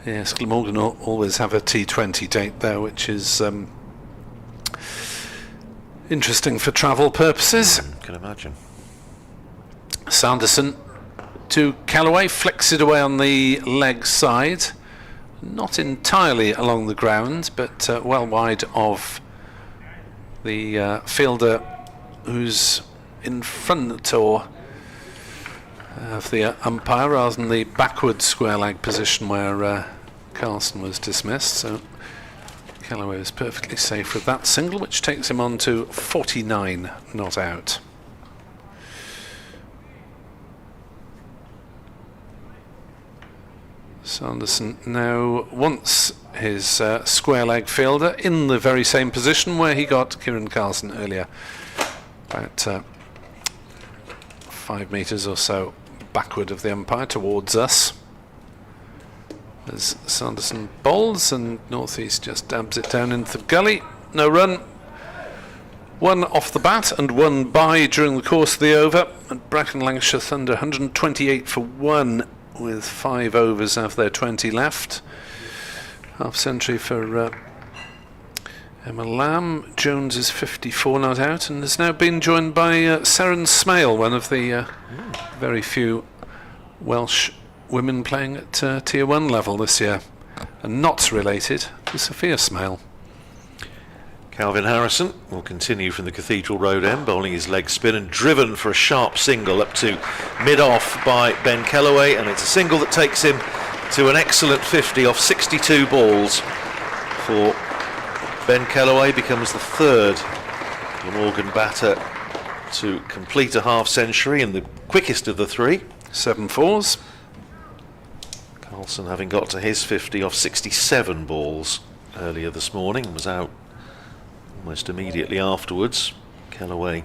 C: Yes, Glamorgan always have a T20 date there, which is interesting for travel purposes.
D: Can imagine.
C: Sanderson to Callaway, flicks it away on the leg side, not entirely along the ground, but well wide of the fielder who's in front or of the umpire, rather than the backward square leg position where Carlson was dismissed. So Callaway was perfectly safe with that single, which takes him on to 49 not out. Sanderson now wants his square leg fielder in the very same position where he got Kieran Carlson earlier, about 5 metres or so backward of the umpire towards us. As Sanderson bowls and North East just dabs it down into the gully. No run. One off the bat and one by during the course of the over. And Brecon Lancashire Thunder 128 for 1 with 5 overs of their 20 left. Half century for Emma Lamb. Jones is 54 not out and has now been joined by Seren Smale, one of the very few Welsh women playing at Tier 1 level this year, and not related to Sophia Smale.
D: Calvin Harrison will continue from the Cathedral Road end, bowling his leg spin and driven for a sharp single up to mid-off by Ben Callaway, and it's a single that takes him to an excellent 50 off 62 balls for Ben Callaway. Becomes the third Glamorgan batter to complete a half century and the quickest of the three.
C: 7 fours.
D: Carlson, having got to his 50 off 67 balls earlier this morning, was out almost immediately afterwards. Callaway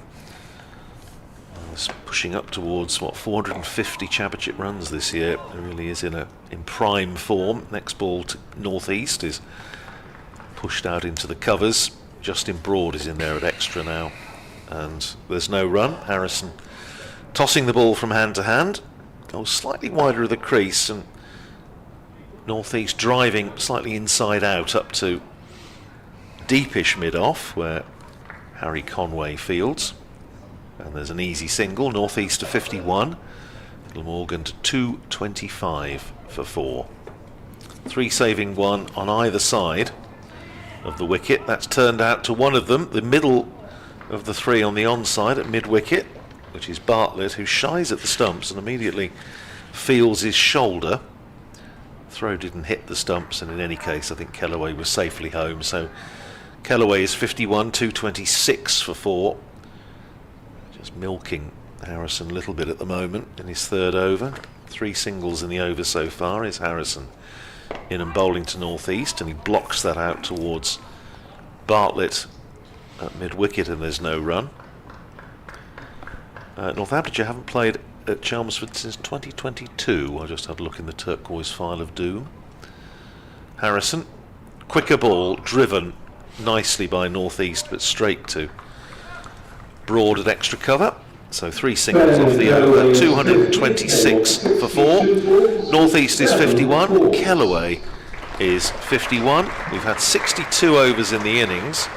D: was pushing up towards 450 championship runs this year. He really is in prime form. Next ball to North East is pushed out into the covers. Justin Broad is in there at extra now, and there's no run. Harrison tossing the ball from hand to hand, goes slightly wider of the crease, and North East driving slightly inside out up to deepish mid-off where Harry Conway fields, and there's an easy single. North East to 51, Glamorgan to 225 for 4. 3 saving 1 on either side of the wicket. That's turned out to one of them, the middle of the 3 on the onside at mid-wicket, which is Bartlett, who shies at the stumps and immediately feels his shoulder. Throw didn't hit the stumps, and in any case I think Callaway was safely home. So Callaway is 51, 226 for 4. Just milking Harrison a little bit at the moment in his third over. 3 singles in the over so far. Is Harrison in and bowling to North East, and he blocks that out towards Bartlett at mid-wicket, and there's no run. Northamptonshire haven't played at Chelmsford since 2022. I just had a look in the turquoise file of doom. Harrison, quicker ball, driven nicely by North East, but straight to Broad at extra cover. So 3 singles off the over, 226 for 4. Northeast is 51, Kellaway is 51. We've had 62 overs in the innings.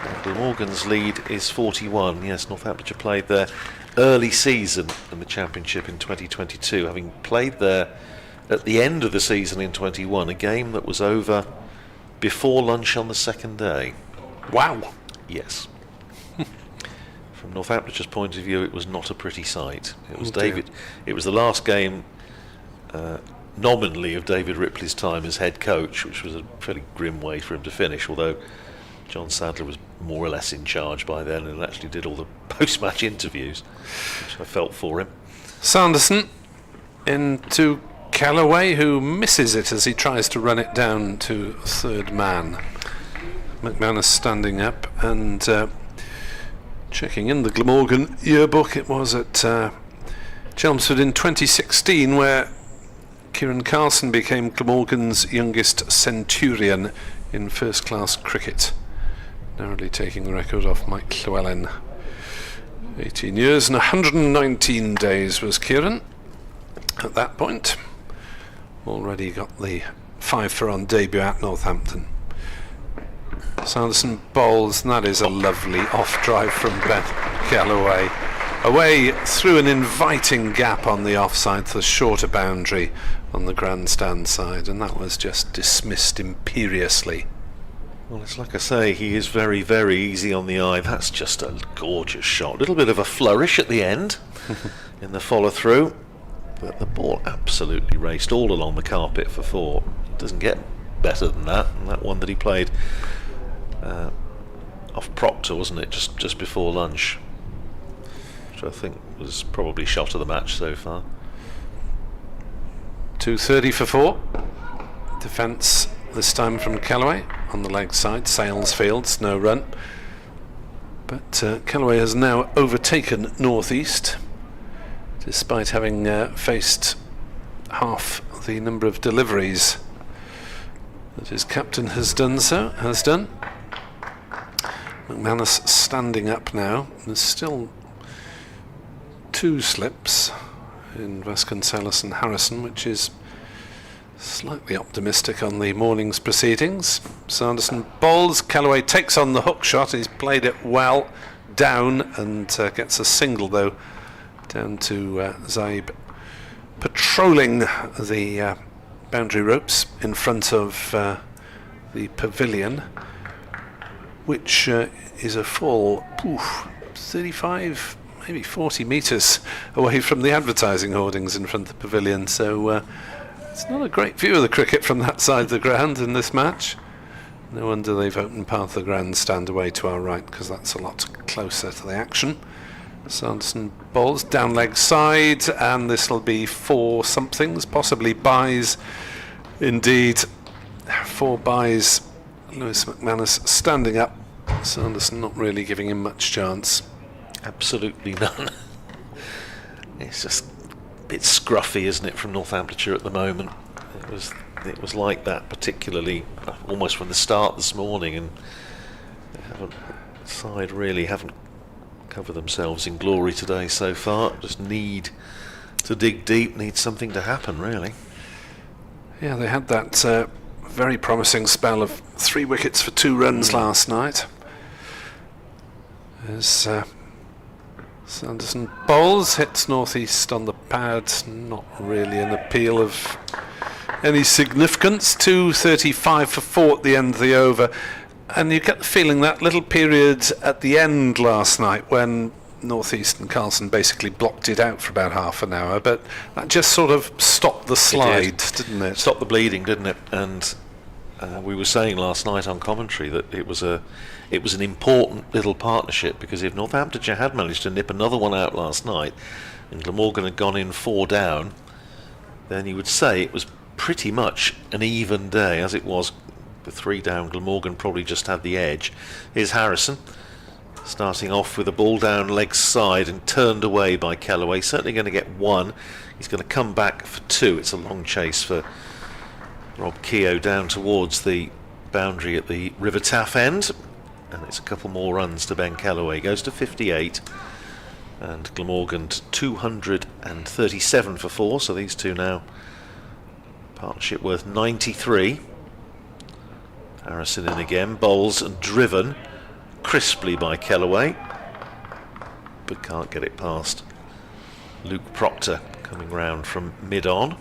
D: And Glamorgan's lead is 41. Yes, Northamptonshire played their early season in the Championship in 2022, having played there at the end of the season in 21, a game that was over before lunch on the second day.
C: Wow.
D: Yes. From Northamptonshire's point of view, it was not a pretty sight. It was It was the last game, nominally, of David Ripley's time as head coach, which was a fairly grim way for him to finish. Although John Sadler was more or less in charge by then and actually did all the post-match interviews, which I felt for him.
C: Sanderson into Kellaway, who misses it as he tries to run it down to third man. McManus standing up and checking in the Glamorgan yearbook. It was at Chelmsford in 2016 where Kieran Carson became Glamorgan's youngest centurion in first-class cricket, narrowly taking the record off Mike Llewellyn. 18 years and 119 days was Kieran at that point. Already got the 5 on debut at Northampton. Sanderson bowls, and that is a lovely off drive from Ben Kellaway. Away through an inviting gap on the offside to the shorter boundary on the grandstand side, and that was just dismissed imperiously.
D: Well, it's like I say, he is very, very easy on the eye. That's just a gorgeous shot. A little bit of a flourish at the end in the follow-through, but the ball absolutely raced all along the carpet for 4. It doesn't get better than that, and that one that he played off Proctor, wasn't it, just before lunch, which I think was probably shot of the match so far.
C: 230 for 4. Defence this time from Kellaway on the leg side. Salesfields, no run. But Kellaway has now overtaken Northeast, despite having faced half the number of deliveries that his captain has done. McManus standing up now. There's still 2 slips in Vasconcelos and Harrison, which is slightly optimistic on the morning's proceedings. Sanderson bowls. Kellaway takes on the hook shot. He's played it well down and gets a single, though, down to Zaib patrolling the boundary ropes in front of the pavilion, which is a full 35, maybe 40 metres away from the advertising hoardings in front of the pavilion. So it's not a great view of the cricket from that side of the ground in this match. No wonder they've opened part of the grandstand away to our right, because that's a lot closer to the action. Sanderson bowls down leg side, and this will be 4 somethings, possibly buys. Indeed, 4 buys. Lewis McManus standing up. Sanderson not really giving him much chance.
D: Absolutely none. It's just a bit scruffy, isn't it, from Northamptonshire at the moment. It was like that, particularly almost from the start this morning, and the side really haven't covered themselves in glory today so far. Just need to dig deep, need something to happen, really.
C: Yeah, they had that very promising spell of 3 wickets for 2 runs last night. As Sanderson bowls, hits Northeast on the pad. Not really an appeal of any significance. 235 for 4 at the end of the over. And you get the feeling that little period at the end last night when Northeast and Carlson basically blocked it out for about half an hour, but that just sort of stopped the slide, didn't it?
D: Stopped the bleeding, didn't it? And we were saying last night on commentary that it was an important little partnership, because if Northamptonshire had managed to nip another one out last night and Glamorgan had gone in 4 down, then you would say it was pretty much an even day. As it was, with 3 down, Glamorgan probably just had the edge. Here's Harrison, starting off with a ball down leg side and turned away by Kellaway. Certainly going to get 1. He's going to come back for 2. It's a long chase for Rob Keogh down towards the boundary at the River Taff end. and it's a couple more runs to Ben Callaway. Goes to 58, and Glamorgan to 237 for 4, so these two now partnership worth 93. Harrison in again, bowls and driven crisply by Callaway, but can't get it past Luke Proctor coming round from mid-on.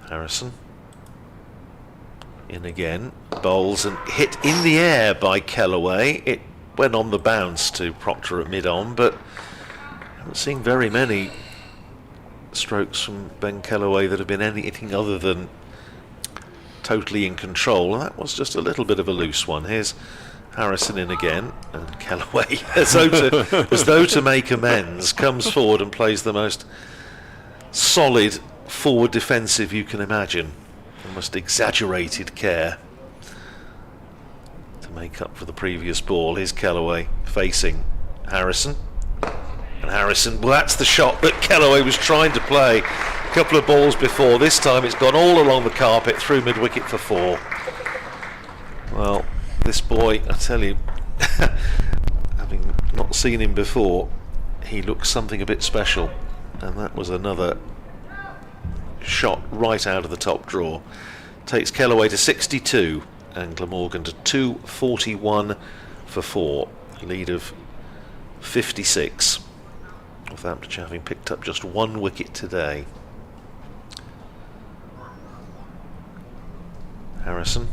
D: Harrison in again, bowls and hit in the air by Callaway. It went on the bounce to Proctor at mid-on, but I haven't seen very many strokes from Ben Callaway that have been anything other than totally in control. That was just a little bit of a loose one. Here's Harrison in again, and Callaway, as though to make amends, comes forward and plays the most solid forward defensive you can imagine. Almost exaggerated care to make up for the previous ball. Here's Callaway facing Harrison, and Harrison, well, that's the shot that Callaway was trying to play a couple of balls before. This time it's gone all along the carpet through mid-wicket for 4. Well, this boy, I tell you, having not seen him before, he looks something a bit special, and that was another shot right out of the top drawer. Takes Callaway to 62 and Glamorgan to 241 for 4. Lead of 56. Northamptonshire having picked up just 1 wicket today. Harrison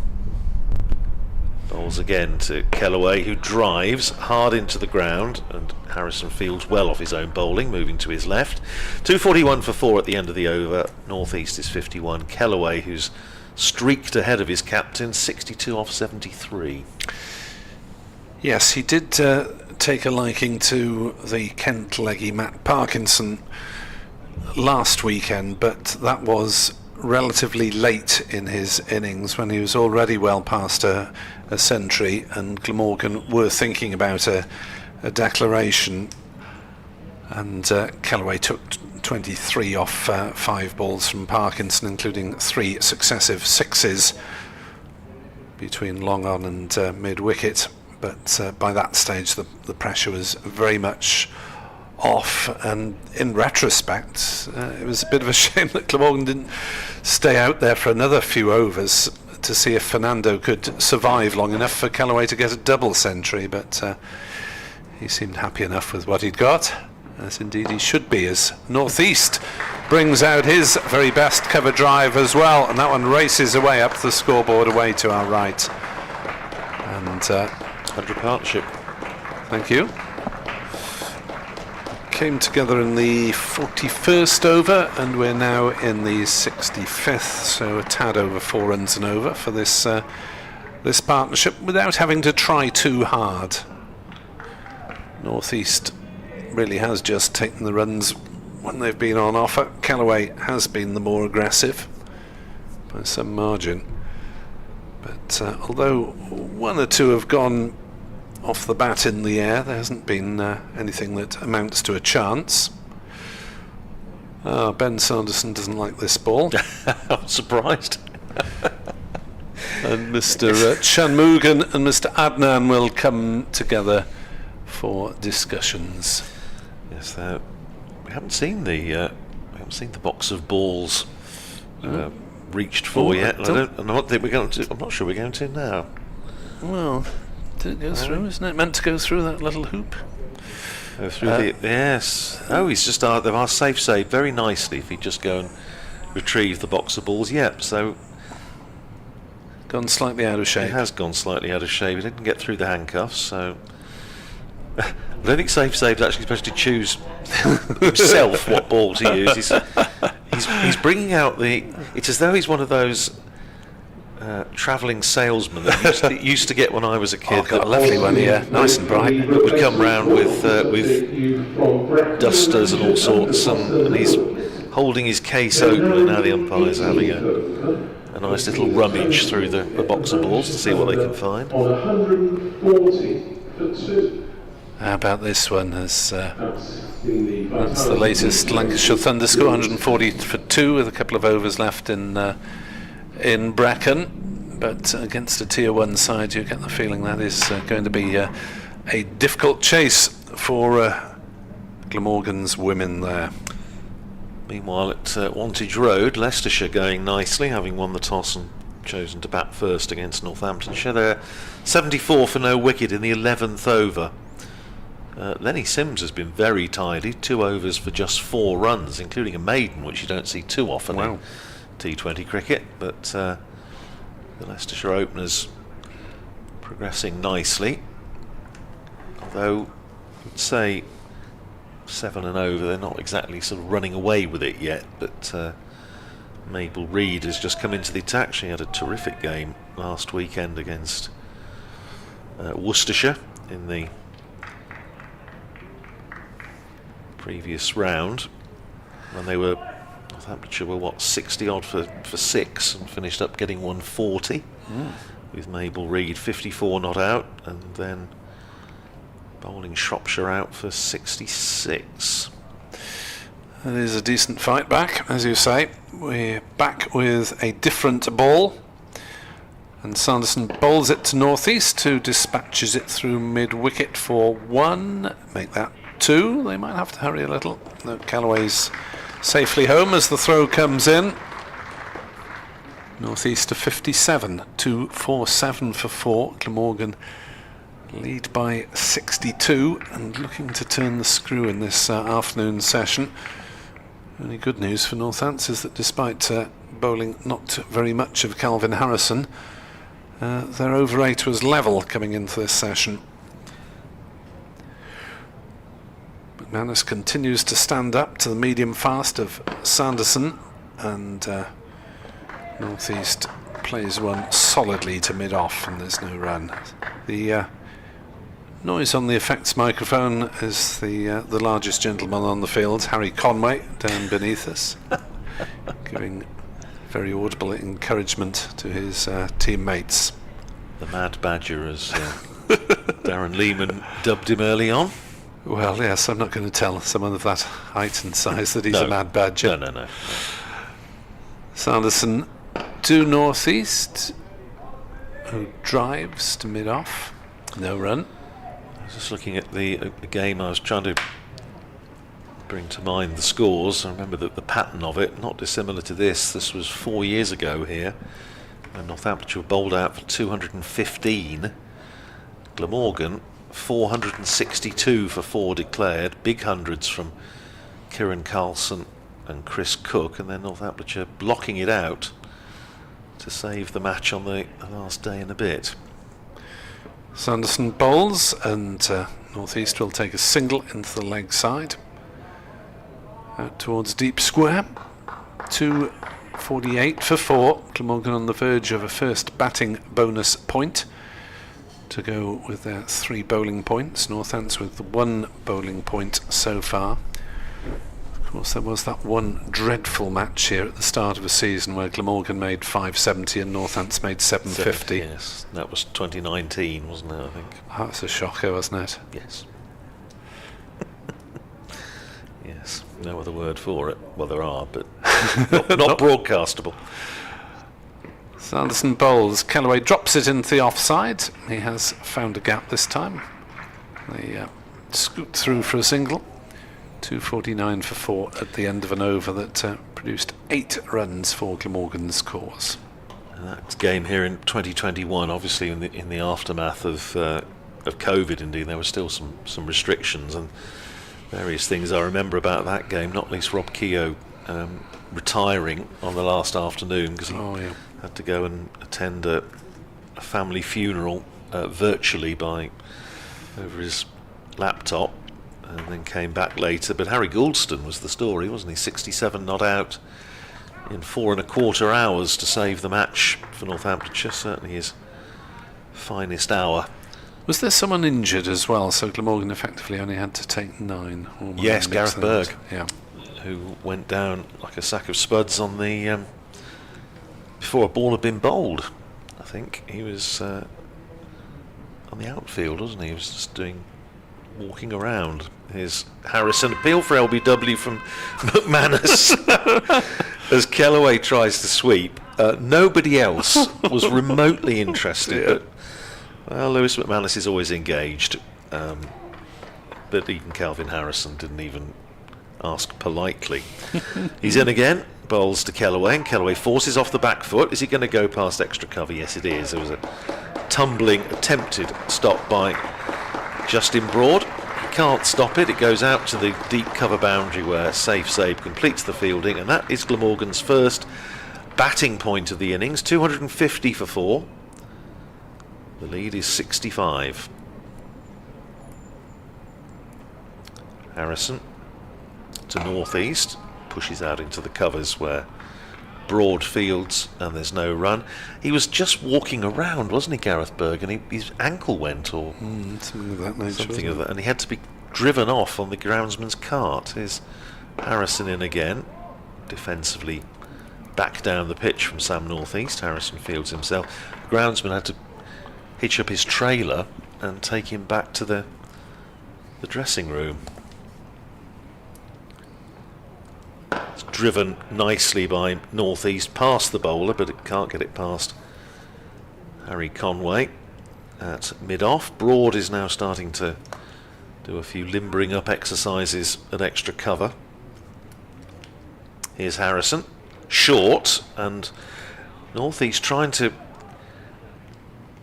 D: bowls again to Callaway, who drives hard into the ground, and Harrison fields well off his own bowling, moving to his left. 241 for 4 at the end of the over. North East is 51. Callaway, who's streaked ahead of his captain, 62 off 73.
C: Yes, he did take a liking to the Kent leggy Matt Parkinson last weekend, but that was relatively late in his innings when he was already well past a century, and Glamorgan were thinking about a declaration, and Callaway took 23 off 5 balls from Parkinson, including 3 successive sixes between long on and mid-wicket, but by that stage the pressure was very much off, and in retrospect it was a bit of a shame that Glamorgan didn't stay out there for another few overs to see if Fernando could survive long enough for Callaway to get a double century, but he seemed happy enough with what he'd got, as indeed he should be, as North East brings out his very best cover drive as well, and that one races away up the scoreboard away to our right. And
D: 100 partnership.
C: Thank you. Came together in the 41st over, and we're now in the 65th, so a tad over 4 runs and over for this this partnership, without having to try too hard. North East really has just taken the runs when they've been on offer. Callaway has been the more aggressive by some margin, but although 1 or 2 have gone off the bat in the air, there hasn't been anything that amounts to a chance. Ben Sanderson doesn't like this ball.
D: I'm surprised.
C: And Mr. Shanmugam and Mr. Adnan will come together for discussions.
D: Yes, we haven't seen the box of balls reached for yet. I'm not sure we're going to now.
C: Well, did it go through? Isn't it meant to go through that little hoop?
D: Go through yes. Oh, he's just they've asked safe save very nicely if he'd just go and retrieve the box of balls. Yep, so
C: gone slightly out of shape.
D: He has gone slightly out of shape. He didn't get through the handcuffs, so I don't think safe save's actually supposed to choose himself what ball to use. He's bringing out it's as though he's one of those travelling salesman that used to get when I was a kid.
C: Got a lovely one here, nice and bright.
D: That would come round with dusters and all sorts, and he's holding his case open, and now the umpires are having a nice little rummage through the box of balls to see what they can find.
A: 140 for 2.
C: How about this one? That's the latest Lancashire Thunderscore, 140 for 2 with a couple of overs left in Brecon. but against a Tier 1 side you get the feeling that is going to be a difficult chase for Glamorgan's women there.
D: Meanwhile at Wantage Road, Leicestershire going nicely, having won the toss and chosen to bat first against Northamptonshire. They're 74 for no wicket in the 11th over. Lenny Sims has been very tidy, 2 overs for just 4 runs, including a maiden, which you don't see too often in T20 cricket. But the Leicestershire openers progressing nicely. Although, I'd say 7 and over, they're not exactly sort of running away with it yet. But Mabel Reid has just come into the attack. She had a terrific game last weekend against Worcestershire in the previous round, when they were, Northamptonshire were what, 60 odd for 6 and finished up getting 140 with Mabel Reid 54 not out, and then bowling Shropshire out for 66.
C: It is a decent fight back, as you say. We're back with a different ball, and Sanderson bowls it to Northeast, who dispatches it through mid-wicket for 1, make that 2. They might have to hurry a little. No, Callaway's safely home as the throw comes in. Northeast to 57, 247 for 4. Glamorgan lead by 62 and looking to turn the screw in this afternoon session. Only good news for Northants is that despite bowling not very much of Calvin Harrison, their over 8 was level coming into this session. McManus continues to stand up to the medium fast of Sanderson, and Northeast plays one solidly to mid-off, and there's no run. The noise on the effects microphone is the largest gentleman on the field, Harry Conway, down beneath us, giving very audible encouragement to his teammates.
D: The Mad Badger, as Darren Lehman dubbed him early on.
C: Well, yes, I'm not going to tell someone of that height and size that he's a mad badger.
D: No.
C: Sanderson to Northeast, who drives to mid-off. No run.
D: I was just looking at the game. I was trying to bring to mind the scores. I remember the pattern of it, not dissimilar to this. This was 4 years ago here, when Northamptonshire bowled out for 215. Glamorgan 462 for 4 declared, big hundreds from Kieran Carlson and Chris Cook, and then Northamptonshire blocking it out to save the match on the last day and a bit.
C: Sanderson bowls, and Northeast will take a single into the leg side out towards deep square. 248 for 4. Glamorgan on the verge of a first batting bonus point to go with their 3 bowling points. Northants with 1 bowling point so far. Of course, there was that one dreadful match here at the start of a season where Glamorgan made 570 and Northants made 750.
D: Yes, that was 2019, wasn't it, I think?
C: That was a shocker, wasn't it?
D: Yes. Yes, no other word for it. Well, there are, but not broadcastable.
C: Sanderson bowls. Callaway drops it into the offside. He has found a gap this time. They scoot through for a single. 249 for 4 at the end of an over that produced 8 runs for Glamorgan's cause.
D: And that game here in 2021, obviously in the aftermath of COVID, indeed, there were still some restrictions and various things I remember about that game, not least Rob Keogh retiring on the last afternoon because he had to go and attend a family funeral virtually over his laptop, and then came back later. But Harry Gouldston was the story, wasn't he? 67 not out in 4¼ hours to save the match for Northamptonshire. Certainly his finest hour.
C: Was there someone injured as well? So Glamorgan effectively only had to take 9.
D: Yes, Gareth Berg,
C: yeah,
D: who went down like a sack of spuds on the before a ball had been bowled. I think he was on the outfield, wasn't he? He was just walking around. Here's Harrison, appeal for LBW from McManus as Callaway tries to sweep. Nobody else was remotely interested. But, well, Lewis McManus is always engaged. But even Calvin Harrison didn't even ask politely. He's in again, bowls to Kellaway, and Kellaway forces off the back foot. Is he going to go past extra cover? Yes, it is. There was a tumbling, attempted stop by Justin Broad. He can't stop it. It goes out to the deep cover boundary where Safe Sabe completes the fielding, and that is Glamorgan's first batting point of the innings. 250 for 4. The lead is 65. Harrison to northeast, pushes out into the covers where Broad fields and there's no run. He was just walking around, wasn't he, Gareth Berg, and his ankle went, or
C: something of that nature.
D: Something of that, and he had to be driven off on the groundsman's cart. Here's Harrison in again, defensively back down the pitch from Sam Northeast. Harrison fields himself. The groundsman had to hitch up his trailer and take him back to the dressing room. It's driven nicely by Northeast past the bowler, but it can't get it past Harry Conway at mid-off. Broad is now starting to do a few limbering up exercises at extra cover. Here's Harrison, short, and Northeast trying to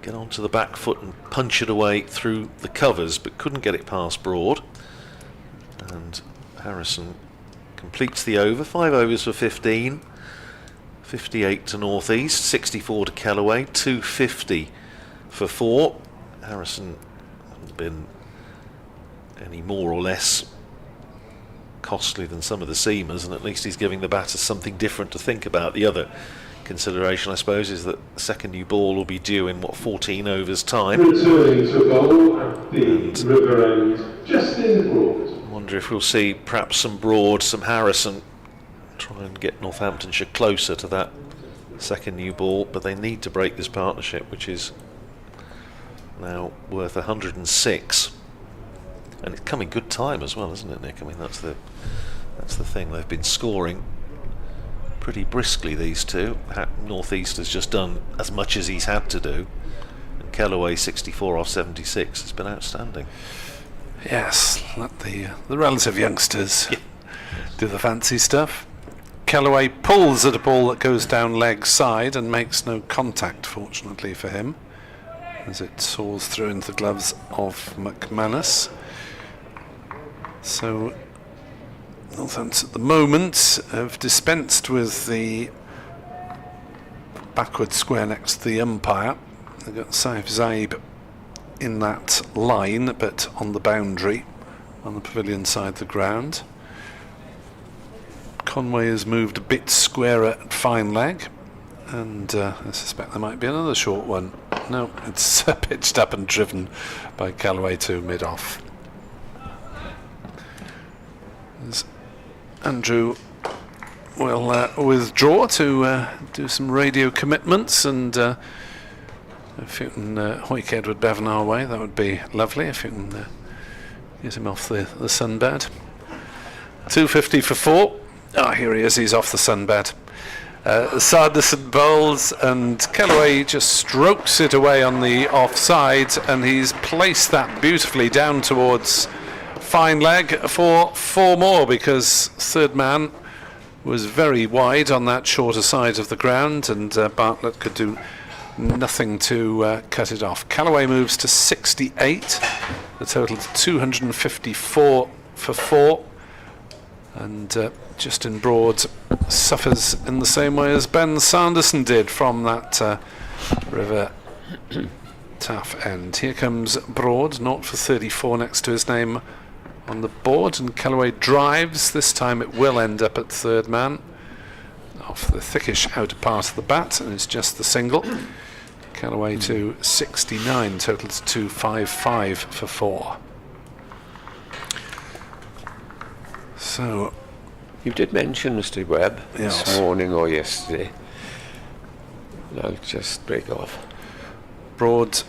D: get onto the back foot and punch it away through the covers, but couldn't get it past Broad. And Harrison completes the over. 5 overs for 15. 58 to Northeast, 64 to Kellaway, 250 for 4. Harrison hasn't been any more or less costly than some of the seamers, and at least he's giving the batters something different to think about. The other consideration, I suppose, is that the second new ball will be due in 14 overs time.
A: Returning to bowl at the river end, Justin Broad.
D: I wonder if we'll see perhaps some Broad, some Harrison, try and get Northamptonshire closer to that second new ball, but they need to break this partnership, which is now worth 106, and it's coming good time as well, isn't it, Nick? I mean, that's the thing. They've been scoring pretty briskly, these two. Northeast has just done as much as he's had to do, and Kellaway 64 off 76 has been outstanding.
C: Yes, let the relative youngsters do the fancy stuff. Kellaway pulls at a ball that goes down leg side and makes no contact, fortunately for him, as it soars through into the gloves of McManus. So Northampton at the moment have dispensed with the backward square next to the umpire. They've got Saif Zaib in that line, but on the boundary, on the pavilion side of the ground. Conway has moved a bit squarer at fine leg, and I suspect there might be another short one. No, it's pitched up and driven by Kellaway to mid-off. As Andrew will withdraw to do some radio commitments, and if you can hoik Edward Bevan our way, that would be lovely, if you can get him off the sunbed. 250 for 4. Ah, here he is, he's off the sunbed. Sanderson bowls, and Kellaway just strokes it away on the offside, and he's placed that beautifully down towards fine leg for 4 more, because third man was very wide on that shorter side of the ground, and Bartlett could do nothing to cut it off. Kellaway moves to 68, the total is 254 for 4, and Justin Broad suffers in the same way as Ben Sanderson did from that river tough end. Here comes Broad, 0 for 34 next to his name on the board, and Kellaway drives. This time it will end up at third man off the thickish outer part of the bat, and it's just the single. Kellaway to 69, totals 255 for 4. So
E: You did mention Mr. Webb this morning or yesterday. I'll just break off.
C: Broad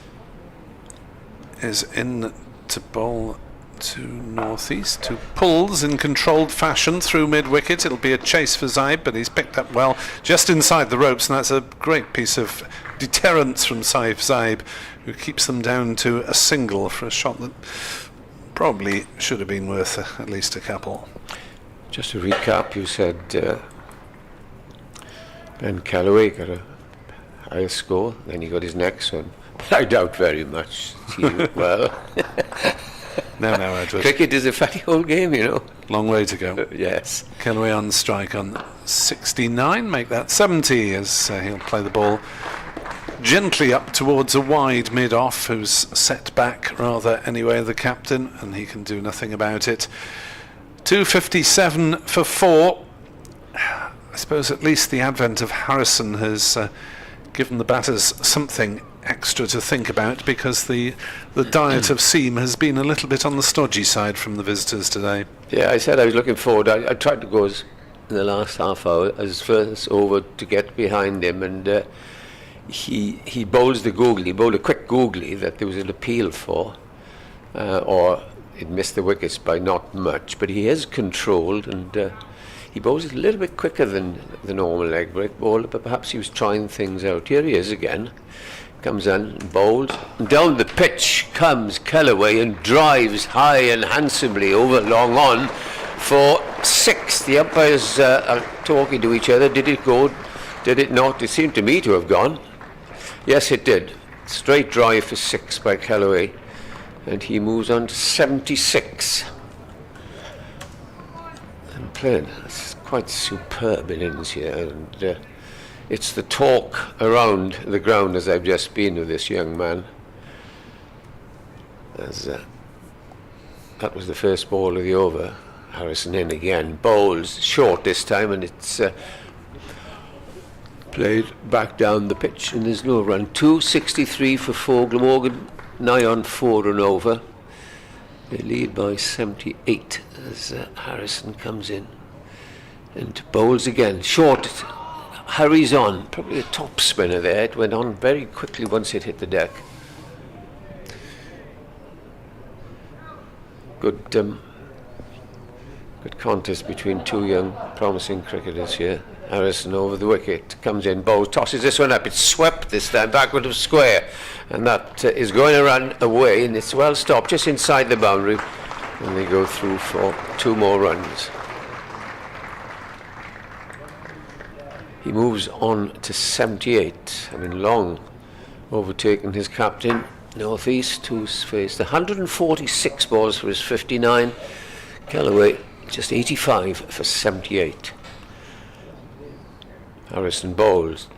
C: is in to bowl to northeast, to pulls in controlled fashion through mid-wicket. It'll be a chase for Zaib, but he's picked up well just inside the ropes, and that's a great piece of deterrence from Saif Zaib, who keeps them down to a single for a shot that probably should have been worth at least a couple.
E: Just to recap, you said Ben Callaway got a higher score, then he got his next one. But I doubt very much. Well,
C: no, Edward.
E: cricket is a fatty old game, you know.
C: Long way to go.
E: Yes.
C: Callaway on strike on 69, make that 70 as he'll play the ball gently up towards a wide mid-off, who's set back rather anyway, the captain, and he can do nothing about it. 257 for 4. I suppose at least the advent of Harrison has given the batters something extra to think about, because the diet of seam has been a little bit on the stodgy side from the visitors today.
E: Yeah, I said I was looking forward. I tried to go in the last half hour as first over to get behind him, and he bowls the googly. He bowled a quick googly that there was an appeal for, or it missed the wickets by not much, but he is controlled, and he bowls it a little bit quicker than the normal leg break bowler, but perhaps he was trying things out. Here he is again. Comes in and bowls. And down the pitch comes Callaway and drives high and handsomely over long on for 6. The umpires are talking to each other. Did it go? Did it not? It seemed to me to have gone. Yes, it did. Straight drive for 6 by Callaway. And he moves on to 76. And playing. It's quite superb innings here. And it's the talk around the ground as I've just been with this young man. As that was the first ball of the over. Harrison in again. Bowls short this time, and it's played back down the pitch, and there's no run. 263 for 4. Glamorgan nigh on 4 and over. They lead by 78 as Harrison comes in and bowls again. Short. Hurries on, probably a top spinner there. It went on very quickly once it hit the deck. Good contest between two young promising cricketers here. Harrison over the wicket, comes in, bowls, tosses this one up. It's swept this time backward of square, and that is going to run away, and it's well stopped just inside the boundary, and they go through for 2 more runs. He moves on to 78, having long overtaken his captain, Northeast, who's faced 146 balls for his 59. Callaway just 85 for 78. Harrison bowls,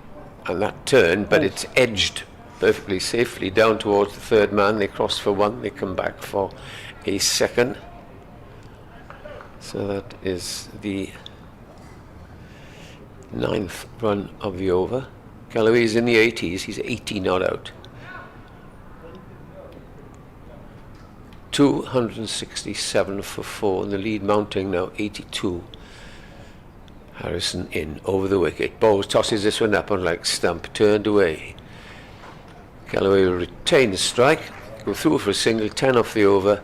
E: and that turned, but it's edged perfectly safely down towards the third man. They cross for 1, they come back for a second. So that is the 9th run of the over. Callaway's in the 80s, he's 80 not out. 267 for 4, and the lead mounting now 82. Harrison in over the wicket. Bowles tosses this one up on like stump, turned away. Callaway will retain the strike, go through for a single, 10 off the over.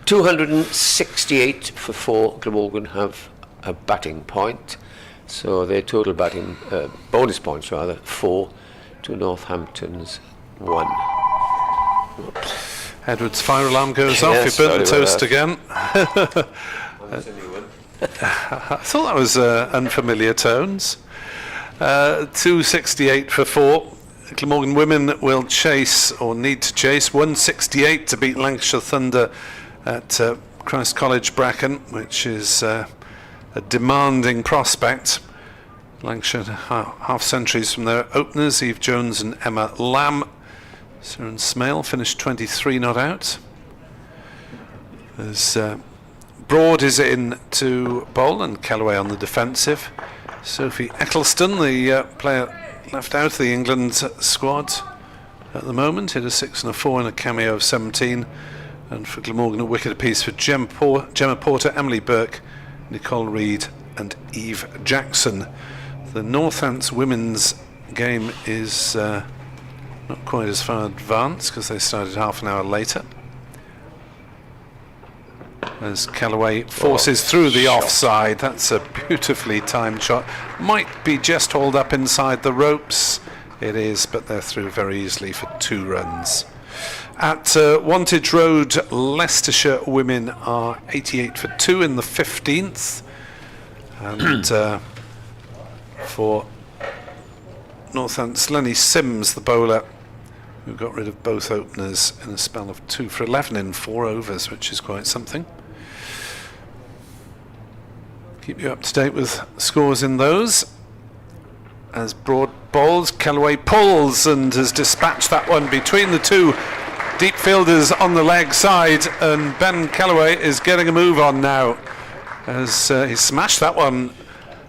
E: 268 for 4. Glamorgan have a batting point. So their total batting, bonus points rather, 4 to Northampton's 1. Oops.
C: Edward's fire alarm goes off. You burnt the toast again. I thought that was unfamiliar tones. 268 for 4. Glamorgan women will chase, or need to chase, 168 to beat Lancashire Thunder at Christ College Bracken, which is a demanding prospect. Lancashire half centuries from their openers, Eve Jones and Emma Lamb. Siren Smale finished 23 not out. There's Broad is in to bowl, and Callaway on the defensive. Sophie Eccleston, the player left out of the England squad at the moment, hit a 6 and a 4 and a cameo of 17. And for Glamorgan, a wicket apiece for Gemma Porter, Emily Burke, Nicole Reid and Eve Jackson. The Northants women's game is not quite as far advanced because they started half an hour later. as Callaway forces through the offside. That's a beautifully timed shot. Might be just hauled up inside the ropes. It is, but they're through very easily for 2 runs. At Wantage Road, Leicestershire women are 88 for 2 in the 15th. And for Northants, Lenny Sims, the bowler, who got rid of both openers in a spell of 2 for 11 in 4 overs, which is quite something. Keep you up to date with scores in those. As Broad bowls, Callaway pulls and has dispatched that one between the 2 deep fielders on the leg side, and Ben Callaway is getting a move on now as he smashed that one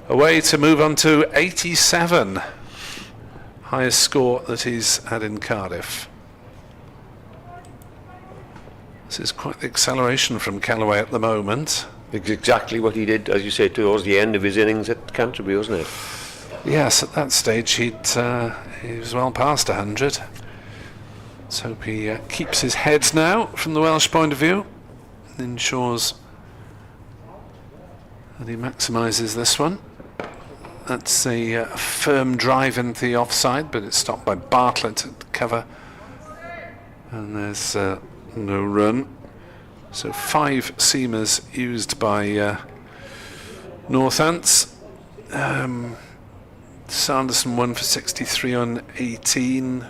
C: away to move on to 87. Highest score that he's had in Cardiff. This is quite the acceleration from Callaway at the moment.
E: It's exactly what he did, as you say, towards the end of his innings at Canterbury, wasn't it?
C: Yes, at that stage he was well past 100. Let's hope he keeps his head now from the Welsh point of view and ensures that he maximises this one. That's a firm drive into the offside, but it's stopped by Bartlett at cover. And there's no run. So 5 seamers used by Northants. Sanderson 1 for 63 on 18.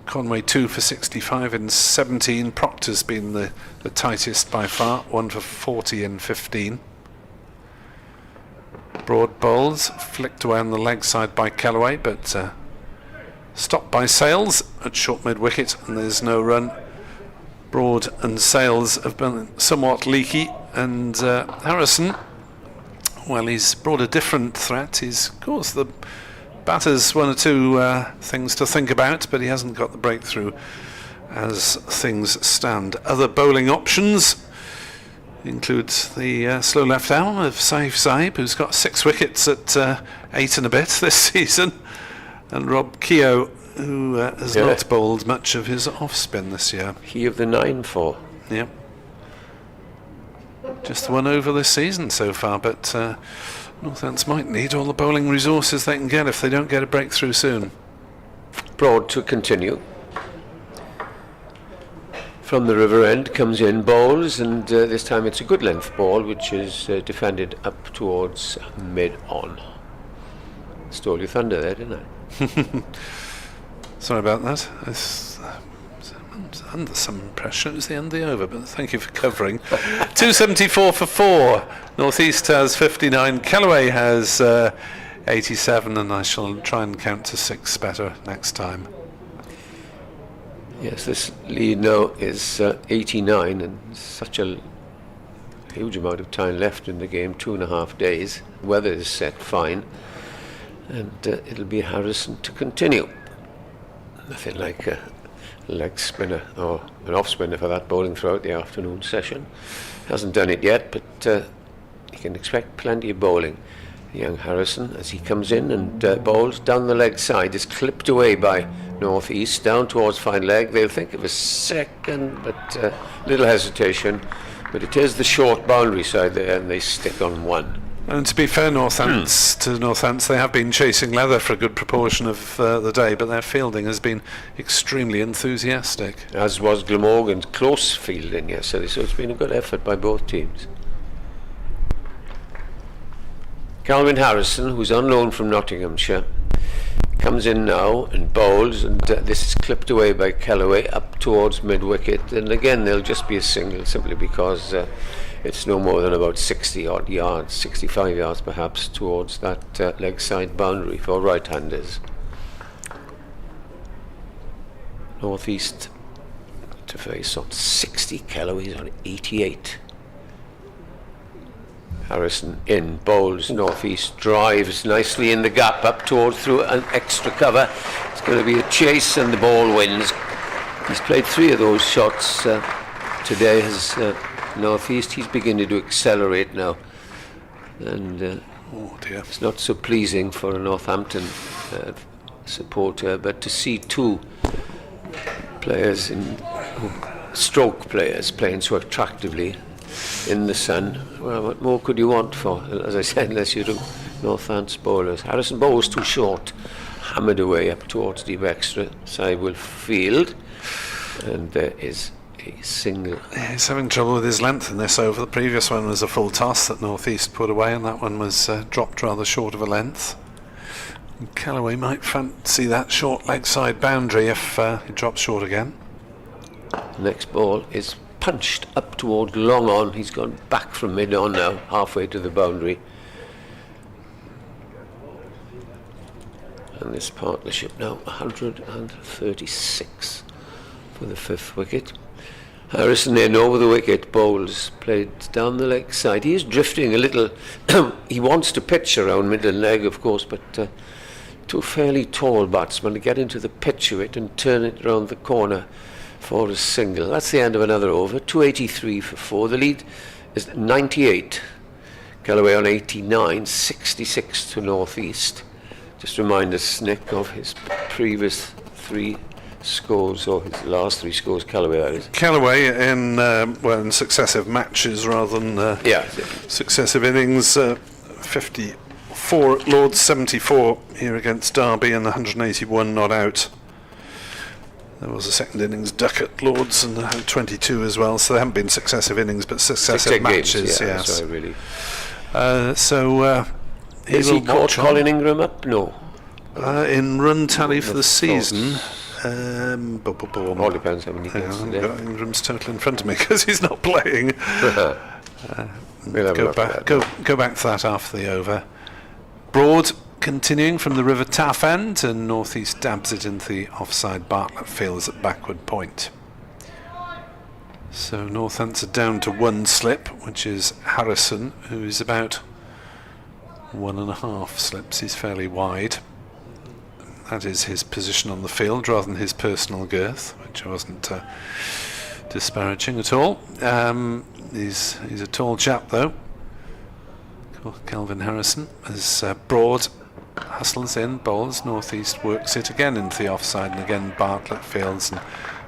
C: Conway 2 for 65 in 17. Proctor's been the tightest by far, 1 for 40 in 15. Broad bowls, flicked away on the leg side by Callaway, but stopped by Sales at short mid-wicket, and there's no run. Broad and Sales have been somewhat leaky, and Harrison, well, he's brought a different threat. He's, of course, the batter's 1 or 2 things to think about, but he hasn't got the breakthrough as things stand. Other bowling options includes the slow left arm of Saib, who's got 6 wickets at 8 and a bit this season, and Rob Keogh, who has not bowled much of his off-spin this year.
E: He of the 9-4.
C: Yep. Just the 1 over this season so far, but Northants might need all the bowling resources they can get if they don't get a breakthrough soon.
E: Broad to continue. From the river end comes in, bowls, and this time it's a good length ball which is defended up towards mid-on. Stole your thunder there, didn't I?
C: Sorry about that. I'm under some pressure. It was the end of the over, but thank you for covering. 274 for 4. North East has 59. Callaway has 87, and I shall try and count to 6 better next time.
E: Yes, this lead now is 89, and such a huge amount of time left in the game, 2.5 days. Weather is set fine, and it'll be Harrison to continue. Nothing like a leg spinner or an off spinner for that bowling throughout the afternoon session. Hasn't done it yet, but you can expect plenty of bowling. Young Harrison, as he comes in and bowls down the leg side, is clipped away by North East down towards fine leg. They'll think of a second, but little hesitation. But it is the short boundary side there, and they stick on 1.
C: And to be fair, Northants, they have been chasing leather for a good proportion of the day, but their fielding has been extremely enthusiastic.
E: As was Glamorgan's close fielding yesterday, so it's been a good effort by both teams. Calvin Harrison, who's on loan from Nottinghamshire, comes in now and bowls, and this is clipped away by Callaway up towards mid-wicket, and again they'll just be a single simply because it's no more than about 60 odd yards, 65 yards perhaps, towards that leg side boundary for right-handers. North East to face on 60, Callaway's on 88. Harrison in, bowls, North East drives nicely in the gap up towards through an extra cover. It's going to be a chase and the ball wins. He's played 3 of those shots today as North East. He's beginning to accelerate now, and
C: Oh dear.
E: it's not so pleasing for a Northampton supporter, but to see 2 players stroke players playing so attractively in the sun. Well, what more could you want for, as I said, unless you do Northants bowlers. Harrison bowls too short, hammered away up towards deep extra. Side will field, and there is a single.
C: He's having trouble with his length in this over. The previous one was a full toss that North East put away, and that one was dropped rather short of a length. And Callaway might fancy that short leg side boundary if he drops short again.
E: Next ball is punched up toward long on. He's gone back from mid on now, halfway to the boundary. And this partnership now 136 for the fifth wicket. Harrison in over the wicket, bowls played down the leg side. He is drifting a little. He wants to pitch around middle leg, of course, but two fairly tall batsmen to get into the pitch of it and turn it round the corner for a single. That's the end of another over. 283 for 4. The lead is 98. Callaway on 89, 66 to North East. Just remind us, Nick, of his previous 3 scores, or his last 3 scores, Callaway, that is.
C: Callaway in successive matches rather than successive innings. 54 at Lords, 74 here against Derby, and 181 not out. There was a second innings duck at Lords and 22 as well, so there haven't been successive innings but successive matches.
E: Games,
C: yes.
E: Right, really.
C: Is
E: he caught Colin Ingram up? No.
C: In run tally for the season.
E: All depends how many
C: Hang on,
E: gets
C: I've
E: there.
C: got Ingram's total in front of me because he's not playing.
E: We'll have a look at that.
C: Go back to that after the over. Broad continuing from the River Taff end, and North East dabs it into the offside Bartlett fields at backward point. So Northants are down to 1 slip, which is Harrison, who is about 1.5 slips. He's fairly wide. That is his position on the field rather than his personal girth, which I wasn't disparaging at all. He's a tall chap though. Kelvin Harrison, as Broad hustles in, bowls. North East works it again into the offside, and again Bartlett fields, and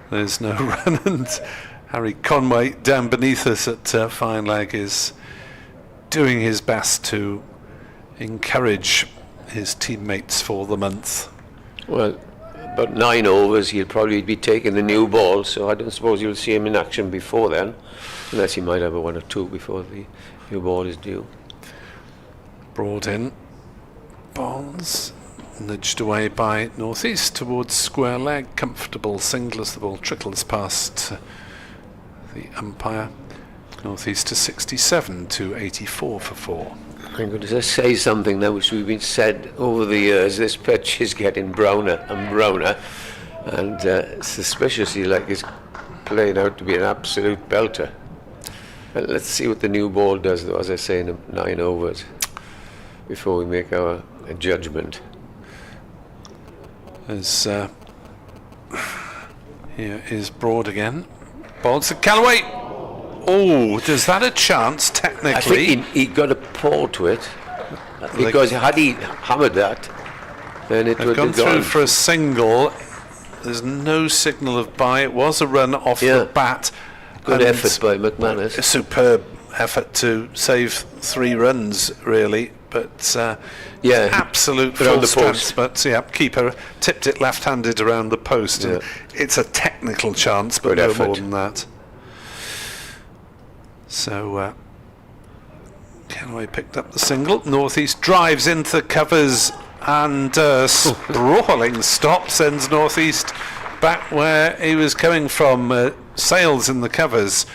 C: there's no run. And Harry Conway down beneath us at fine leg is doing his best to encourage his teammates for the month.
E: Well, about 9 overs, he'll probably be taking the new ball, so I don't suppose you'll see him in action before then, unless he might have a 1 or 2 before the new ball is due.
C: Broad in, balls nudged away by North East towards square leg. Comfortable single as the ball trickles past the umpire. North East to 67 to 84 for 4.
E: I'm going to say something now which we've been said over the years. This pitch is getting browner and browner, and suspiciously like it's playing out to be an absolute belter. Well, let's see what the new ball does, though, as I say, in 9 overs before we make our judgment.
C: As here is Broad again. Balls to Callaway. Oh, does that a chance technically?
E: I think he got a paw to it, because had he hammered that, then it would
C: gone
E: have
C: through
E: gone.
C: for a single. There's no signal of bye. It was a run off the bat.
E: Good
C: and
E: effort by McManus.
C: A superb effort to save 3 runs, really. But absolute full
E: around the
C: strength.
E: post.
C: But keeper tipped it left-handed around the post.
E: Yeah.
C: And it's a technical chance, but
E: Good
C: no
E: effort.
C: more than that. So Callaway picked up the single. North East drives into the covers, and sprawling stop sends North East back where he was coming from. Sails in the covers,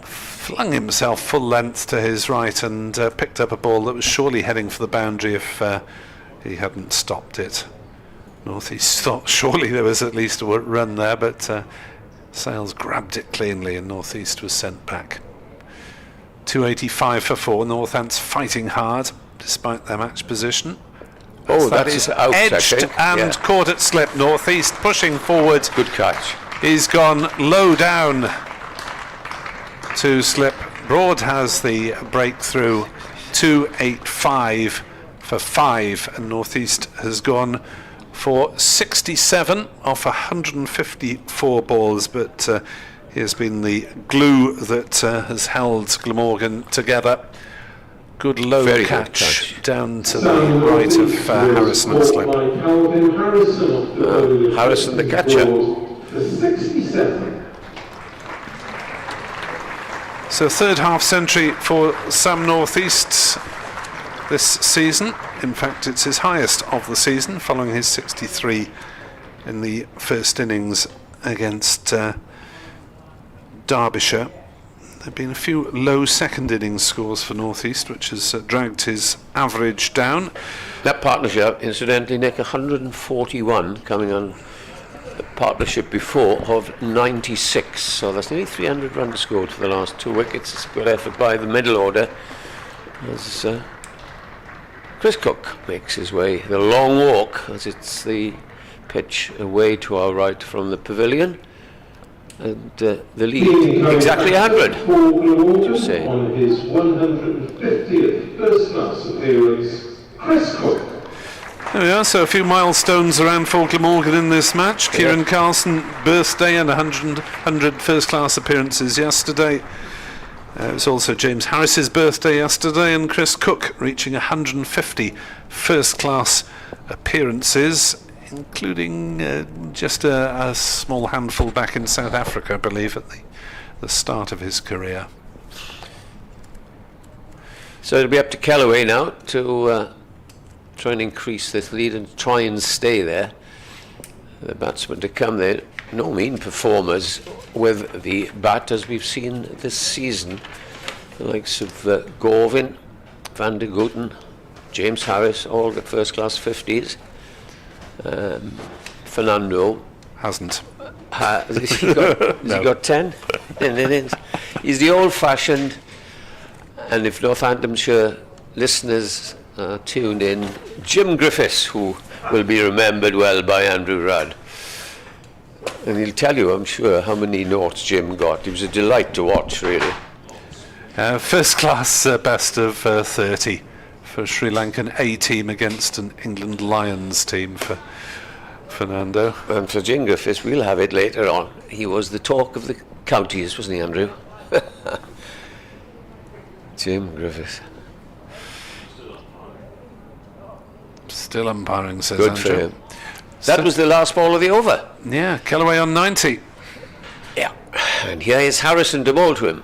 C: flung himself full length to his right, and picked up a ball that was surely heading for the boundary if he hadn't stopped it. North East thought surely there was at least a run there, but Sales grabbed it cleanly, and North East was sent back. 285 for 4. Northants fighting hard despite their match position.
E: Oh, that is out, I
C: edged
E: think.
C: and caught at slip. North East pushing forward.
E: Good catch.
C: He's gone low down to slip. Broad has the breakthrough. 285 for 5, and North East has gone for 67 off 154 balls, but He has been the glue that has held Glamorgan together. Good low
E: Very good
C: catch,
E: catch.
C: down to the right of Harrison and slip.
E: Harrison the catcher.
A: For 67.
C: So third half century for Sam Northeast this season. In fact, it's his highest of the season, following his 63 in the first innings against Derbyshire. There have been a few low second innings scores for Northeast, which has dragged his average down.
E: That partnership, incidentally, Nick, 141 coming on the partnership before of 96. So that's nearly 300 runs scored for the last 2 wickets. It's a good effort by the middle order as Chris Cook makes his way the long walk, as it's the pitch away to our right from the pavilion. And the lead, exactly 100.
A: What
E: you say?
A: On his 150th first-class appearance, Chris Cook.
C: There we are, so a few milestones around for Glamorgan in this match. Kieran Carlson, birthday, and 100 first-class appearances yesterday. It was also James Harris's birthday yesterday, and Chris Cook reaching 150 first-class appearances, including just a small handful back in South Africa, I believe, at the start of his career.
E: So it'll be up to Callaway now to try and increase this lead and try and stay there. The batsmen to come there, no mean performers with the bat, as we've seen this season. The likes of Gorvin, Van der Gooten, James Harris, all got first-class 50s. Fernando
C: Hasn't.
E: has he got 10? He's the old-fashioned, and if Northamptonshire listeners are tuned in, Jim Griffiths, who will be remembered well by Andrew Rudd. And he'll tell you, I'm sure, how many noughts Jim got. He was a delight to watch, really.
C: First class best of 30 for Sri Lankan A team against an England Lions team for Fernando.
E: And for Jim Griffiths, we'll have it later on. He was the talk of the counties, wasn't he, Andrew? Jim Griffiths.
C: Still umpiring, says
E: Good
C: Andrew.
E: for him. That was the last ball of the over.
C: Yeah, Callaway on 90.
E: Yeah. And here is Harrison to bowl to him.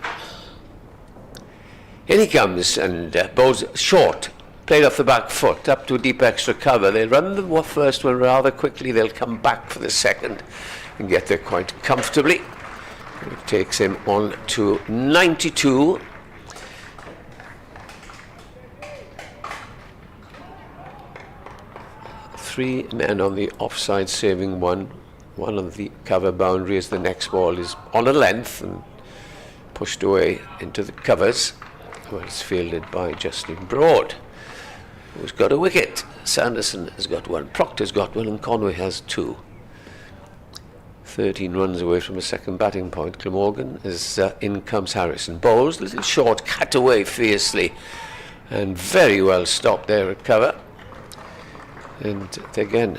E: In he comes and bowls short, played off the back foot, up to deep extra cover. They'll run the first one rather quickly. They'll come back for the second and get there quite comfortably. It takes him on to 92. Three men on the offside, saving one. One on the cover boundary as the next ball is on a length and pushed away into the covers. Well, it's fielded by Justin Broad, who's got a wicket. Sanderson has got one, Proctor's got one, and Conway has 2. 13 runs away from a second batting point. Glamorgan, as in comes Harrison. Bowls, little short, cut away fiercely, and very well stopped there at cover. And again,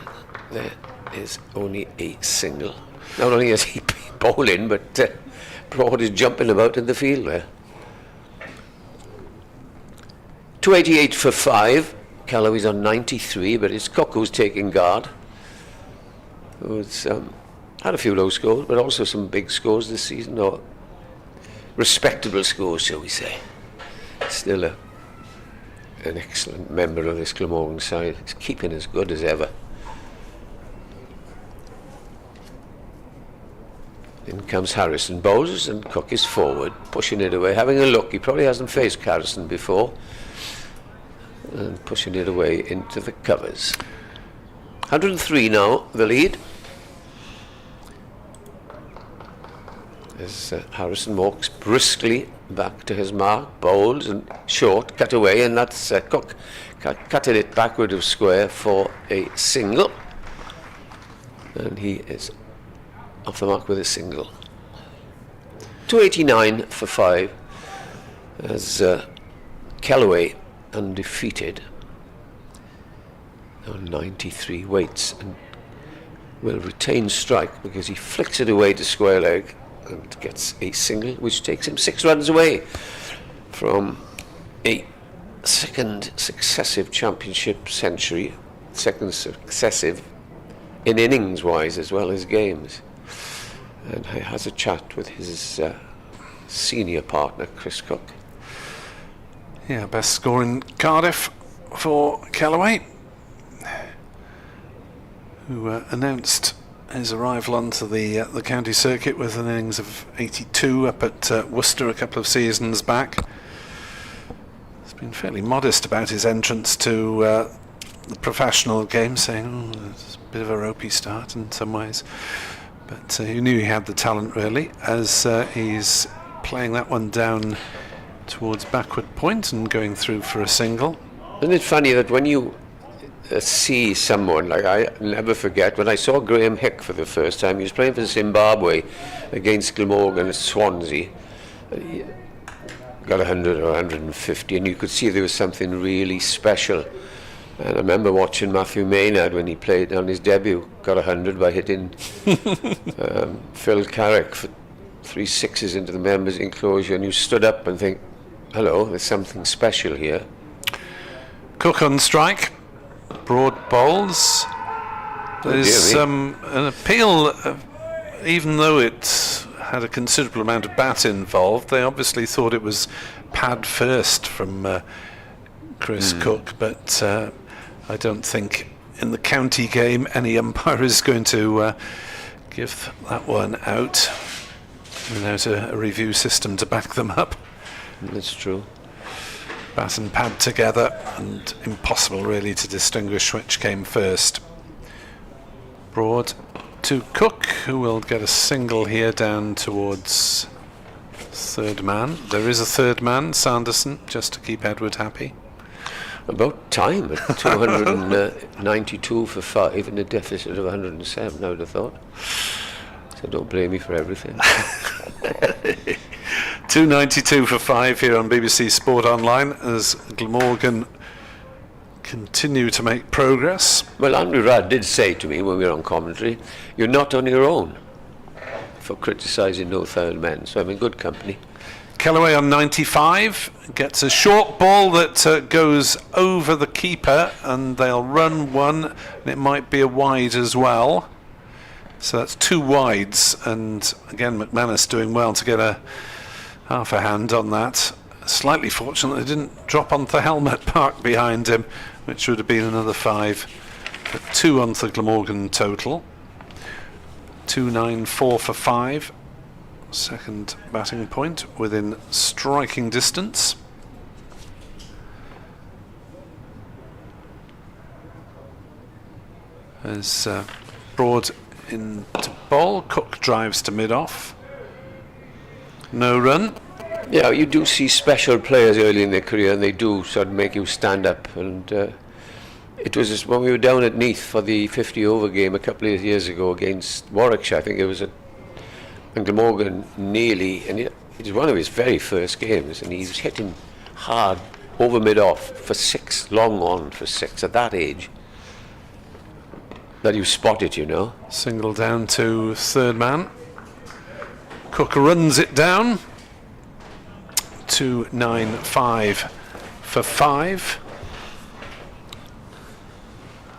E: there is only a single. Not only is he bowling, but Broad is jumping about in the field there. 288 for 5. Callaway's on 93, but it's Cook who's taking guard. Who's had a few low scores, but also some big scores this season, or respectable scores, shall we say. Still an excellent member of this Glamorgan side. He's keeping as good as ever. In comes Harrison, bowls, and Cook is forward, pushing it away, having a look. He probably hasn't faced Harrison before. And pushing it away into the covers. 103 now, the lead. As Harrison walks briskly back to his mark, bowls and short, cut away, and that's Cook cutting it backward of square for a single. And he is off the mark with a single. 289 for 5 as Callaway, undefeated, on 93, waits and will retain strike because he flicks it away to square leg and gets a single, which takes him 6 runs away from a second successive championship century, second successive in innings-wise as well as games. And he has a chat with his senior partner, Chris Cook.
C: Yeah, best score in Cardiff for Callaway, who announced his arrival onto the county circuit with an innings of 82 up at Worcester a couple of seasons back. He's been fairly modest about his entrance to the professional game, saying it's a bit of a ropey start in some ways. But he knew he had the talent, really, as he's playing that one down towards backward point and going through for a single.
E: Isn't it funny that when you see someone, like I never forget, when I saw Graham Hick for the first time, he was playing for Zimbabwe against Glamorgan at Swansea. He got 100 or 150, and you could see there was something really special. And I remember watching Matthew Maynard when he played on his debut, got 100 by hitting Phil Carrick for 3 sixes into the members' enclosure, and you stood up and think, hello, there's something special here.
C: Cook on strike, Broad bowls. There's an appeal, even though it had a considerable amount of bat involved. They obviously thought it was pad first from Chris Cook, but I don't think in the county game any umpire is going to give that one out without a review system to back them up.
E: That's true.
C: Bat and pad together, and impossible really to distinguish which came first. Broad to Cook, who will get a single here down towards third man. There is a third man, Sanderson, just to keep Edward happy.
E: About time at 292 for 5 and a deficit of 107, I would have thought. So don't blame me for everything.
C: 292 for 5 here on BBC Sport Online as Glamorgan continue to make progress.
E: Well, Andrew Rudd did say to me when we were on commentary, you're not on your own for criticising Northampton men, so I'm in good company.
C: Callaway on 95 gets a short ball that goes over the keeper, and they'll run one, and it might be a wide as well. So that's 2 wides, and again McManus doing well to get a half a hand on that. Slightly fortunate they didn't drop onto the helmet parked behind him, which would have been another 5. But 2 onto the Glamorgan total. 294 for 5. Second batting point within striking distance. As Broad into bowl, Cook drives to mid-off. No run.
E: Yeah, you do see special players early in their career, and they do sort of make you stand up. And it was just when we were down at Neath for the 50 over game a couple of years ago against Warwickshire, I think it was at, and Glamorgan nearly, and it was one of his very first games, and he was hitting hard over mid-off for 6, long on for 6 at that age. That you spot it, you know.
C: Single down to third man. Cook runs it down. 295 for 5.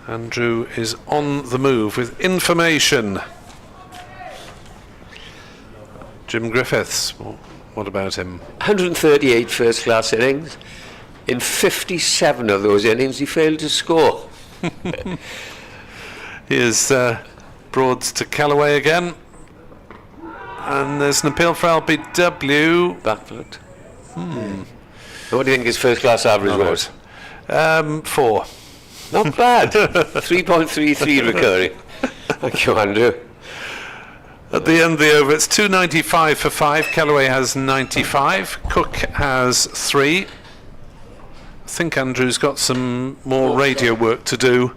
C: Andrew is on the move with information. Jim Griffiths, what about him?
E: 138 first-class innings. In 57 of those innings, he failed to score.
C: Here's Broads to Callaway again. And there's an appeal for LBW.
E: Backfoot. What do you think his first-class average was?
C: 4.
E: Not bad. 3.33 recurring. Thank you, Andrew.
C: At the end of the over, it's 295 for 5. Callaway has 95. Cook has 3. I think Andrew's got some more radio work to do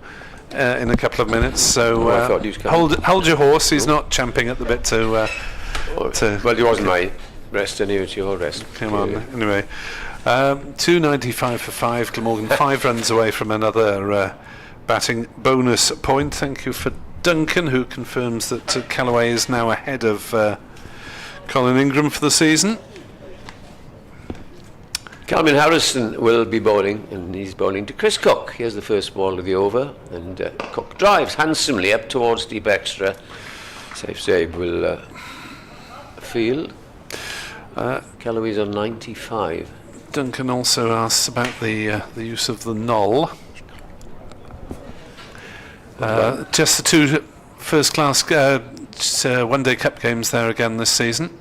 C: in a couple of minutes, so hold your horse. He's not champing at the bit to
E: well, it wasn't my rest anyway, it's your rest.
C: Come on, anyway. 295 for 5. Glamorgan 5 runs away from another batting bonus point. Thank you for Duncan, who confirms that Callaway is now ahead of Colin Ingram for the season.
E: Calvin Harrison will be bowling, and he's bowling to Chris Cook. Here's the first ball of the over, and Cook drives handsomely up towards deep extra. Safe Zabe will field. Callaway's on 95.
C: Duncan also asks about the use of the knoll. Just the two first-class one-day cup games there again this season.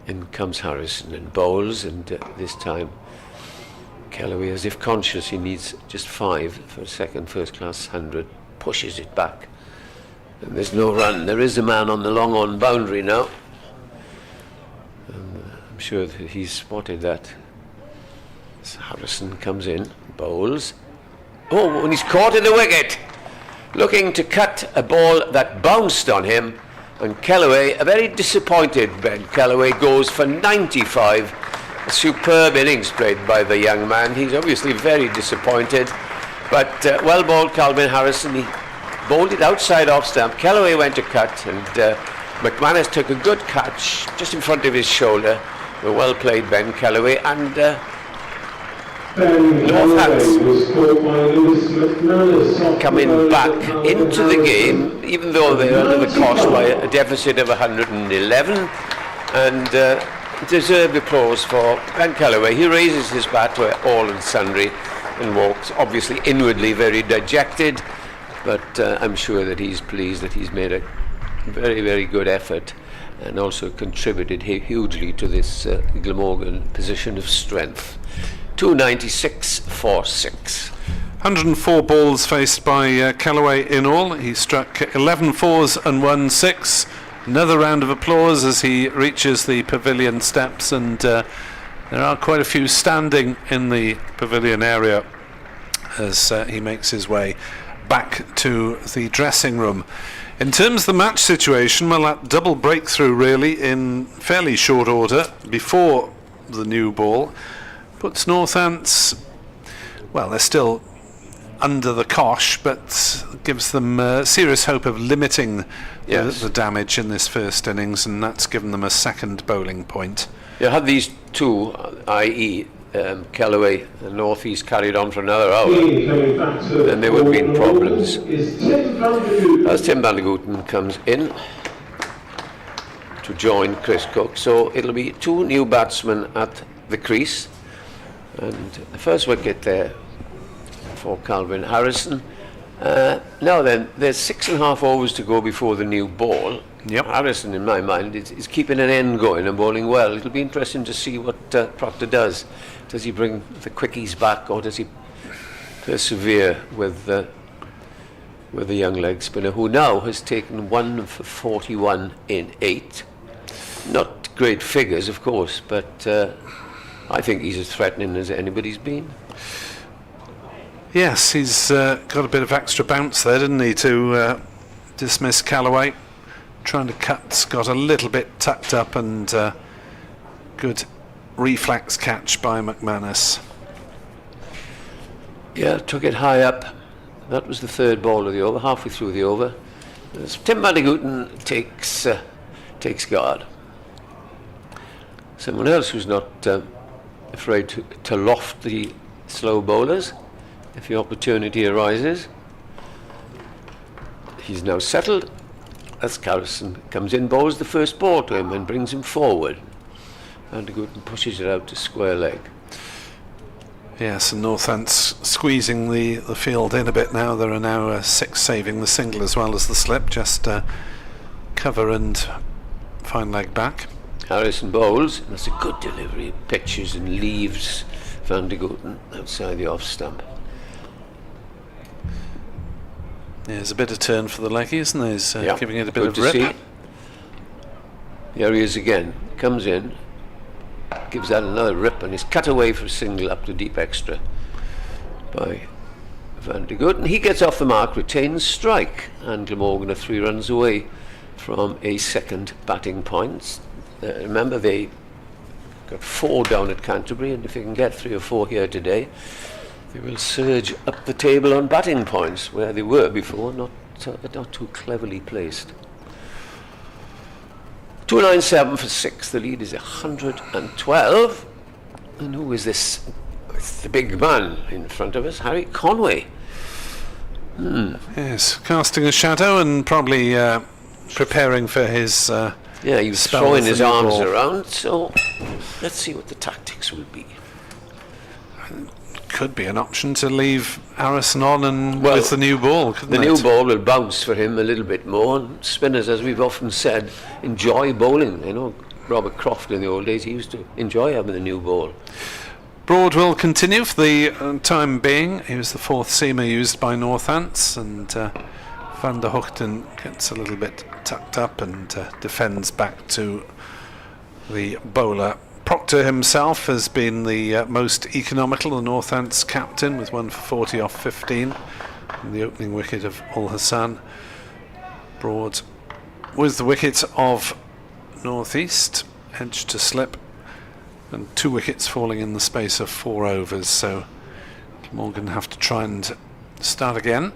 E: In comes Harrison and bowls, and this time Callaway, as if conscious he needs just 5 for a second first-class 100, pushes it back. And there's no run. There is a man on the long-on boundary now. And I'm sure that he's spotted that. So Harrison comes in, bowls. Oh, and he's caught in the wicket, looking to cut a ball that bounced on him. And Callaway, a very disappointed Ben Callaway, goes for 95. A superb innings played by the young man. He's obviously very disappointed. But well bowled, Calvin Harrison. He bowled it outside off stump. Callaway went to cut, and McManus took a good catch just in front of his shoulder. Well played, Ben Callaway. And Northampton coming back into the game, even though they're under the cost by a deficit of 111, and deserved applause for Ben Callaway. He raises his bat to all and sundry and walks, obviously inwardly very dejected, but I'm sure that he's pleased that he's made a very, very good effort and also contributed hugely to this Glamorgan position of strength. 296 for 6.
C: 104 balls faced by Callaway in all. He struck 11 fours and 1 6. Another round of applause as he reaches the pavilion steps, and there are quite a few standing in the pavilion area as he makes his way back to the dressing room. In terms of the match situation, well, that double breakthrough really in fairly short order before the new ball puts Northants, well, they're still under the cosh, but gives them serious hope of limiting the damage in this first innings, and that's given them a second bowling point.
E: You had these two, i.e. Callaway and North East carried on for another hour, then there would have been problems. As Tim van der Gooten comes in to join Chris Cook, so it'll be two new batsmen at the crease. And the first wicket there for Calvin Harrison. Now then, there's 6.5 overs to go before the new ball.
C: Yep.
E: Harrison, in my mind, is keeping an end going and bowling well. It'll be interesting to see what Proctor does. Does he bring the quickies back, or does he persevere with the young leg spinner, who now has taken 1 for 41 in 8. Not great figures, of course, but I think he's as threatening as anybody's been.
C: Yes, he's got a bit of extra bounce there, didn't he, to dismiss Callaway. Trying to cut, got a little bit tucked up, and good reflex catch by McManus.
E: Yeah, took it high up. That was the third ball of the over, halfway through the over. As Tim van der Gooten takes guard. Someone else who's not afraid to loft the slow bowlers if the opportunity arises. He's now settled as Harrison comes in, bowls the first ball to him and brings him forward. Van der Gooten pushes it out to square leg.
C: Yes, and Northants squeezing the field in a bit now. There are now 6 saving the single as well as the slip, just cover and fine leg back.
E: Harrison bowls, and that's a good delivery, pitches and leaves Van der Gooten outside the off stump.
C: Yeah, there's a bit of turn for the leggy, isn't there? He's giving it a bit
E: Good
C: of
E: to
C: rip.
E: see. Here he is again, comes in, gives that another rip, and is cut away for a single up to deep extra by Van der Gooten. He gets off the mark, retains strike, and Glamorgan are 3 runs away from a second batting point. Remember, they got 4 down at Canterbury, and if they can get 3 or 4 here today, they will surge up the table on batting points, where they were before, not too cleverly placed. 297 for 6. The lead is 112. And who is this? It's the big man in front of us, Harry Conway.
C: Yes, casting a shadow and probably preparing for his.
E: Yeah, he was
C: spell
E: throwing
C: with
E: his
C: the new
E: arms
C: ball.
E: around, so let's see what the tactics will be.
C: Could be an option to leave Harrison on and
E: Well,
C: with the new ball. Couldn't
E: The
C: it?
E: new ball will bounce for him a little bit more, and spinners, as we've often said, enjoy bowling. You know, Robert Croft in the old days, he used to enjoy having the new ball.
C: Broad will continue for the time being. He was the fourth seamer used by Northants, and Van der Hoogten gets a little bit tucked up and defends back to the bowler. Proctor himself has been the most economical, the Northants captain, with 1 for 40 off 15, and the opening wicket of Ul Hassan. Broad with the wicket of Northeast, edge to slip, and 2 wickets falling in the space of 4 overs, so Glamorgan have to try and start again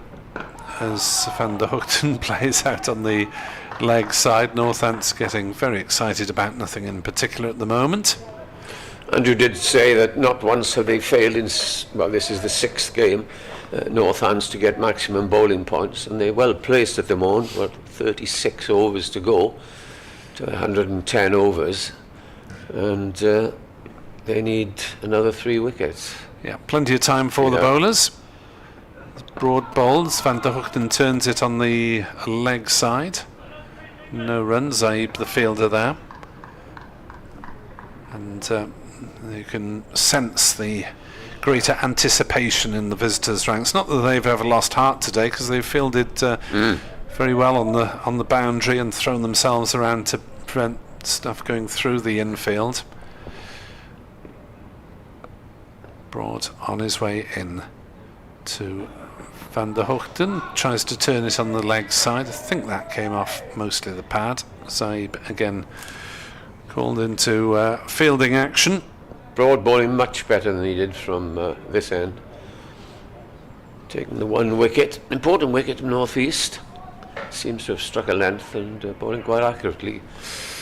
C: as Van der Hoogten plays out on the leg side. Northants getting very excited about nothing in particular at the moment.
E: And you did say that not once have they failed in, well, this is the 6th game, Northants to get maximum bowling points, and they're well placed at the moment. What, 36 overs to go to 110 overs, and they need another 3 wickets.
C: Yeah, plenty of time for the bowlers. Broad bowls. Van der Hoogten turns it on the leg side. No run. Zaib, the fielder, there. And you can sense the greater anticipation in the visitors' ranks. Not that they've ever lost heart today, because they've fielded very well on the boundary and thrown themselves around to prevent stuff going through the infield. Broad on his way in to Van der Hoogten, tries to turn it on the leg side. I think that came off mostly the pad. Zaib again called into fielding action.
E: Broad bowling much better than he did from this end. Taking the 1 wicket, important wicket from Northeast. Seems to have struck a length and bowling quite accurately.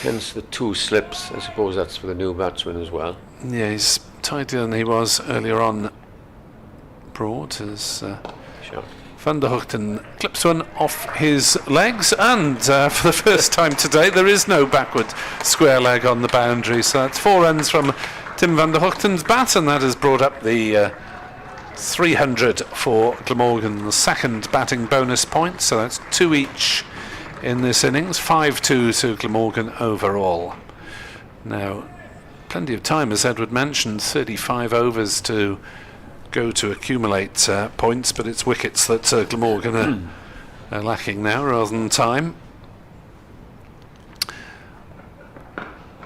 E: Hence the 2 slips. I suppose that's for the new batsman as well.
C: Yeah, he's tidier than he was earlier on. Broad as
E: Sure.
C: Van der Hoogten clips one off his legs, and for the first time today there is no backward square leg on the boundary, so that's 4 runs from Tim van der Hoogten's bat, and that has brought up the 300 for Glamorgan, the 2nd batting bonus point, so that's 2 each in this innings, 5-2 to Glamorgan overall. Now, plenty of time, as Edward mentioned, 35 overs to go to accumulate points, but it's wickets that Glamorgan are lacking now rather than time.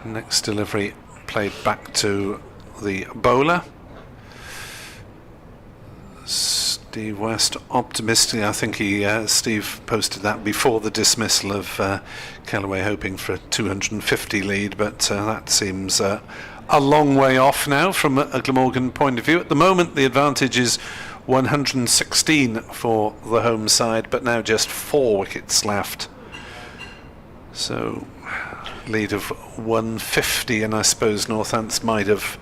C: Next delivery played back to the bowler. Steve West optimistic. I think Steve posted that before the dismissal of Kellaway, hoping for a 250 lead, but that seems a long way off now from a Glamorgan point of view. At the moment the advantage is 116 for the home side, but now just 4 wickets left, so lead of 150, and I suppose Northants might have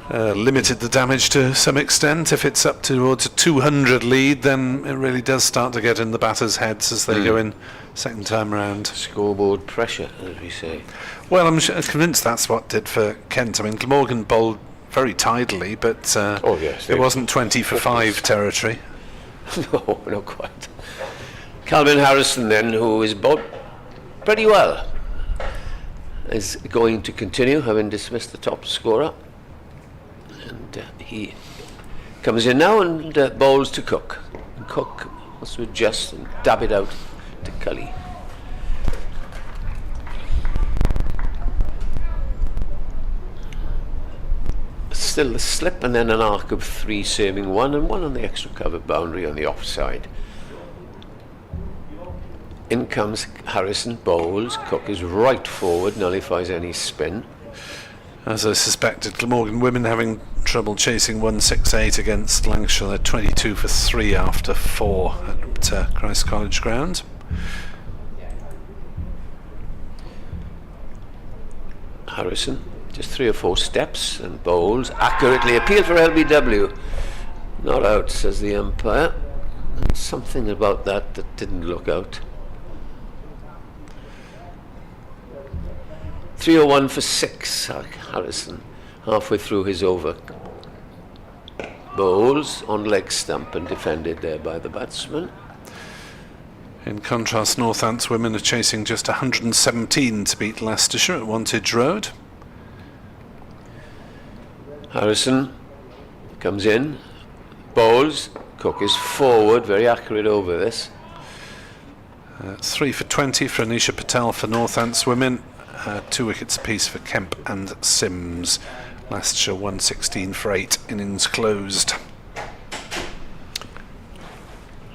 C: limited the damage to some extent. If it's up towards a 200 lead, then it really does start to get in the batters' heads as they go in second time round.
E: Scoreboard pressure, as we say.
C: Well, I'm convinced that's what did for Kent. I mean, Glamorgan bowled very tidily, but it wasn't 20 for 5 territory.
E: No, not quite. Calvin Harrison then, who is bowled pretty well, is going to continue, having dismissed the top scorer. And he comes in now and bowls to Cook. And Cook must adjust and dab it out to Cully. Still the slip, and then an arc of 3 saving 1 and 1 on the extra cover boundary on the offside. In comes Harrison, bowls. Cook is right forward, nullifies any spin.
C: As I suspected, Glamorgan women having trouble chasing 168 against Lancashire. They're 22 for 3 after 4 at Christ College ground.
E: Harrison, just 3 or 4 steps and bowls accurately. Appeal for LBW. Not out, says the umpire. And something about that didn't look out. 301 for 6, Harrison, halfway through his over. Bowls on leg stump and defended there by the batsman.
C: In contrast, Northants women are chasing just 117 to beat Leicestershire at Wantage Road.
E: Harrison comes in, bowls. Cook is forward, very accurate over this.
C: 3 for 20 for Anisha Patel for Northants women. 2 wickets apiece for Kemp and Sims. Leicestershire 116 for 8, innings closed.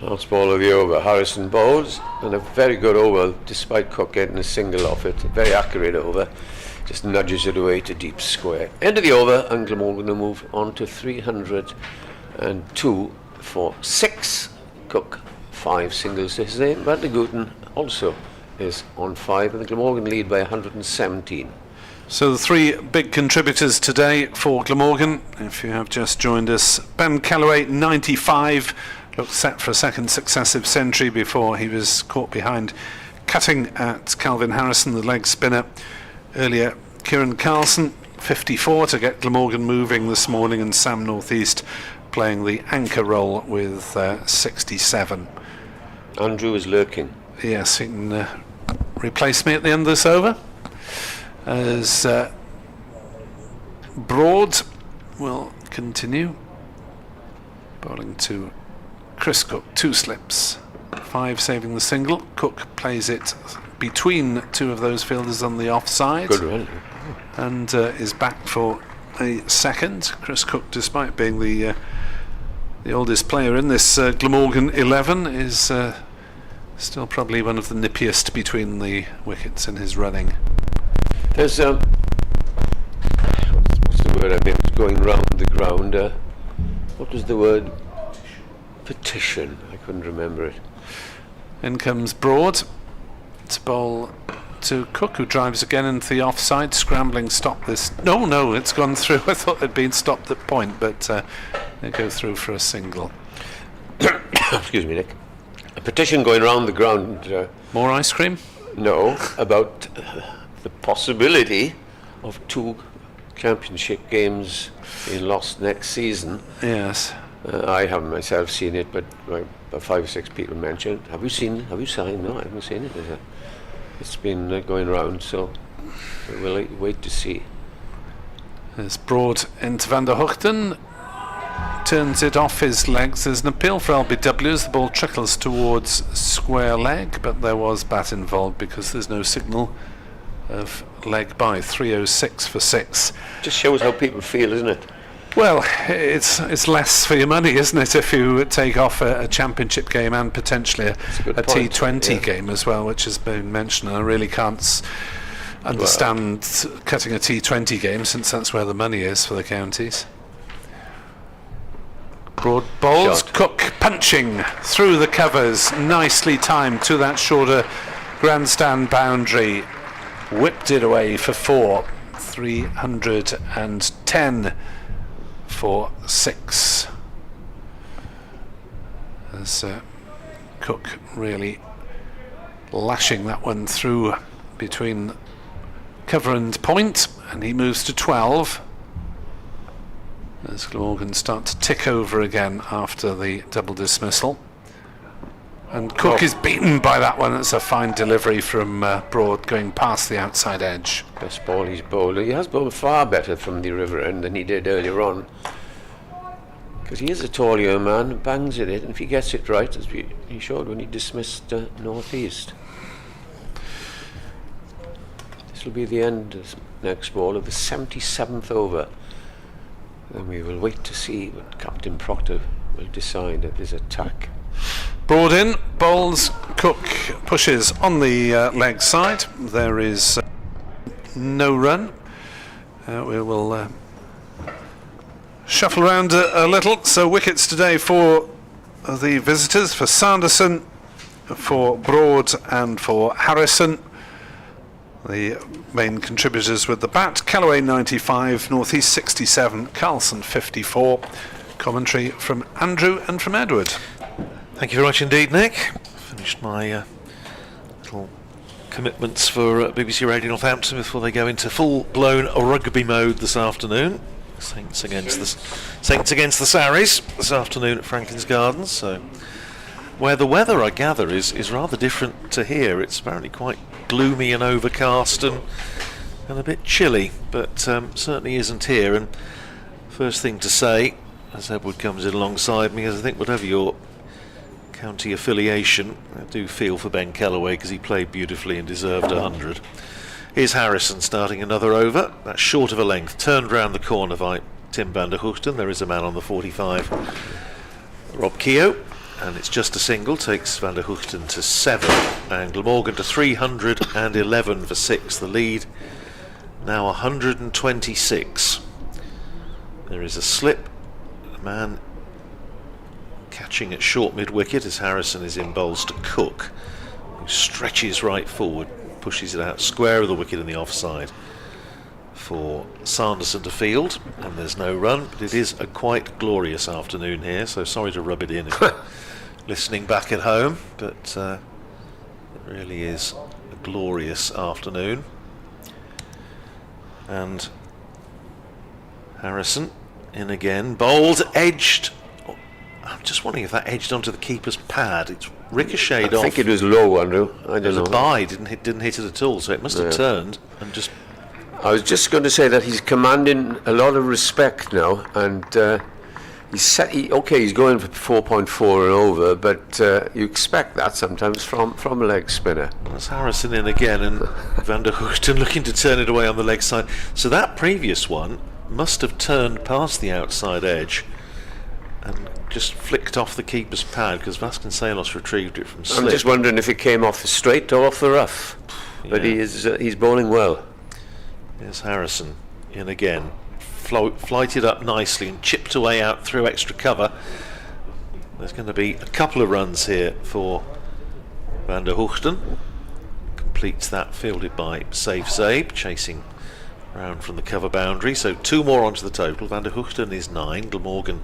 E: Last ball of the over. Harrison bowls, and a very good over despite Cook getting a single off it. Very accurate over, just nudges it away to deep square. End of the over, and Glamorgan will move on to 302 for 6. Cook 5 singles to his name. Bradley Gooten also is on 5, and the Glamorgan lead by 117.
C: So the 3 big contributors today for Glamorgan, if you have just joined us: Ben Calloway 95, looked set for a second successive century before he was caught behind cutting at Calvin Harrison, the leg spinner. Earlier, Kieran Carlson 54 to get Glamorgan moving this morning, and Sam Northeast playing the anchor role with 67.
E: Andrew is lurking.
C: Yes, he can replace me at the end of this over. As Broad will continue. Bowling to Chris Cook, 2 slips. 5 saving the single. Cook plays it between 2 of those fielders on the offside.
E: Good run.
C: And is back for a second. Chris Cook, despite being the oldest player in this Glamorgan 11, is still probably one of the nippiest between the wickets in his running.
E: There's what's the word I mean? It's going round the ground. What was the word? Petition. I couldn't remember it.
C: In comes Broad to bowl to Cook, who drives again into the offside, scrambling. Stop this. No, it's gone through. I thought they'd been stopped at point, but they go through for a single.
E: Excuse me, Nick. A petition going round the ground.
C: More ice cream?
E: No, about the possibility of 2 championship games being lost next season.
C: Yes.
E: I haven't myself seen it, but about 5 or 6 people mentioned. Have you seen? Have you signed? No, I haven't seen it. It's been going round, so we'll wait to see.
C: There's Broad into Van der Hoogten. Turns it off his legs. There's an appeal for LBW as the ball trickles towards square leg, but there was bat involved because there's no signal of leg by. 306 for 6.
E: Just shows how people feel, isn't it?
C: Well, it's less for your money, isn't it, if you take off a championship game and potentially a T20 game as well, which has been mentioned. And I really can't understand cutting a T20 game, since that's where the money is for the counties. Broad bowls.
E: Shot.
C: Cook punching through the covers, nicely timed to that shorter grandstand boundary. Whipped it away for 4. 310 for 6. As Cook really lashing that one through between cover and point, and he moves to 12 as Glamorgan start to tick over again after the double dismissal. And Cook is beaten by that one. It's a fine delivery from Broad, going past the outside edge.
E: Best ball he's bowled. He has bowled far better from the river end than he did earlier on, because he is a tall young man, bangs at it, and if he gets it right, as he showed when he dismissed Northeast. This will be the end of the next ball of the 77th over, and we will wait to see what Captain Proctor will decide at this attack.
C: Broad in, bowls. Cook pushes on the leg side. There is no run. We will shuffle around a little. So wickets today for the visitors, for Sanderson, for Broad and for Harrison. the main contributors with the bat. Callaway 95, Northeast 67, Carlson 54. Commentary from Andrew and from Edward.
D: Thank you very much indeed, Nick. Finished my little commitments for BBC Radio Northampton before they go into full-blown rugby mode this afternoon. Saints against the Sarries this afternoon at Franklin's Gardens. So, where the weather, I gather, is rather different to here. It's apparently quite gloomy and overcast and a bit chilly, but certainly isn't here. And first thing to say, as Edward comes in alongside me, is I think whatever your county affiliation, I do feel for Ben Callaway because he played beautifully and deserved 100. Here's Harrison starting another over. That's short of a length. Turned round the corner by Tim van der Hoogten. There is a man on the 45, Rob Keogh. And it's just a single, takes Van der Hoogten to 7 and Glamorgan to 311 for 6. The lead now 126. There is a slip, a man catching at short mid-wicket as Harrison is in bowls to Cook, who stretches right forward, pushes it out square of the wicket in the offside for Sanderson to field, and there's no run, but it is a quite glorious afternoon here, so sorry to rub it in if you're listening back at home, but it really is a glorious afternoon. And Harrison in again, bowled, edged. I'm just wondering if that edged onto the keeper's pad. It's ricocheted off.
E: I think it was low, Andrew. I don't know.
D: It was a bye, didn't hit it at all, so it must have turned and just...
E: I was just going to say that he's commanding a lot of respect now, and he's going for 4.4 and over, but you expect that sometimes from a leg spinner.
D: That's Harrison in again, and Van der Hoogten looking to turn it away on the leg side. So that previous one must have turned past the outside edge and just flicked off the keeper's pad because Vasconcelos retrieved it from slip.
E: I'm just wondering if it came off the straight or off the rough. Yeah. But he's bowling well.
D: Here's Harrison in again, flighted up nicely and chipped away out through extra cover. There's going to be a couple of runs here for Van der Hoogten. Completes that, fielded by Safe Zabe, chasing round from the cover boundary. So 2 more onto the total. Van der Hoogten is 9, Glamorgan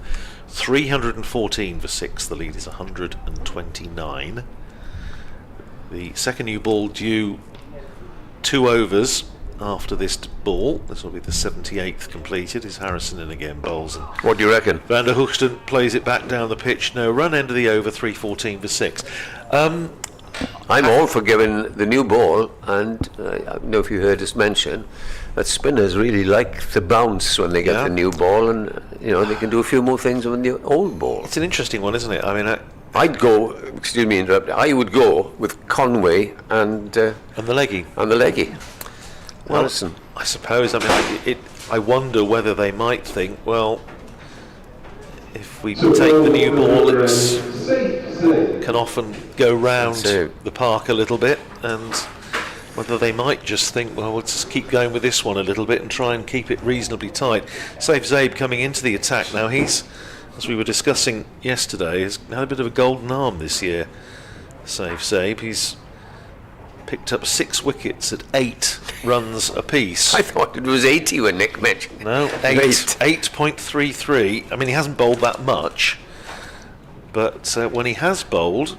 D: 314 for 6. The lead is 129. The second new ball due 2 overs after this ball. This will be the 78th completed. Is Harrison in again, bowls, and
E: what do you reckon?
D: Van der Hoogten plays it back down the pitch. No run, end of the over, 314 for 6.
E: I'm all for giving the new ball, and I don't know if you heard us mention that spinners really like the bounce when they get the new ball, and they can do a few more things with the old ball.
D: It's an interesting one, isn't it? I mean,
E: I'd go. Excuse me, interrupt. I would go with Conway and the
D: leggy.
E: And the leggy.
D: Well,
E: Harrison.
D: I suppose. I mean, I wonder whether they might think, well, if we take the new ball, it can often go round the park a little bit, and whether they might just think, well, we'll just keep going with this one a little bit and try and keep it reasonably tight. Safe Zabe coming into the attack now. He's, as we were discussing yesterday, has had a bit of a golden arm this year. Safe Zabe. He's picked up 6 wickets at 8 runs apiece.
E: I thought it was 80 when Nick mentioned.
D: No, 8.33. I mean, he hasn't bowled that much, but when he has bowled,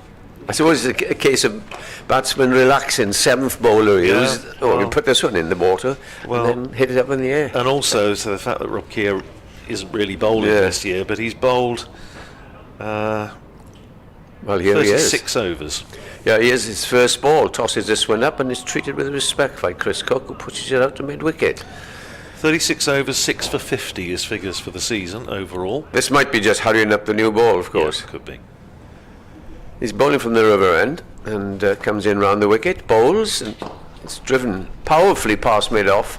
E: I suppose it's a case of batsman relaxing. 7th bowler he was. We put this one in the water and then hit it up in the air.
D: And also, so the fact that Rob Keogh isn't really bowling this year, but he's bowled.
E: Well, here
D: 36 overs.
E: Yeah, here's his first ball, tosses this one up and is treated with respect by Chris Cook, who pushes it out to mid-wicket.
D: 36 overs, 6 for 50 is figures for the season overall.
E: This might be just hurrying up the new ball, of course.
D: Yes, could be.
E: He's bowling from the river end and comes in round the wicket, bowls, and it's driven powerfully past mid-off.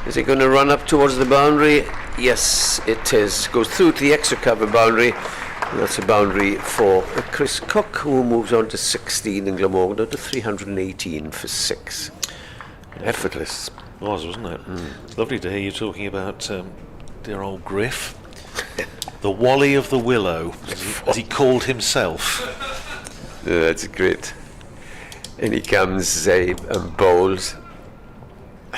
E: Is it going to run up towards the boundary? Yes, it is. Goes through to the extra cover boundary. And that's a boundary for Chris Cook, who moves on to 16 and Glamorgan to 318 for 6. Effortless.
D: It was, wasn't it? It's lovely to hear you talking about dear old Griff. The Wally of the Willow, as he called himself.
E: That's great. And he comes and bowls.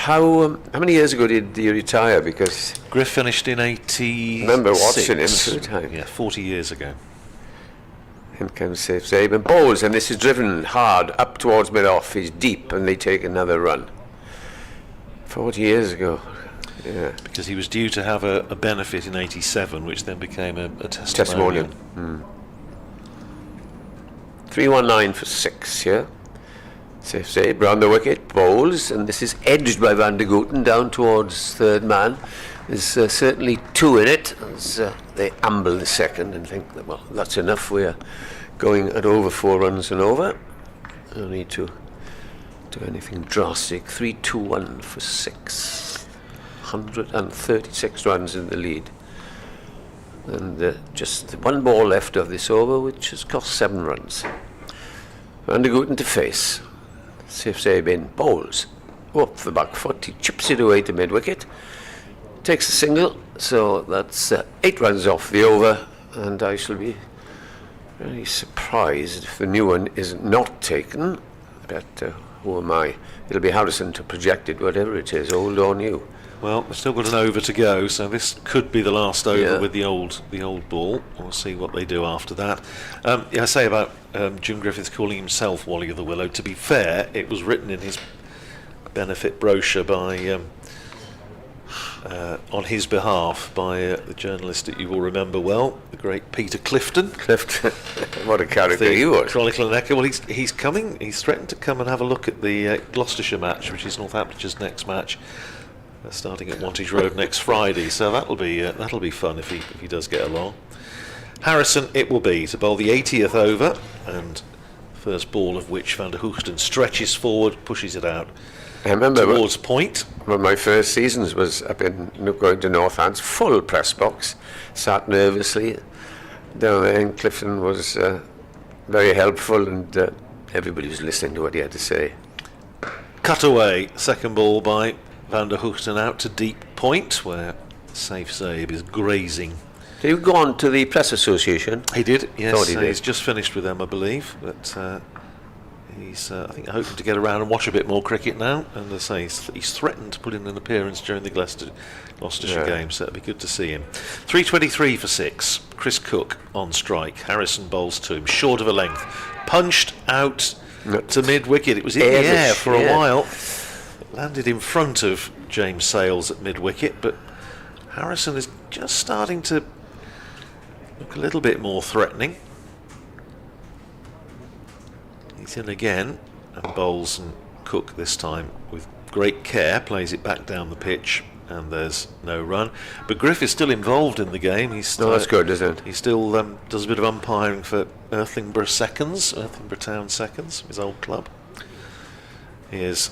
E: How many years ago did he retire? Because
D: Griff finished in 86.
E: remember watching him for a time.
D: Yeah, 40 years ago.
E: In comes Safe Save and bowls, and this is driven hard up towards mid-off. He's deep, and they take another run. 40 years ago. Yeah.
D: Because he was due to have a benefit in 87, which then became a testimonial.
E: 319 for 6, yeah. Safe Save, round the wicket, bowls, and this is edged by Van der Gooten down towards third man. There's certainly 2 in it, as they amble the second and think that, well, that's enough. We're going at over 4 runs and over. No need to do anything drastic. 3-2-1 for 6. 136 runs in the lead. And just 1 ball left of this over, which has cost 7 runs. Van der Gooten to face. Safe Save in, bowls. Up the back foot, he chips it away to mid-wicket. Takes a single, so that's 8 runs off the over, and I shall be very surprised if the new one is not taken. But who am I? It'll be Harrison to project it, whatever it is, old or new.
D: Well, we've still got an over to go, so this could be the last over with the old ball. We'll see what they do after that. I say about Jim Griffiths calling himself Wally of the Willow. To be fair, it was written in his benefit brochure by on his behalf by the journalist that you will remember well, the great Peter Clifton.
E: What a character he was.
D: Chronicle and Echo. Well, he's coming. He's threatened to come and have a look at the Gloucestershire match, which is Northamptonshire's next match. Starting at Wantage Road next Friday, so that'll be fun if he does get along. Harrison it will be to bowl the 80th over, and first ball of which Van der Hoogten stretches forward, pushes it out
E: I remember
D: towards point.
E: One of my first seasons was up in going to Northants, full press box, sat nervously down there, and Clifton was very helpful, and everybody was listening to what he had to say.
D: Cut away, second ball by Van der Hoogten out to deep point, where Safe Save is grazing.
E: Did you go on to the Press Association?
D: He did, yes.
E: Thought he did.
D: He's just finished with them, I believe, but he's I think hoping to get around and watch a bit more cricket now. And as I say, he's threatened to put in an appearance during the Gloucestershire game, so it'd be good to see him. 323 for 6. Chris Cook on strike. Harrison bowls to him, short of a length, punched out to mid wicket. It was in the air for a while. Landed in front of James Sales at mid-wicket, but Harrison is just starting to look a little bit more threatening. He's in again and bowls, and Cook this time with great care plays it back down the pitch, and there's no run. But Griff is still involved in the game. He's
E: that's good, isn't it?
D: He still does a bit of umpiring for Earthlingborough Town Seconds, his old club. Here's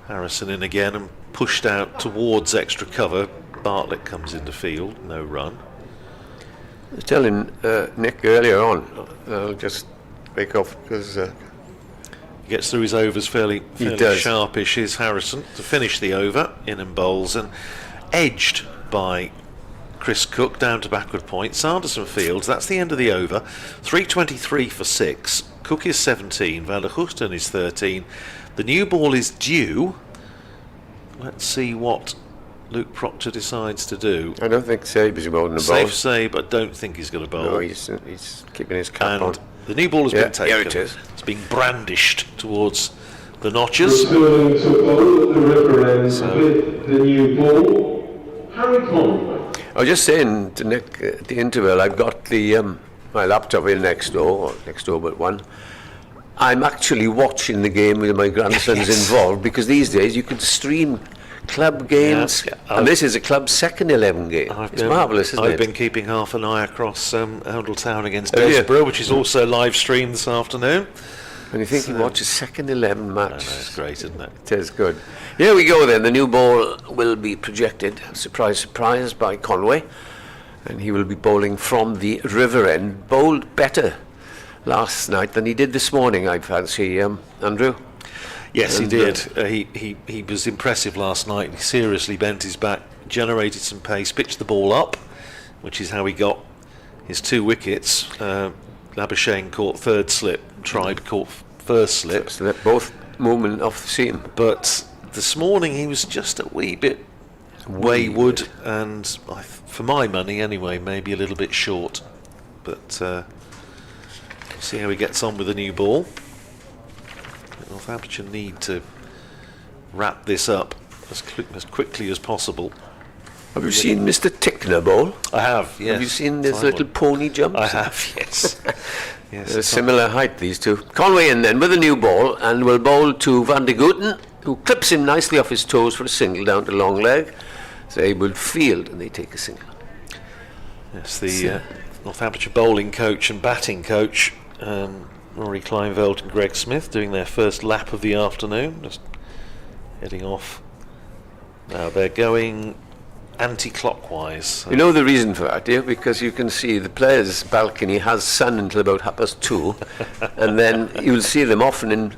D: Harrison in again and pushed out towards extra cover. Bartlett comes into field, no run.
E: I was telling Nick earlier on, I'll just break off because
D: he gets through his overs fairly sharpish. Is Harrison to finish the over, in and bowls, and edged by Chris Cook down to backward point. Sanderson fields. That's the end of the over. 323 for 6. Cook is 17. Van der Hoogten is 13. The new ball is due. Let's see what Luke Proctor decides to do.
E: I don't think Sabe is bowling the ball.
D: Safe Save, but don't think he's going to bowl.
E: No, he's keeping his cap on.
D: The new ball has been taken.
E: Here it is.
D: It's being brandished towards the notches.
A: Returning to bowl at the river end with the new ball, Harry Conway.
E: I was just saying to Nick at the interval, I've got the my laptop in next door but one. I'm actually watching the game with my grandsons involved, because these days you can stream club games, and this is a club second 11 game. It's marvellous, isn't it?
D: I've been keeping half an eye across Oundle Town against Desborough, which is also live streamed this afternoon.
E: And you think you watch a second 11 match.
D: It's great, isn't it?
E: It is good. Here we go then. The new ball will be projected, surprise, surprise, by Conway, and he will be bowling from the river end. Bowled better last night than he did this morning, I fancy, Andrew.
D: Yes, he did. He was impressive last night. He seriously bent his back, generated some pace, pitched the ball up, which is how he got his 2 wickets. Labuschagne caught third slip, Tribe caught first slip.
E: So that both movement off the seam.
D: But this morning he was just a wee bit wayward, and for my money anyway, maybe a little bit short. But see how he gets on with the new ball. Northamptonshire need to wrap this up as quickly as possible.
E: Have you seen Mr. Tickner bowl?
D: I have, yes.
E: Have you seen this
D: Fine
E: little
D: one.
E: pony jumps?
D: I have, yes. Yes.
E: They're a similar height, these two. Conway in then with a new ball, and will bowl to Van de Gooten, who clips him nicely off his toes for a single down to long leg. They will field, and they take a single.
D: Yes, the Northamptonshire bowling coach and batting coach, Rory Kleinveld and Greg Smith, doing their first lap of the afternoon, just heading off. Now they're going anti-clockwise. So.
E: You know the reason for that, do you? Because you can see the players' balcony has sun until about 2:30, and then you'll see them often in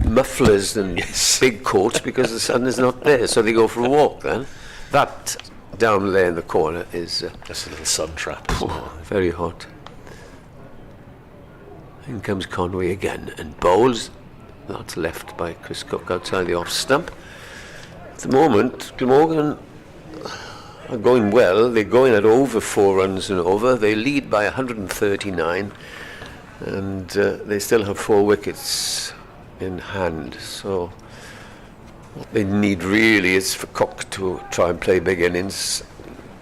E: mufflers and big coats because the sun is not there, so they go for a walk then. That down there in the corner is
D: just a little sun trap.
E: Very hot. In comes Conway again and bowls. That's left by Chris Cook outside the off stump. At the moment, Glamorgan are going well. They're going at over 4 runs and over. They lead by 139, and they still have 4 wickets in hand. So what they need really is for Cook to try and play big innings,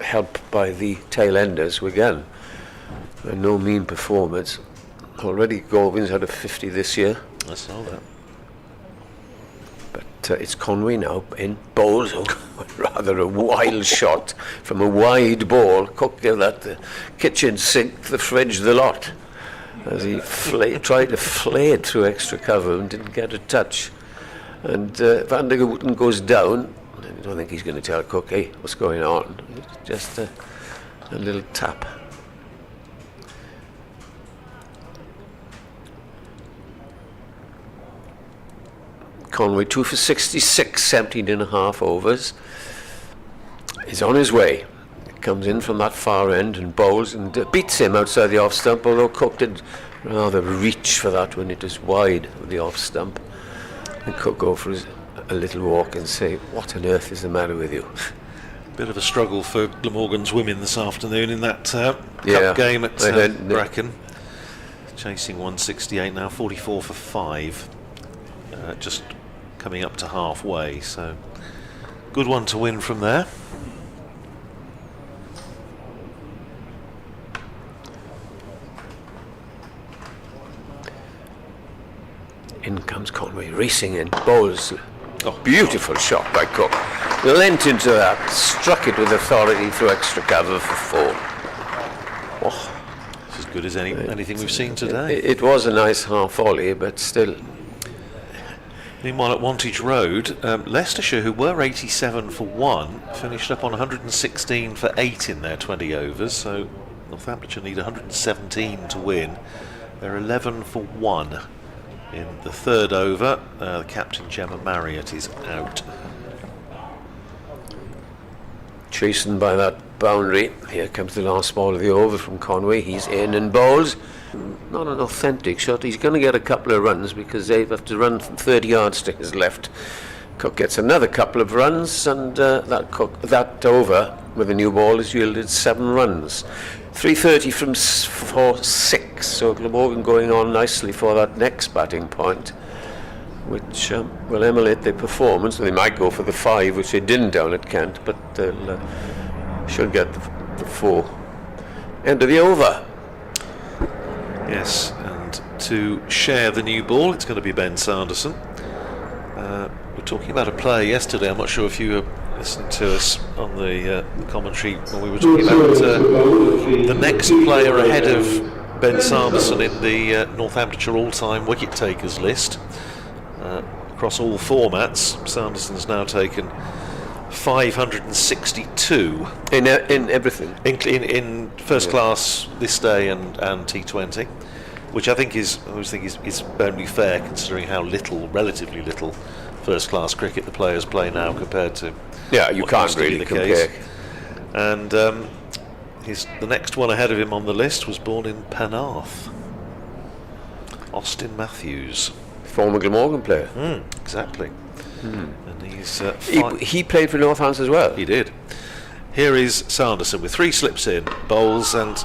E: helped by the tail enders again. They're no mean performers. Already Gorvin's had a 50 this year.
D: I saw that.
E: But it's Conway now in bowls. Rather a wild shot from a wide ball. Cook gave that the kitchen sink, the fridge, the lot, as he tried to flay it through extra cover and didn't get a touch. And Van de Gooten goes down. I don't think he's going to tell Cook, hey, what's going on? Just a little tap. Conway 2 for 66, 17 and a half overs. He's on his way. Comes in from that far end and bowls and beats him outside the off stump, although Cook did rather reach for that when it was wide with the off stump. And Cook go for a little walk and say, what on earth is the matter with you?
D: Bit of a struggle for Glamorgan's women this afternoon in that cup game at Bracken. Chasing 168 now, 44 for 5. Just coming up to halfway, so good one to win from there.
E: In comes Conway, racing in, bowls. Beautiful shot by Cook. Leant into that, struck it with authority through extra cover for 4.
D: It's as good as anything we've seen today.
E: It was a nice half volley, but still.
D: Meanwhile, at Wantage Road, Leicestershire, who were 87 for 1, finished up on 116 for 8 in their 20 overs, so Northamptonshire need 117 to win. They're 11 for 1 in the 3rd over. The captain, Gemma Marriott, is out.
E: Chastened by that boundary. Here comes the last ball of the over from Conway. He's in and bowls. Not an authentic shot. He's going to get a couple of runs because they have to run from 30 yards to his left. Cook gets another couple of runs, and that over with the new ball has yielded 7 runs. 3:30 from 4-6. So Glamorgan going on nicely for that next batting point, which will emulate their performance. They might go for the 5, which they didn't down at Kent, but they'll should get the 4. End of the over.
D: Yes, and to share the new ball, it's going to be Ben Sanderson. We're talking about a player yesterday. I'm not sure if you were listening to us on the commentary when we were talking about the next player ahead of Ben Sanderson in the Northamptonshire all-time wicket takers list. Across all formats, Sanderson's now taken 562
E: in everything,
D: in first class this day and T20, which I always think is only fair considering how relatively little first class cricket the players play now compared to
E: you can't really compare.
D: And the next one ahead of him on the list was born in Penarth, Austin Matthews.
E: former Glamorgan player.
D: Exactly. And he's
E: He played for Northampton as well.
D: He did. Here is Sanderson with 3 slips in, bowls, and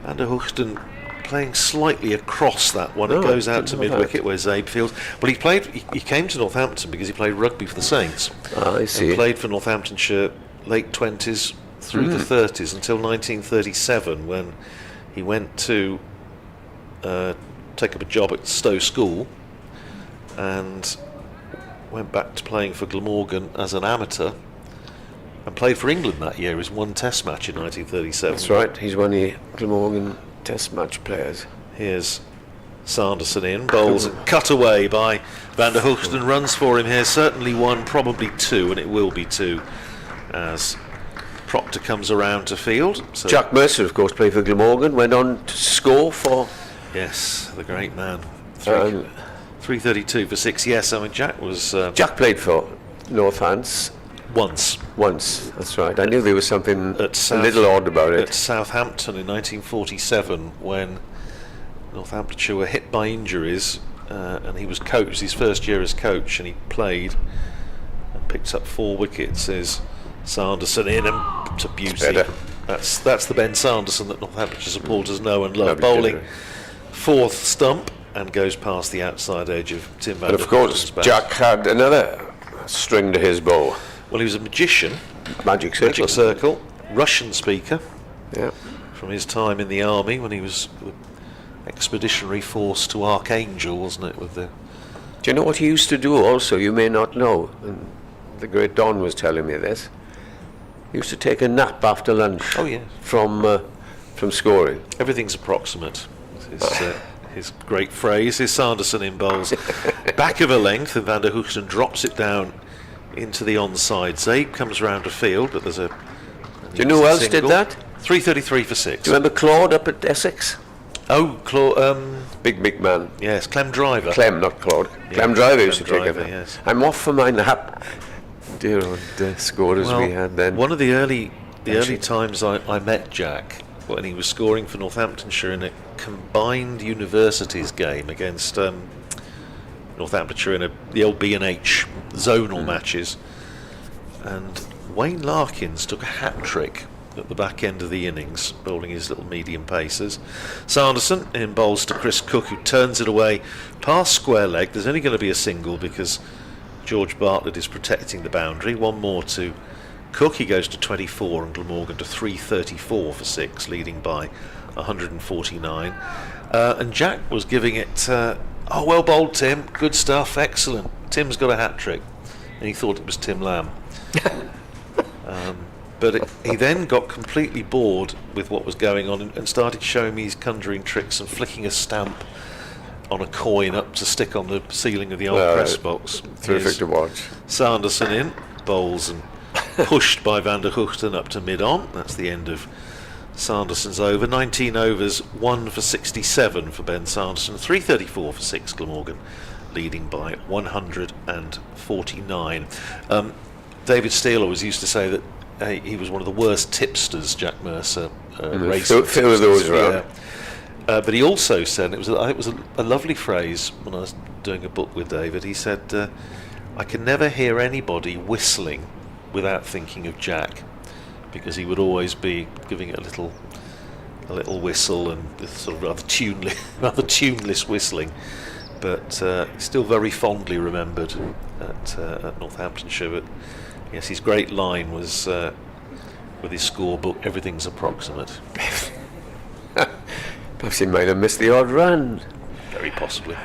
D: Van der Hoogten playing slightly across that one. It goes out to mid-wicket where Zabe fields. Well, he came to Northampton because he played rugby for the Saints.
E: I see.
D: And played for Northamptonshire late 20s through the 30s until 1937, when he went to take up a job at Stowe School and went back to playing for Glamorgan as an amateur, and played for England that year. He was one test match in 1937.
E: That's right. He's one of the Glamorgan test match players.
D: Here's Sanderson in, bowls cut away by Van der Hoogten, runs for him here, certainly 1, probably 2, and it will be 2 as Proctor comes around to field. So
E: Jack Mercer, of course, played for Glamorgan, went on to score for...
D: yes, the great man. 332 for 6, yes, I mean Jack was...
E: Jack played for Northants
D: once,
E: that's right. I knew there was something a little odd about it.
D: At Southampton in 1947, when Northamptonshire were hit by injuries, and he was coached, his first year as coach, and he played and picked up 4 wickets. Is Sanderson in, and to beauty. That's the Ben Sanderson that Northamptonshire supporters know and love. Bowling 4th stump and goes past the outside edge of Tim Van der
E: And of course, Jack had another string to his bow.
D: Well, he was a magician.
E: Magic Circle.
D: Russian speaker.
E: Yeah.
D: From his time in the army when he was with expeditionary force to Archangel, wasn't it? With the...
E: Do you know what he used to do also? You may not know. And the great Don was telling me this. He used to take a nap after lunch.
D: Oh, yeah.
E: From scoring.
D: Everything's approximate. His great phrase. Is Sanderson in bowls back of a length, and Van der Hoogten drops it down into the onside. Zabe comes round to field, but there's a...
E: Do you know who else did that?
D: 333 for 6.
E: Do you remember Claude up at Essex?
D: Oh, Claude...
E: Big man.
D: yes, Clem Driver.
E: Clem, not Claude.
D: Yeah,
E: Clem Driver used to
D: Clem
E: take
D: Driver,
E: it.
D: yes.
E: I'm off for my nap. Dear old scorers we had then.
D: One of the early times I met Jack, when he was scoring for Northamptonshire in a combined universities game against Northamptonshire in the old B&H zonal matches, and Wayne Larkins took a hat-trick at the back end of the innings, bowling his little medium pacers. Sanderson in bowls to Chris Cook, who turns it away past square leg. There's only going to be a single because George Bartlett is protecting the boundary. 1 more to Cook. He goes to 24, and Glamorgan to 334 for 6, leading by 149. And Jack was giving it, well bowled, Tim, good stuff, excellent. Tim's got a hat-trick. And he thought it was Tim Lamb. But he then got completely bored with what was going on and started showing me his conjuring tricks and flicking a stamp on a coin up to stick on the ceiling of the old press box.
E: Terrific to watch.
D: Sanderson in, bowls and pushed by Van der Hoogten up to mid-on. That's the end of Sanderson's over. 19 overs, 1 for 67 for Ben Sanderson, 334 for 6 Glamorgan, leading by 149. David Steele always used to say that he was one of the worst tipsters, Jack Mercer. Racing
E: few of those around.
D: But he also said, it was a lovely phrase when I was doing a book with David, he said, I can never hear anybody whistling without thinking of Jack, because he would always be giving it a little whistle and sort of rather tuneless whistling, but still very fondly remembered at Northamptonshire. But yes, his great line was with his scorebook, everything's approximate.
E: Perhaps he might have missed the odd run.
D: Very possibly.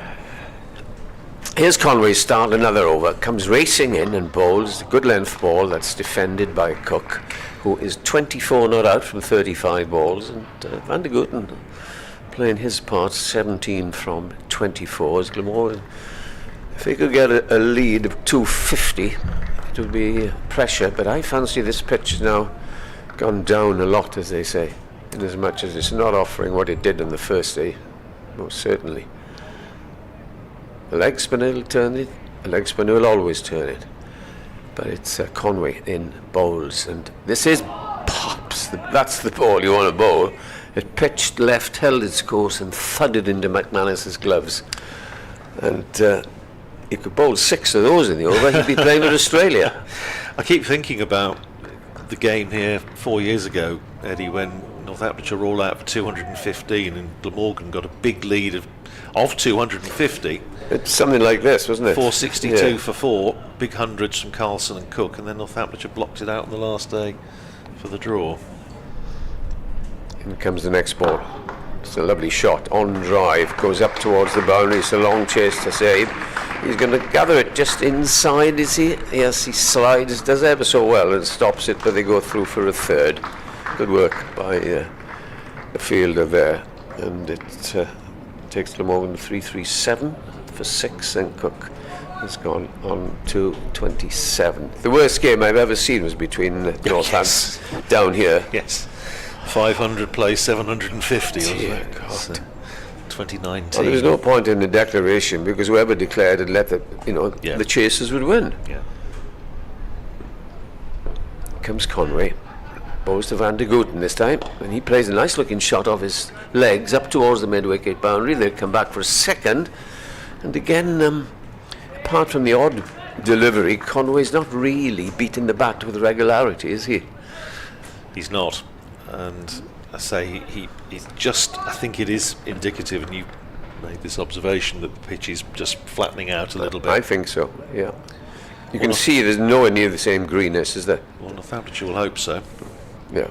E: Here's Conway's start, another over. Comes racing in and bowls a good length ball that's defended by Cook, who is 24 not out from 35 balls, and Van der Hoogten playing his part, 17 from 24 as Glamorgan. If he could get a lead of 250, it would be pressure, but I fancy this pitch has now gone down a lot, as they say, in as much as it's not offering what it did on the first day, most certainly. A leg spinner will turn it, a leg spinner will always turn it, but it's Conway in bowls, and this is pops, that's the ball you want to bowl. It pitched left, held its course and thudded into McManus's gloves, And he could bowl 6 of those in the over, he'd be playing with Australia.
D: I keep thinking about the game here 4 years ago, Eddie, when Northamptonshire were all out for 215 and Glamorgan got a big lead of 250.
E: It's something like this, wasn't it?
D: 462 for 4, big hundreds from Carlson and Cook, and then Northamptonshire blocked it out on the last day for the draw.
E: In comes the next ball. It's a lovely shot on drive, goes up towards the boundary. It's a long chase to save. He's going to gather it just inside, is he? Yes, he slides, does ever so well and stops it, but they go through for a third. Good work by the fielder there. And it takes Glamorgan 337 for 6, and Cook has gone on to 27. The worst game I've ever seen was between Northampton down here.
D: Yes. 500 plays 750, wasn't
E: Dear
D: it?
E: God.
D: So, 2019.
E: Well, there was no point in the declaration because whoever declared had let the the chasers would win.
D: Yeah.
E: Comes Conway, bowls to Van der Gooten this time, and he plays a nice looking shot off his legs up towards the mid-wicket boundary. They'll come back for a second, and again, apart from the odd delivery, Conway's not really beating the bat with regularity, is he?
D: He's not. And I say he's just, I think it is indicative, and you made this observation, that the pitch is just flattening out a little bit.
E: I think so, yeah. You can see there's nowhere near the same greenness, is there?
D: Well, Northamptonshire will hope so.
E: Yeah.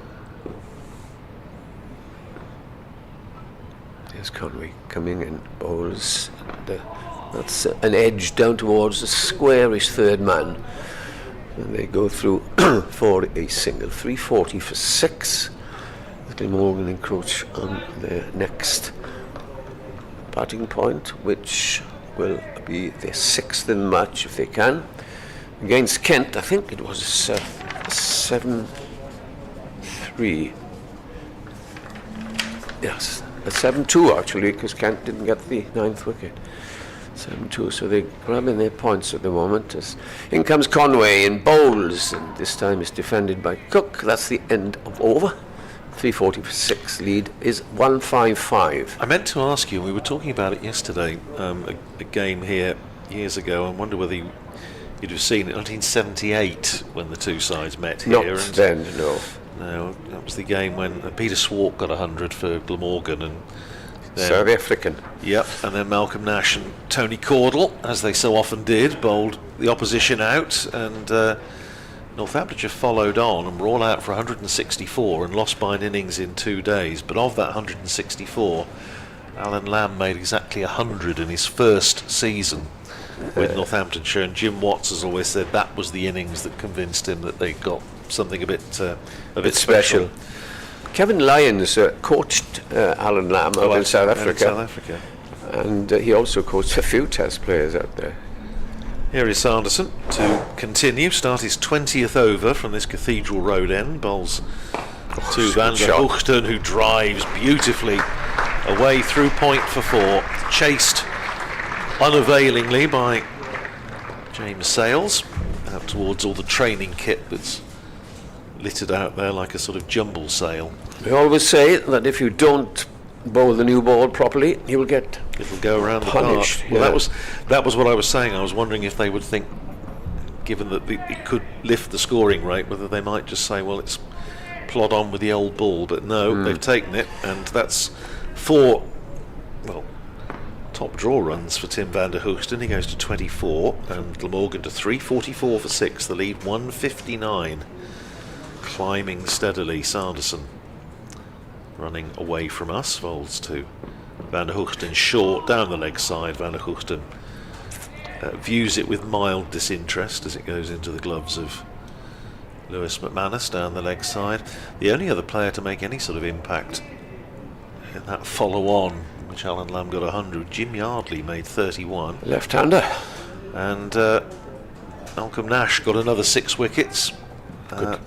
E: There's Conway coming in, bowls. That's an edge down towards the squarish third man. And they go through for a single. 340 for 6. Glamorgan encroach on their next batting point, which will be their 6th in the match if they can. Against Kent, I think it was 7-3. Yes, a 7-2 actually, because Kent didn't get the 9th wicket. 7-2, so they're grabbing their points at the moment. As in comes Conway in bowls, and this time it's defended by Cook. That's the end of over. 340 for 6. Lead is 155.
D: I meant to ask you, we were talking about it yesterday, a game here years ago. I wonder whether you'd have seen it, 1978, when the two sides met here.
E: Not
D: and
E: then, no.
D: No, that was the game when Peter Swark got 100 for Glamorgan, and then,
E: South African.
D: Yep, and then Malcolm Nash and Tony Caudle, as they so often did, bowled the opposition out, and Northamptonshire followed on and were all out for 164 and lost by an innings in 2 days. But of that 164, Alan Lamb made exactly 100 in his first season with Northamptonshire, and Jim Watts has always said that was the innings that convinced him that they got something a bit special.
E: Kevin Lyons coached Alan Lamb out in South Africa. And he also coached a few Test players out there.
D: Here is Sanderson to continue, start his 20th over from this Cathedral Road end. Bowls to Van der Hoogten, who drives beautifully away through point for 4, chased unavailingly by James Sales out towards all the training kit that's littered out there like a sort of jumble sale.
E: We always say that if you don't bowl the new ball properly, you will get
D: It'll go around
E: punished.
D: the park. Well, that was what I was saying. I was wondering if they would think, given that it could lift the scoring rate, whether they might just say, well, it's plod on with the old ball. But no, they've taken it, and that's 4 top draw runs for Tim van der Hoogten. He goes to 24, and Glamorgan to 344 for 6. The lead 159, climbing steadily. Sanderson running away from us, falls to Van der Hoogten short down the leg side. Van der Hoogten views it with mild disinterest as it goes into the gloves of Lewis McManus down the leg side. The only other player to make any sort of impact in that follow-on, which Alan Lamb got 100, Jim Yardley made 31.
E: left-hander.
D: And Malcolm Nash got another 6 wickets.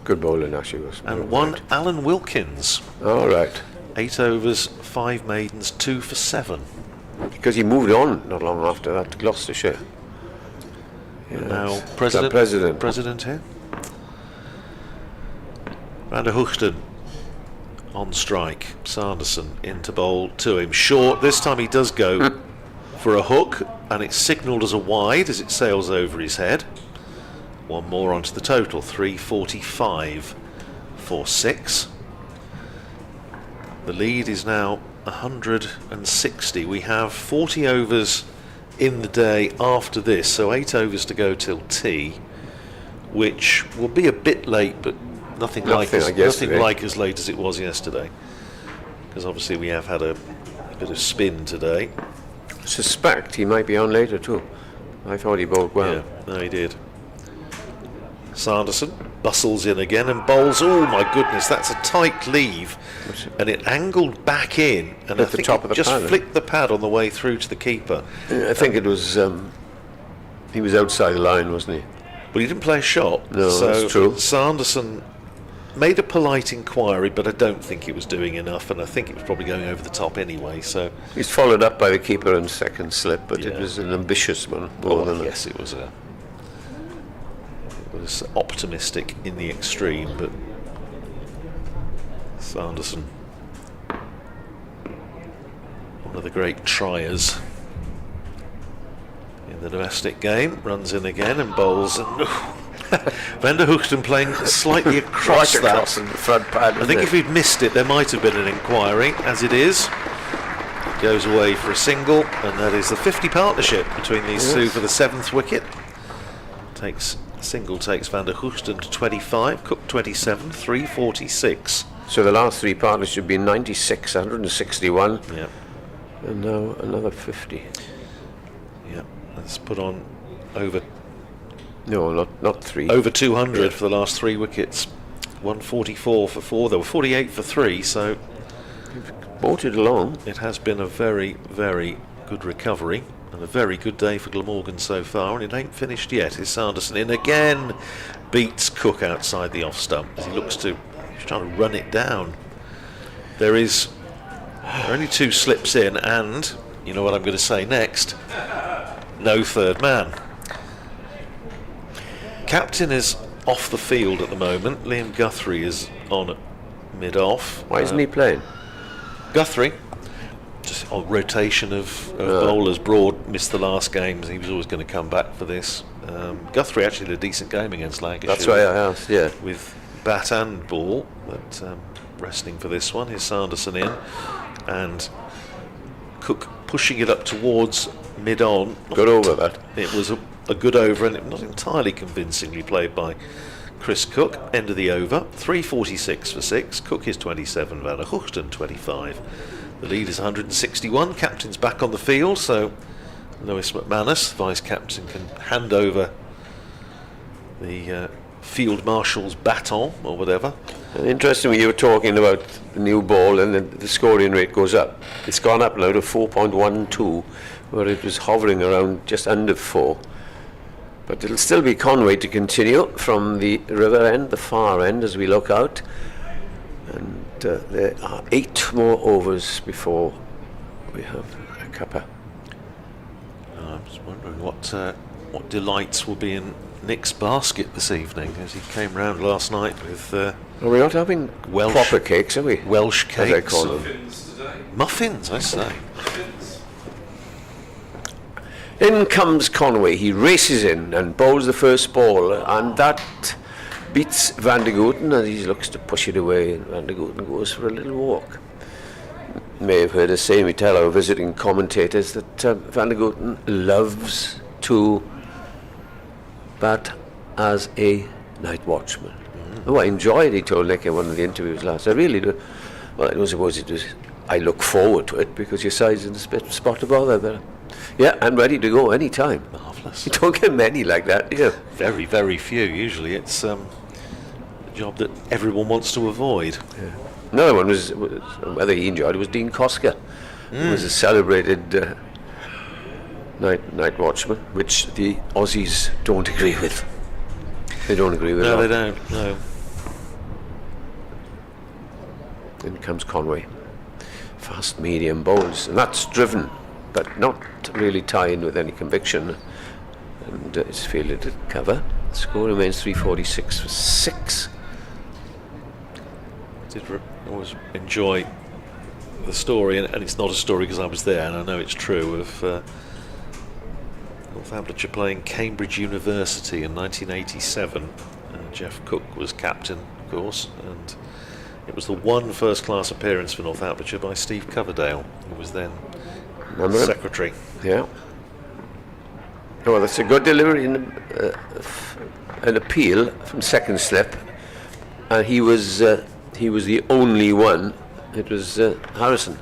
E: Good bowler, Nash.
D: And one Alan Wilkins.
E: All right.
D: 8 overs, 5 maidens, 2 for 7.
E: Because he moved on not long after that to Gloucestershire.
D: And now
E: Yes.
D: president here. Van der Hoogten on strike. Sanderson into bowl to him. Short. This time he does go for a hook, and it's signalled as a wide as it sails over his head. One more onto the total, 345 for 6. The lead is now 160. We have 40 overs in the day after this, so 8 overs to go till tea, which will be a bit late, but nothing like as late as it was yesterday, because obviously we have had a bit of spin today.
E: Suspect he might be on later too. I thought he bowled well.
D: Yeah, no, he did. Sanderson bustles in again and bowls. Oh my goodness, that's a tight leave, and it angled back in, and I think it just flicked the pad on the way through to the keeper.
E: I think it was he was outside the line, wasn't he?
D: Well, he didn't play a shot.
E: No,
D: so
E: that's true.
D: Sanderson made a polite inquiry, but I don't think it was doing enough, and I think it was probably going over the top anyway. So
E: he's followed up by the keeper on second slip, but
D: Yeah.
E: it was an ambitious one.
D: Yes, it was optimistic in the extreme, but Sanderson, one of the great triers in the domestic game, runs in again and bowls, and Van der Hoogten playing slightly across
E: Right
D: that.
E: across in the front pad.
D: I think if he'd missed it, there might have been an inquiry. As it is, it goes away for a single, and that is the 50 partnership between these two for the 7th wicket. Single takes Van der Hoogten to 25, Cook 27, 346.
E: So the last 3 partners should be 96, 161,
D: Yeah,
E: and now another 50.
D: yeah. Let's put on over
E: No, not 3.
D: over 200 for the last 3 wickets. 144 for 4. There were 48 for 3. So
E: Brought it along.
D: it has been a very, very good recovery. And a very good day for Glamorgan so far, and it ain't finished yet. Is Sanderson in again? Beats Cook outside the off stump as he looks to, he's trying to run it down. There are only 2 slips in, and you know what I'm going to say next. No third man. Captain is off the field at the moment. Liam Guthrie is on at mid-off.
E: Why isn't he playing?
D: Guthrie, just on rotation of bowlers. Broad missed the last game, he was always going to come back for this. Guthrie actually had a decent game against Lancashire.
E: That's why I asked, yeah.
D: With bat and ball, but resting for this one. Here's Sanderson in, and Cook pushing it up towards mid-on.
E: Got over that.
D: It was a good over, and not entirely convincingly played by Chris Cook. End of the over, 346 for 6. Cook is 27, Van der Hoogten 25. The lead is 161. Captain's back on the field, so Lewis McManus, vice captain, can hand over the field marshal's baton or whatever.
E: And interestingly, you were talking about the new ball, and the scoring rate goes up. It's gone up now to 4.12, where it was hovering around just under 4. But it'll still be Conway to continue from the river end, the far end, as we look out. And there are 8 more overs before we have a cuppa.
D: I was wondering what delights will be in Nick's basket this evening, as he came round last night with
E: Are we not having proper cakes, are we?
D: Welsh
E: As I
D: cakes.
E: call them.
C: Muffins today.
D: Muffins, I say.
C: Muffins.
E: In comes Conway. He races in and bowls the first ball, and that beats Van der Hoogten, and he looks to push it away, and Van der Hoogten goes for a little walk. May have heard us say, we tell our visiting commentators, that Van der Hoogten loves to bat as a night watchman. Oh, I enjoyed, he told Nick in one of the interviews last. I really do. Well, I don't suppose it was. I look forward to it because your side's in the spot to bother. But yeah, I'm ready to go any time.
D: Marvellous.
E: You don't get many like that, do you?
D: Very, very few. Usually it's a job that everyone wants to avoid.
E: Yeah. Another one was whether he enjoyed it was Dean Koska, who was a celebrated night watchman, which the Aussies don't agree with. They don't agree with.
D: No,
E: that.
D: they don't. No.
E: In comes Conway. Fast medium bowls, and that's driven, but not really tied with any conviction. And it's fielded at cover. The score remains 346 for 6.
D: Did always enjoy the story, and it's not a story because I was there, and I know it's true, of Northamptonshire playing Cambridge University in 1987. Jeff Cook was captain, of course, and it was the one first-class appearance for Northamptonshire by Steve Coverdale, who was then secretary.
E: Yeah. Oh, that's a good delivery in an appeal from second slip, and he was the only one. It was Harrison,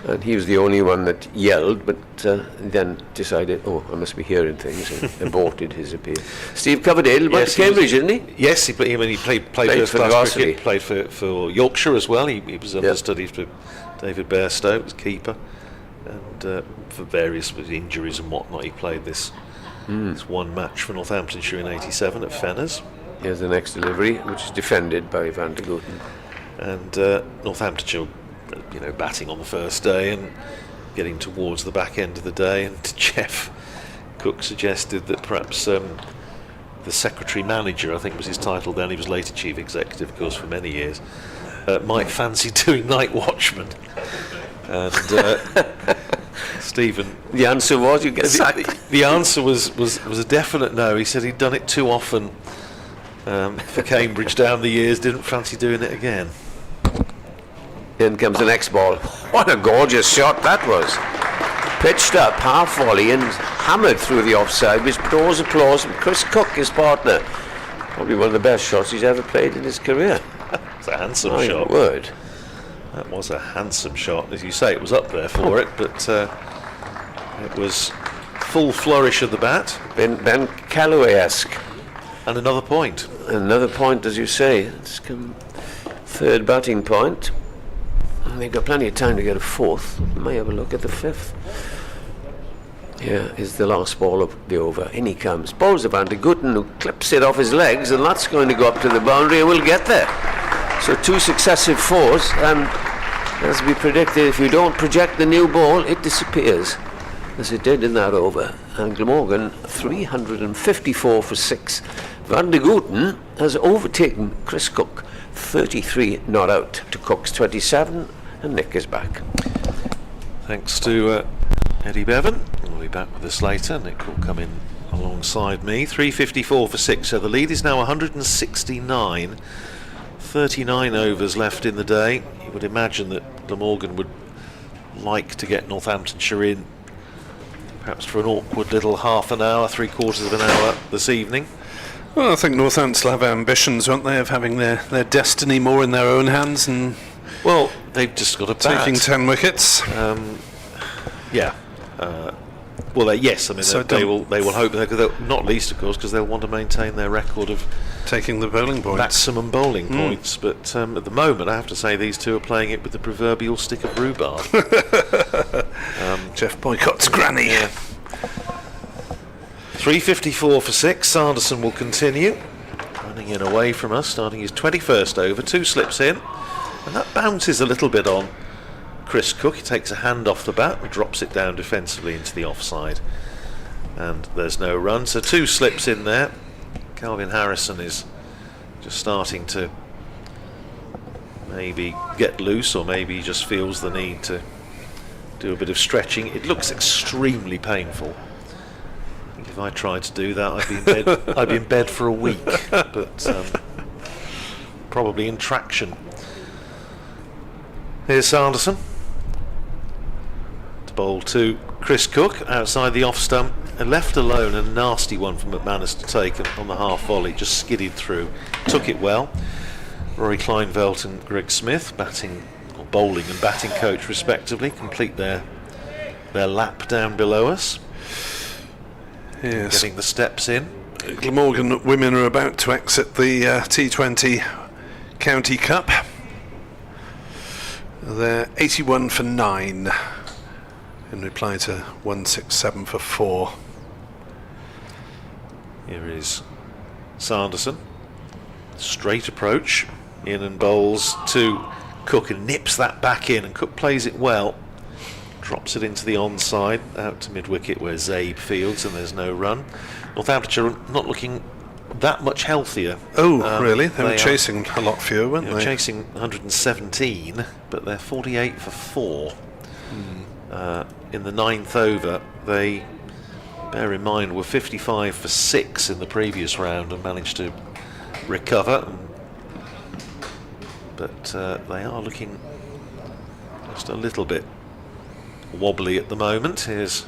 E: and he was the only one that yelled, but then decided, oh, I must be hearing things, and aborted his appeal. Steve Coverdale went to Cambridge, didn't he?
D: Yes, he played first-class cricket, played for Yorkshire as well. He was understudy for David Bairstow, was keeper, and for various injuries and whatnot, he played this one match for Northamptonshire in '87 at Fenners.
E: Here's the next delivery, which is defended by Van der Gooten.
D: And Northamptonshire, batting on the first day and getting towards the back end of the day, and Jeff Cook suggested that perhaps the secretary manager, I think was his title then, he was later chief executive, of course, for many years, might fancy doing night watchman. And Stephen,
E: the answer was, you get sacked.
D: The answer was a definite no. He said he'd done it too often for Cambridge down the years, didn't fancy doing it again.
E: In comes the next ball. What a gorgeous shot that was. Pitched up, half volley, and hammered through the offside, which draws applause from Chris Cook, his partner. Probably one of the best shots he's ever played in his career.
D: It's a handsome
E: My
D: shot.
E: word.
D: That was a handsome shot. As you say, it was up there for it, but it was full flourish of the bat.
E: Ben Calloway-esque.
D: And another point.
E: Another point, as you say. It's come third batting point. And they've got plenty of time to get a fourth. May have a look at the fifth. Here is the last ball of the over. In he comes. Bowls to Van der Gooten, who clips it off his legs, and that's going to go up to the boundary and we'll get there. So two successive fours, and as we predicted, if you don't project the new ball, it disappears, as it did in that over. And Glamorgan, 354 for 6. Van der Gooten has overtaken Chris Cook, 33 not out to Cook's 27, and Nick is back.
D: Thanks to Eddie Bevan. We'll be back with us later. Nick will come in alongside me. 354 for 6, so the lead is now 169. 39 overs left in the day. You would imagine that Glamorgan would like to get Northamptonshire in, perhaps for an awkward little half an hour, 3/4 of an hour this evening.
C: Well, I think Northampton have ambitions, won't they, of having their destiny more in their own hands, and
D: well, they've just got a bat.
C: Taking 10 wickets.
D: Well, yes, I mean,
C: So
D: they will hope that, not least, of course, because they'll want to maintain their record of
C: taking the bowling points.
D: Maximum bowling points, but at the moment, I have to say, these two are playing it with the proverbial stick of rhubarb.
C: Jeff Boycott's granny.
D: Yeah. 354 for 6. Sanderson will continue, running in away from us, starting his 21st over. 2 slips in, and that bounces a little bit on Chris Cook. He takes a hand off the bat and drops it down defensively into the offside, and there's no run, so 2 slips in there. Calvin Harrison is just starting to maybe get loose, or maybe he just feels the need to do a bit of stretching. It looks extremely painful. I think if I tried to do that, I'd be in bed for a week, but probably in traction. Here's Sanderson to bowl to Chris Cook outside the off stump, and left alone, a nasty one from McManus to take on the half volley, just skidded through, took it well. Rory Kleinveld and Greg Smith, batting or bowling and batting coach respectively, complete their lap down below us.
C: Yes.
D: Getting the steps in.
C: Glamorgan women are about to exit the T20 County Cup. They're 81 for 9 in reply to 167 for 4.
D: Here is Sanderson. Straight approach, in and bowls to Cook, and nips that back in, and Cook plays it well. Drops it into the onside, out to mid-wicket where Zabe fields, and there's no run. Northamptonshire not looking that much healthier.
C: Oh, really? They were chasing a lot fewer, weren't they?
D: Chasing 117, but they're 48 for 4. In the 9th over, they Bear in mind, we're 55 for 6 in the previous round and managed to recover. But they are looking just a little bit wobbly at the moment. Here's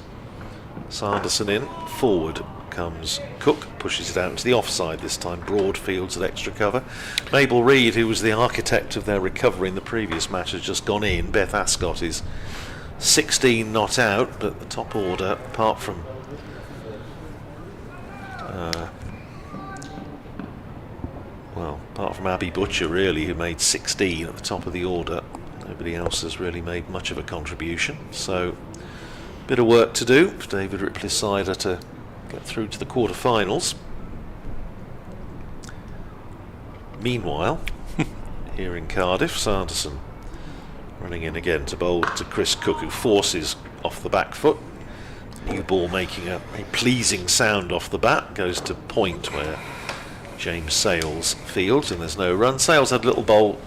D: Sanderson in. Forward comes Cook, pushes it out into the offside this time. Broad fields at extra cover. Mabel Reid, who was the architect of their recovery in the previous match, has just gone in. Beth Ascot is 16 not out, but the top order, apart from Abby Butcher, really, who made 16 at the top of the order, nobody else has really made much of a contribution. So, bit of work to do for David Ripley's side to get through to the quarter-finals. Meanwhile, here in Cardiff, Sanderson running in again to bowl to Chris Cook, who forces off the back foot. New ball making a pleasing sound off the bat, goes to point where James Sales fields, and there's no run. Sales had a little bowl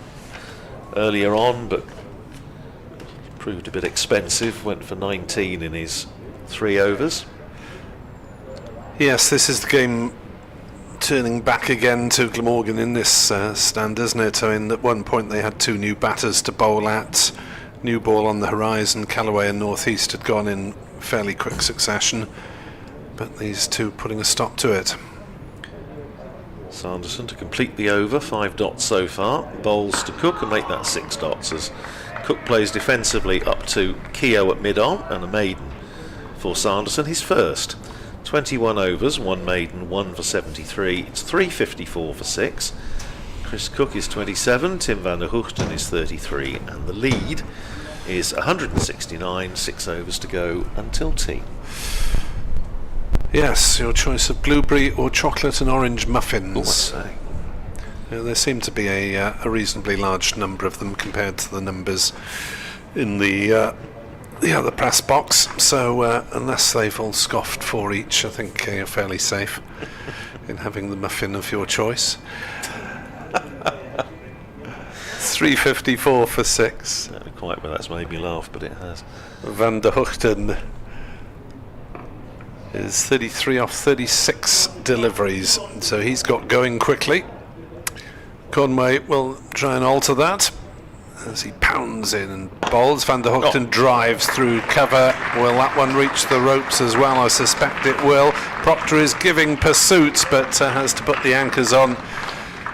D: earlier on, but proved a bit expensive, went for 19 in his 3 overs.
C: Yes, this is the game turning back again to Glamorgan in this stand, isn't it? I mean, at one point they had 2 new batters to bowl at. New ball on the horizon. Callaway and North East had gone in fairly quick succession, but these 2 putting a stop to it.
D: Sanderson to complete the over, 5 dots so far. Bowls to Cook and make that 6 dots as Cook plays defensively up to Keogh at mid-on, and a maiden for Sanderson, his first. 21 overs, 1 maiden, 1 for 73. It's 354 for 6. Chris Cook is 27, Tim van der Hoogten is 33, and the lead is 169, 6 overs to go until tea.
C: Yes, your choice of blueberry or chocolate and orange muffins.
D: Oh, I say.
C: There seem to be a reasonably large number of them compared to the numbers in the other press box, so unless they've all scoffed 4 each, I think you're fairly safe in having the muffin of your choice. 354 for 6.
D: I don't know quite where that's made me laugh, but it has.
C: Van der Hoogten is 33 off 36 deliveries, so he's got going quickly. Conway will try and alter that as he pounds in and bowls. Van der Hoogten drives through cover. Will that one reach the ropes as well? I suspect it will. Proctor is giving pursuit, but has to put the anchors on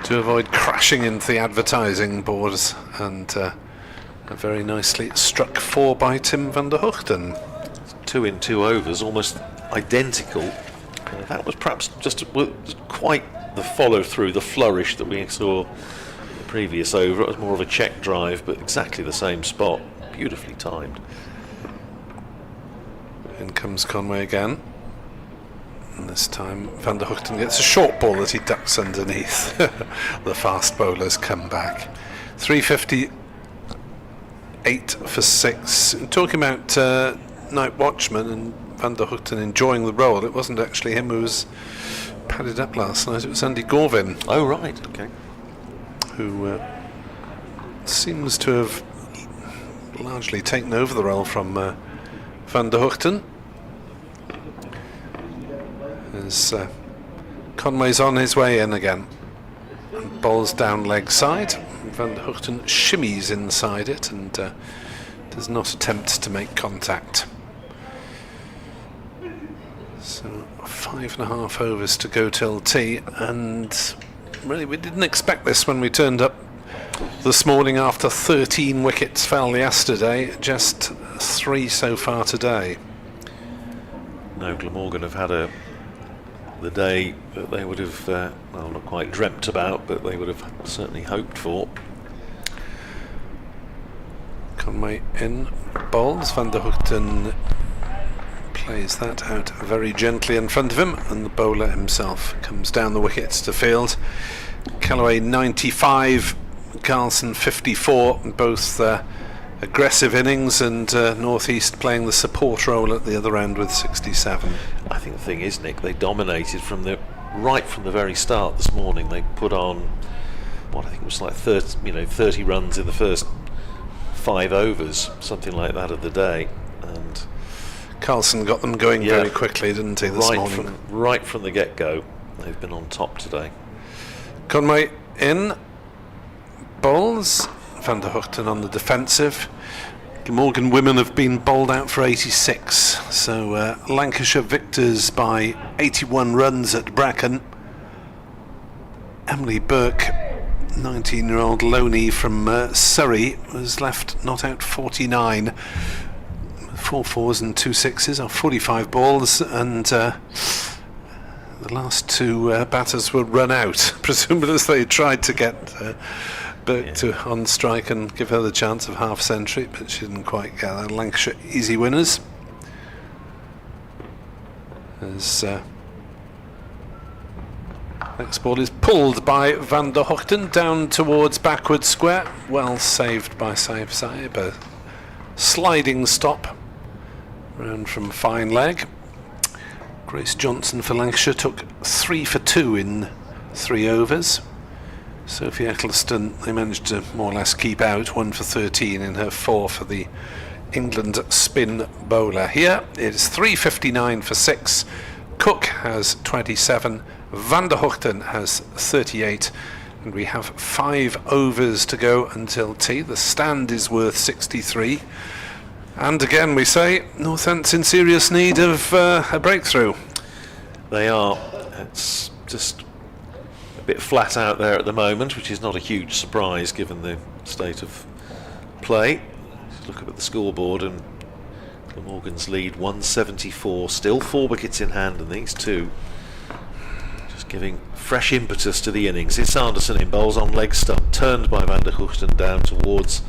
C: to avoid crashing into the advertising boards, and very nicely struck 4 by Tim van der Hoogten.
D: 2 in 2 overs, almost identical. That was perhaps just quite the follow-through, the flourish that we saw the previous over. It was more of a check drive, but exactly the same spot. Beautifully timed.
C: In comes Conway again. And this time Van der Hoogten gets a short ball that he ducks underneath. The fast bowlers come back. 358 for 6. Talking about night watchman and Van der Hoogten enjoying the role, it wasn't actually him who was padded up last night, it was Andy Gorvin.
D: Oh, right, okay.
C: Who seems to have largely taken over the role from Van der Hoogten. As Conway's on his way in again and bowls down leg side. Van der Hoogten shimmies inside it and does not attempt to make contact. So 5.5 overs to go till tea, and really we didn't expect this when we turned up this morning after 13 wickets fell yesterday, just 3 so far today.
D: No, Glamorgan have had the day that they would have, well, not quite dreamt about, but they would have certainly hoped for.
C: Conway in, bowls. Van der Hoogten plays that out very gently in front of him, and the bowler himself comes down the wickets to field. Callaway 95, Carlson 54, both aggressive innings, and North East playing the support role at the other end with 67.
D: I think the thing is, Nick, they dominated right from the very start this morning. They put on what I think was like 30 runs in the first 5 overs, something like that of the day, and
C: Carlson got them going
D: Yeah.
C: very quickly, didn't he, this morning?
D: Right from the get-go, they've been on top today.
C: Conway in. Bowls. Van der Hoogten on the defensive. Glamorgan women have been bowled out for 86. So Lancashire victors by 81 runs at Brecon. Emily Burke, 19-year-old Loney from Surrey, was left not out 49. 4 fours and 2 sixes or 45 balls, and the last 2 batters were run out, presumably as they tried to get Burke to on strike and give her the chance of half century, but she didn't quite get that. Lancashire easy winners. As next ball is pulled by Van der Hoogten down towards backward square. Well saved by Saib. A sliding stop round from fine leg. Grace Johnson for Lancashire took 3 for 2 in 3 overs. Sophie Eccleston they managed to more or less keep out, 1 for 13 in her 4 for the England spin bowler. Here it's 359 for 6. Cook has 27. Van der Hoogten has 38, and we have 5 overs to go until tea. The stand is worth 63, and again we say Northants in serious need of a breakthrough.
D: They are. It's just a bit flat out there at the moment, which is not a huge surprise given the state of play. Just look up at the scoreboard, and Glamorgan's lead 174, still 4 wickets in hand, and these 2 giving fresh impetus to the innings. It's Sanderson in bowls on leg stump, turned by Van der Hoogten down towards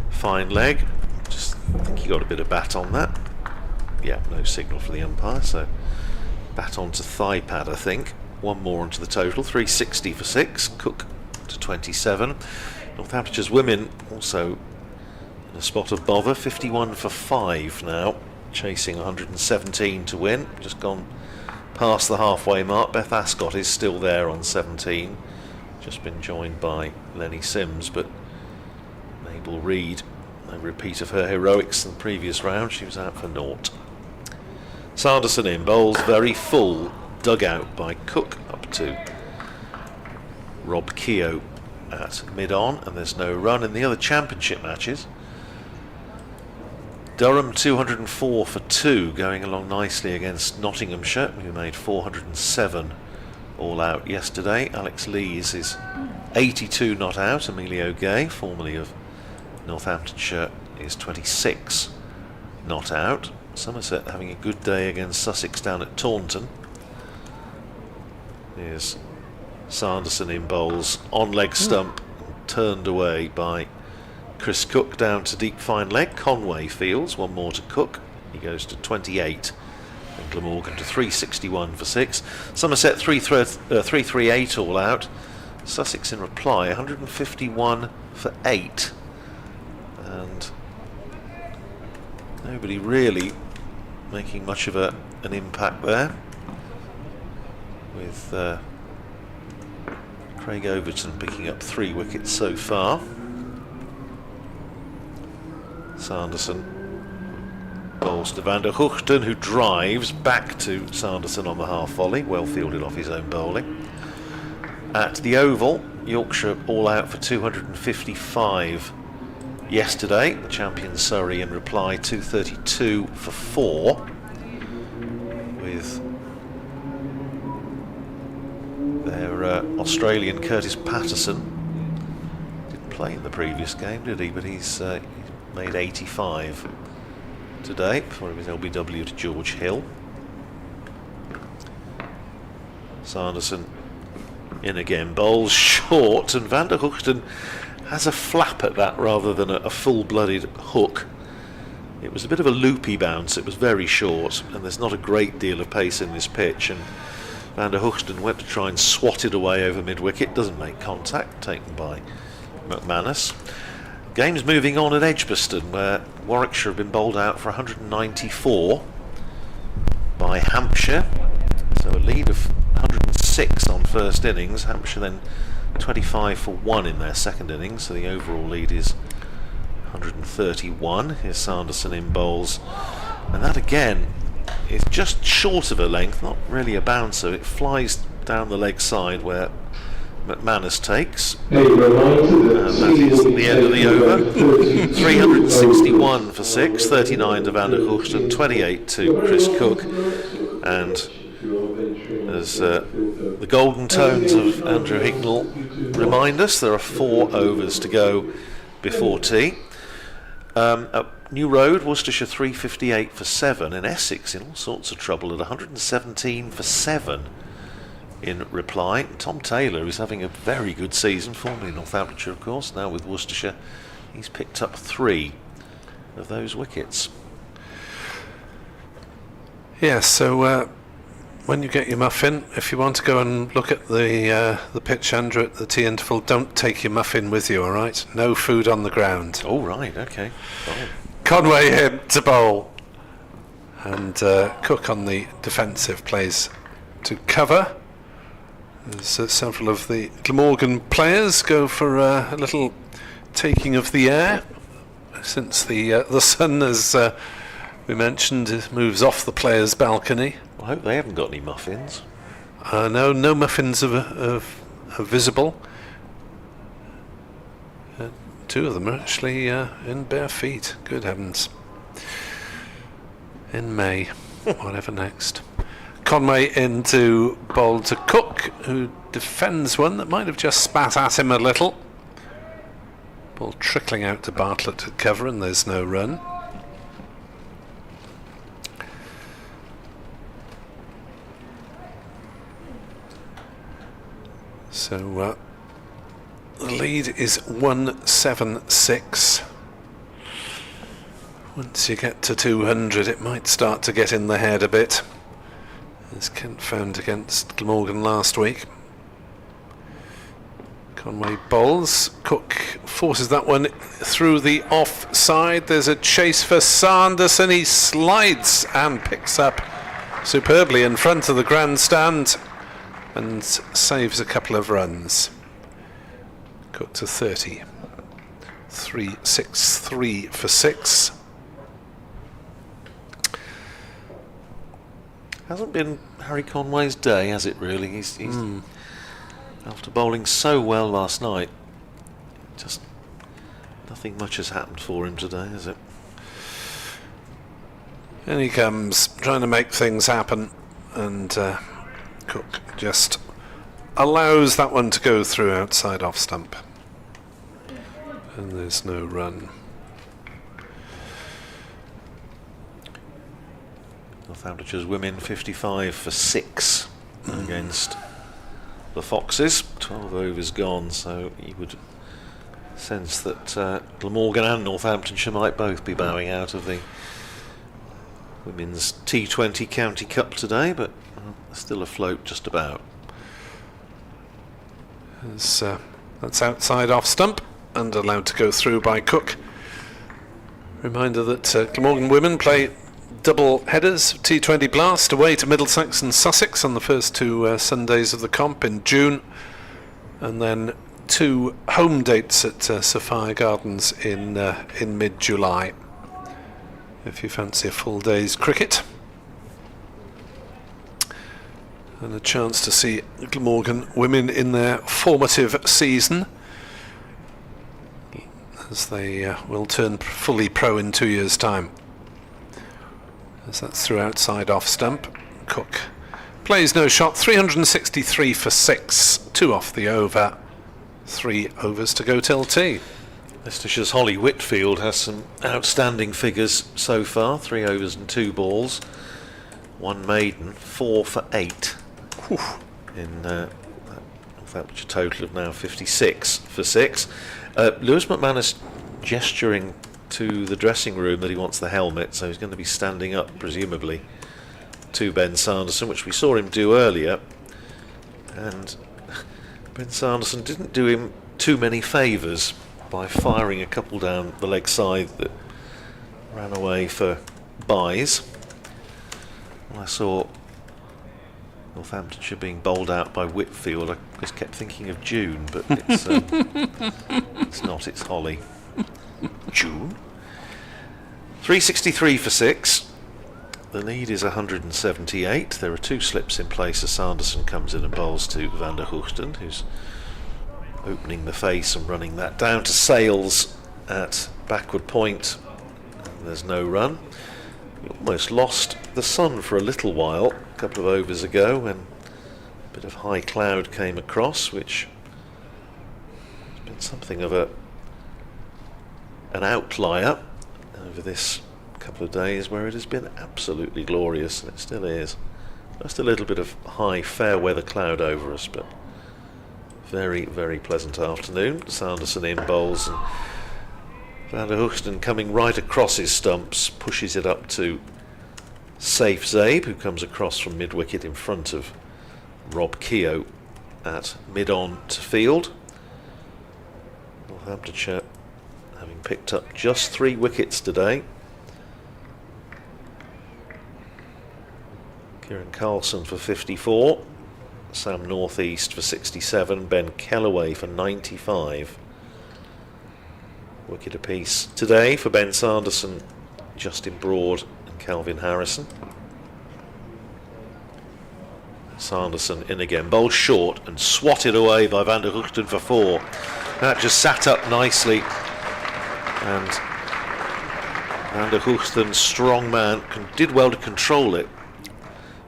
D: fine leg. Just think he got a bit of bat on that. Yeah, no signal for the umpire, so bat onto thigh pad, I think. 1 more onto the total, 360 for 6. Cook to 27. Northamptonshire's women also in a spot of bother, 51 for 5 now, chasing 117 to win. Just gone past the halfway mark. Beth Ascot is still there on 17, just been joined by Lenny Sims, but Mabel Reid, a repeat of her heroics in the previous round, she was out for naught. Sanderson in bowls, very full dugout by Cook up to Rob Keogh at mid-on, and there's no run in the other championship matches. Durham 204 for 2, going along nicely against Nottinghamshire, who made 407 all out yesterday. Alex Lees is 82 not out. Emilio Gay, formerly of Northamptonshire, is 26 not out. Somerset having a good day against Sussex down at Taunton. Here's Sanderson in bowls on leg stump, turned away by Chris Cook down to deep fine leg. Conway fields, 1 more to Cook. He goes to 28. And Glamorgan to 361 for 6. Somerset 338 all out. Sussex in reply, 151 for 8. And nobody really making much of an impact there. With Craig Overton picking up 3 wickets so far. Sanderson bowls to Van der Hoogten, who drives back to Sanderson on the half volley, well fielded off his own bowling. At the Oval, Yorkshire all out for 255 yesterday. The champion Surrey in reply 232 for 4, with their Australian Curtis Patterson. Didn't play in the previous game, did he? But he's made 85 today before his LBW to George Hill. Sanderson in again, bowls short, and Van der Hoogten has a flap at that rather than a full-blooded hook. It was a bit of a loopy bounce, it was very short, and there's not a great deal of pace in this pitch, and Van der Hoogten went to try and swat it away over mid-wicket, doesn't make contact, taken by McManus. Game's moving on at Edgbaston, where Warwickshire have been bowled out for 194 by Hampshire, so a lead of 106 on first innings. Hampshire then 25 for 1 in their second innings, so the overall lead is 131. Here's Sanderson in bowls And that again is just short of a length, not really a bouncer. It flies down the leg side where McManus takes.
A: A reminder
D: And that is the end of the over. 361 for 6, 39 to Van der Hoogst and 28 to Chris Cook. And as the golden tones of Andrew Hicknell remind us, there are 4 overs to go before tea. New Road, Worcestershire 358 for 7, and Essex in all sorts of trouble at 117 for 7 in reply. Tom Taylor, who's having a very good season, formerly Northamptonshire of course, now with Worcestershire, he's picked up 3 of those wickets.
C: Yeah, so when you get your muffin, if you want to go and look at the pitch, Andrew, at the tea interval, don't take your muffin with you, all right? No food on the ground.
D: Oh, right, okay. Fine.
C: Conway in to bowl. And Cook on the defensive plays to cover. As several of the Glamorgan players go for a little taking of the air, since the sun, as we mentioned, moves off the players' balcony.
D: I hope they haven't got any muffins.
C: No muffins are visible. 2 of them are actually in bare feet. Good heavens. In May, whatever next. Conway into bowl to Cook, who defends one that might have just spat at him a little. Ball trickling out to Bartlett at cover, and there's no run. So the lead is 176. Once you get to 200, it might start to get in the head a bit, as Kent found against Glamorgan last week. Conway bowls. Cook forces that one through the offside. There's a chase for Sanderson. He slides and picks up superbly in front of the grandstand and saves a couple of runs. Cook to 30. 363 for 6.
D: Hasn't been Harry Conway's day, has it really? He's after bowling so well last night, just nothing much has happened for him today, has it?
C: And he comes trying to make things happen, and Cook just allows that one to go through outside off stump, and there's no run.
D: Northamptonshire's women 55 for 6 against the Foxes. 12 overs gone, so you would sense that Glamorgan and Northamptonshire might both be bowing out of the women's T20 County Cup today, but still afloat just about.
C: That's outside off stump and allowed to go through by Cook. Reminder that Glamorgan women play double headers, T20 Blast away to Middlesex and Sussex on the first 2 Sundays of the comp in June, and then 2 home dates at Sophia Gardens in mid-July, if you fancy a full day's cricket. And a chance to see Glamorgan women in their formative season, as they will turn fully pro in 2 years' time. As that's through outside off stump. Cook plays no shot. 363 for 6. 2 off the over. 3 overs to go till tea.
D: Leicestershire's Holly Whitfield has some outstanding figures so far. 3 overs and 2 balls. 1 maiden. 4 for 8. In Northamptonshire total of now 56 for 6. Lewis McManus gesturing to the dressing room that he wants the helmet, so he's going to be standing up presumably to Ben Sanderson, which we saw him do earlier, and Ben Sanderson didn't do him too many favours by firing a couple down the leg side that ran away for byes. I saw Northamptonshire being bowled out by Whitfield. I just kept thinking of June, but it's it's not, it's Holly. June. 363 for 6. The lead is 178. There are 2 slips in place as Sanderson comes in and bowls to Van der Hoogten, who's opening the face and running that down to Sales at backward point. There's no run. We almost lost the sun for a little while a couple of overs ago when a bit of high cloud came across, which has been something of an outlier over this couple of days, where it has been absolutely glorious, and it still is. Just a little bit of high fair weather cloud over us, but very, very pleasant afternoon. Sanderson in bowls, and Van der Hoogten coming right across his stumps, pushes it up to Safe Zabe, who comes across from mid-wicket in front of Rob Keogh at mid-on to field. Northamptonshire having picked up just 3 wickets today. Kieran Carlson for 54, Sam Northeast for 67, Ben Kellaway for 95. Wicket apiece today for Ben Sanderson, Justin Broad and Calvin Harrison. Sanderson in again, bowled short and swatted away by Van der Hoogten for 4. That just sat up nicely, and Van der Hoogten, strong man, did well to control it,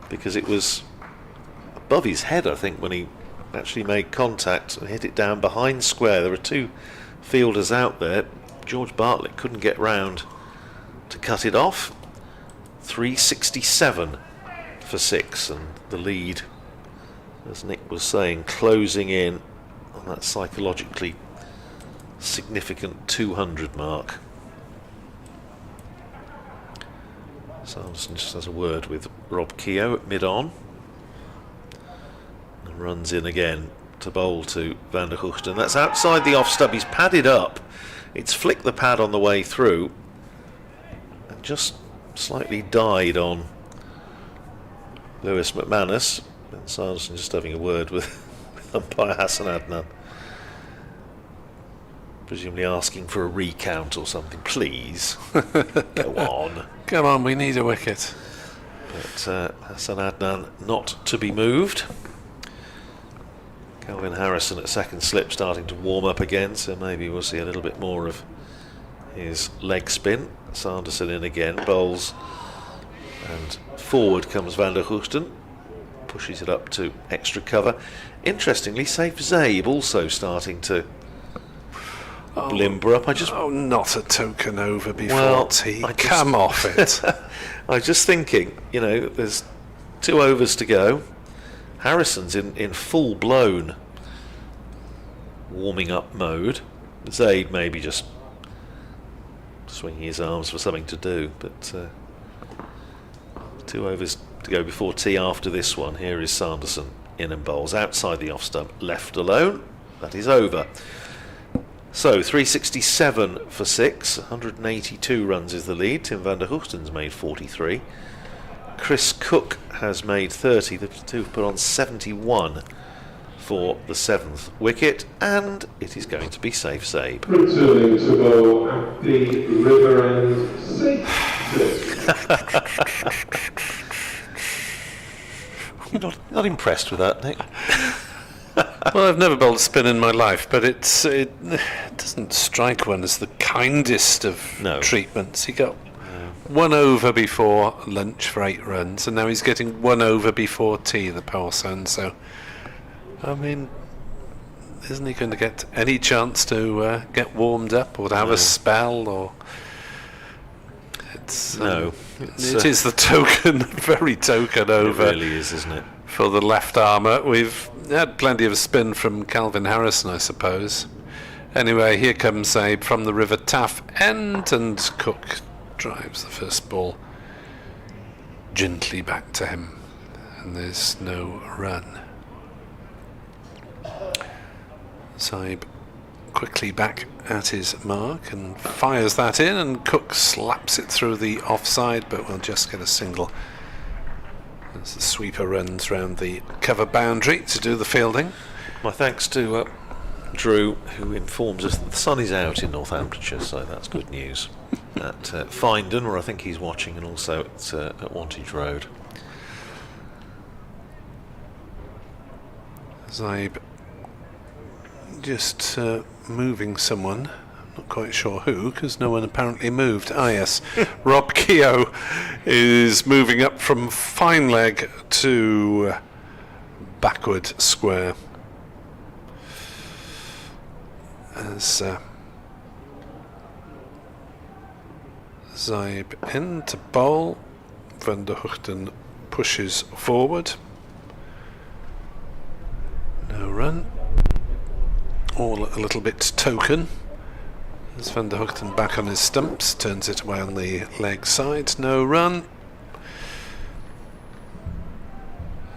D: because it was above his head, I think, when he actually made contact and hit it down behind square. There were 2 fielders out there. George Bartlett couldn't get round to cut it off. 367 for 6, and the lead, as Nick was saying, closing in on that psychologically significant 200 mark. Sanderson just has a word with Rob Keogh at mid-on and runs in again to bowl to Van der Hoogten. That's outside the off stump. He's padded up. It's flicked the pad on the way through and just slightly died on Lewis McManus. And Sanderson just having a word with umpire Hassan Adnan, presumably asking for a recount or something. Please, go on.
C: Come on, we need a wicket.
D: But Hassan Adnan not to be moved. Calvin Harrison at second slip starting to warm up again, so maybe we'll see a little bit more of his leg spin. Sanderson in again, bowls, and forward comes Van der Hoogten, pushes it up to extra cover. Interestingly, Safe Zabe also starting to limber up.
C: Not a token over before tea. Come off it.
D: I was just thinking, there's 2 overs to go. Harrison's in full-blown warming up mode. Zaid maybe just swinging his arms for something to do, but 2 overs to go before tea after this one. Here is Sanderson in and bowls outside the off stump, left alone. That is over. So 367 for 6, 182 runs is the lead. Tim van der Hoogten's made 43. Chris Cook has made 30. The 2 have put on 71 for the 7th wicket, and it is going to be Safe Zabe.
A: Returning to bowl at the river end, Safe
D: You're not impressed with that, Nick?
C: Well, I've never bowled spin in my life, but it doesn't strike one as the kindest of treatments. He got 1 over before lunch for 8 runs, and now he's getting 1 over before tea, the poor son. So, I mean, isn't he going to get any chance to get warmed up or to have a spell? Or it is the token, very token over.
D: It really is, isn't it?
C: For the left armour. We've had plenty of spin from Calvin Harrison, I suppose. Anyway, here comes Zabe from the River Taff end, and Cook drives the first ball gently back to him, and there's no run. Zabe quickly back at his mark and fires that in, and Cook slaps it through the offside, but we'll just get a single as the sweeper runs round the cover boundary to do the fielding.
D: My thanks to Drew, who informs us that the sun is out in Northamptonshire, so that's good news. At Findon, where I think he's watching, and also at Wantage Road.
C: Zaib just moving someone. I'm not quite sure who, because no one apparently moved. Ah, yes. Rob Keogh is moving up from fine leg to backward square. As Zaib in to bowl, Van der Hoogten pushes forward. No run. All a little bit token. As Van der Hoogten back on his stumps, turns it away on the leg side. No run.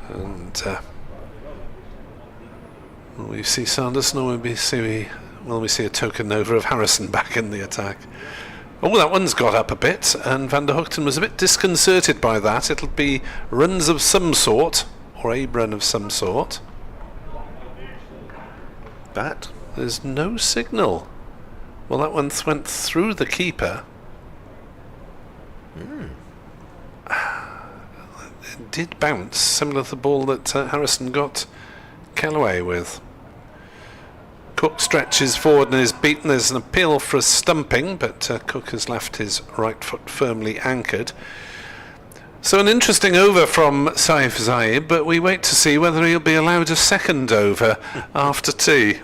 C: And will we see Sanderson, or will we see a token over of Harrison back in the attack? Oh, that one's got up a bit, and Van der Hoogten was a bit disconcerted by that. It'll be runs of some sort, or a run of some sort.
D: Bat?
C: There's no signal. Well, that one went through the keeper. It did bounce, similar to the ball that Harrison got Callaway with. Cook stretches forward and is beaten. There's an appeal for a stumping, but Cook has left his right foot firmly anchored. So an interesting over from Saif Zaib, but we wait to see whether he'll be allowed a second over after tea.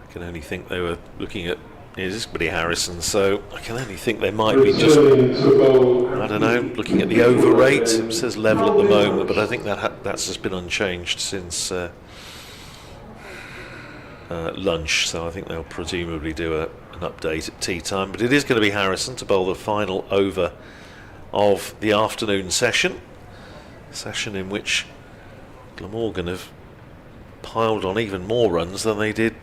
D: I can only think they were looking at Buddy Harrison, so I can only think they might be just, I don't know, looking at the over rate. It says level at the moment, but I think that's just been unchanged since lunch, so I think they'll presumably do an update at tea time. But it is going to be Harrison to bowl the final over of the afternoon session in which Glamorgan have piled on even more runs than they did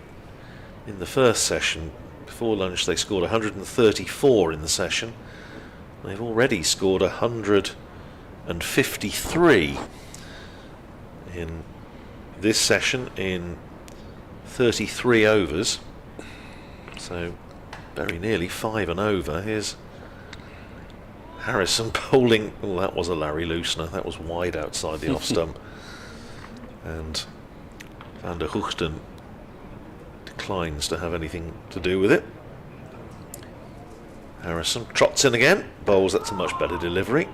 D: in the first session. Before lunch they scored 134 in the session. They've already scored 153 in this session in 33 overs, so very nearly 5 and over. Here's Harrison bowling. Oh, that was a Larry Loosener. That was wide outside the off stump. And Van der Hoogten declines to have anything to do with it. Harrison trots in again, bowls. That's a much better delivery.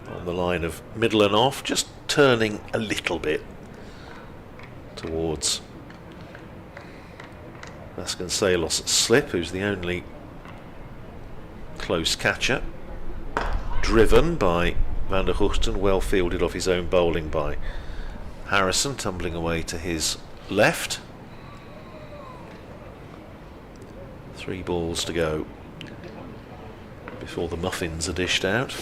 D: On the line of middle and off, just turning a little bit towards Vasconcelos at slip, who's the only close catcher. Driven by Van der Hoogten, well fielded off his own bowling by Harrison, tumbling away to his left. 3 balls to go before the muffins are dished out.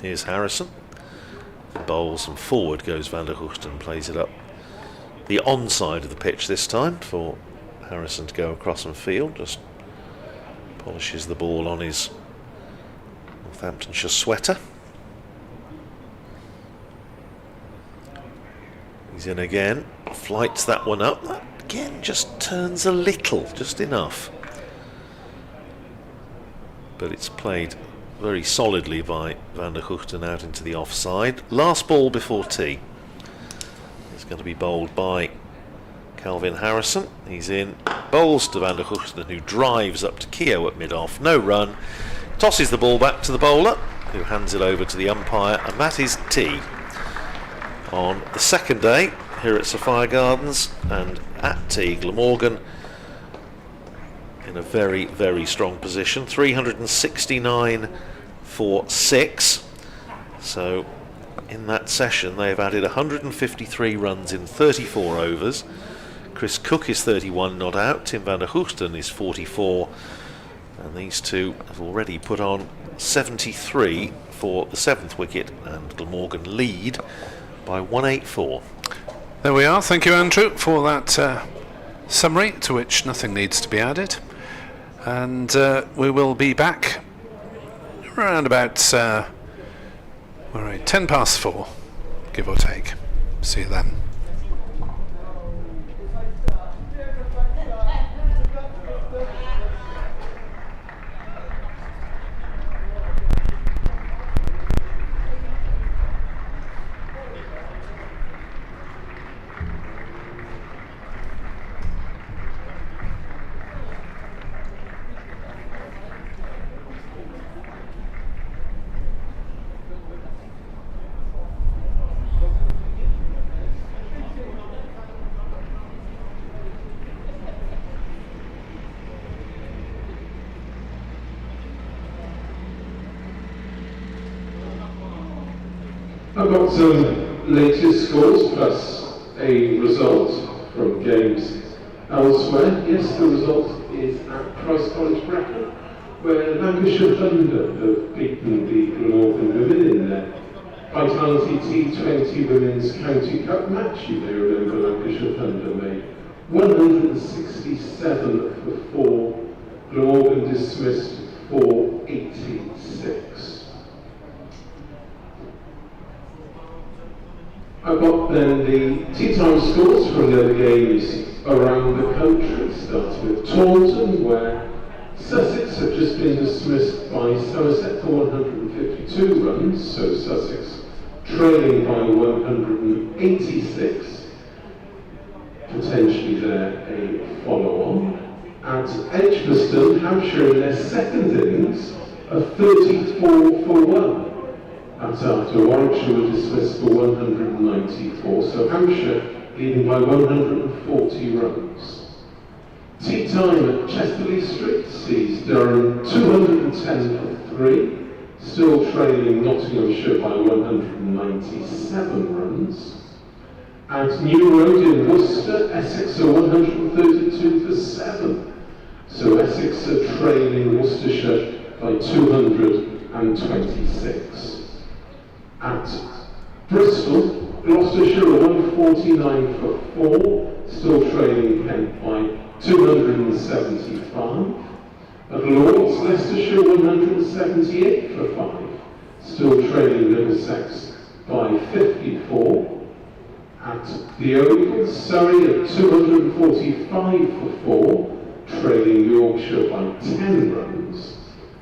D: Here's Harrison. Bowls and forward goes Van der Hoogten, plays it up the onside of the pitch this time for Harrison to go across and field. Just polishes the ball on his Northamptonshire sweater. He's in again, flights that one up. That again just turns a little, just enough. But it's played very solidly by Van der Hoogten out into the offside. Last ball before tea. It's going to be bowled by Calvin Harrison. He's in, bowls to Van der Hoogten, who drives up to Keogh at mid-off. No run. Tosses the ball back to the bowler, who hands it over to the umpire, and that is tea. On the second day here at Sapphire Gardens, and at tea, Glamorgan in a very, very strong position. 369 for 6. So in that session they've added 153 runs in 34 overs. Chris Cook is 31 not out, Tim van der Hoogten is 44, and these two have already put on 73 for the 7th wicket, and Glamorgan lead by 184.
C: There we are. Thank you, Andrew, for that summary, to which nothing needs to be added. And we will be back around about 10 past 4, give or take. See you then.
A: I've got some latest scores plus a result from games elsewhere. Yes, the result is at Christ College Brecon, where Lancashire Thunder have beaten the Glamorgan women in their Vitality T20 Women's County Cup match. You may remember Lancashire Thunder made 167 for 4, Glamorgan dismissed for 86. I've got then the tea time scores from the other games around the country, starting with Taunton, where Sussex have just been dismissed by Somerset for 152 runs, so Sussex trailing by 186, potentially there a follow-on. At Edgbaston, Hampshire in their second innings, a 34 for 1. That's after Warwickshire were dismissed for 194, so Hampshire leading by 140 runs. Tea time at Chesterley Street sees Durham 210 for 3, still trailing Nottinghamshire by 197 runs. At New Road in Worcester, Essex are 132 for 7, so Essex are trailing Worcestershire by 226. At Bristol, Gloucestershire are 149 for 4, still trailing Kent by 275. At Lords, Leicestershire 178 for 5, still trailing Middlesex by 54. At the Oval, Surrey at 245 for 4, trailing Yorkshire by 10 runs.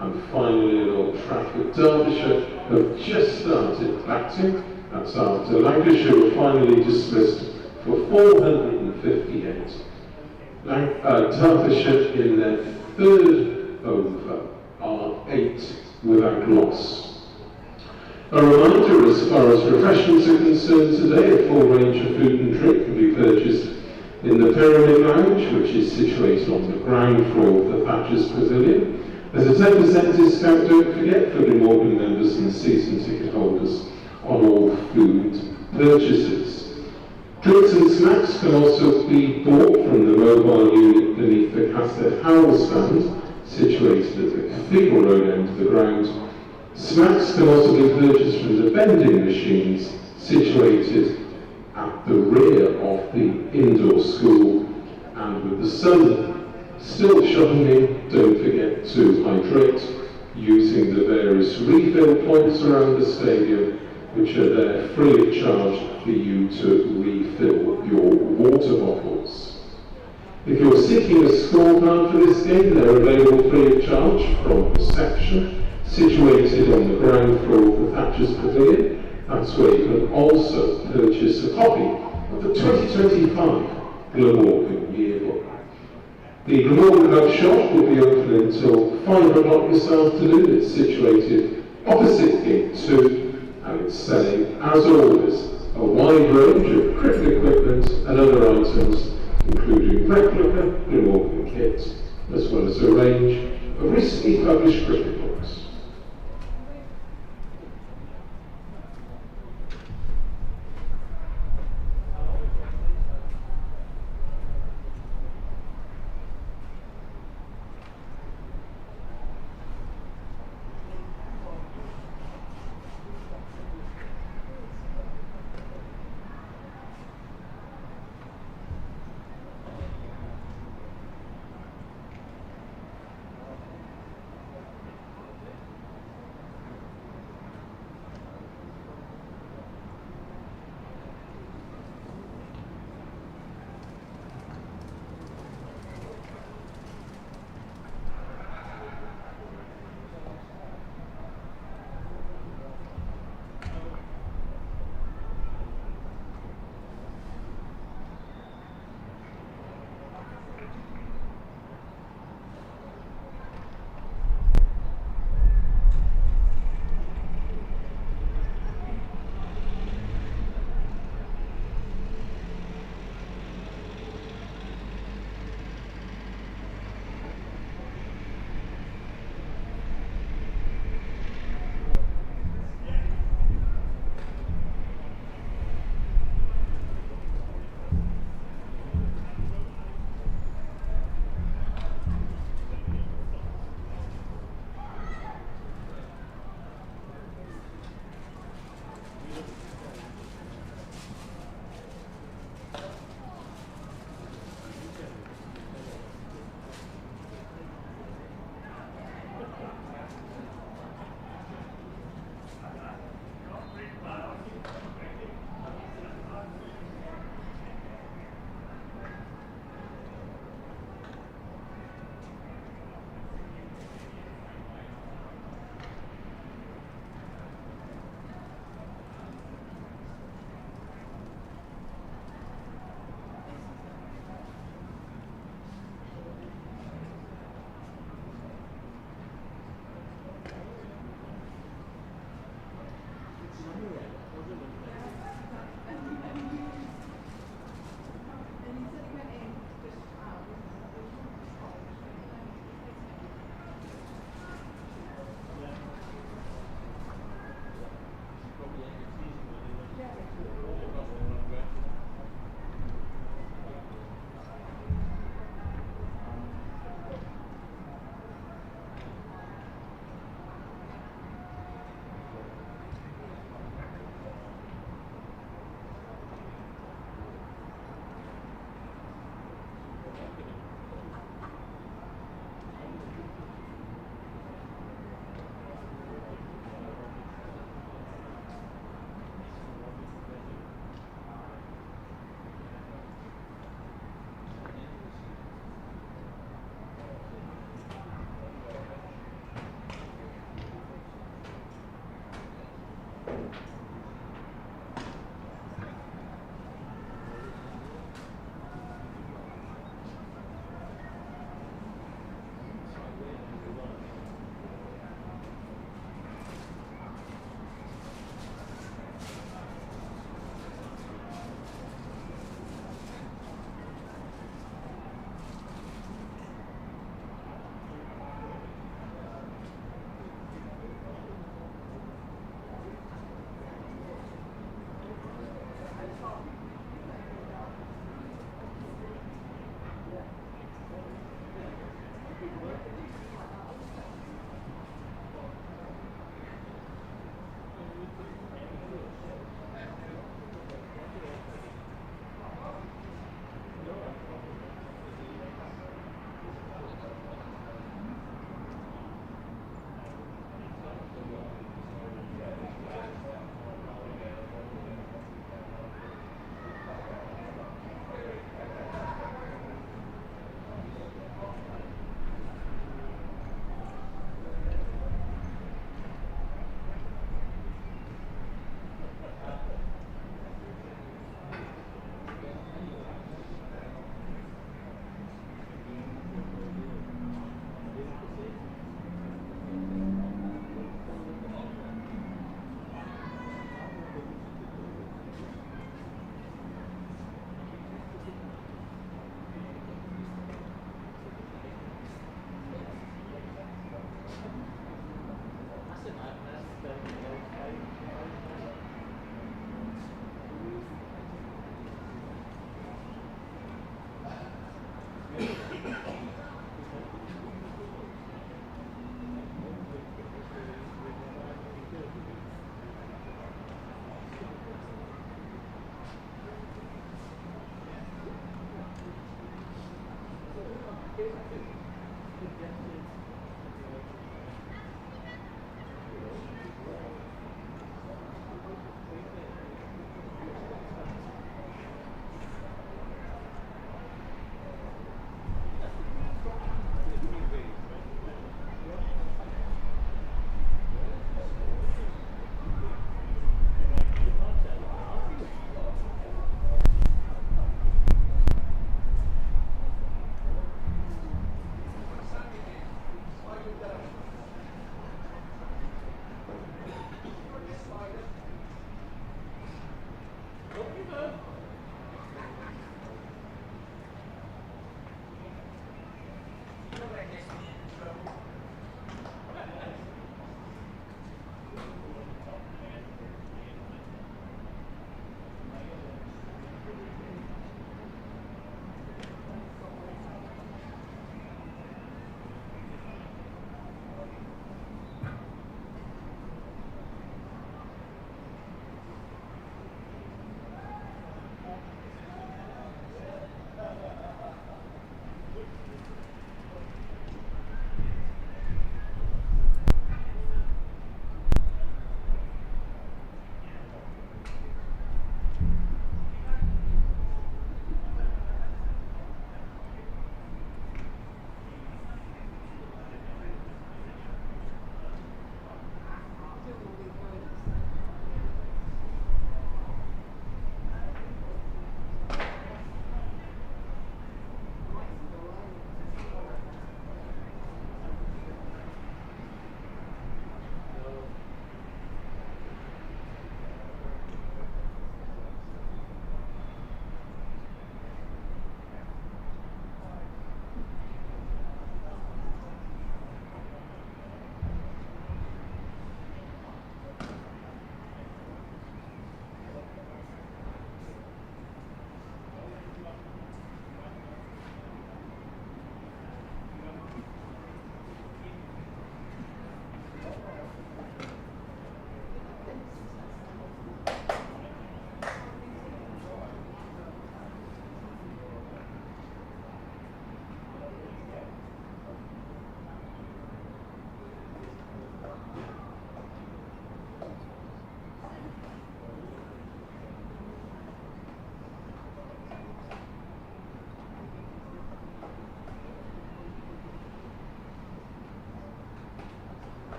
A: And finally at Old Trafford, Derbyshire have just started batting. That's after Lancashire were finally dismissed for 458. Derbyshire in their third over are 8 without loss. A reminder, as far as refreshments are concerned today, a full range of food and drink can be purchased in the Pyramid Lounge, which is situated on the ground floor of the Thatcher's Pavilion. There's a 10% discount, don't forget, for Glamorgan members and season ticket holders on all food purchases. Drinks and snacks can also be bought from the mobile unit beneath the Castle Howell stand, situated at the Cathedral Road end of the ground. Snacks can also be purchased from the vending machines situated at the rear of the indoor school. And with the sun still shining in, don't forget to hydrate using the various refill points around the stadium, which are there free of charge for you to refill your water bottles. If you're seeking a scorecard for this game, they're available free of charge from reception, situated on the ground floor of the Thatcher's Pavilion. That's where you can also purchase a copy of the 2025 Glamorgan Yearbook. The Glamorgan Hub shop will be open until 5 o'clock this afternoon. It's situated opposite Gate 2, and it's selling, as always, a wide range of cricket equipment and other items, including replica Glamorgan kits, as well as a range of recently published cricket books.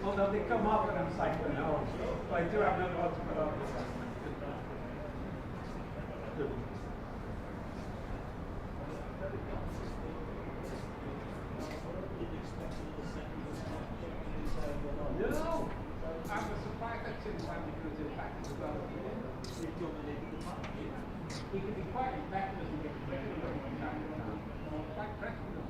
B: Although they come off when I'm cycling home. But I do have another one to put on. No! I was surprised that Tim Sandy goes in back as well. He can be quite effective as he gets better from time to time. Quite pressing them.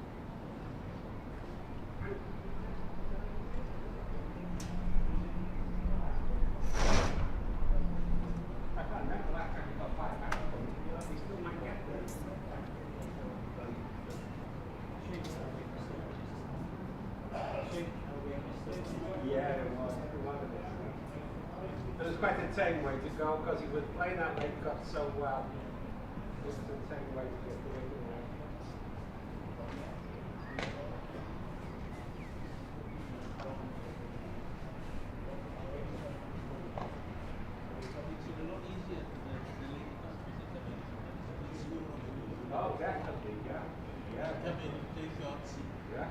B: I can't remember last time he got 5 back. He still might get there. Yeah, it was. It was quite a tame way to go because he was playing that late got so well. It was a tame way to get the way. Oh, definitely, yeah. Yeah. Yeah.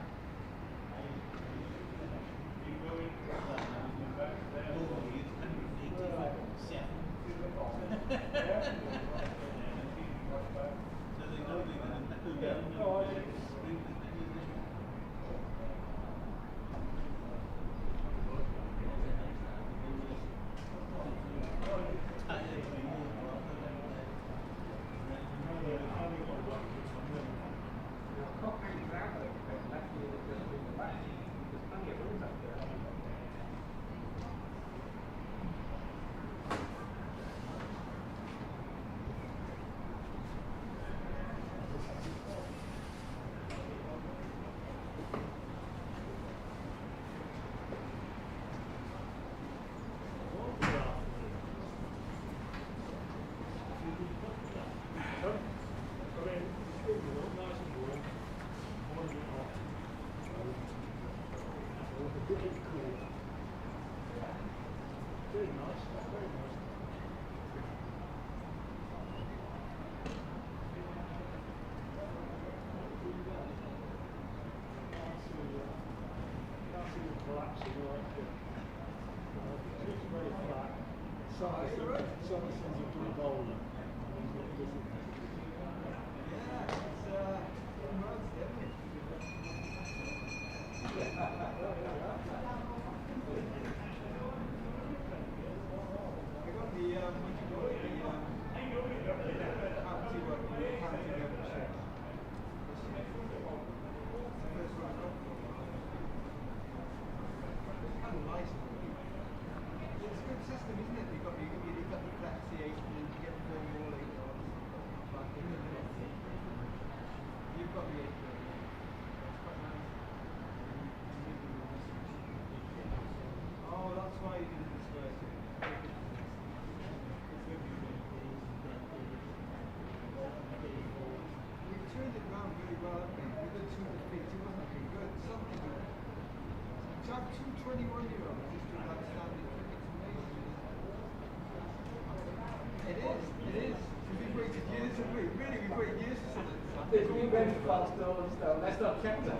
B: Let's not count that.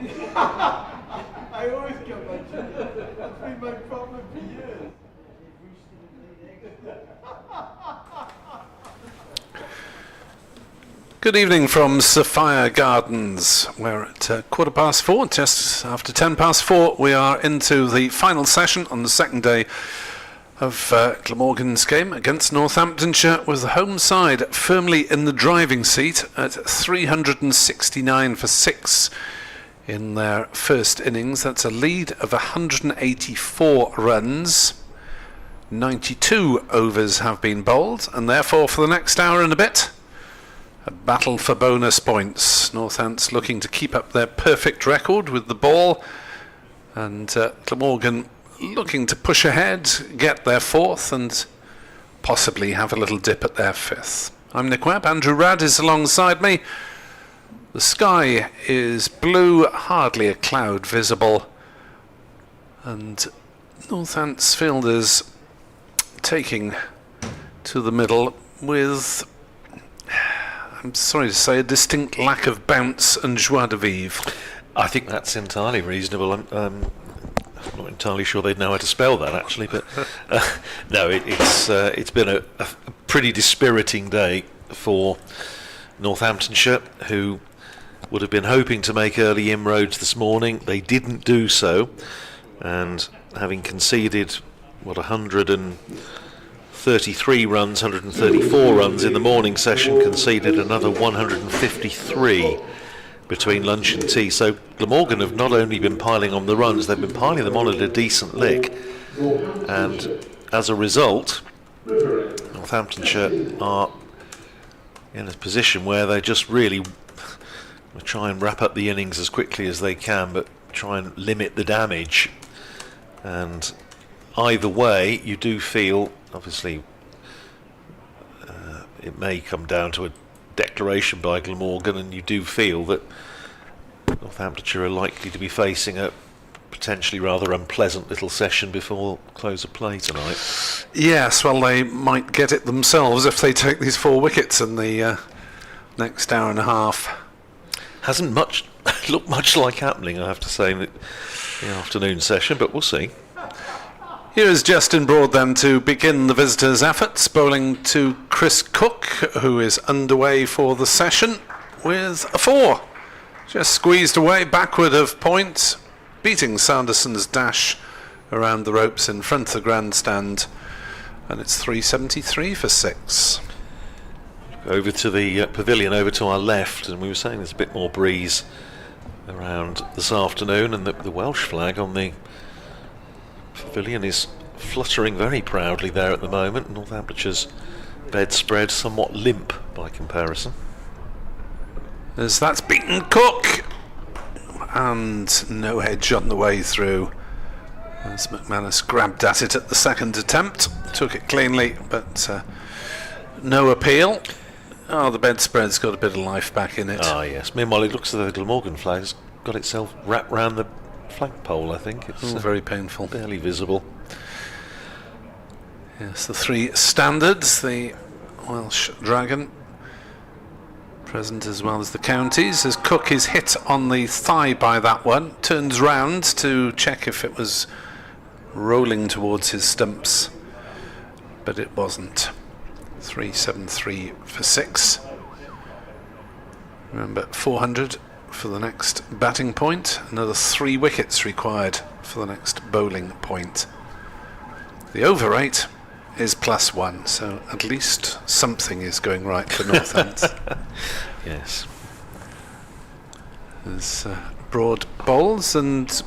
B: I always count my chicken. That's been my problem for years.
C: Good evening from Sophia Gardens. We're at 4:15, just after 4:10. We are into the final session on the second day of Glamorgan's game against Northamptonshire, with the home side firmly in the driving seat at 369 for 6 in their first innings. That's a lead of 184 runs. 92 overs have been bowled, and therefore for the next hour and a bit, a battle for bonus points. Northants looking to keep up their perfect record with the ball, and Glamorgan looking to push ahead, get their 4th, and possibly have a little dip at their 5th. I'm Nick Webb. Andrew Radd is alongside me. The sky is blue, hardly a cloud visible, and Northants fielders taking to the middle with, I'm sorry to say, a distinct lack of bounce and joie de vivre.
D: I think that's entirely reasonable. I'm not entirely sure they'd know how to spell that, actually, but no, it's been a pretty dispiriting day for Northamptonshire, who would have been hoping to make early inroads this morning. They didn't do so, and having conceded 133 runs, 134 runs in the morning session, conceded another 153 between lunch and tea. So Glamorgan have not only been piling on the runs, they've been piling them on at a decent lick, and as a result, Northamptonshire are in a position where they just really try and wrap up the innings as quickly as they can, but try and limit the damage. And either way, you do feel, obviously, it may come down to a declaration by Glamorgan, and you do feel that Northamptonshire are likely to be facing a potentially rather unpleasant little session before close of play tonight.
C: Yes, well, they might get it themselves if they take these 4 wickets in the next hour and a half.
D: Hasn't looked much like happening, I have to say, in the afternoon session, but we'll see.
C: Here is Justin Broad then to begin the visitors' efforts, bowling to Chris Cook, who is underway for the session with a 4. Just squeezed away backward of point, beating Sanderson's dash around the ropes in front of the grandstand, and it's 373 for 6.
D: Over to the pavilion, over to our left, and we were saying there's a bit more breeze around this afternoon, and the Welsh flag on the pavilion is fluttering very proudly there at the moment. Northamptonshire's bedspread somewhat limp by comparison.
C: As that's beaten Cook, and no edge on the way through, as McManus grabbed at it at the second attempt, took it cleanly, but no appeal. Oh, the bedspread's got a bit of life back in it.
D: Ah, yes. Meanwhile, it looks as though the Glamorgan flag's got itself wrapped round the flagpole, I think. It's
C: very painful.
D: Barely visible.
C: Yes, the 3 standards, the Welsh Dragon, present as well as the counties, as Cook is hit on the thigh by that one, turns round to check if it was rolling towards his stumps, but it wasn't. 373 for 6. Remember, 400 for the next batting point, another 3 wickets required for the next bowling point. The over rate is +1, so at least something is going right for Northants.
D: Yes.
C: There's Broad bowls, and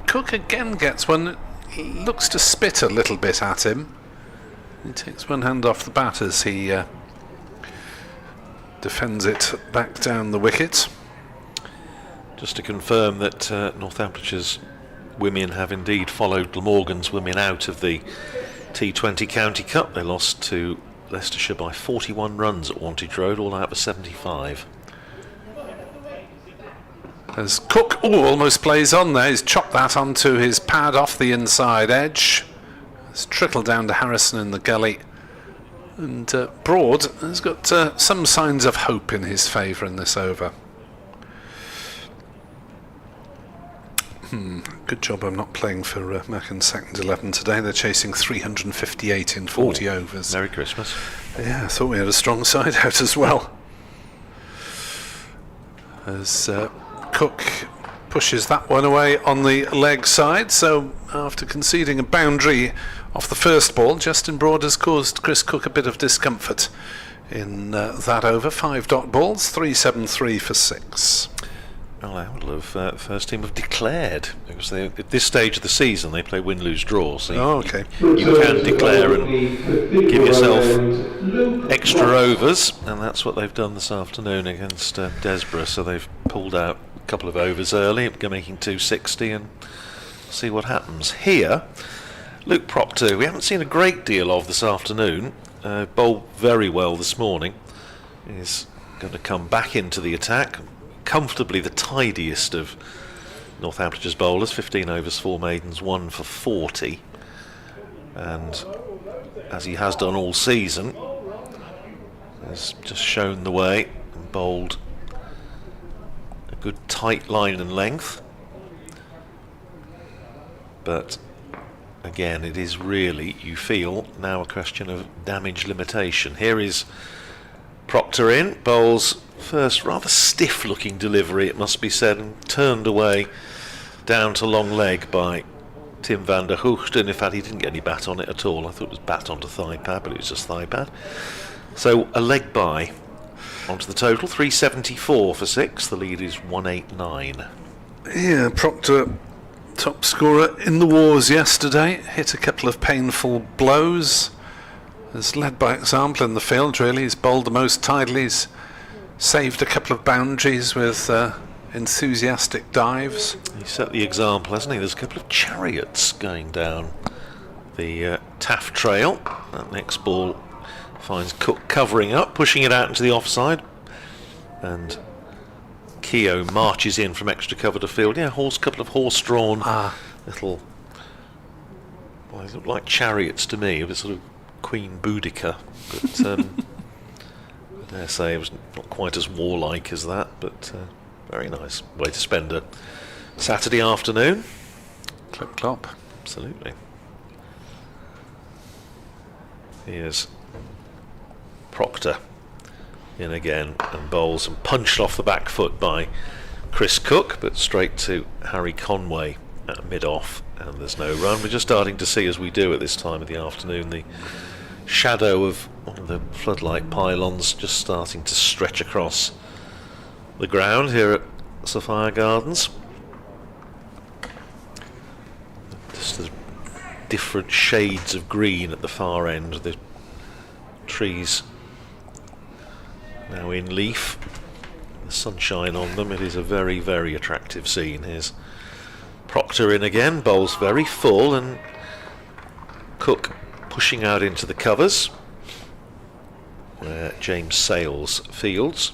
C: Cook again gets one. Looks to spit a little bit at him. He takes one hand off the bat as he defends it back down the wicket.
D: Just to confirm that Northamptonshire's women have indeed followed Glamorgan's women out of the T20 County Cup. They lost to Leicestershire by 41 runs at Wantage Road, all out for 75.
C: As Cook almost plays on there, he's chopped that onto his pad off the inside edge. It's trickled down to Harrison in the gully, and Broad has got some signs of hope in his favour in this over. Good job I'm not playing for Macken's second 11 today. They're chasing 358 in 40 overs.
D: Merry Christmas.
C: Yeah, I thought we had a strong side out as well. As Cook pushes that one away on the leg side, so after conceding a boundary off the first ball, Justin Broad has caused Chris Cook a bit of discomfort in that over. 5 dot balls, 373 for 6.
D: Well, I would have first team have declared, because at this stage of the season they play win, lose, draw, so you can declare and give yourself extra overs, and that's what they've done this afternoon against Desborough. So they've pulled out a couple of overs early, making 260, and see what happens. Here, Luke Proctor, we haven't seen a great deal of this afternoon, bowled very well this morning. He's going to come back into the attack. Comfortably the tidiest of Northamptonshire's bowlers, 15 overs, 4 maidens, 1 for 40, and as he has done all season, has just shown the way and bowled a good tight line and length. But again, it is really, you feel, now a question of damage limitation. Here is Proctor in, bowls first rather stiff looking delivery, it must be said, and turned away down to long leg by Tim van der Hoogten. In fact, he didn't get any bat on it at all. I thought it was bat onto thigh pad, but it was just thigh pad. So a leg by onto the total, 374 for 6. The lead is 189.
C: Yeah, Proctor, top scorer in the wars yesterday, hit a couple of painful blows. Has led by example in the field, really. He's bowled the most tidily. He's saved a couple of boundaries with enthusiastic dives.
D: He set the example, hasn't he? There's a couple of chariots going down the Taft trail. That next ball finds Cook covering up, pushing it out into the offside, and Keogh marches in from extra cover to field. Yeah, couple of horse-drawn little, well, they look like chariots to me, of a sort of Queen Boudica, but I dare say it was not quite as warlike as that, but very nice way to spend a Saturday afternoon.
C: Clip clop.
D: Absolutely. Here's Proctor in again and bowls and punched off the back foot by Chris Cook, but straight to Harry Conway at mid-off, and there's no run. We're just starting to see, as we do at this time of the afternoon, the shadow of one of the floodlight pylons just starting to stretch across the ground here at Sophia Gardens. Just the different shades of green at the far end, the trees now in leaf, the sunshine on them. It is a very, very attractive scene. Here's Proctor in again, bowls very full, and Cook pushing out into the covers where James Sales fields.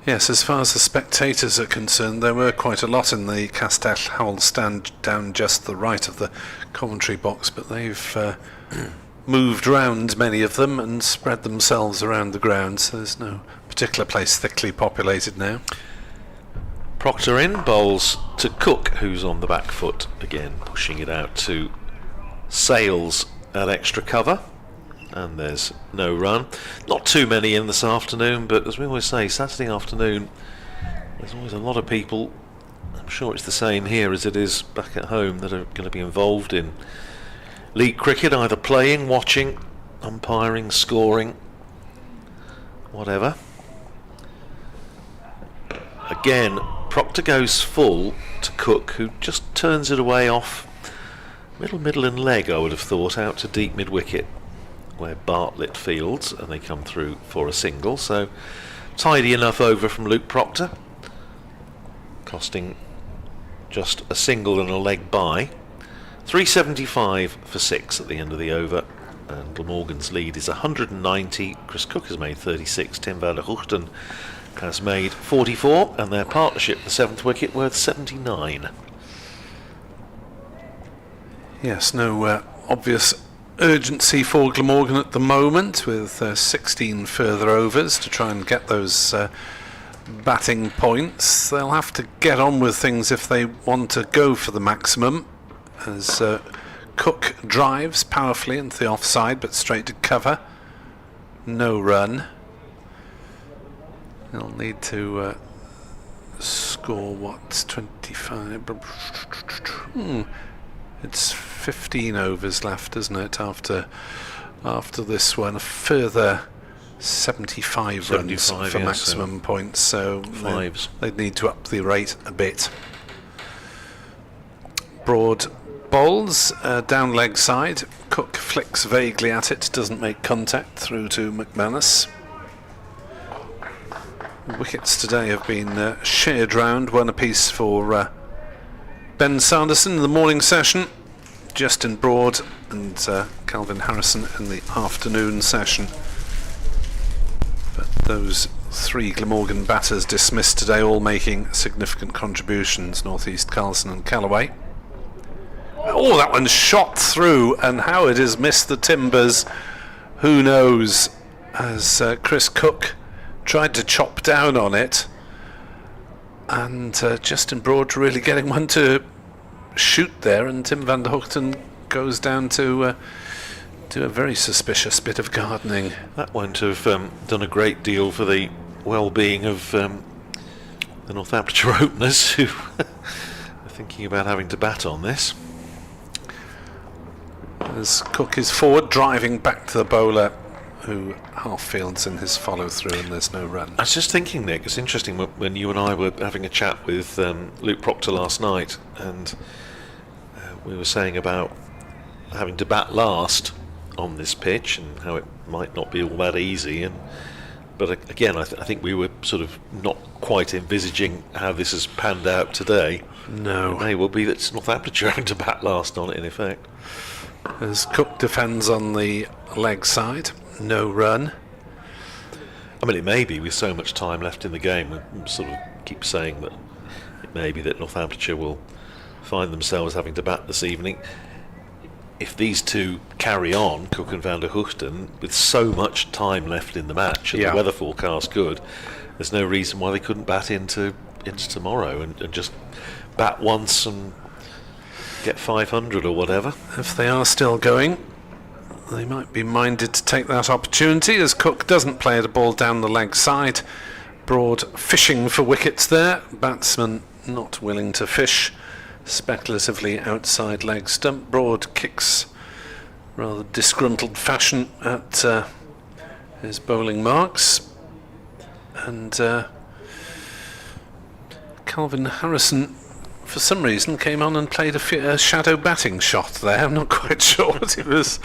C: Yes, as far as the spectators are concerned, there were quite a lot in the Castell Howell stand down just the right of the commentary box, but they've moved round, many of them, and spread themselves around the ground, so there's no particular place thickly populated now.
D: Proctor in, bowls to Cook, who's on the back foot again, pushing it out to Sales at extra cover, and there's no run. Not too many in this afternoon, but as we always say, Saturday afternoon, there's always a lot of people, I'm sure it's the same here as it is back at home, that are going to be involved in league cricket, either playing, watching, umpiring, scoring, whatever. Again, Proctor goes full to Cook, who just turns it away off middle and leg, I would have thought, out to deep mid-wicket where Bartlett fields, and they come through for a single. So tidy enough over from Luke Proctor, costing just a single and a leg by. 375 for 6 at the end of the over, and Glamorgan's lead is 190. Chris Cook has made 36, Tim van der Hoogten has made 44, and their partnership, the 7th wicket, worth 79.
C: Yes, no obvious urgency for Glamorgan at the moment, with 16 further overs to try and get those batting points. They'll have to get on with things if they want to go for the maximum, as Cook drives powerfully into the offside, but straight to cover. No run. They'll need to score, what, 25? It's 15 overs left, isn't it, after this one? A further 75 runs for
D: yes,
C: maximum points, so
D: fives.
C: They'd need to up the rate a bit. Broad bowls, down leg side. Cook flicks vaguely at it, doesn't make contact, through to McManus. Wickets today have been shared round, one apiece for Ben Sanderson in the morning session, Justin Broad and Calvin Harrison in the afternoon session. But those 3 Glamorgan batters dismissed today, all making significant contributions, North East, Carlson and Callaway. Oh, that one's shot through, and how it has missed the timbers, who knows, as Chris Cook tried to chop down on it, and Justin Broad really getting one to shoot there, and Tim van der Hoogten goes down to do a very suspicious bit of gardening.
D: That won't have done a great deal for the well-being of the Northamptonshire openers, who are thinking about having to bat on this.
C: As Cook is forward, driving back to the bowler, who half fields in his follow-through, and there's no run.
D: I was just thinking, Nick, it's interesting when you and I were having a chat with Luke Proctor last night, and we were saying about having to bat last on this pitch and how it might not be all that easy. But again, I think we were sort of not quite envisaging how this has panned out today.
C: No.
D: It may well be that it's Northamptonshire having to bat last on it, in effect.
C: As Cook defends on the leg side, no run.
D: I mean, it may be with so much time left in the game. We sort of keep saying that it may be that Northamptonshire will find themselves having to bat this evening. If these two carry on, Cook and van der Hoogten, with so much time left in the match and the weather forecast good, there's no reason why they couldn't bat into tomorrow and just bat once and get 500 or whatever.
C: If they are still going, they might be minded to take that opportunity, as Cook doesn't play the ball down the leg side. Broad fishing for wickets there, batsman not willing to fish speculatively outside leg stump. Broad kicks rather disgruntled fashion at his bowling marks, and Calvin Harrison for some reason came on and played a shadow batting shot there. I'm not quite sure what he was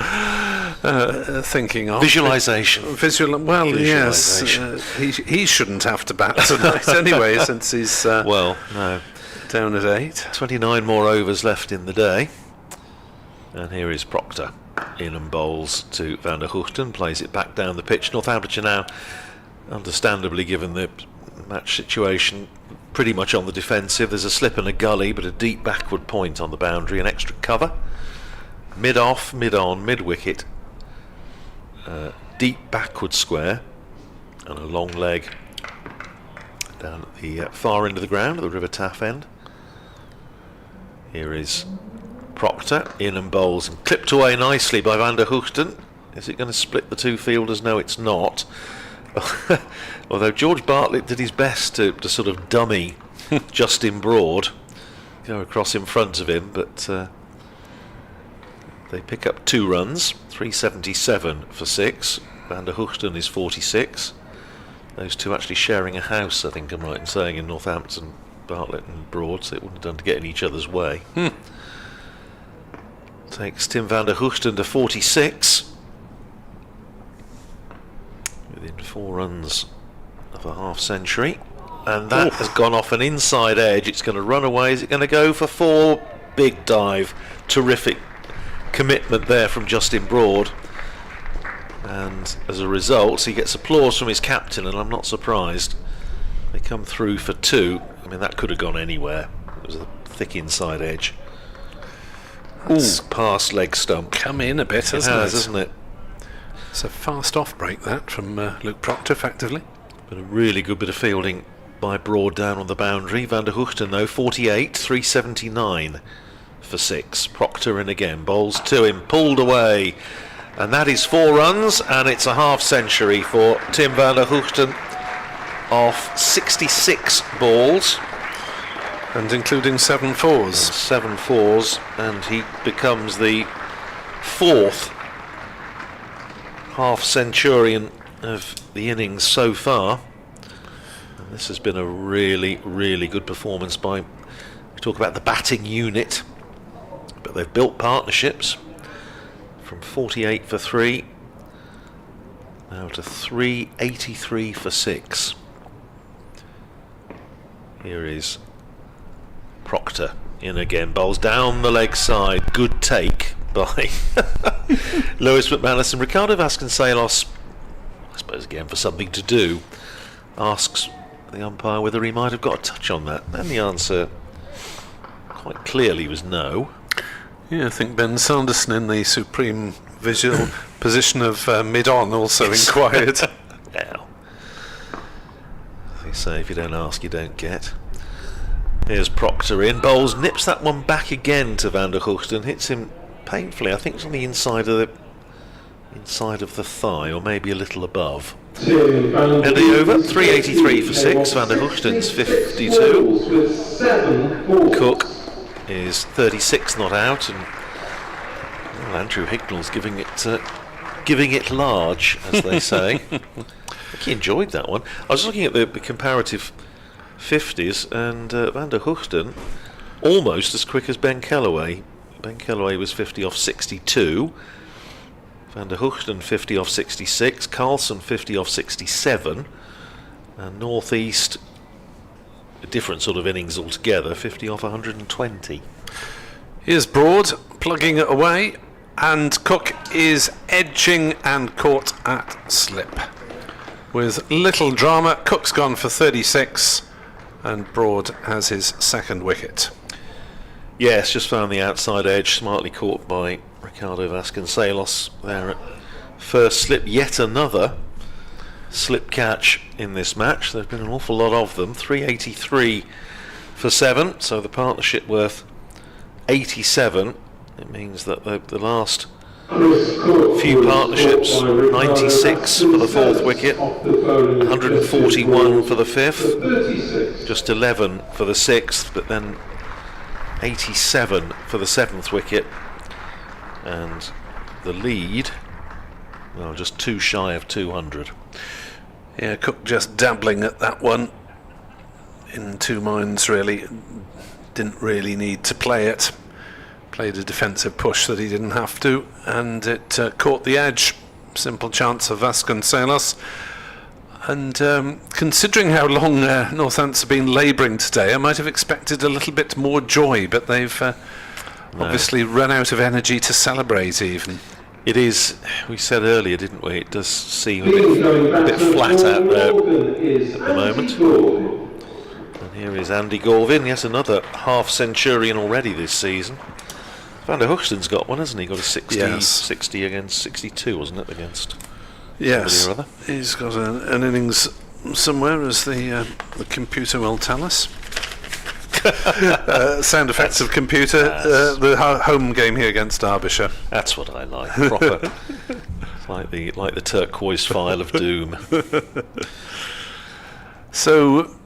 C: thinking of.
D: Visualisation.
C: Yes. He shouldn't have to bat tonight anyway, since he's
D: no.
C: Down at 8.
D: 29 more overs left in the day. And here is Proctor in and bowls to van der Hoogten, plays it back down the pitch. Northamptonshire now, understandably given the match situation, pretty much on the defensive. There's a slip and a gully, but a deep backward point on the boundary, an extra cover. Mid-off, mid-on, mid-wicket. Deep backward square and a long leg down at the far end of the ground, at the River Taff end. Here is Proctor in and bowls, and clipped away nicely by van der Hoogten. Is it going to split the two fielders? No, it's not. Although George Bartlett did his best to sort of dummy Justin Broad, go across in front of him, but they pick up 2 runs, 377 for 6. Van der Hoogten is 46. Those two actually sharing a house, I think I'm right in saying, in Northampton, Bartlett and Broad, so it wouldn't have done to get in each other's way. Takes Tim van der Hoogten to 46. Within 4 runs of a half century. And that has gone off an inside edge. It's going to run away. Is it going to go for 4? Big dive. Terrific commitment there from Justin Broad. And as a result, he gets applause from his captain, and I'm not surprised. They come through for 2. I mean, that could have gone anywhere. It was a thick inside edge. Past leg stump.
C: Come in a bit, hasn't it?
D: it?
C: It's a fast off break that from Luke Proctor, effectively.
D: But a really good bit of fielding by Broad down on the boundary. Van der Hoogten, though, 48, 379 for 6. Proctor in again, bowls to him, pulled away. And that is 4 runs, and it's a half century for Tim van der Hoogten off 66 balls.
C: And including 7 fours.
D: 7 fours, and he becomes the 4th half centurion of the innings so far. And this has been a really, really good performance by, we talk about the batting unit, but they've built partnerships from 48 for 3 now to 383 for 6. Here is Proctor in again, bowls down the leg side, good take by Lewis McManus, and Ricardo Vasconcelos, I suppose again for something to do, asks the umpire whether he might have got a touch on that, and the answer quite clearly was no.
C: Yeah, I think Ben Sanderson in the supreme visual position of mid-on also inquired.
D: Now, they say if you don't ask you don't get. Here's Proctor in. Bowles nips that one back again to Van der Hoogten. Hits him painfully. I think it's on the inside of the thigh, or maybe a little above. Ending over, 383 for 6. Van der Hoogten's 52. Cook is 36 not out, and well, Andrew Hignall's giving it large, as they say. I think he enjoyed that one. I was looking at the comparative 50s, and Van der Hoogten almost as quick as Ben Kellaway. Ben Kellaway was 50 off 62. Van der Hoogten 50 off 66. Carlson 50 off 67. And North East, a different sort of innings altogether, 50 off 120.
C: Here's Broad plugging it away, and Cook is edging and caught at slip. With little drama, Cook's gone for 36, and Broad has his second wicket.
D: Yes, just found the outside edge, smartly caught by Ricardo Vasconcelos there at first slip. Yet another slip catch in this match. There have been an awful lot of them. 383 for 7, so the partnership worth 87. It means that the last few partnerships, 96 for the 4th wicket, 141 for the 5th, just 11 for the 6th, but then 87 for the 7th wicket, and the lead, well, just too shy of 200.
C: Yeah, Cook just dabbling at that one, in two minds really. Didn't really need to play it. Played a defensive push that he didn't have to, and it caught the edge. Simple chance of Vasconcelos. And considering how long Northants have been labouring today, I might have expected a little bit more joy, but they've obviously run out of energy to celebrate even.
D: It is, we said earlier, didn't we, it does seem a bit flat out there at the moment. And here is Andy Galvin, yet another half-centurion already this season. Van der Hoogten's got one, hasn't he? Got a 60,
C: yes.
D: 60 against 62, wasn't it, against
C: yes,
D: somebody or other?
C: He's got an innings somewhere, as the computer will tell us. Sound effects of computer, the home game here against Derbyshire.
D: That's what I like, proper. It's like the turquoise file of doom.
C: So,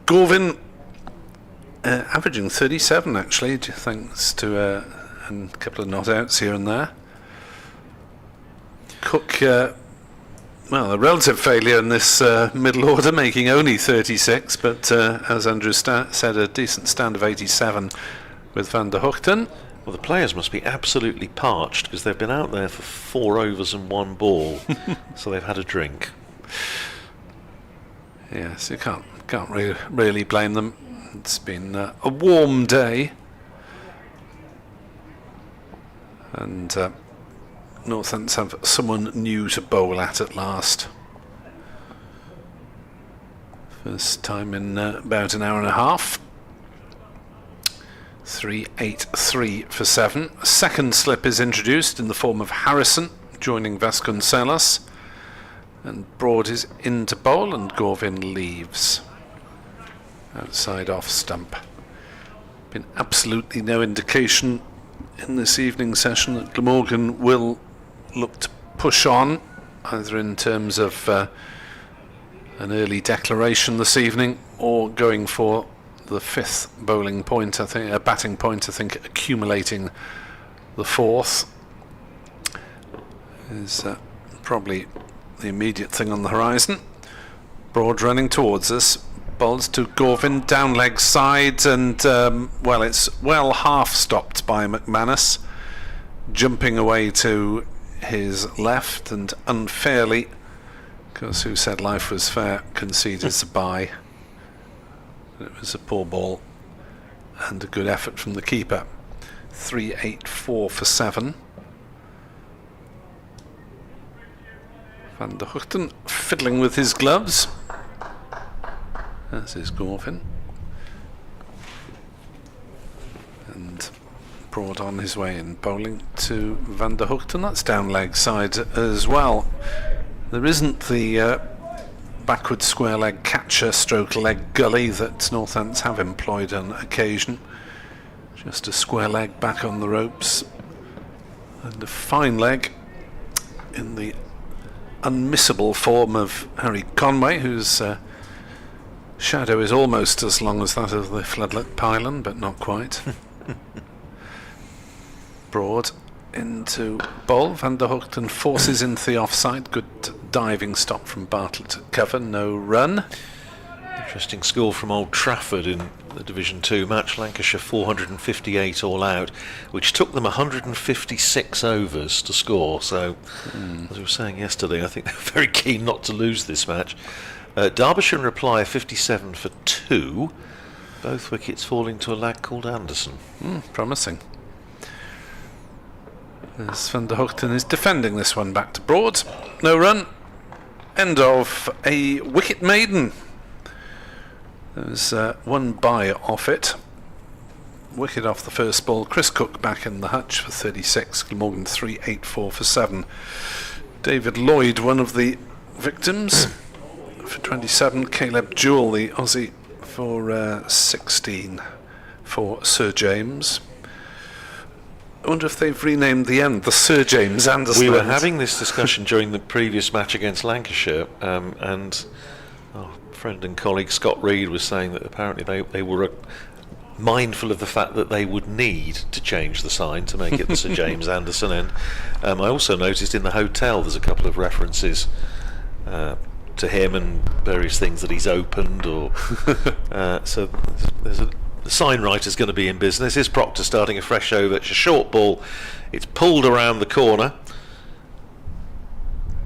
C: Galvin averaging 37 actually, thanks to a couple of not outs here and there. Cook, well, a relative failure in this middle order, making only 36, but as Andrew said, a decent stand of 87 with Van der Hoogten.
D: Well, the players must be absolutely parched because they've been out there for 4 overs and 1 ball, so they've had a drink.
C: Yes, you can't really blame them. It's been a warm day, and Northants have someone new to bowl at last. First time in about an hour and a half. 383 for 7. A second slip is introduced in the form of Harrison joining Vasconcelos, and Broad is in to bowl, and Galvin leaves outside off stump. Been absolutely no indication in this evening session that Glamorgan will look to push on, either in terms of an early declaration this evening or going for the 5th bowling point, I think, batting point, I think, accumulating the 4th is probably the immediate thing on the horizon. Broad running towards us, bowls to Galvin, down leg side, and well, it's well half stopped by McManus, jumping away to his left, and unfairly, because who said life was fair, conceded a bye. It was a poor ball and a good effort from the keeper. 384 for 7. Van der Hoogten fiddling with his gloves. As is Galvin. And Broad on his way in, bowling to Van der Hoogten. That's down leg side as well. There isn't the backward square leg catcher stroke leg gully that Northants have employed on occasion. Just a square leg back on the ropes, and a fine leg in the unmissable form of Harry Conway, whose shadow is almost as long as that of the floodlit pylon, but not quite. Broad into bowl. Van der Hoogten forces into the offside. Good diving stop from Bartlett at cover. No run.
D: Interesting score from Old Trafford in the Division 2 match. Lancashire 458 all out, which took them 156 overs to score. So, as we were saying yesterday, I think they're very keen not to lose this match. Derbyshire in reply 57 for 2. Both wickets falling to a lad called Anderson.
C: Promising. As Van der Hoogten is defending this one back to Broad. No run. End of a wicket maiden. There's one bye off it. Wicket off the first ball. Chris Cook back in the hutch for 36. Glamorgan 384 for 7. David Lloyd, one of the victims, for 27. Caleb Jewell, the Aussie, for 16 for Sir James. I wonder if they've renamed the end the Sir James Anderson.
D: We were
C: end.
D: having this discussion during the previous match against Lancashire, and our friend and colleague Scott Reed was saying that apparently they were mindful of the fact that they would need to change the sign to make it the Sir James Anderson end. I also noticed in the hotel there's a couple of references to him and various things that he's opened, or so the sign writer's going to be in business. Here's Proctor starting a fresh over. It's a short ball. It's pulled around the corner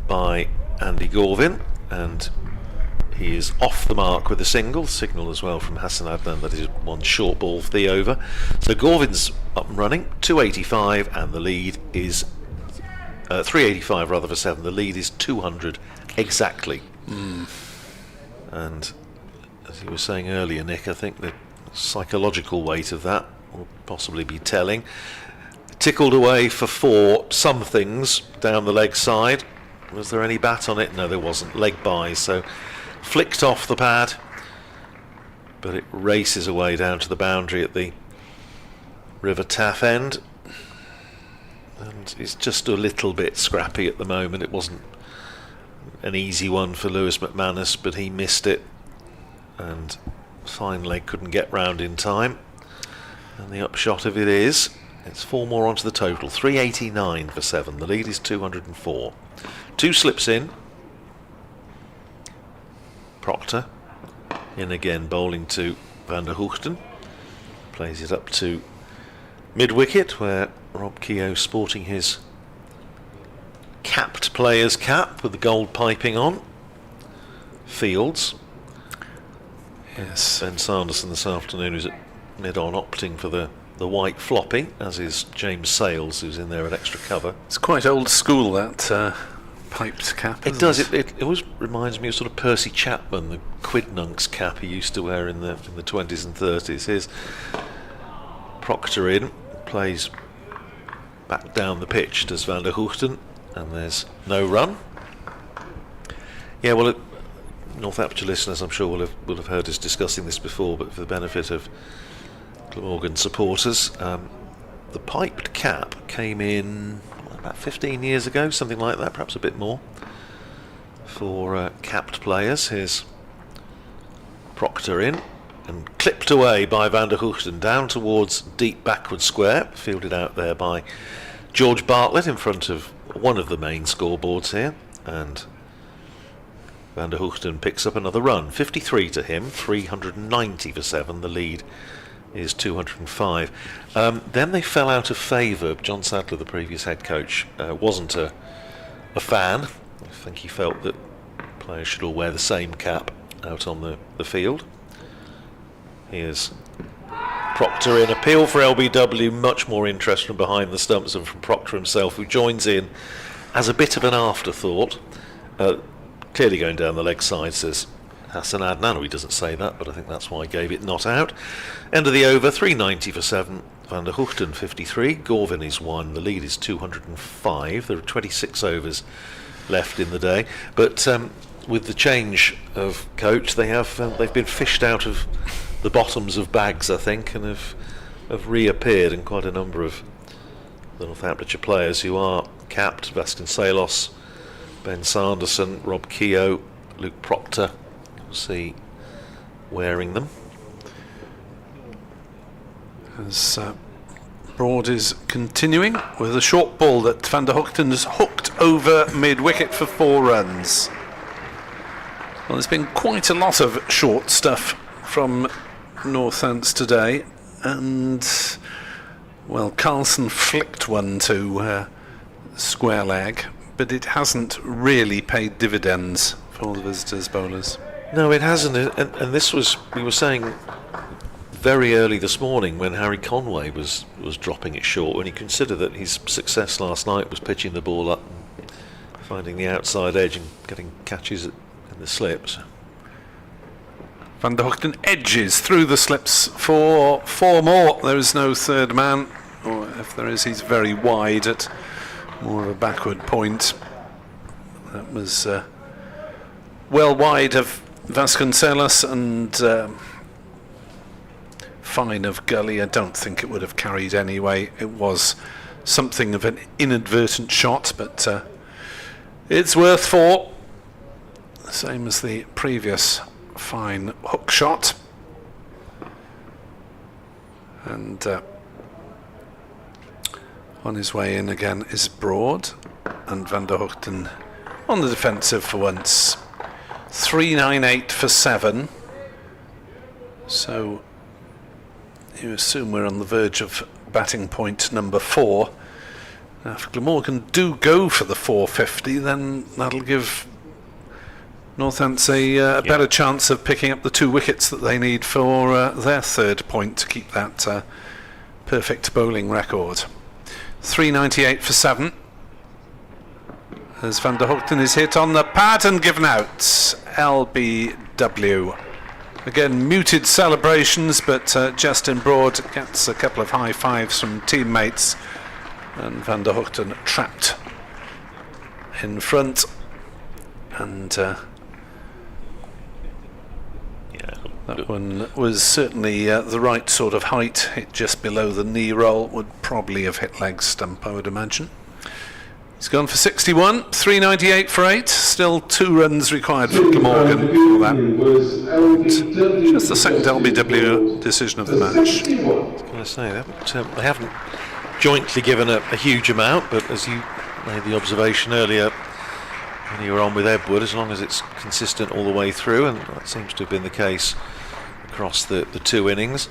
D: by Andy Gorvin, and he is off the mark with a signal as well from Hassan Adnan. That is one short ball for the over. So Gorvin's up and running, 285, and the lead is 385 rather for 7. The lead is 200 exactly. And as you were saying earlier, Nick, I think the psychological weight of that will possibly be telling. Tickled away for 4, some things down the leg side. Was there any bat on it? No, there wasn't. Leg by, so flicked off the pad, but it races away down to the boundary at the River Taff end, and it's just a little bit scrappy at the moment. It wasn't an easy one for Lewis McManus, but he missed it, and fine leg couldn't get round in time. And the upshot of it is it's 4 more onto the total, 389 for 7. The lead is 204. 2 slips in. Proctor in again, bowling to Van der Hoogten. Plays it up to mid-wicket, where Rob Keogh sporting his capped player's cap with the gold piping on. Fields.
C: Yes.
D: Ben Sanderson this afternoon is at mid-on opting for the white floppy, as is James Sales, who's in there at extra cover.
C: It's quite old school, that piped cap.
D: It does. It always reminds me of sort of Percy Chapman, the Quidnuncs cap he used to wear in the 20s and 30s. Here's Proctor in, plays back down the pitch, does Van der Hoogten, and there's no run. Yeah, well, Northamptonshire listeners, I'm sure will have heard us discussing this before, but for the benefit of Glamorgan supporters, the piped cap came in about 15 years ago, something like that, perhaps a bit more, for capped players. Here's Proctor in, and clipped away by Van der Hoogten down towards deep backward square, fielded out there by George Bartlett in front of one of the main scoreboards here, and Van der Hoogten picks up another run, 53 to him, 390 for 7. The lead is 205. Then they fell out of favour. John Sadler, the previous head coach, wasn't a fan. I think he felt that players should all wear the same cap out on the field. Here's Proctor in. Appeal for LBW, much more interest from behind the stumps than from Proctor himself, who joins in as a bit of an afterthought. Clearly going down the leg side, says Hassan Adnan. He doesn't say that, but I think that's why he gave it not out. End of the over, 390 for 7. Van der Hoogten 53. Gorvin is 1. The lead is 205. There are 26 overs left in the day. But with the change of coach, they've been fished out of the bottoms of bags, I think, and have reappeared, and quite a number of the Northamptonshire players who are capped: Vasconcelos, Ben Sanderson, Rob Keogh, Luke Proctor. You'll see wearing them.
C: As Broad is continuing with a short ball that Van der Hoogten has hooked over mid-wicket for 4 runs. Well, there's been quite a lot of short stuff from Northants today, and well, Carlson flicked one to square leg, but it hasn't really paid dividends for the visitors' bowlers.
D: No, it hasn't, and this was, we were saying very early this morning when Harry Conway was dropping it short, when you consider that his success last night was pitching the ball up, finding the outside edge and getting catches in the slips.
C: Van der Hoogten edges through the slips for 4 more. There is no third man, or if there is, he's very wide at more of a backward point. That was well wide of Vasconcelos, and fine of Gully. I don't think it would have carried anyway. It was something of an inadvertent shot, but it's worth 4. Same as the previous fine hook shot. And on his way in again is Broad, and Van der Hoogten on the defensive for once. 398 for 7. So you assume we're on the verge of batting point number 4. Now, if Glamorgan do go for the 450, then that'll give Northamptonshire a better chance of picking up the 2 wickets that they need for their 3rd point to keep that perfect bowling record. 398 for 7. As Van der Hoogten is hit on the pad and given out. LBW. Again, muted celebrations, but Justin Broad gets a couple of high fives from teammates, and Van der Hoogten trapped in front, and that one was certainly the right sort of height. Hit just below the knee roll, would probably have hit leg stump, I would imagine. He's gone for 61, 398 for 8. Still 2 runs required for Glamorgan for that. Just the second LBW decision of the match.
D: I was going to say that they haven't jointly given a huge amount, but as you made the observation earlier when you were on with Edward, as long as it's consistent all the way through, and that seems to have been the case across the 2 innings.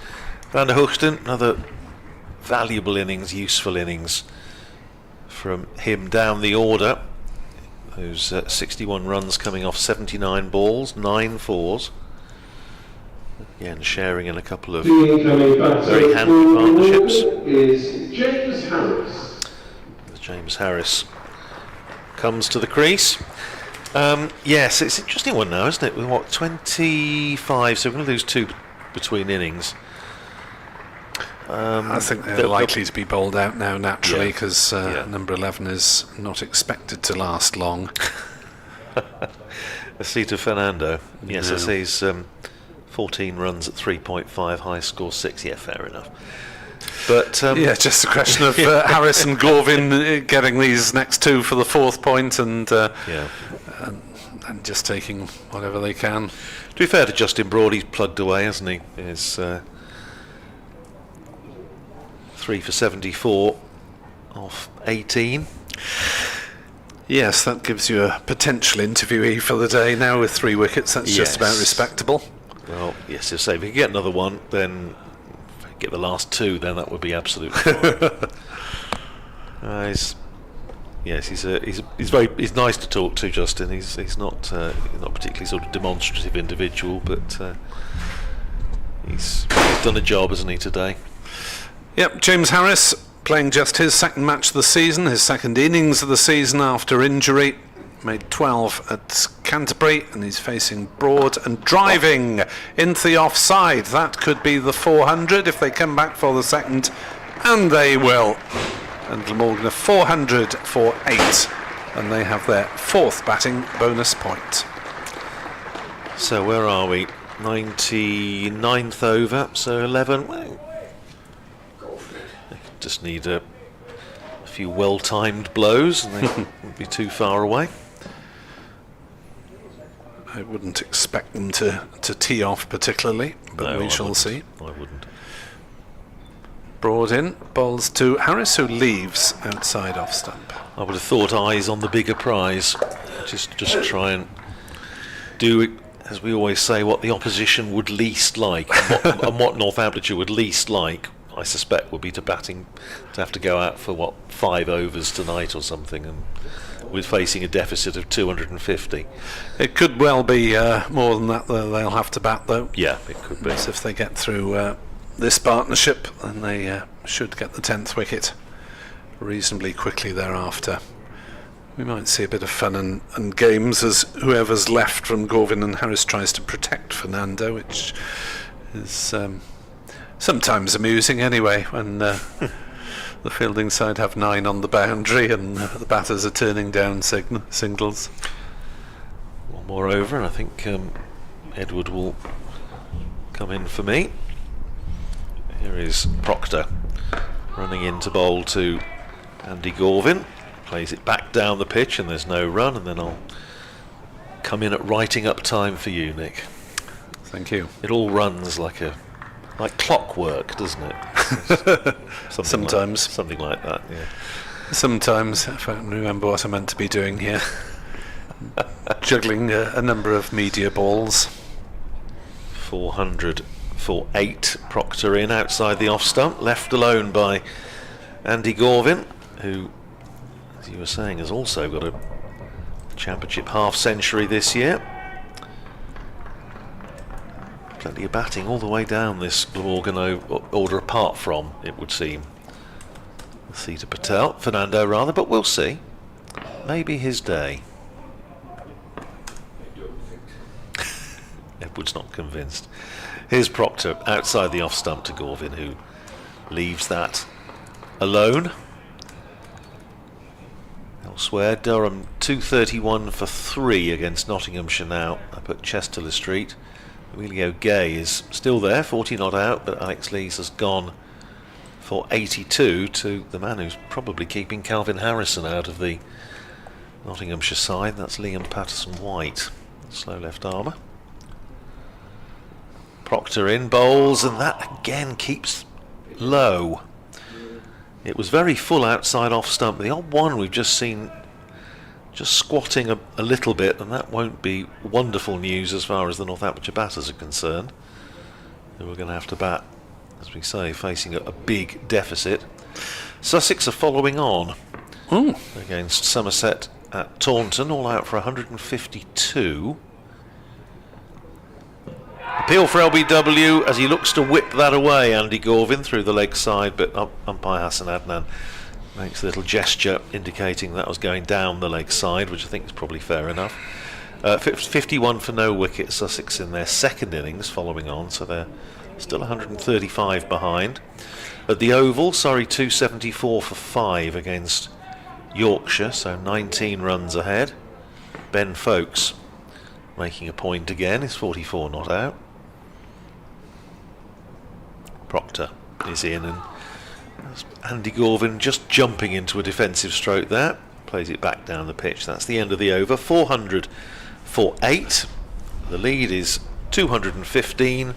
D: Van der Hoogten, another valuable innings, useful innings from him down the order. Those 61 runs coming off 79 balls, 9 fours. Again, sharing in a couple of very handy partnerships.
A: Is James Harris.
D: James Harris comes to the crease. Yes, it's an interesting one now, isn't it? With what, 25, so we're going to lose 2 between innings.
C: I think they're likely to be bowled out now naturally, because number 11 is not expected to last long.
D: Acito Fernando. Yes, I see he's 14 runs at 3.5, high score 6. Yeah, fair enough. But
C: just a question of Harris and Gorvin getting these next 2 for the 4th point, and just taking whatever they can.
D: To be fair to Justin Broad, he's plugged away, hasn't he? He's 3 for 74 off 18.
C: Yes, that gives you a potential interviewee for the day now with 3 wickets. That's just about respectable.
D: Well, yes, if we can get another one, then if we get the last 2, then that would be absolutely fine. He's nice to talk to, Justin. He's not particularly sort of demonstrative individual, but he's done a job, hasn't he, today?
C: Yep, James Harris playing just his 2nd match of the season, his 2nd innings of the season after injury. Made 12 at Canterbury, and he's facing Broad and driving into the offside. That could be the 400 if they come back for the 2nd, and they will. And Glamorgan are 400 for 8, and they have their 4th batting bonus point.
D: So where are we? 99th over, so 11. Well, they just need a few well-timed blows and they won't be too far away.
C: I wouldn't expect them to tee off particularly, but
D: No,
C: we
D: I
C: shall
D: wouldn't.
C: see.
D: I wouldn't.
C: Broad in, bowls to Harris, who leaves outside off stump.
D: I would have thought eyes on the bigger prize. Just try and do it, as we always say, what the opposition would least like, and what Northamptonshire would least like, I suspect, would be to have to go out for 5 overs tonight or something, and with facing a deficit of 250.
C: It could well be more than that, though. They'll have to bat, though.
D: Yeah, it could be.
C: But if they get through this partnership, then they should get the 10th wicket reasonably quickly thereafter. We might see a bit of fun and games as whoever's left from Gorvin and Harris tries to protect Fernando, which is sometimes amusing anyway, when the fielding side have 9 on the boundary and the batters are turning down singles.
D: One more over, and I think Edward will come in for me. Here is Proctor running in to bowl to Andy Gorvin. Plays it back down the pitch and there's no run, and then I'll come in at writing up time for you, Nick.
C: Thank you.
D: It all runs like clockwork, doesn't it?
C: Sometimes.
D: Something like that, yeah.
C: Sometimes, if I can remember what I meant to be doing here. Juggling a number of media balls.
D: 400 for 8. Proctor in outside the off stump, left alone by Andy Gorvin, who, as you were saying, has also got a championship half century this year. Plenty of batting all the way down this Glamorgan order, apart from, it would seem, Fernando rather, but we'll see. Maybe his day. Edward's not convinced. Here's Proctor outside the off stump to Gorvin, who leaves that alone. Elsewhere, Durham 231 for 3 against Nottinghamshire now up at Chesterley Street. Emilio Gay is still there, 40 not out, but Alex Lees has gone for 82 to the man who's probably keeping Calvin Harrison out of the Nottinghamshire side. That's Liam Patterson-White, slow left armour. Proctor in, bowls, and that again keeps low. It was very full outside off stump. The odd one we've just seen just squatting a little bit, and that won't be wonderful news as far as the Northamptonshire batters are concerned, who are going to have to bat, as we say, facing a big deficit. Sussex are following on against Somerset at Taunton, all out for 152. Appeal for LBW as he looks to whip that away, Andy Gorvin, through the leg side, but umpire Hassan Adnan makes a little gesture indicating that was going down the leg side, which I think is probably fair enough. 51 for no wicket, Sussex in their second innings following on, so they're still 135 behind. At the Oval, Surrey 274 for 5 against Yorkshire, so 19 runs ahead. Ben Folkes making a point again, is 44 not out. Proctor is in, and Andy Gorvin just jumping into a defensive stroke there. Plays it back down the pitch. That's the end of the over. 400 for 8. The lead is 215.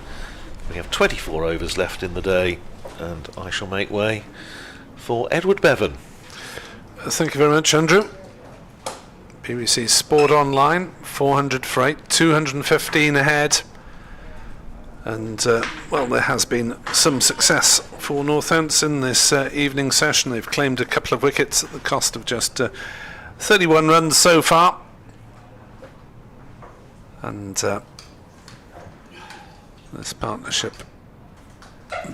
D: We have 24 overs left in the day, and I shall make way for Edward Bevan.
C: Thank you very much, Andrew. BBC Sport Online, 400 for 8, 215 ahead. And, well, there has been some success for Northants in this evening session. They've claimed a couple of wickets at the cost of just 31 runs so far. And this partnership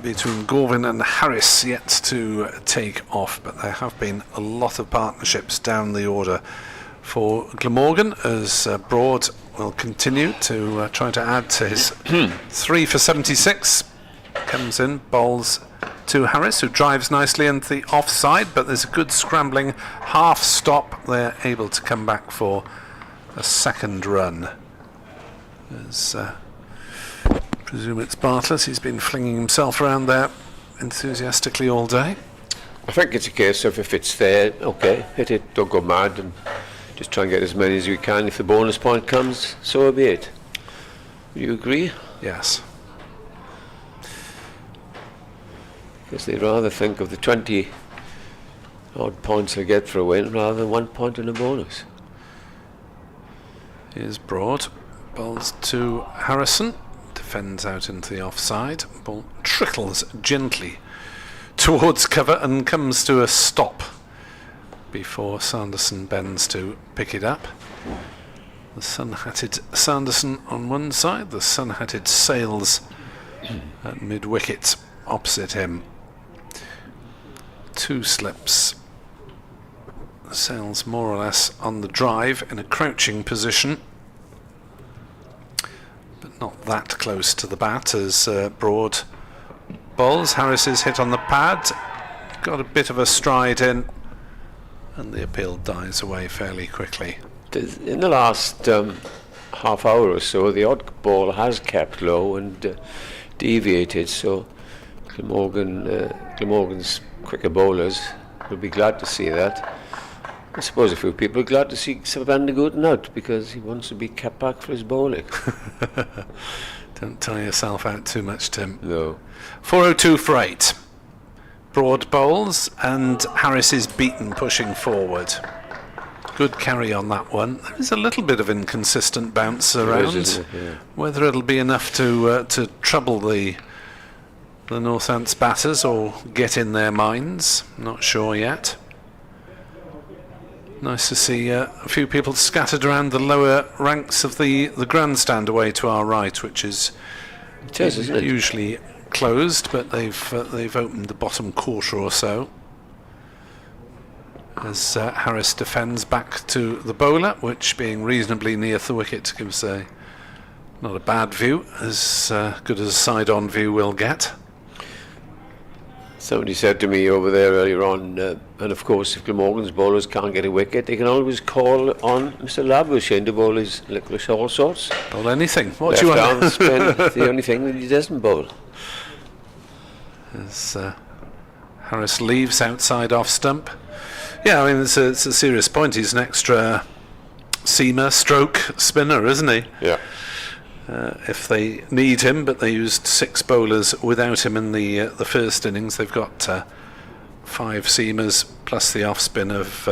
C: between Gorvin and Harris yet to take off, but there have been a lot of partnerships down the order for Glamorgan, as Broad will continue to try to add to his 3 for 76. Comes in, bowls to Harris, who drives nicely into the offside, but there's a good scrambling half stop. They're able to come back for a second run. As presume it's Bartlett. He's been flinging himself around there enthusiastically all day.
E: I think it's a case of if it's there, okay, hit it, don't go mad, and just try and get as many as you can. If the bonus point comes, so be it. Do you agree?
C: Yes.
E: Because they'd rather think of the 20 odd points they get for a win rather than 1 point in a bonus.
C: Here's Broad. Ball's to Harrison. Defends out into the offside. Ball trickles gently towards cover and comes to a stop before Sanderson bends to pick it up. The sun-hatted Sanderson on one side, the sun-hatted Sales at mid-wicket opposite him. 2 slips. Sales more or less on the drive in a crouching position, but not that close to the bat as Broad bowls. Harris is hit on the pad, got a bit of a stride in, and the appeal dies away fairly quickly.
E: In the last half hour or so, the odd ball has kept low and deviated, so Glamorgan's quicker bowlers will be glad to see that. I suppose a few people are glad to see Van der Gooten out because he wants to be kept back for his bowling.
C: Don't tire yourself out too much, Tim.
E: No.
C: 402 for 8. Broad bowls and Harris is beaten pushing forward. Good carry on that one. There is a little bit of inconsistent bounce around.
E: Isn't it? Yeah.
C: Whether it'll be enough to trouble the Northants batters or get in their minds, not sure yet. Nice to see a few people scattered around the lower ranks of the grandstand away to our right, which is
E: Isn't it?
C: usually closed, but they've opened the bottom quarter or so. As Harris defends back to the bowler, which being reasonably near the wicket gives not a bad view, as good as a side-on view will get.
E: Somebody said to me over there earlier on, and of course if Glamorgan's bowlers can't get a wicket, they can always call on Mr. Labuschagne to bowl his licorice all sorts.
C: Bowl anything. What do you
E: Left
C: want?
E: arm spin, the only thing that he doesn't bowl.
C: As Harris leaves outside off stump. Yeah, I mean it's a serious point. He's an extra seamer stroke spinner, isn't he?
E: Yeah.
C: If they need him, but they used 6 bowlers without him in the first innings. They've got 5 seamers plus the off spin of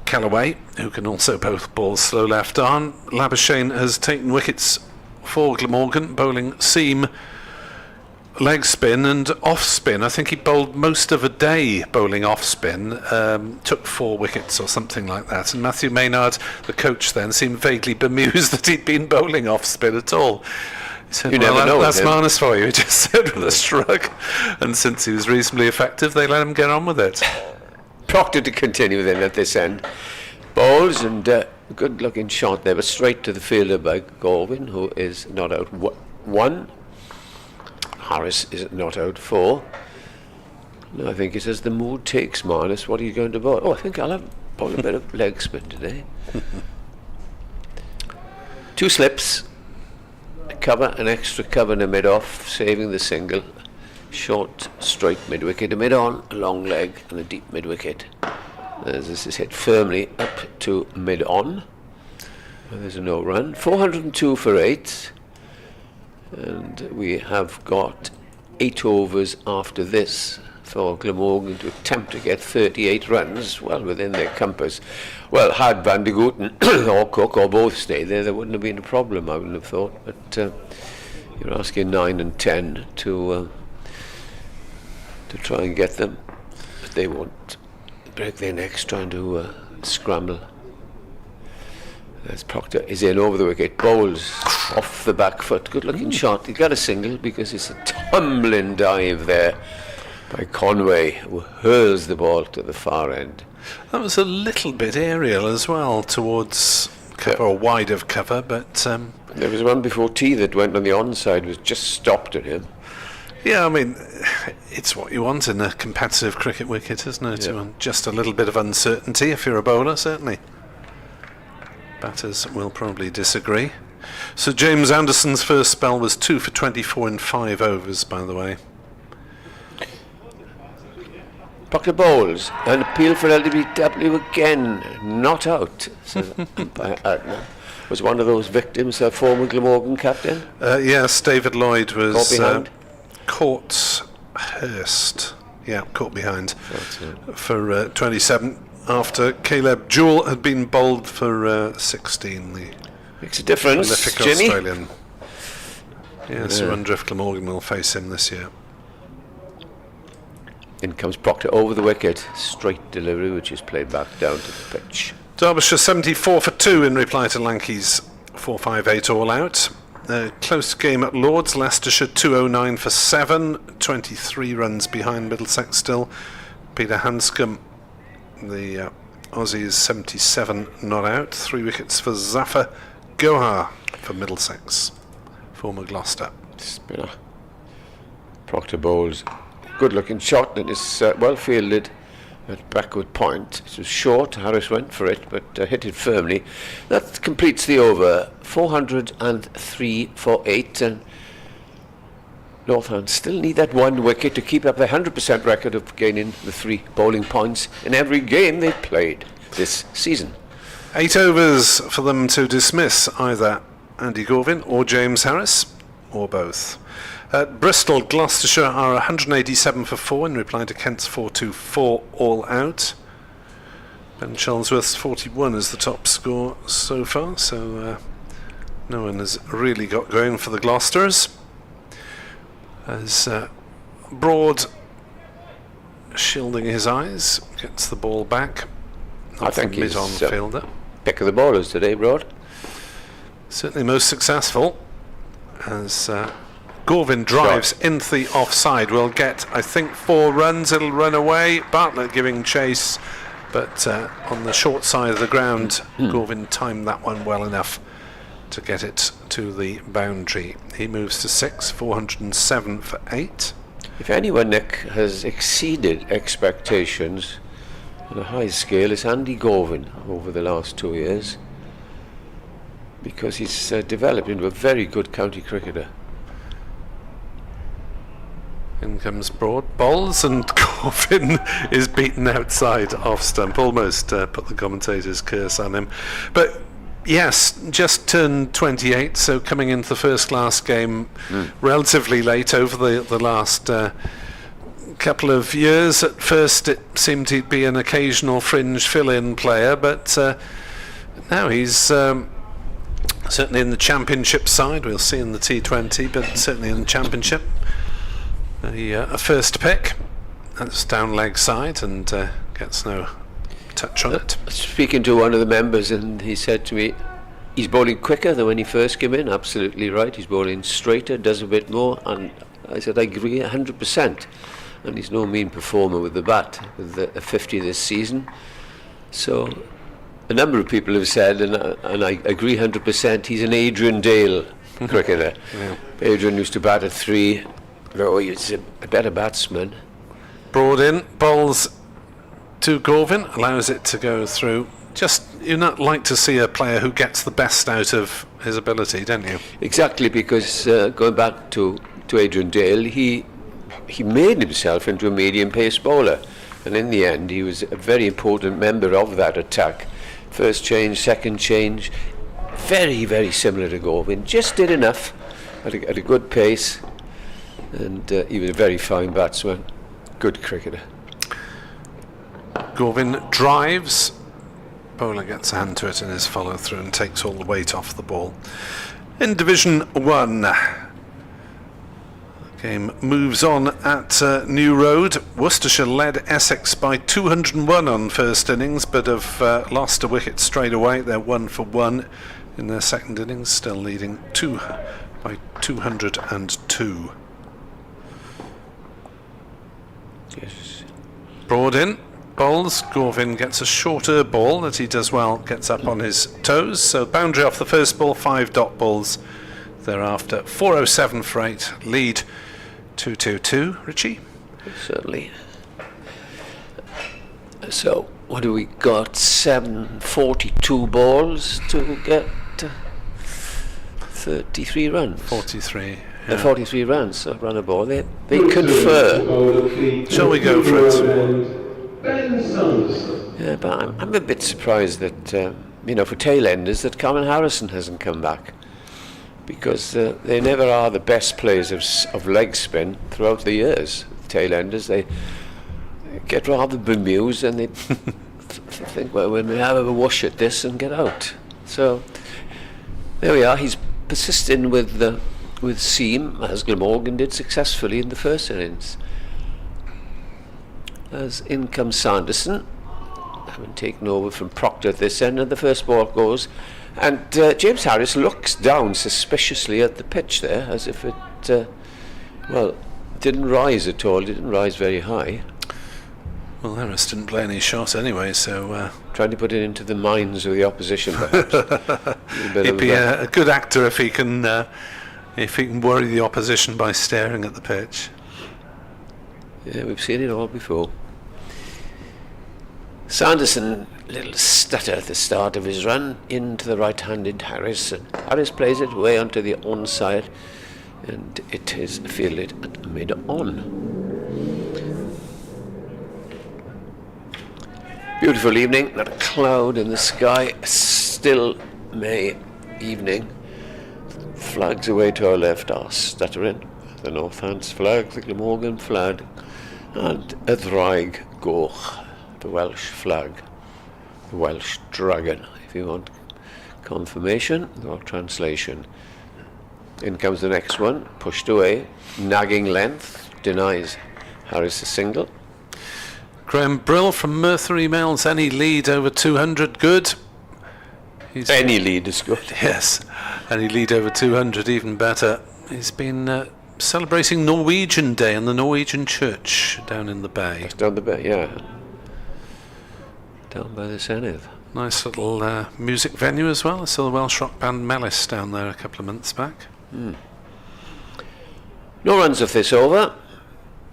C: Callaway, who can also both bowl slow left arm. Labuschagne has taken wickets for Glamorgan, bowling seam, leg spin and off spin. I think he bowled most of a day bowling off spin, took 4 wickets or something like that, and Matthew Maynard, the coach then, seemed vaguely bemused that he'd been bowling off spin at all. He said,
E: You never know
C: that's
E: with him."
C: Marnus for you, he just said with a shrug, and since he was reasonably effective they let him get on with it.
E: Proctor to continue then at this end. Bowls and a good looking shot there, but straight to the fielder by Galvin, who is not out 1. Harris is not out 4. No, I think it says the mood takes Marnus. What are you going to bowl? Oh, I think I'll have bowl a bit of leg spin today. 2 slips, a cover, an extra cover in the mid off, saving the single. Short, straight mid wicket, a mid on, a long leg, and a deep mid wicket. As this is hit firmly up to mid on. There's a no run. 402 for 8. And we have got 8 overs after this for Glamorgan to attempt to get 38 runs, well within their compass. Well, had Van der Gooten or Cook or both stayed there wouldn't have been a problem, I wouldn't have thought. But you're asking 9 and 10 to try and get them. But they won't break their necks trying to scramble. As Proctor is in over the wicket, bowls off the back foot. Good looking shot. He got a single because it's a tumbling dive there by Conway, who hurls the ball to the far end.
C: That was a little bit aerial as well, towards cover or wide of cover, but
E: There was one before T that went on the onside, was just stopped at him.
C: yeah, I mean, it's what you want in a competitive cricket wicket, isn't it?
E: Yeah.
C: You want just a little bit of uncertainty if you're a bowler, certainly. Batters will probably disagree. So James Anderson's first spell was 2 for 24 in 5 overs, by the way.
E: Proctor Bowles, an appeal for LDBW again, not out. So was one of those victims, former Glamorgan captain?
C: Yes, David Lloyd was
E: Caught behind?
C: caught Hurst. Yeah, caught behind for 27 after Caleb Jewell had been bowled for 16. The
E: Makes a difference,
C: prolific
E: Jimmy.
C: Australian. Yes, I wonder if Glamorgan will face him this year.
E: In comes Proctor over the wicket, straight delivery, which is played back down to the pitch.
C: Derbyshire 74 for 2 in reply to Lanky's 458 all out. Close game at Lords, Leicestershire 209 for 7, 23 runs behind Middlesex still. Peter Hanscom, the Aussies 77 not out, 3 wickets for Zafar Gohar for Middlesex, former Gloucester.
E: Spinner. Proctor Bowles, good looking shot, and it's well fielded at backward point. It was short, Harris went for it, but hit it firmly. That completes the over. 403 for 8, and Northampton still need that 1 wicket to keep up the 100% record of gaining the 3 bowling points in every game they've played this season.
C: 8 overs for them to dismiss either Andy Gorvin or James Harris, or both. At Bristol, Gloucestershire are 187 for 4 in reply to Kent's 424 all out. Ben Shullsworth's 41 is the top score so far, so no one has really got going for the Gloucesters. As Broad, shielding his eyes, gets the ball back.
E: I think he's
C: mid-on fielder.
E: Pick of the bowlers today, Broad.
C: Certainly most successful, as Gorvin drives into the offside. Will get, I think, 4 runs. It'll run away. Bartlett giving chase, but on the short side of the ground, Gorvin timed that one well enough to get it to the boundary. He moves to 6, 407 for 8.
E: If anyone, Nick, has exceeded expectations on a high scale, it's Andy Gorvin over the last 2 years, because he's developed into a very good county cricketer.
C: In comes Broad, bowls, and Gorvin is beaten outside off stump. Almost put the commentator's curse on him. But yes, just turned 28, so coming into the first class game relatively late over the last couple of years. At first it seemed to be an occasional fringe fill-in player, but now he's certainly in the championship side. We'll see in the T20, but certainly in the championship. A first pick, that's down leg side, and gets no touch on it.
E: Speaking to one of the members, and he said to me, he's bowling quicker than when he first came in. Absolutely right. He's bowling straighter, does a bit more, and I said I agree 100%. And he's no mean performer with the bat, with a 50 this season. So a number of people have said, and I agree 100%, he's an Adrian Dale cricketer.
C: Yeah.
E: Adrian used to bat at 3. Oh, he's a better batsman.
C: Broad in, bowls to Gorvin, allows it to go through. Just, you not like to see a player who gets the best out of his ability, don't you?
E: Exactly, because going back to Adrian Dale, he made himself into a medium pace bowler, and in the end he was a very important member of that attack. First change, second change, very, very similar to Gorvin. Just did enough at a good pace. And he was a very fine batsman, good cricketer.
C: Gorvin drives, bowler gets a hand to it in his follow through and takes all the weight off the ball. In Division 1, the game moves on at New Road. Worcestershire led Essex by 201 on first innings, but have lost a wicket straight away. They're 1 for 1 in their second innings, still leading by 202.
E: Yes.
C: Broad in, bowls. Gorvin gets a shorter ball that he does well, gets up on his toes. So boundary off the first ball, 5 dot balls thereafter. 407 for 8, lead 2-2-2. Richie?
E: Certainly. So, what do we got? 742 balls to get 33 runs.
C: 43. Yeah.
E: 43 runs run a ball. They confer.
C: Shall we go for it?
A: Ben Sanderson.
E: Yeah, but I'm a bit surprised that, for tail enders, that Carmen Harrison hasn't come back. Because they never are the best players of leg spin throughout the years. Tail enders, they get rather bemused and they think, well, we may have a wash at this and get out. So there we are. He's persisting with seam, as Glamorgan did successfully in the first innings. As in comes Sanderson, having taken over from Proctor at this end, and the first ball goes. And James Harris looks down suspiciously at the pitch there, as if it, didn't rise at all. It didn't rise very high.
C: Well, Harris didn't play any shot anyway, so...
E: Trying to put it into the minds of the opposition, perhaps.
C: He'd be a good actor if he can worry the opposition by staring at the pitch.
E: Yeah, we've seen it all before. Sanderson, little stutter at the start of his run into the right-handed Harris, and Harris plays it way onto the onside, and it is fielded at mid-on. Beautiful evening, not a cloud in the sky, still May evening. Flags away to our left are stuttering. The Northants flag, the Glamorgan flag, and a Ddraig Goch, the Welsh flag, the Welsh dragon, if you want confirmation or translation. In comes the next one, pushed away, nagging length, denies Harris a single.
C: Graham Brill from Merthyr emails, any lead over 200 good?
E: Any lead is good.
C: Yes, any lead over 200 even better. He's been celebrating Norwegian Day in the Norwegian church down in the bay.
E: Down the bay, yeah. Down by the Senedd.
C: Nice little music venue as well. I saw the Welsh rock band Mellis down there a couple of months back.
E: No runs of this over,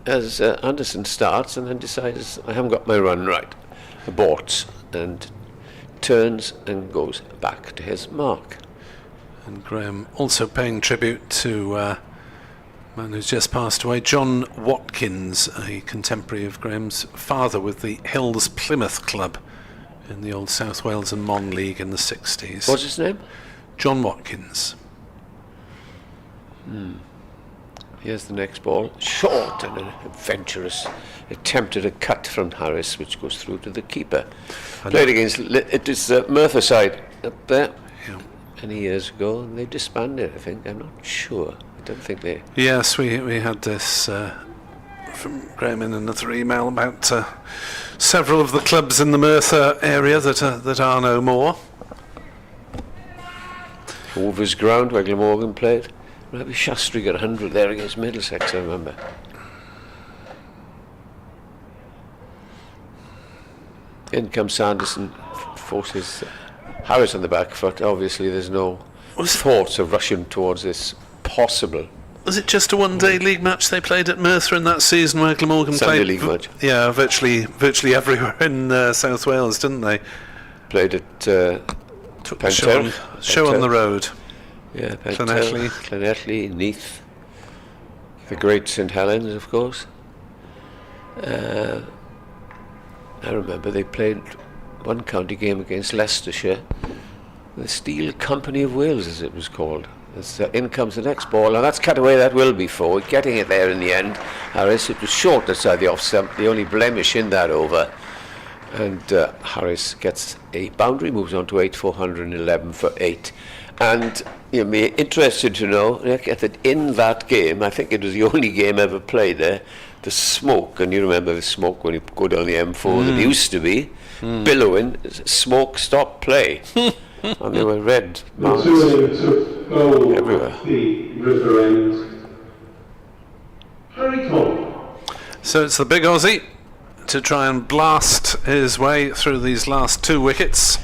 E: as Anderson starts and then decides, I haven't got my run right. Aborts and turns and goes back to his mark.
C: And Graham also paying tribute to a man who's just passed away, John Watkins, a contemporary of Graham's father with the Hills Plymouth Club in the old South Wales and Mon League in the 60s.
E: What's his name?
C: John Watkins.
E: Here's the next ball. Short and an adventurous attempt at a cut from Harris, which goes through to the keeper. Played against, it is Merthyr side up there, many years ago, and they disbanded, I think. I'm not sure. I don't think they...
C: Yes, we had this from Graham in another email about several of the clubs in the Merthyr area that are no more.
E: Over's ground where Glamorgan played. Maybe Shastri got 100 there against Middlesex, I remember. In comes Sanderson, forces Harris on the back foot. Obviously there's no thoughts of rushing towards this possible.
C: Was it just a one-day league match they played at Merthyr in that season where Glamorgan
E: Sunday
C: played?
E: league match.
C: Yeah, virtually everywhere in South Wales, didn't they?
E: Played at
C: Took the show on the road.
E: Yeah,
C: Llanelli.
E: Neath, the great St Helens, of course. I remember they played one county game against Leicestershire, the Steel Company of Wales, as it was called. In comes the next ball, and that's cut away. That will be forward, getting it there in the end. Harris, it was short outside the off stump, the only blemish in that over. And Harris gets a boundary, moves on to 8,411 for 8. And you'll be interested to know, Nick, that in that game, I think it was the only game ever played there, the smoke, and you remember the smoke when you go down the M4 that used to be, billowing, smoke stopped play. And there were red marks everywhere.
A: The river end. Harry Conn.
C: So it's the big Aussie to try and blast his way through these last 2 wickets.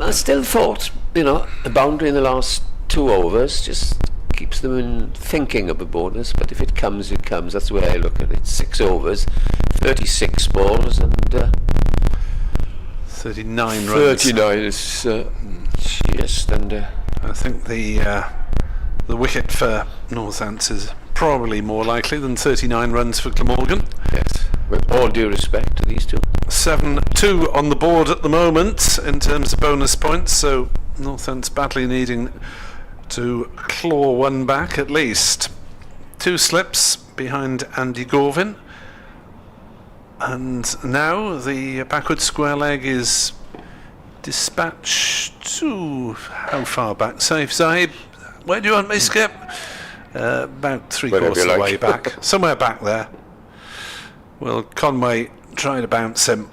E: I still thought, a boundary in the last 2 overs just keeps them in thinking of a bonus, but if it comes, it comes. That's the way I look at it. 6 overs, 36 balls, and
C: 39 runs.
E: 39 is just, and
C: I think the wicket for Northants is probably more likely than 39 runs for Glamorgan.
E: Yes, with all due respect to these two.
C: 7-2 on the board at the moment in terms of bonus points, so Northants badly needing to claw one back at least. 2 slips behind Andy Gorvin, and now the backward square leg is dispatched to how far back? Safe Zaib, where do you want me, Skip? About 3/4 of the way back, somewhere back there. Well, Conway trying to bounce him,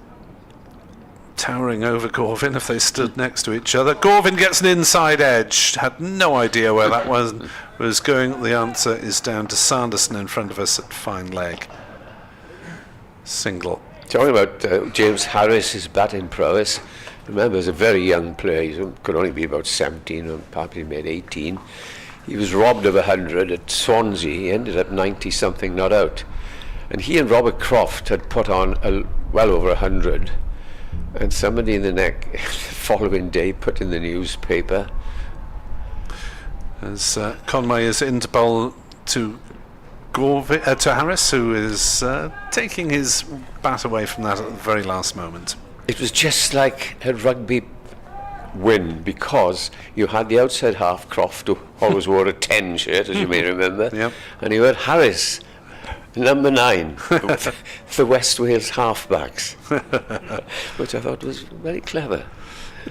C: towering over Gorvin if they stood next to each other. Gorvin gets an inside edge, had no idea where that was going. The answer is down to Sanderson in front of us at fine leg. Single.
E: Talking about James Harris's batting prowess, remember, as a very young player, he could only be about 17 or probably made 18. He was robbed of 100 at Swansea. He ended up 90-something not out. And he and Robert Croft had put on well over 100. And somebody in the following day put in the newspaper.
C: As Conway is into bowl to to Harris, who is taking his bat away from that at the very last moment.
E: It was just like a rugby win, because you had the outside half, Croft, who always wore a 10 shirt, as you may remember,
C: Yep.
E: and you had Harris, number 9, the West Wales halfbacks, which I thought was very clever.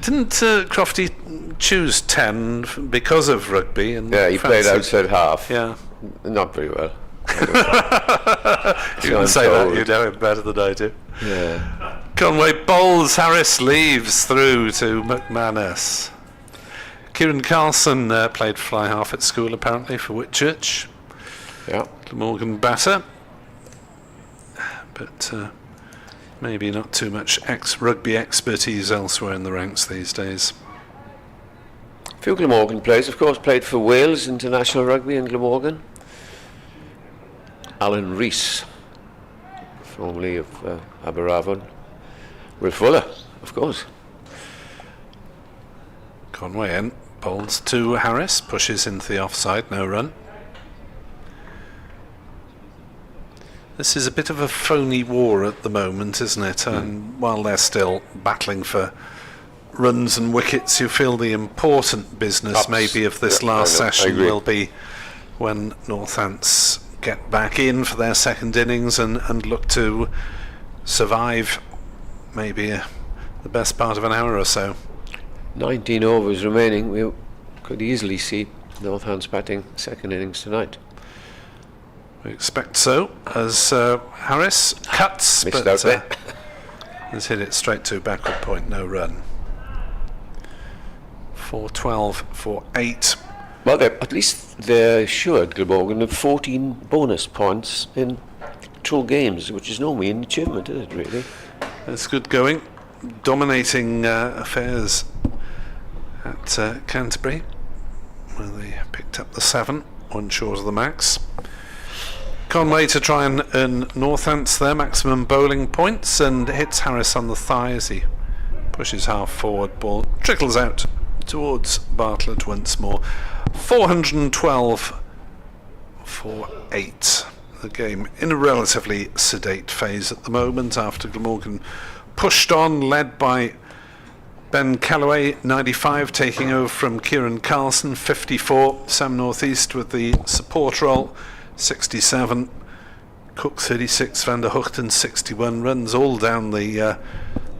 C: Didn't Crofty choose 10 because of rugby? And
E: Yeah, he played outside half.
C: Yeah.
E: Not very well.
C: You didn't say that, you know it better than I do.
E: Yeah.
C: Conway bowls, Harris leaves through to McManus. Kieran Carlson played fly half at school apparently for Whitchurch.
E: Yeah.
C: Glamorgan batter, but maybe not too much rugby expertise elsewhere in the ranks these days.
E: A few Glamorgan players, of course, played for Wales International Rugby in Glamorgan. Alan Rees, formerly of Aberavon. Will Fuller, of course.
C: Conway in, bowls to Harris, pushes into the offside, no run. This is a bit of a phony war at the moment, isn't it? And while they're still battling for runs and wickets, you feel the important business maybe of this last session will be when Northants get back in for their second innings and look to survive maybe the best part of an hour or so. 19
E: overs remaining. We could easily see Northants batting second innings tonight.
C: We expect so, as Harris cuts,
E: Missed
C: but
E: out there.
C: has hit it straight to backward point, no run. 4-12 for 8.
E: Well, at least they're assured, Glamorgan, of 14 bonus points in 2 games, which is no mean achievement, is it, really?
C: That's good going. Dominating affairs at Canterbury, where they picked up the 7, 1 short of the max. Conway to try and earn Northants their maximum bowling points, and hits Harris on the thigh as he pushes half forward. Ball trickles out towards Bartlett once more. 412 for 8. The game in a relatively sedate phase at the moment after Glamorgan pushed on, led by Ben Calloway, 95, taking over from Kieran Carlson, 54. Sam Northeast with the support role, 67. Cook 36, Van der Hoogten 61. Runs all down the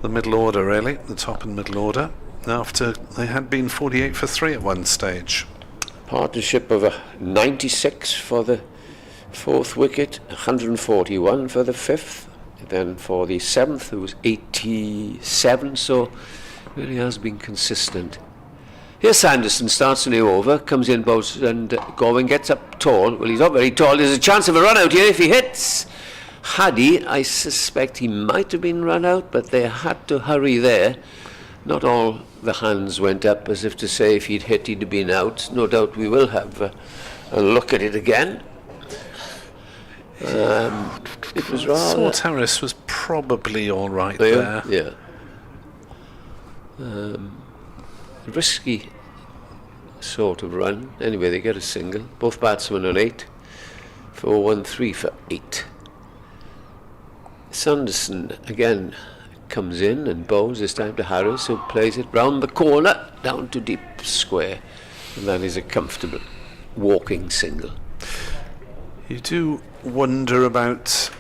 C: middle order, really, the top and middle order, after they had been 48 for 3 at one stage.
E: Partnership of 96 for the 4th wicket, 141 for the 5th. Then for the 7th it was 87, so really has been consistent. Here's Sanderson, starts a new over, comes in, bowls, and Gorvin gets up tall. Well, he's not very tall. There's a chance of a run out here if he hits. Had he, I suspect he might have been run out, but they had to hurry there. Not all the hands went up, as if to say if he'd hit he'd have been out. No doubt we will have a look at it again. It was rather...
C: Thought Harris was probably all right there.
E: Yeah. Risky sort of run. Anyway, they get a single. Both batsmen on 8. 4-1-3 for 8. Sanderson again comes in and bowls, this time to Harris, who plays it round the corner down to deep square, and that is a comfortable walking single.
C: You do wonder about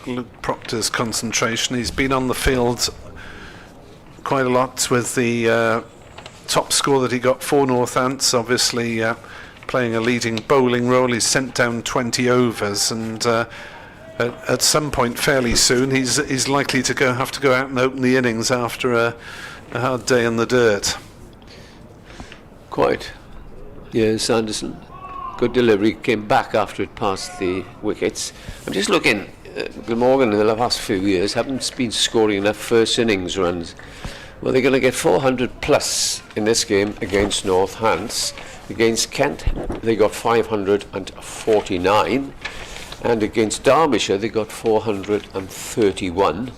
C: Luke Proctor's concentration. He's been on the field quite a lot with the top score that he got for Northants, obviously playing a leading bowling role. He's sent down 20 overs, and at some point fairly soon he's likely to have to go out and open the innings after a hard day in the dirt.
E: Quite. Yeah, Sanderson, good delivery, came back after it passed the wickets. I'm just looking, Glamorgan in the last few years haven't been scoring enough first innings runs. Well, they're going to get 400 plus in this game against Northants. Against Kent they got 549, and against Derbyshire they got 431,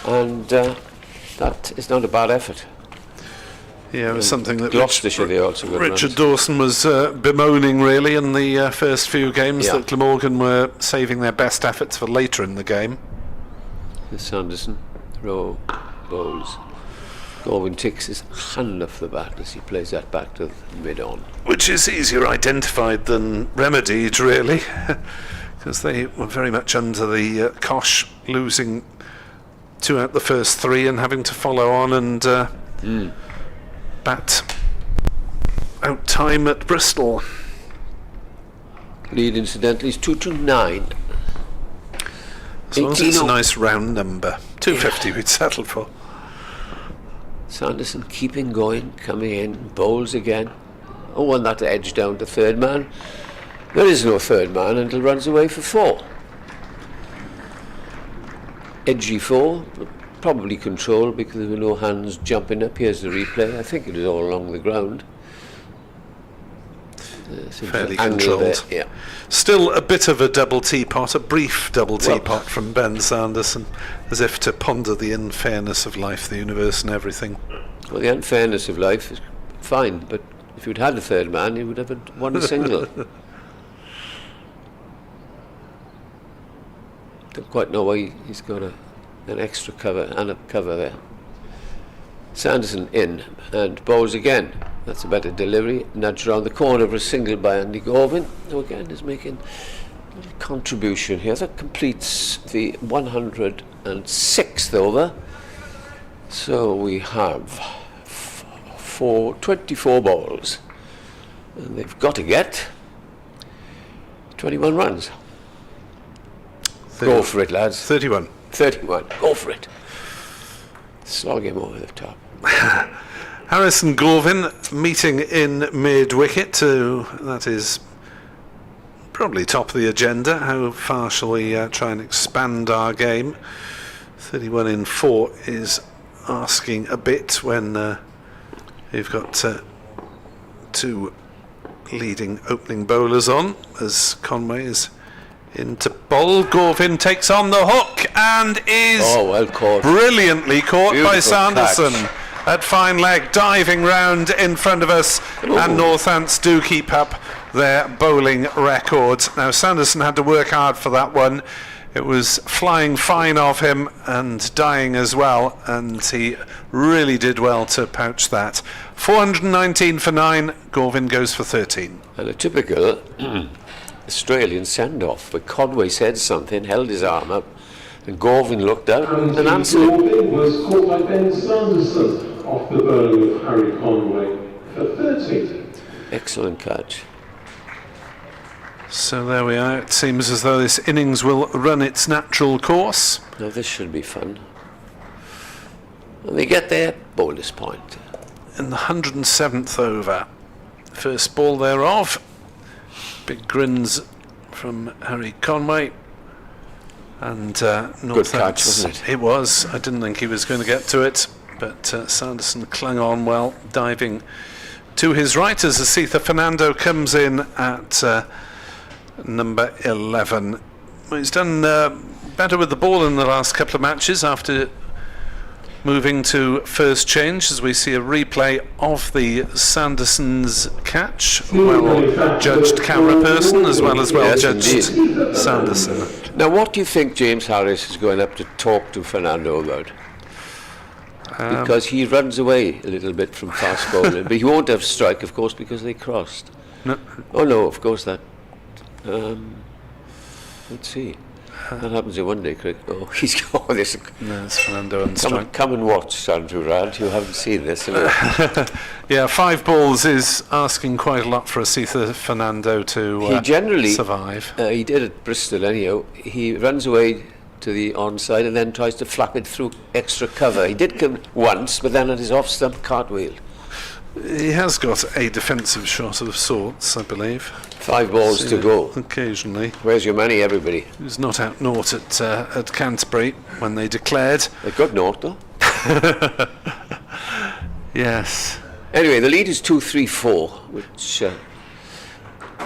E: and that is not a bad effort.
C: Yeah, it was something that
E: Gloucestershire they also got
C: Richard
E: runs.
C: Dawson was bemoaning really in the first few games,
E: Yeah.
C: that Glamorgan were saving their best efforts for later in the game.
E: Sanderson, row, bowls. Gorwin takes his hand off the bat as he plays that back to the mid-on.
C: Which is easier identified than remedied, really, because they were very much under the cosh, losing 2 out the first 3 and having to follow on and bat out time at Bristol.
E: Lead, incidentally, is 2-9.
C: As long as it's a
E: 18
C: nice round number. 250 we'd settle for.
E: Sanderson keeping going, coming in, bowls again. Oh, and that edge down to third man. There is no third man until runs away for 4. Edgy 4, probably controlled because there were no hands jumping up. Here's the replay. I think it was all along the ground.
C: Fairly
E: Angle there,
C: controlled.
E: yeah.
C: Still a bit of a double teapot, a brief double teapot from Ben Sanderson, as if to ponder the unfairness of life, the universe and everything.
E: Well, the unfairness of life is fine, but if you'd had a third man, you would have won a single. Don't quite know why he's got an extra cover and a cover there. Sanderson in and bowls again. That's a better delivery. Nudge round the corner for a single by Andy Gorvin, who again is making a little contribution here. That completes the 106th over. So we have 24 balls, and they've got to get 21 runs. Go for it, lads.
C: 31.
E: 31. Go for it. Slog him over the top.
C: Harris and Gorvin meeting in mid-wicket that is probably top of the agenda. How far shall we try and expand our game? 31 in 4 is asking a bit when you've got 2 leading opening bowlers on, as Conway is into bowl. Gorvin takes on the hook and is
E: well caught.
C: Brilliantly caught by
E: Beautiful
C: Sanderson.
E: catch.
C: At fine leg, diving round in front of us, and Northants do keep up their bowling record. Now Sanderson had to work hard for that one. It was flying fine of him and dying as well, and he really did well to pouch that. 419 for 9, Gorvin goes for 13.
E: And a typical Australian send-off, where Conway said something, held his arm up, and Gorvin looked out and answered him.
A: Gorvin was caught by Ben Sanderson off the bowling of Harry Conway for 13.
E: Excellent catch.
C: So there we are. It seems as though this innings will run its natural course.
E: Now this should be fun. And they get their bonus point.
C: In the 107th over, first ball thereof. Big grins from Harry Conway. And
E: Good catch, wasn't it?
C: It was. I didn't think he was going to get to it, but Sanderson clung on well, diving to his right as Asitha Fernando comes in at number 11. Well, he's done better with the ball in the last couple of matches after Moving to first change as we see a replay of the Sanderson's catch. Well judged camera person as well
E: Yes,
C: judged
E: indeed.
C: Sanderson.
E: Now, what do you think James Harris is going up to talk to Fernando about? Because he runs away a little bit from fast bowling, but he won't have strike, of course, because they crossed.
C: No.
E: Oh no, of course that. Let's see. That happens in one day cricket. Oh, he's got this.
C: No, it's Fernando on strike.
E: Come and watch, Sandra Rad. You haven't seen this, have you?
C: Yeah, 5 balls is asking quite a lot for Asitha Fernando to
E: He generally
C: survive.
E: He did at Bristol anyhow. He runs away to the onside and then tries to flap it through extra cover. He did come once, but then at his off stump cartwheel.
C: He has got a defensive shot of sorts, I believe.
E: 5 balls to go.
C: Occasionally.
E: Where's your money, everybody?
C: He was not out naught at Canterbury when they declared.
E: They got naught though.
C: Yes.
E: Anyway, the lead is 2-3-4, which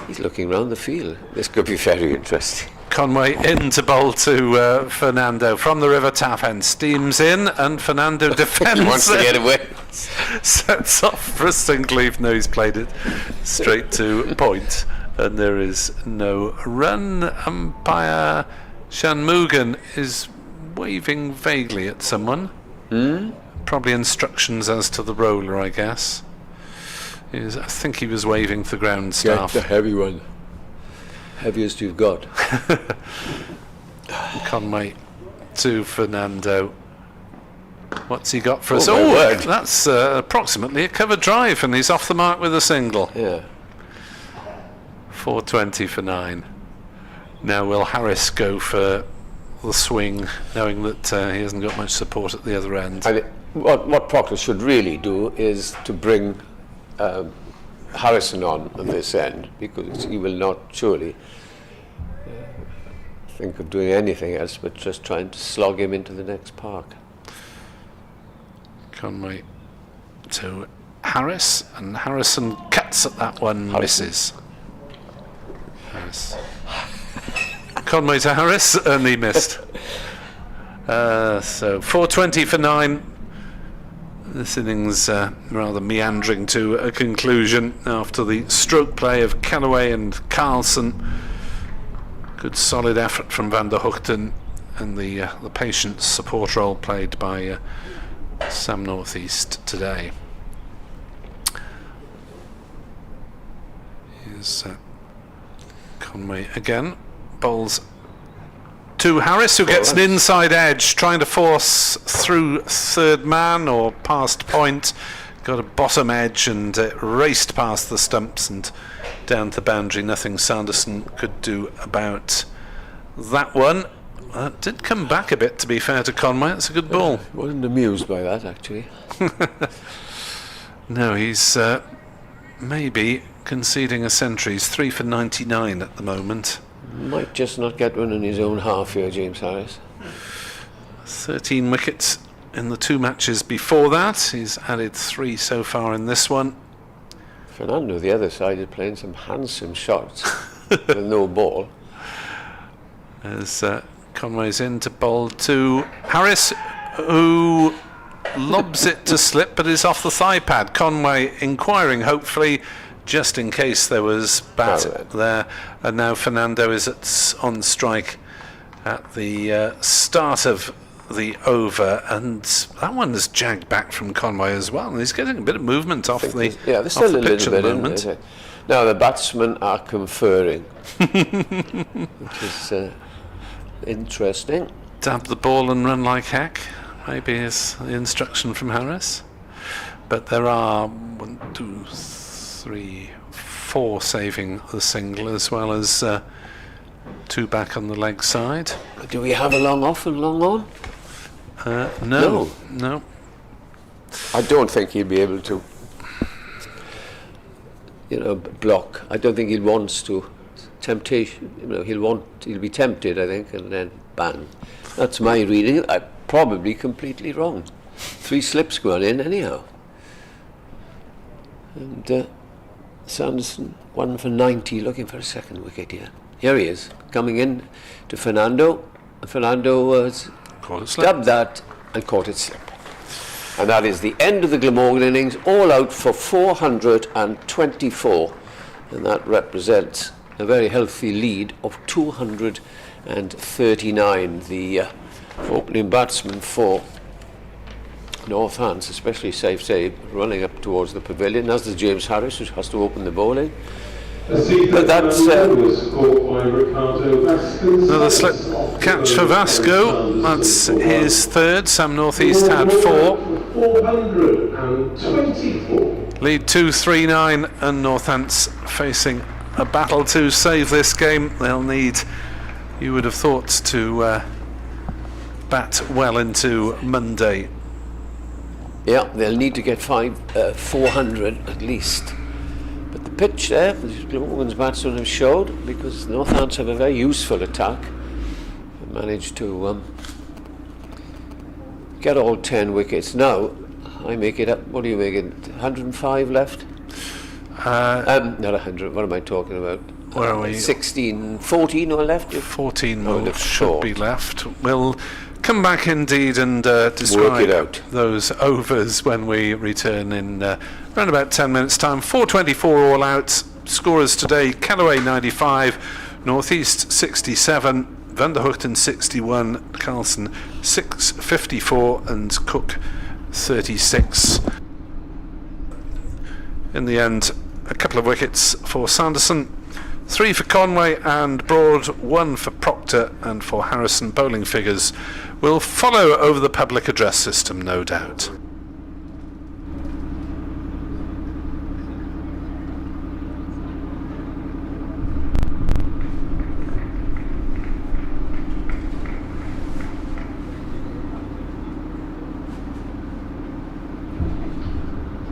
E: he's looking round the field. This could be very interesting.
C: Conway in to bowl to Fernando from the River Tap end. Steams in and Fernando defends.
E: He wants to get away.
C: Sets off for a single leaf. No, he's played it straight to point. And there is no run. Umpire Glamorgan is waving vaguely at someone. Probably instructions as to the roller, I guess. I think he was waving to the ground staff.
E: Get the heavy one. Heaviest you've got.
C: Conway to Fernando. What's he got for us?
E: my word.
C: That's approximately a cover drive, and he's off the mark with a single.
E: Yeah.
C: 420 for 9. Now will Harris go for the swing, knowing that he hasn't got much support at the other end?
E: I mean, what Proctor should really do is to bring Harrison on this end, because he will not surely think of doing anything else but just trying to slog him into the next park.
C: Conway to Harris, and Harrison cuts at that one, misses. Harris. Conway to Harris, and he missed. So 420 for 9. This innings rather meandering to a conclusion after the stroke play of Callaway and Carlson. Good solid effort from Van der Hoogten, and the patient support role played by Sam Northeast today. Here's Conway again, bowls to Harris, who gets an inside edge, trying to force through third man or past point. Got a bottom edge and raced past the stumps and down to the boundary. Nothing Sanderson could do about that one. Did come back a bit, to be fair to Conway. It's a good ball.
E: Wasn't amused by that, actually.
C: No, he's maybe conceding a century. He's 3 for 99 at the moment.
E: Might just not get one in his own half here, James Harris.
C: 13 wickets in the 2 matches before that. He's added 3 so far in this one.
E: Fernando, the other side, is playing some handsome shots with no ball.
C: As Conway's in to bowl to Harris, who lobs it to slip but is off the thigh pad. Conway inquiring, hopefully, just in case there was bat there. And now Fernando is on strike at the start of the over, and that one is jagged back from Conway as well, and he's getting a bit of movement off the
E: there's still a
C: pitch
E: little
C: at
E: bit
C: the
E: in
C: moment.
E: there. Now the batsmen are conferring, which is interesting.
C: Dab the ball and run like heck, maybe is the instruction from Harris. But there are 1, 2, 3, 4 saving the single, as well as 2 back on the leg side.
E: Do we have a long off and long on?
C: No.
E: I don't think he'll be able to, block. I don't think he wants to. Temptation, he'll be tempted, I think, and then bang. That's my reading. I'm probably completely wrong. 3 slips going in anyhow. And Sanderson 1 for 90, looking for a second wicket here. Here he is, coming in to Fernando. Fernando
C: Caught it slip.
E: dubbed that and caught it slip. And that is the end of the Glamorgan innings, all out for 424. And that represents a very healthy lead of 239. The opening batsman for Northants, especially Safe Save, running up towards the pavilion, as does James Harris, who has to open the bowling. But that's
C: another slip catch for Vasco. That's his third. Sam North East had 4.
A: 424.
C: Lead 2-3-9, and Northants facing a battle to save this game. They'll need, you would have thought, to bat well into Monday.
E: Yeah, they'll need to get 400 at least. But the pitch there, the Glamorgan's batsmen have showed, because Northants have a very useful attack. They managed to get all 10 wickets. Now, I make it up, what do you make it, 105 left? Not 100, what am I talking about?
C: Where are we?
E: 16, 14 or left?
C: 14
E: Oh,
C: more
E: look,
C: should
E: short.
C: be left. We'll come back indeed and describe
E: it out.
C: those overs when we return in around about 10 minutes time. 424 all out. Scorers today: Callaway 95, North East 67, Van der Hoogten 61, Carlson 654 and Cook 36. In the end, a couple of wickets for Sanderson, 3 for Conway and Broad, 1 for Proctor, and for Harrison bowling figures will follow over the public address system, no doubt.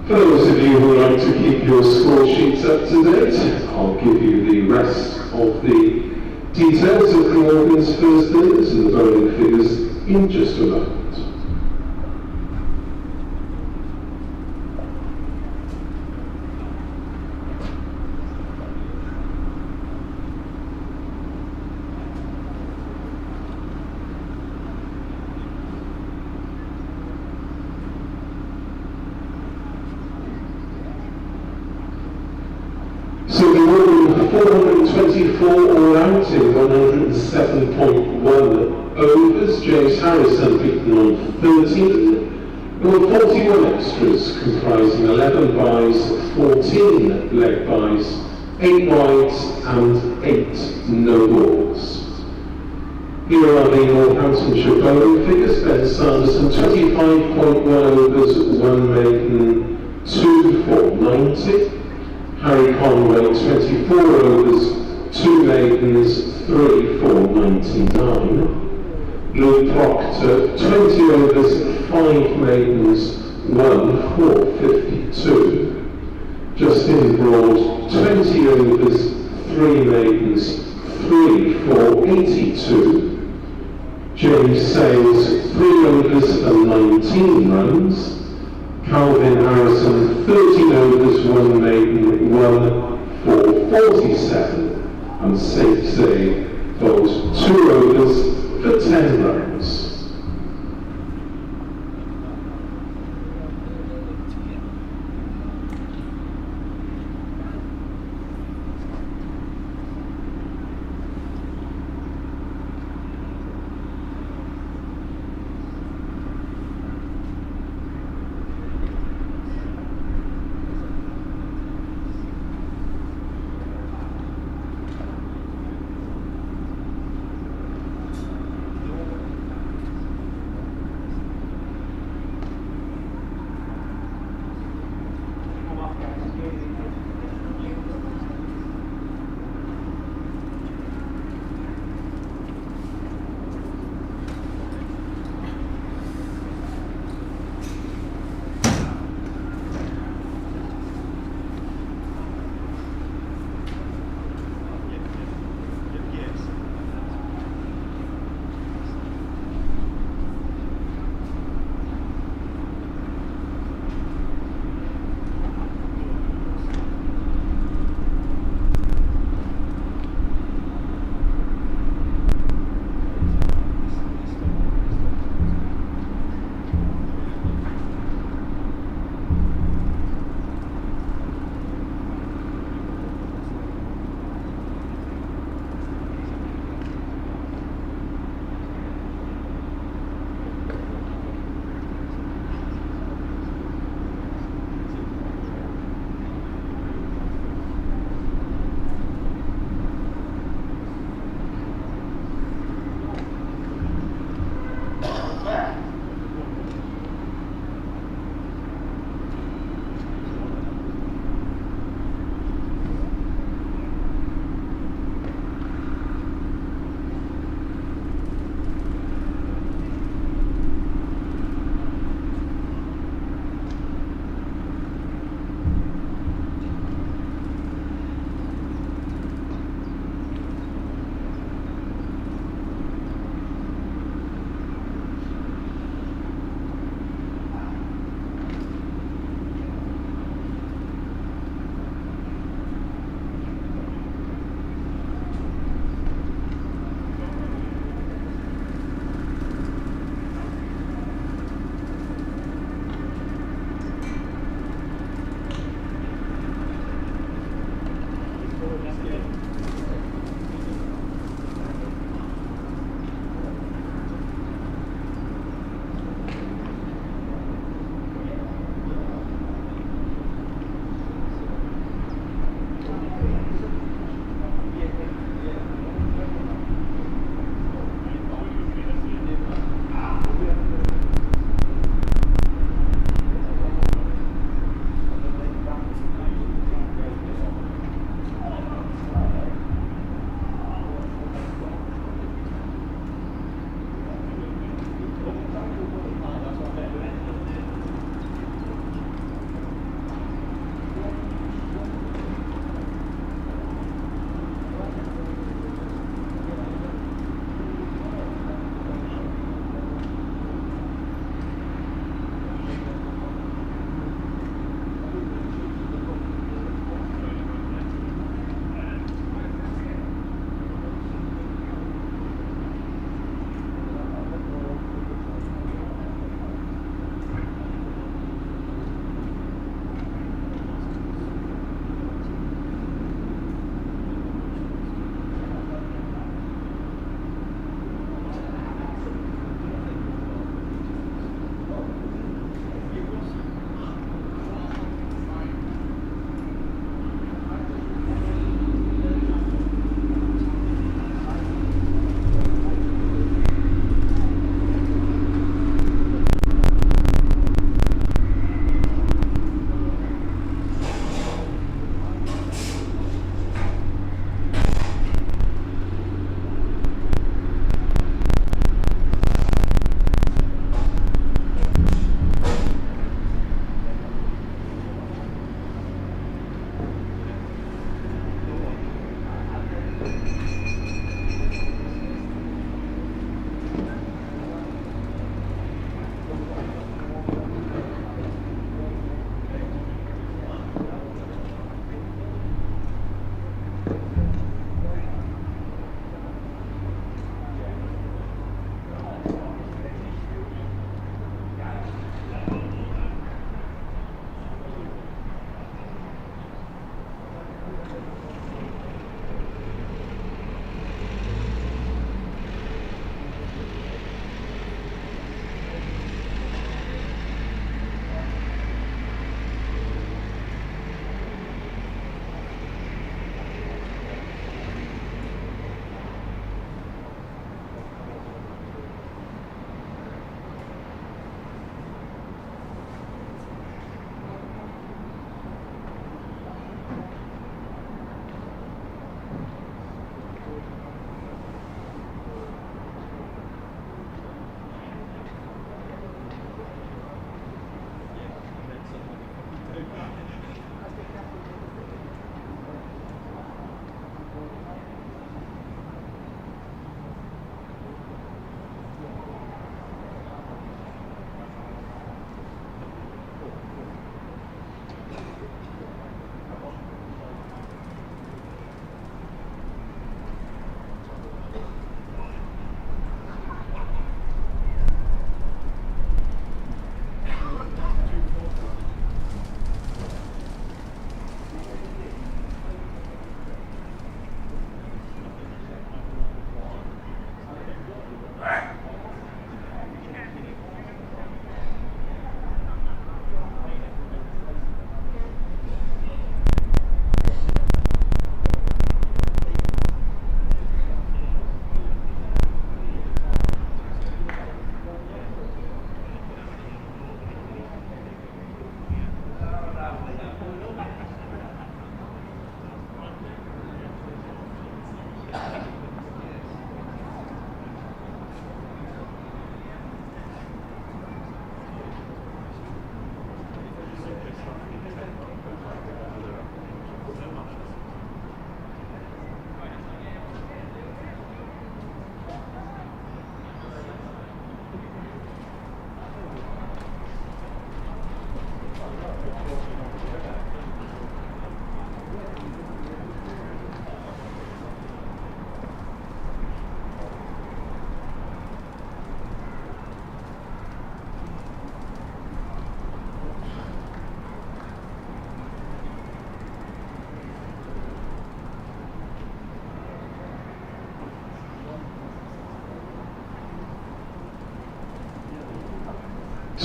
A: For those of you who would like to keep your score sheets up to date, I'll give you the rest of the details of Glamorgan's first innings and the bowling figures in just a moment. So we were 424 all out in 107.1 overs. James Harris unbeaten on 13. There were 41 extras comprising 11 byes, 14 leg byes, 8 wides and 8 no balls. Here are the Northamptonshire bowling figures. Ben Sanderson 25.1 overs, 1 maiden, 2 for 90. Harry Conway 24 overs, 2 maidens, 3 for 99. Lou Proctor 20 overs, 5 maidens, 1 for 52. Justin Broad 20 overs, 3 maidens, 3 for 82. James Sales 3 overs and 19 runs. Calvin Harrison 13 overs, 1 maiden, 1 for 47. And Safe Save bowled 2 overs for 10 runs.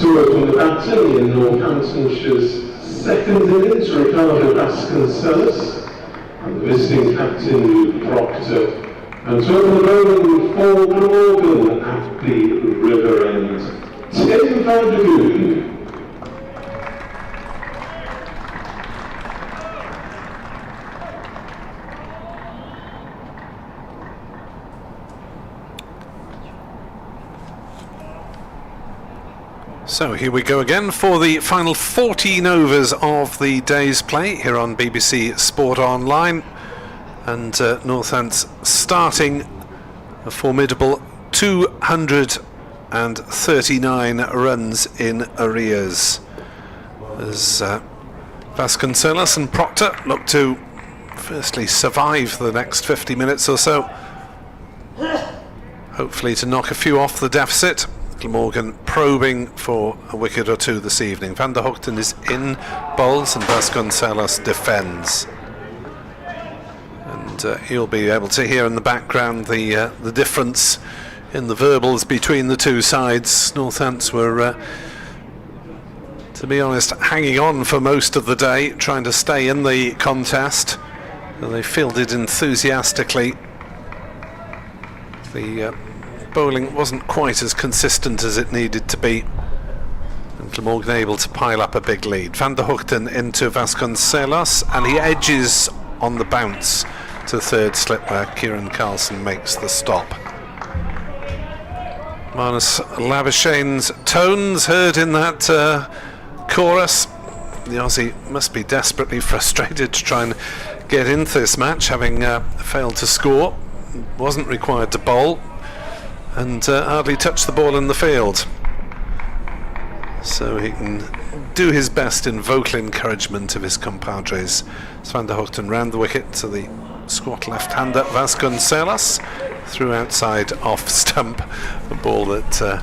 A: To open the batting in Northamptonshire's second innings, Ricardo Vasconcelos, and the visiting captain, Luke Proctor. And to open the bowling for Glamorgan at the river end, Tim van der Goen.
C: So here we go again for the final 14 overs of the day's play here on BBC Sport Online, and Northants starting a formidable 239 runs in arrears as Vasconcelos and Proctor look to firstly survive the next 50 minutes or so, hopefully to knock a few off the deficit. Glamorgan probing for a wicket or two this evening. Van der Hoogten is in bowls and Vasconcelos defends. And you'll be able to hear in the background the difference in the verbals between the two sides. Northants were, to be honest, hanging on for most of the day, trying to stay in the contest. They fielded enthusiastically. The bowling wasn't quite as consistent as it needed to be, and Glamorgan able to pile up a big lead. Van der Hoogten into Vasconcelos, and he edges on the bounce to third slip where Kieran Carlson makes the stop. Marnus Labuschagne's tones heard in that chorus. The Aussie must be desperately frustrated to try and get into this match, having failed to score, wasn't required to bowl, and hardly touched the ball in the field. So he can do his best in vocal encouragement of his compadres. Van der Hoogten round the wicket to the squat left-hander Vasconcelos, threw outside off stump, a ball that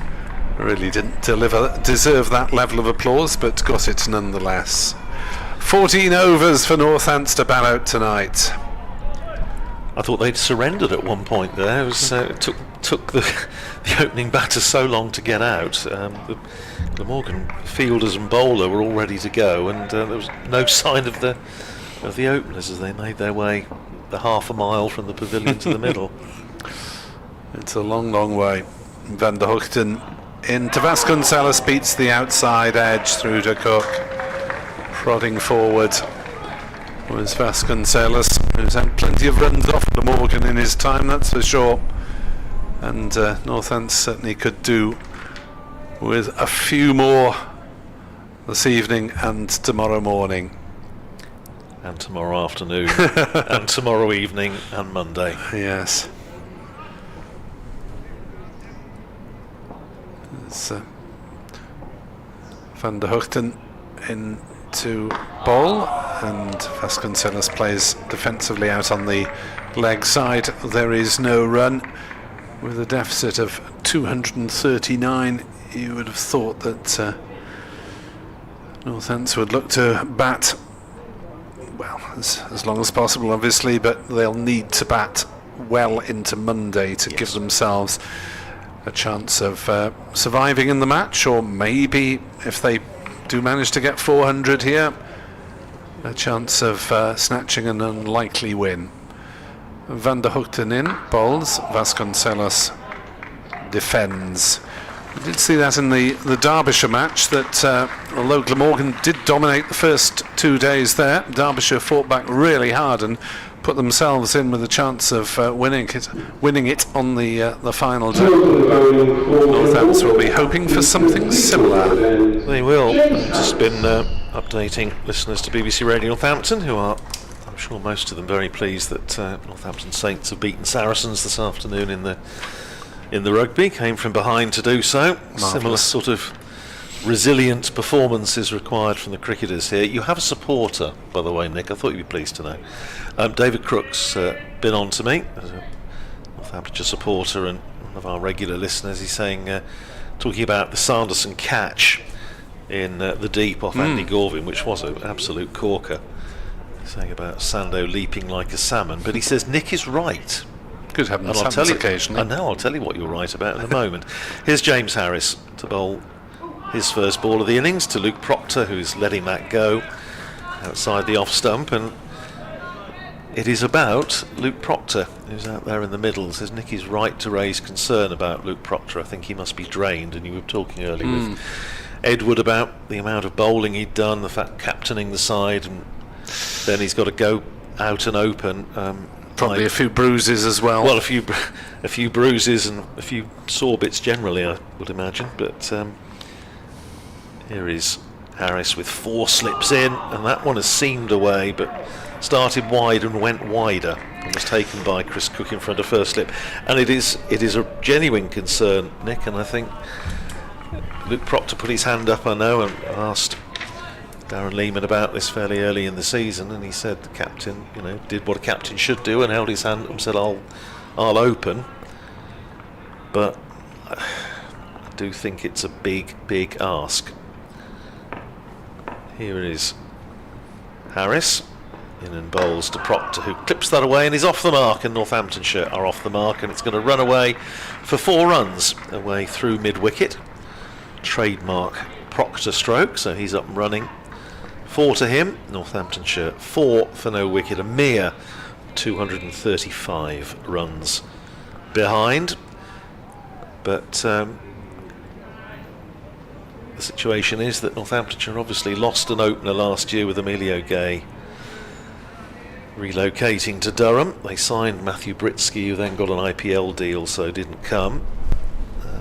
C: really didn't deserve that level of applause, but got it nonetheless. 14 overs for Northants to bow out tonight.
D: I thought they'd surrendered at one point there. It was, took the opening batter so long to get out. The Glamorgan fielders and bowler were all ready to go, and there was no sign of the openers as they made their way the half a mile from the pavilion to the middle.
C: It's a long, long way. Van der Hoogten into Vasconcelos, beats the outside edge through to Cook. Prodding forward was Vasconcelos, who's had plenty of runs off Glamorgan in his time, that's for sure. And Northants certainly could do with a few more this evening and tomorrow morning.
D: And tomorrow afternoon, and tomorrow evening, and Monday.
C: Yes. It's Van der Hoogten into bowl, and Vasconcelos plays defensively out on the leg side. There is no run. With a deficit of 239, you would have thought that Northants would look to bat, well, as long as possible, obviously, but they'll need to bat well into Monday to give themselves a chance of surviving in the match, or maybe if they do manage to get 400 here, a chance of snatching an unlikely win. Van der Hoogten in, bowls, Vasconcelos defends. We did see that in the Derbyshire match, that although Glamorgan did dominate the first 2 days there, Derbyshire fought back really hard and put themselves in with a chance of winning it on the final day. Northants will be hoping for something similar.
D: They will. Just been updating listeners to BBC Radio Northampton, who are, I'm sure most of them, very pleased that Northampton Saints have beaten Saracens this afternoon in the rugby. Came from behind to do so.
C: Marvellous.
D: Similar sort of resilient performance is required from the cricketers here. You have a supporter, by the way, Nick. I thought you'd be pleased to know. David Crook's been on to me as a Northamptonshire supporter and one of our regular listeners. He's saying, talking about the Sanderson catch in the deep off Andy Gorvin, which was an absolute corker. Saying about Sando leaping like a salmon, but he says Nick is right.
C: Good heavens,
D: I'll
C: occasionally.
D: I know, I'll tell you what you're right about in a moment. Here's James Harris to bowl his first ball of the innings to Luke Proctor, who's letting that go outside the off stump, and it is about Luke Proctor, who's out there in the middle. Says Nicky's right to raise concern about Luke Proctor. I think he must be drained, and you were talking earlier with Edward about the amount of bowling he'd done, the fact captaining the side, and then he's got to go out and open.
C: Probably a few bruises as well.
D: Well, a few bruises and a few sore bits generally, I would imagine. But here is Harris with 4 slips in, and that one has seamed away, but started wide and went wider and was taken by Chris Cook in front of first slip. And it is a genuine concern, Nick, and I think Luke Proctor put his hand up, I know, and asked Darren Lehman about this fairly early in the season, and he said the captain, did what a captain should do and held his hand up and said, I'll open. But I do think it's a big ask. Here is Harris in and bowls to Proctor, who clips that away and is off the mark, and Northamptonshire are off the mark, and it's going to run away for 4 runs away through mid-wicket. Trademark Proctor stroke, so he's up and running. 4 to him, Northamptonshire 4 for no wicket, a mere 235 runs behind. But the situation is that Northamptonshire obviously lost an opener last year with Emilio Gay relocating to Durham. They signed Matthew Britsky, who then got an IPL deal, so didn't come.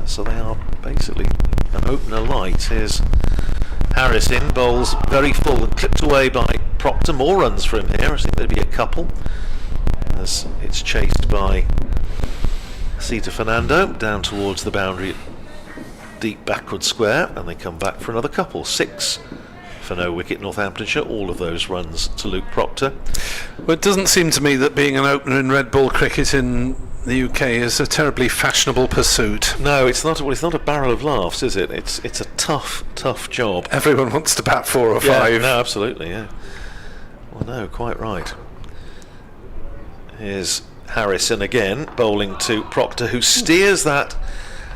D: So they are basically an opener light. Here's Harris in, bowls very full and clipped away by Proctor. More runs for him here. I think there'd be a couple, as it's chased by Sita Fernando down towards the boundary, deep backward square, and they come back for another couple. 6 for no wicket, Northamptonshire. All of those runs to Luke Proctor.
C: Well, it doesn't seem to me that being an opener in red ball cricket in the UK is a terribly fashionable pursuit.
D: No, it's not. Well, it's not a barrel of laughs, is it? It's a tough job.
C: Everyone wants to bat 4 or 5.
D: No, absolutely, yeah. Well, no, quite right. Here's Harrison again, bowling to Proctor, who steers that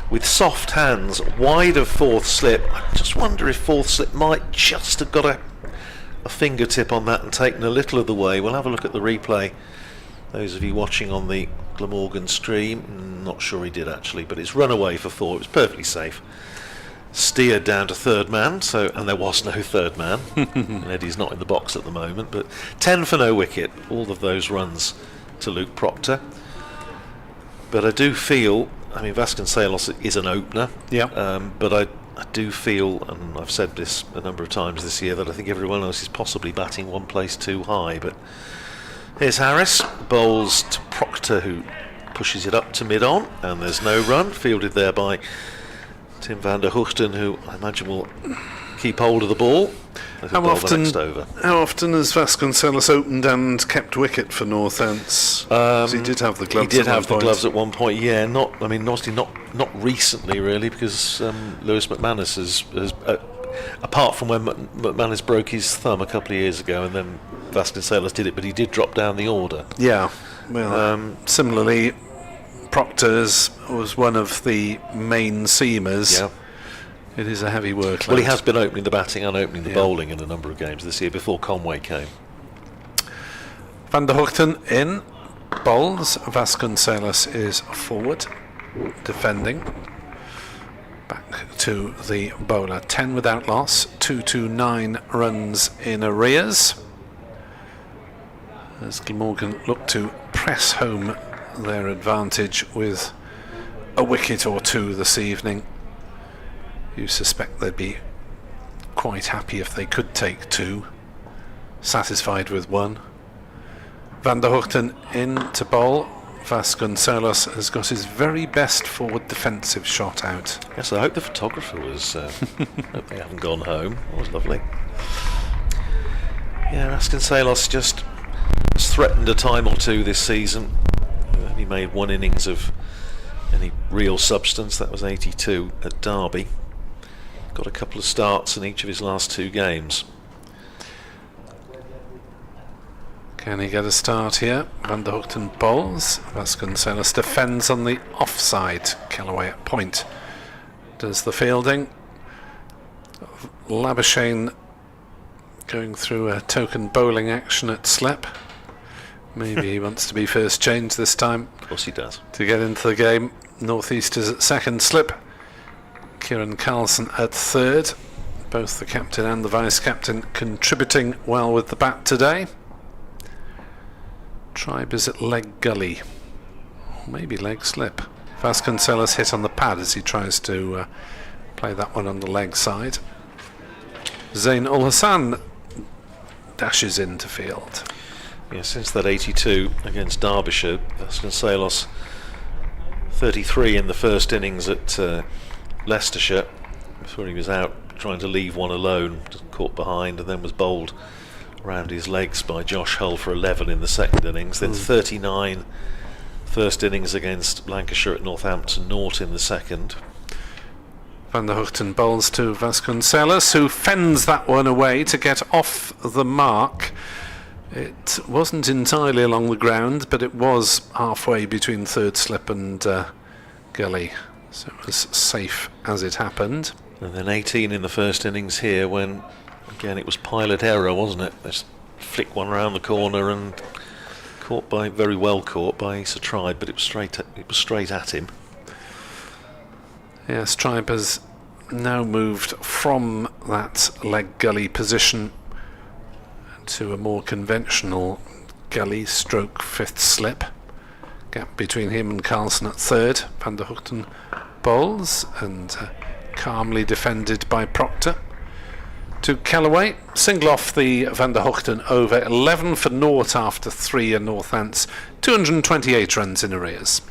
D: with soft hands wide of 4th slip. I just wonder if 4th slip might just have got a fingertip on that and taken a little of the way. We'll have a look at the replay. Those of you watching on the Glamorgan stream, not sure he did actually, but it's run away for 4. It was perfectly safe. Steered down to 3rd man, and there was no 3rd man. And Eddie's not in the box at the moment, but 10 for no wicket. All of those runs to Luke Proctor. But I do feel, Vasconcelos is an opener.
C: Yeah.
D: But I do feel, and I've said this a number of times this year, that I think everyone else is possibly batting one place too high. But here's Harris, bowls to Proctor, who pushes it up to mid-on, and there's no run, fielded there by Tim van der Hoogten, who I imagine will keep hold of the ball.
C: How often has Vasconcelos opened and kept wicket for Northants? He did have the gloves.
D: He did have the gloves at one point. Yeah, obviously not recently really, because Lewis McManus has apart from when McManus broke his thumb a couple of years ago, and then Vasconcelos did it, but he did drop down the order.
C: Yeah. Well, similarly, Proctor's was one of the main seamers.
D: Yeah.
C: It is a heavy workload.
D: Well, he has been opening the batting and opening the bowling in a number of games this year before Conway came.
C: Van der Hoogten in, bowls. Vasconcelos is forward, defending. Back to the bowler. 10 without loss, 229 runs in arrears. As Glamorgan look to press home their advantage with a wicket or 2 this evening. You suspect they'd be quite happy if they could take 2, satisfied with 1. Van der Hoogten in to bowl. Vasconcelos has got his very best forward defensive shot out.
D: Yes, I hope the photographer was. Hope they haven't gone home. That was lovely. Yeah, Vasconcelos just has threatened a time or 2 this season. Only made 1 innings of any real substance. That was 82 at Derby. Got a couple of starts in each of his last 2 games.
C: Can he get a start here? Van der Hoogten bowls. Vasconcelos defends on the offside. Callaway at point does the fielding. Labuschagne going through a token bowling action at slip. Maybe he wants to be first change this time.
D: Of course he does.
C: To get into the game. Northeast is at second slip. Kieran Carlson at third. Both the captain and the vice-captain contributing well with the bat today. Tribe is at leg gully. Or maybe leg slip. Vasconcelos hit on the pad as he tries to play that one on the leg side. Zain ul Hassan dashes into field.
D: Yeah, since that 82 against Derbyshire, Vasconcelos 33 in the first innings at Leicestershire before he was out trying to leave one alone, just caught behind, and then was bowled around his legs by Josh Hull for 11 in the second innings. Then 39 first innings against Lancashire at Northampton, naught in the second.
C: Van der Hoogten bowls to Vasconcelos, who fends that one away to get off the mark. It wasn't entirely along the ground, but it was halfway between third slip and gully, so it was safe as it happened.
D: And then 18 in the first innings here, when again it was pilot error, wasn't it? Just flick one around the corner and very well caught by Issa Tribe, but it was straight at him.
C: Yes, Tribe has now moved from that leg gully position to a more conventional gully stroke fifth slip. Gap between him and Carlson at third. Van der Hoogten bowls and calmly defended by Proctor. To Kellaway, single off the Van der Hoogten over, 11 for naught after 3 and Northants, 228 runs in arrears.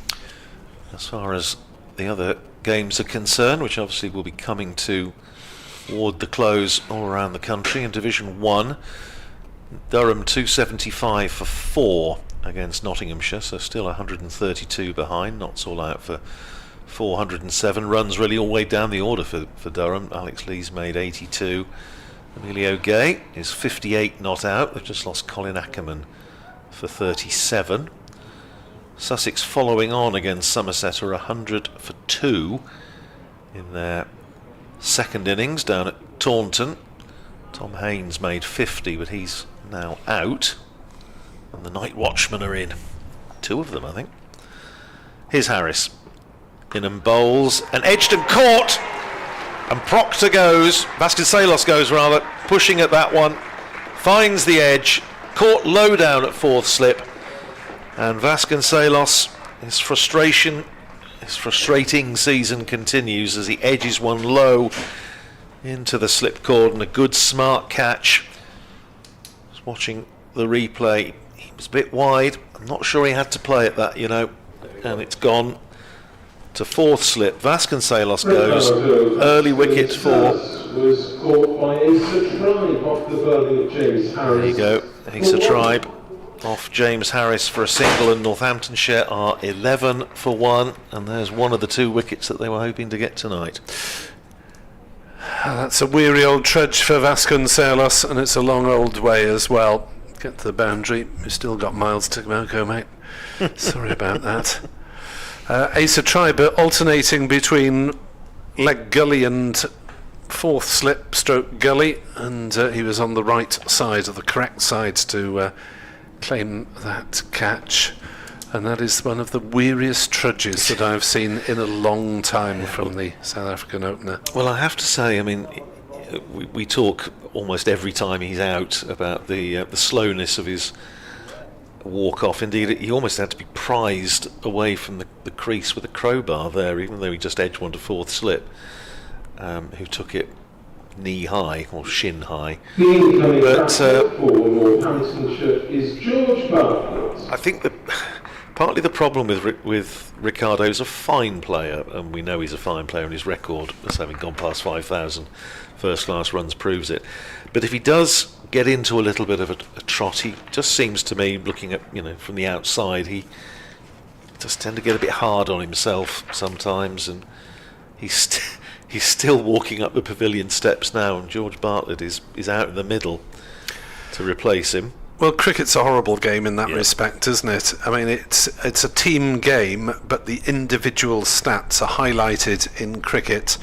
D: As far as the other games are concerned, which obviously will be coming toward the close all around the country, in Division 1, Durham 275 for 4 against Nottinghamshire, so still 132 behind. Notts all out for 407 runs, really all the way down the order for Durham. Alex Lee's made 82. Emilio Gay is 58 not out. They've just lost Colin Ackerman for 37. Sussex following on against Somerset are 100 for 2 in their second innings down at Taunton. Tom Haynes made 50, but he's now out. And the Night Watchmen are in. 2 of them, I think. Here's Harris. Inham bowls and edged and caught, and Proctor goes, Vasconcelos goes rather, pushing at that one, finds the edge, caught low down at fourth slip, and Vasconcelos, his frustrating season continues as he edges one low into the slip cord, and a good smart catch. Just watching the replay, he was a bit wide, I'm not sure he had to play at that, and it's gone to fourth slip. Vasconcelos goes, early wicket for.
A: Was caught by Issa Tribe off the bowling of James Harris.
D: There you go, Issa Tribe off James Harris for a single, and Northamptonshire are 11 for 1, and there's one of the 2 wickets that they were hoping to get tonight.
C: That's a weary old trudge for Vasconcelos, and it's a long old way as well. Get to the boundary, we've still got miles to go, mate. Sorry about that. Asa Tribe alternating between leg gully and fourth slip stroke gully, and he was on the right side, of the correct side, to claim that catch, and that is one of the weariest trudges that I've seen in a long time from the South African opener.
D: Well, I have to say, I mean, we talk almost every time he's out about the slowness of his walk-off. Indeed, he almost had to be prized away from the crease with a crowbar there, even though he just edged one to fourth slip, who took it knee-high, or shin-high. But
A: is George Bartlett.
D: I think that partly the problem with Ricardo is a fine player, and we know he's a fine player, and his record as having gone past 5,000 first-class runs proves it. But if he does get into a little bit of a trot, he just seems to me, looking at from the outside, he does tend to get a bit hard on himself sometimes, and he's still walking up the pavilion steps now, and George Bartlett is out in the middle to replace him.
C: Well, cricket's a horrible game in that respect, isn't it? I mean, it's a team game, but the individual stats are highlighted in cricket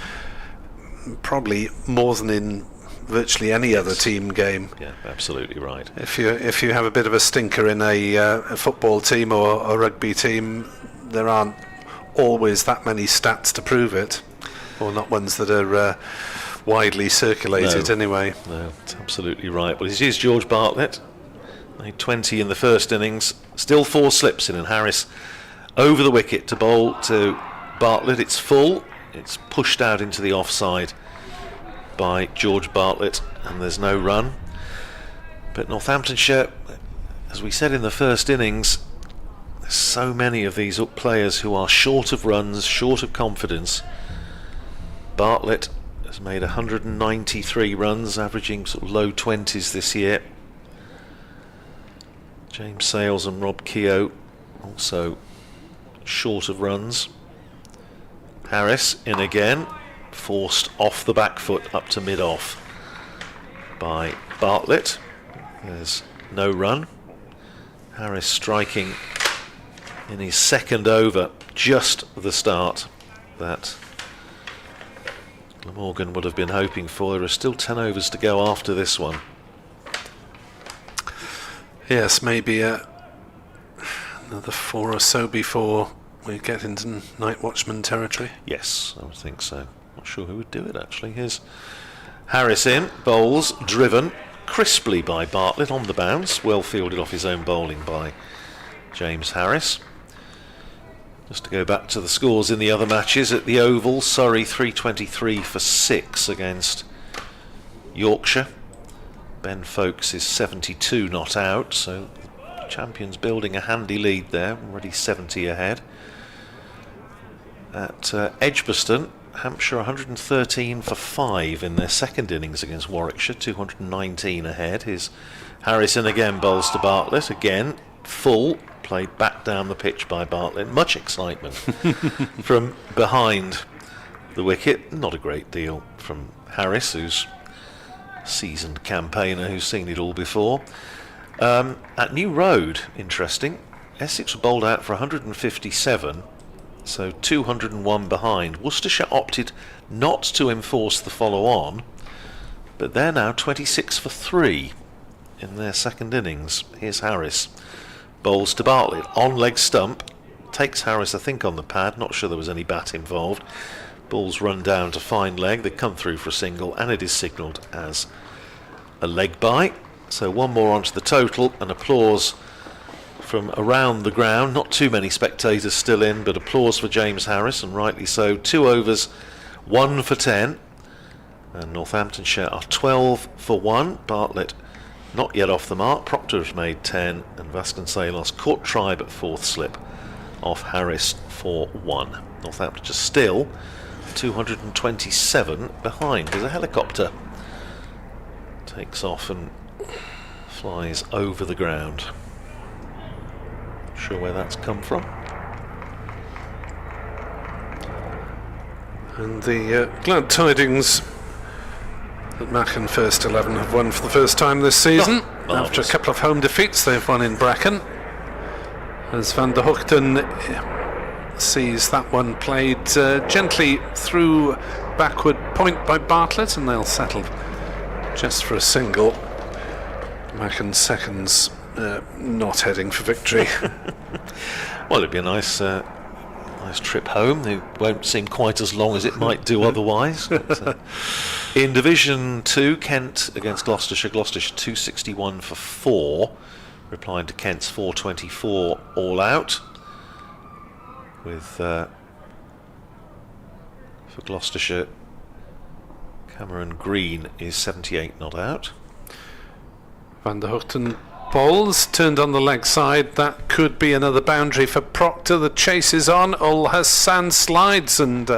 C: probably more than in virtually any other team game.
D: Yeah, absolutely right.
C: If you have a bit of a stinker in a football team or a rugby team, there aren't always that many stats to prove it, or not ones that are widely circulated anyway.
D: No, it's absolutely right. Well, it is George Bartlett. Made 20 in the first innings. Still 4 slips in, and Harris over the wicket to bowl to Bartlett. It's full. It's pushed out into the offside by George Bartlett, and there's no run. But Northamptonshire, as we said in the first innings, there's so many of these players who are short of runs, short of confidence. Bartlett has made 193 runs, averaging sort of low 20s this year. James Sales and Rob Keogh also short of runs. Harris in again, forced off the back foot up to mid-off by Bartlett. There's no run. Harris striking in his second over, just the start that Glamorgan would have been hoping for. There are still 10 overs to go after this one.
C: Yes, maybe another 4 or so before we get into night watchman territory.
D: Yes, I would think so. Not sure who would do it actually. Here's Harris in, bowls, driven crisply by Bartlett on the bounce, well fielded off his own bowling by James Harris. Just to go back to the scores in the other matches at the Oval, Surrey 323 for 6 against Yorkshire. Ben Folkes is 72 not out, so the champions building a handy lead there, already 70 ahead. At Edgbaston, Hampshire 113 for 5 in their second innings against Warwickshire, 219 ahead. Here's Harrison again, bowls to Bartlett, again full, played back down the pitch by Bartlett. Much excitement from behind the wicket, not a great deal from Harris, who's a seasoned campaigner who's seen it all before. At New Road, interesting, Essex were bowled out for 157, so 201 behind. Worcestershire opted not to enforce the follow-on, but they're now 26 for 3 in their second innings. Here's Harris, bowls to Bartlett on leg stump, takes Harris I think on the pad, not sure there was any bat involved. Ball's run down to fine leg, they come through for a single, and it is signalled as a leg bye. So one more onto the total, and applause from around the ground. Not too many spectators still in, but applause for James Harris, and rightly so. 2 overs, 1 for 10, and Northamptonshire are 12 for 1. Bartlett not yet off the mark. Proctor has made 10, and Vasconcelos caught tribe at 4th slip off Harris for 1. Northamptonshire still 227 behind. There's a helicopter takes off and flies over the ground. Not sure where that's come from.
C: And the glad tidings that Macon First 11 have won for the first time this season. After a couple of home defeats, they've won in Bracken. As Van der Hoogten sees that one played gently through backward point by Bartlett, and they'll settle just for a single. Macon seconds not heading for victory.
D: Well, it'd be a nice trip home. It won't seem quite as long as it might do otherwise. But, in Division 2, Kent against Gloucestershire. Gloucestershire 261 for 4, replying to Kent's 424 all out. With for Gloucestershire, Cameron Green is 78 not out.
C: Van der Hoogten bowls, turned on the leg side. That could be another boundary for Proctor. The chase is on. Ul Hassan slides and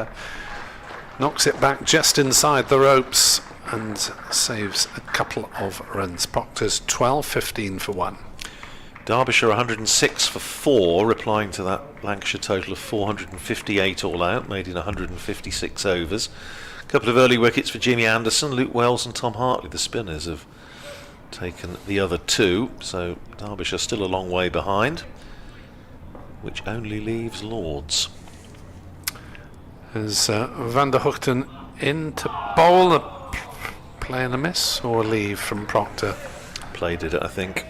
C: knocks it back just inside the ropes and saves a couple of runs. Proctor's 12-15 for 1.
D: Derbyshire 106 for 4, replying to that Lancashire total of 458 all out, made in 156 overs. A couple of early wickets for Jimmy Anderson. Luke Wells and Tom Hartley, the spinners, have taken the other 2, so Derbyshire still a long way behind, which only leaves Lords.
C: As Van der Hoogten in to bowl, the Play and a miss or a leave from Proctor?
D: Played it, I think.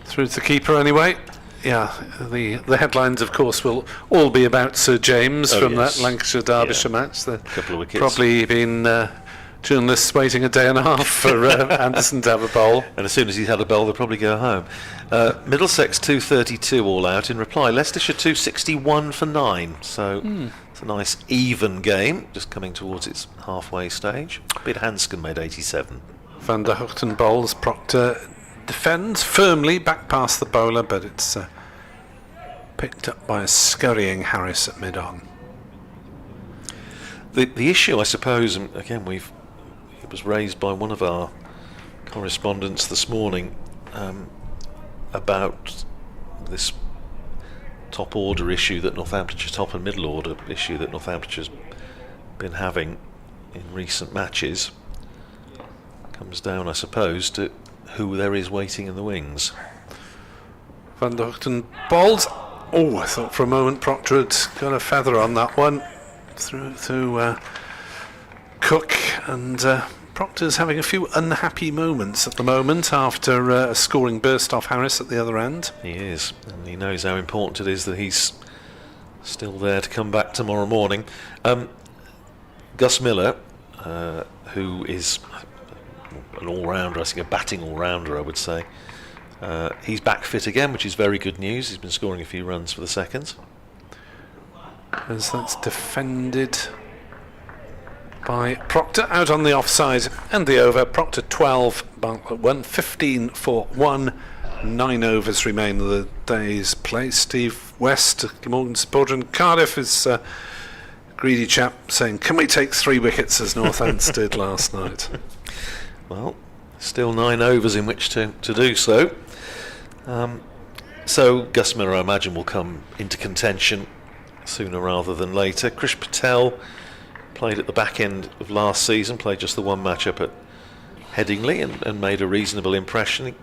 C: Through to the keeper anyway. Yeah, the headlines, of course, will all be about Sir James from that Lancashire-Derbyshire match. There
D: Couple of wickets.
C: probably been journalists waiting a day and a half for Anderson to have a bowl.
D: And as soon as he's had a bowl, they'll probably go home. Middlesex 232 all out. In reply, Leicestershire 261 for 9. So it's a nice even game, just coming towards its halfway stage. Bid Hanscom made 87.
C: Van der Hoogten bowls. Proctor defends firmly back past the bowler, but it's picked up by a scurrying Harris at mid-on.
D: The issue, I suppose, and again, it was raised by one of our correspondents this morning about this top order issue that Northamptonshire, top and middle order issue that Northamptonshire has been having in recent matches. Comes down, I suppose, to who there is waiting in the wings.
C: Van der Hoogten bowls. Oh, I thought for a moment Proctor had got a feather on that one through Cook, and Proctor's having a few unhappy moments at the moment after a scoring burst off Harris at the other end.
D: He is, and he knows how important it is that he's still there to come back tomorrow morning. Gus Miller, who is an all-rounder, I think a batting all-rounder, I would say. He's back fit again, which is very good news. He's been scoring a few runs for the seconds.
C: As that's defended by Proctor, out on the offside and the over. Proctor 12, Bartlett 1, 15 for 1. 9 overs remain of the day's play. Steve West, Glamorgan supporter in Cardiff, is a greedy chap saying, can we take 3 wickets as Northants did last night?
D: Well, still 9 overs in which to do so. So Gus Miller, I imagine, will come into contention sooner rather than later. Krish Patel played at the back end of last season, played just the one match up at Headingley and made a reasonable impression. He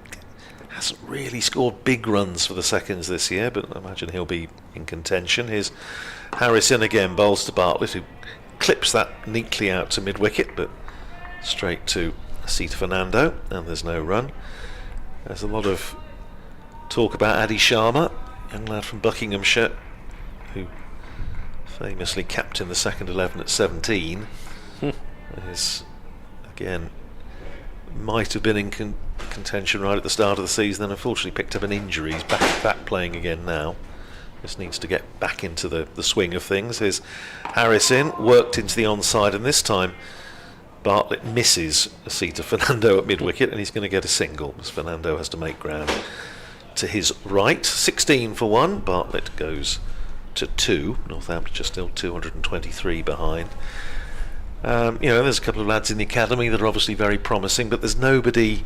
D: hasn't really scored big runs for the seconds this year, but I imagine he'll be in contention. Here's Harris in again, bowls to Bartlett, who clips that neatly out to mid-wicket, but straight to Sita Fernando, and there's no run. There's a lot of talk about Adi Sharma, young lad from Buckinghamshire, who famously captained the second 11 at 17. Is again might have been in contention right at the start of the season, then unfortunately picked up an injury. He's back playing again now. Just needs to get back into the swing of things. Here's Harris in, worked into the onside, and this time Bartlett misses Sita Fernando at mid-wicket, and he's going to get a single as Fernando has to make ground to his right. 16 for 1. Bartlett goes to 2. Northamptonshire still 223 behind. There's a couple of lads in the academy that are obviously very promising, but there's nobody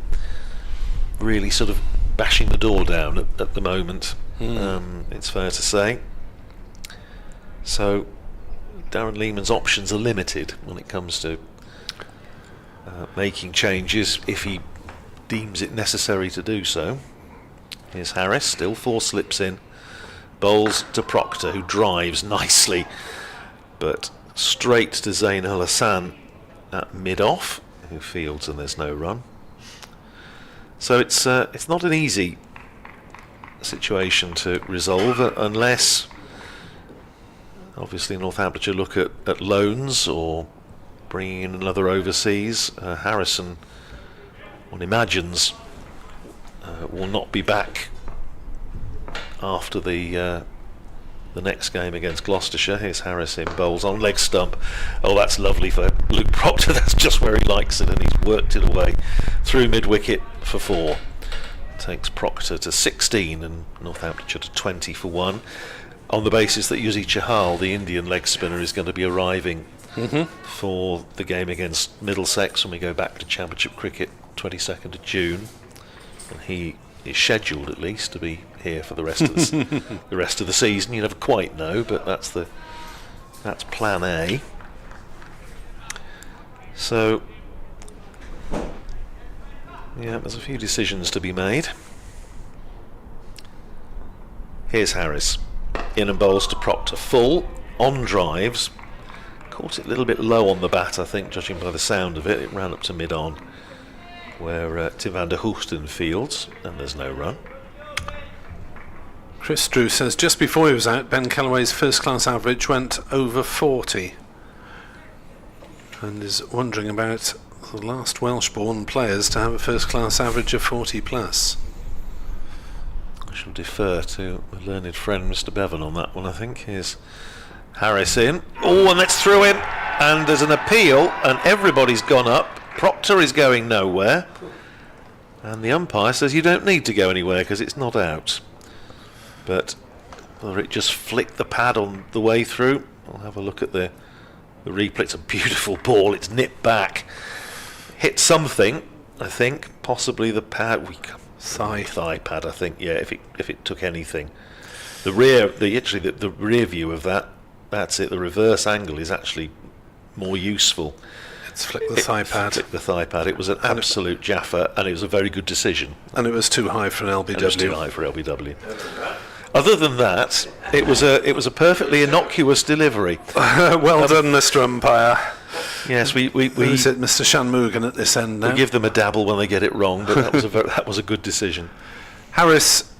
D: really sort of bashing the door down at the moment. It's fair to say. So Darren Lehman's options are limited when it comes to making changes if he deems it necessary to do so. Here's Harris, still 4 slips in, bowls to Proctor, who drives nicely, but straight to Zain Al Hassan at mid-off, who fields, and there's no run. So it's not an easy situation to resolve, unless obviously Northamptonshire look at loans or bringing in another overseas. Harrison, one imagines, will not be back after the next game against Gloucestershire. Here's Harris in, bowls on leg stump. Oh, that's lovely for Luke Proctor. That's just where he likes it, and he's worked it away through mid-wicket for 4. Takes Proctor to 16 and Northamptonshire to 20 for 1, on the basis that Yuzi Chahal, the Indian leg spinner, is going to be arriving for the game against Middlesex when we go back to Championship cricket 22nd of June, and he is scheduled at least to be here for the rest of the rest of the season. You never quite know, but that's plan A. So yeah, there's a few decisions to be made. Here's Harris in and bowls to Proctor, full on drives, Caught it a little bit low on the bat, I think, judging by the sound of it. It ran up to mid-on, where Tim van der Hoogten fields, and there's no run.
C: Chris Drew says just before he was out, Ben Callaway's first-class average went over 40, and is wondering about the last Welsh-born players to have a first-class average of 40 plus.
D: I shall defer to a learned friend, Mr. Bevan, on that one. I think here's Harris in. Oh, and that's through him, and there's an appeal, and everybody's gone up. Proctor is going nowhere, and the umpire says you don't need to go anywhere because it's not out. But whether it just flicked the pad on the way through, I'll have a look at the replay. It's a beautiful ball. It's nipped back, hit something, I think, possibly the pad. Thigh pad, I think. Yeah, if it took anything. The rear view of that. That's it. The reverse angle is actually more useful.
C: It's flicked the thigh pad.
D: Flicked the thigh pad. It was an absolute jaffa, and it was a very good decision.
C: And it was too high for an LBW.
D: It was too high for LBW. Other than that, it was a perfectly innocuous delivery.
C: Well done, Mr. Umpire.
D: Yes, we
C: Is it Mr. Shanmugam at this end now?
D: We give them a dabble when they get it wrong, but that was a good decision.
C: Harris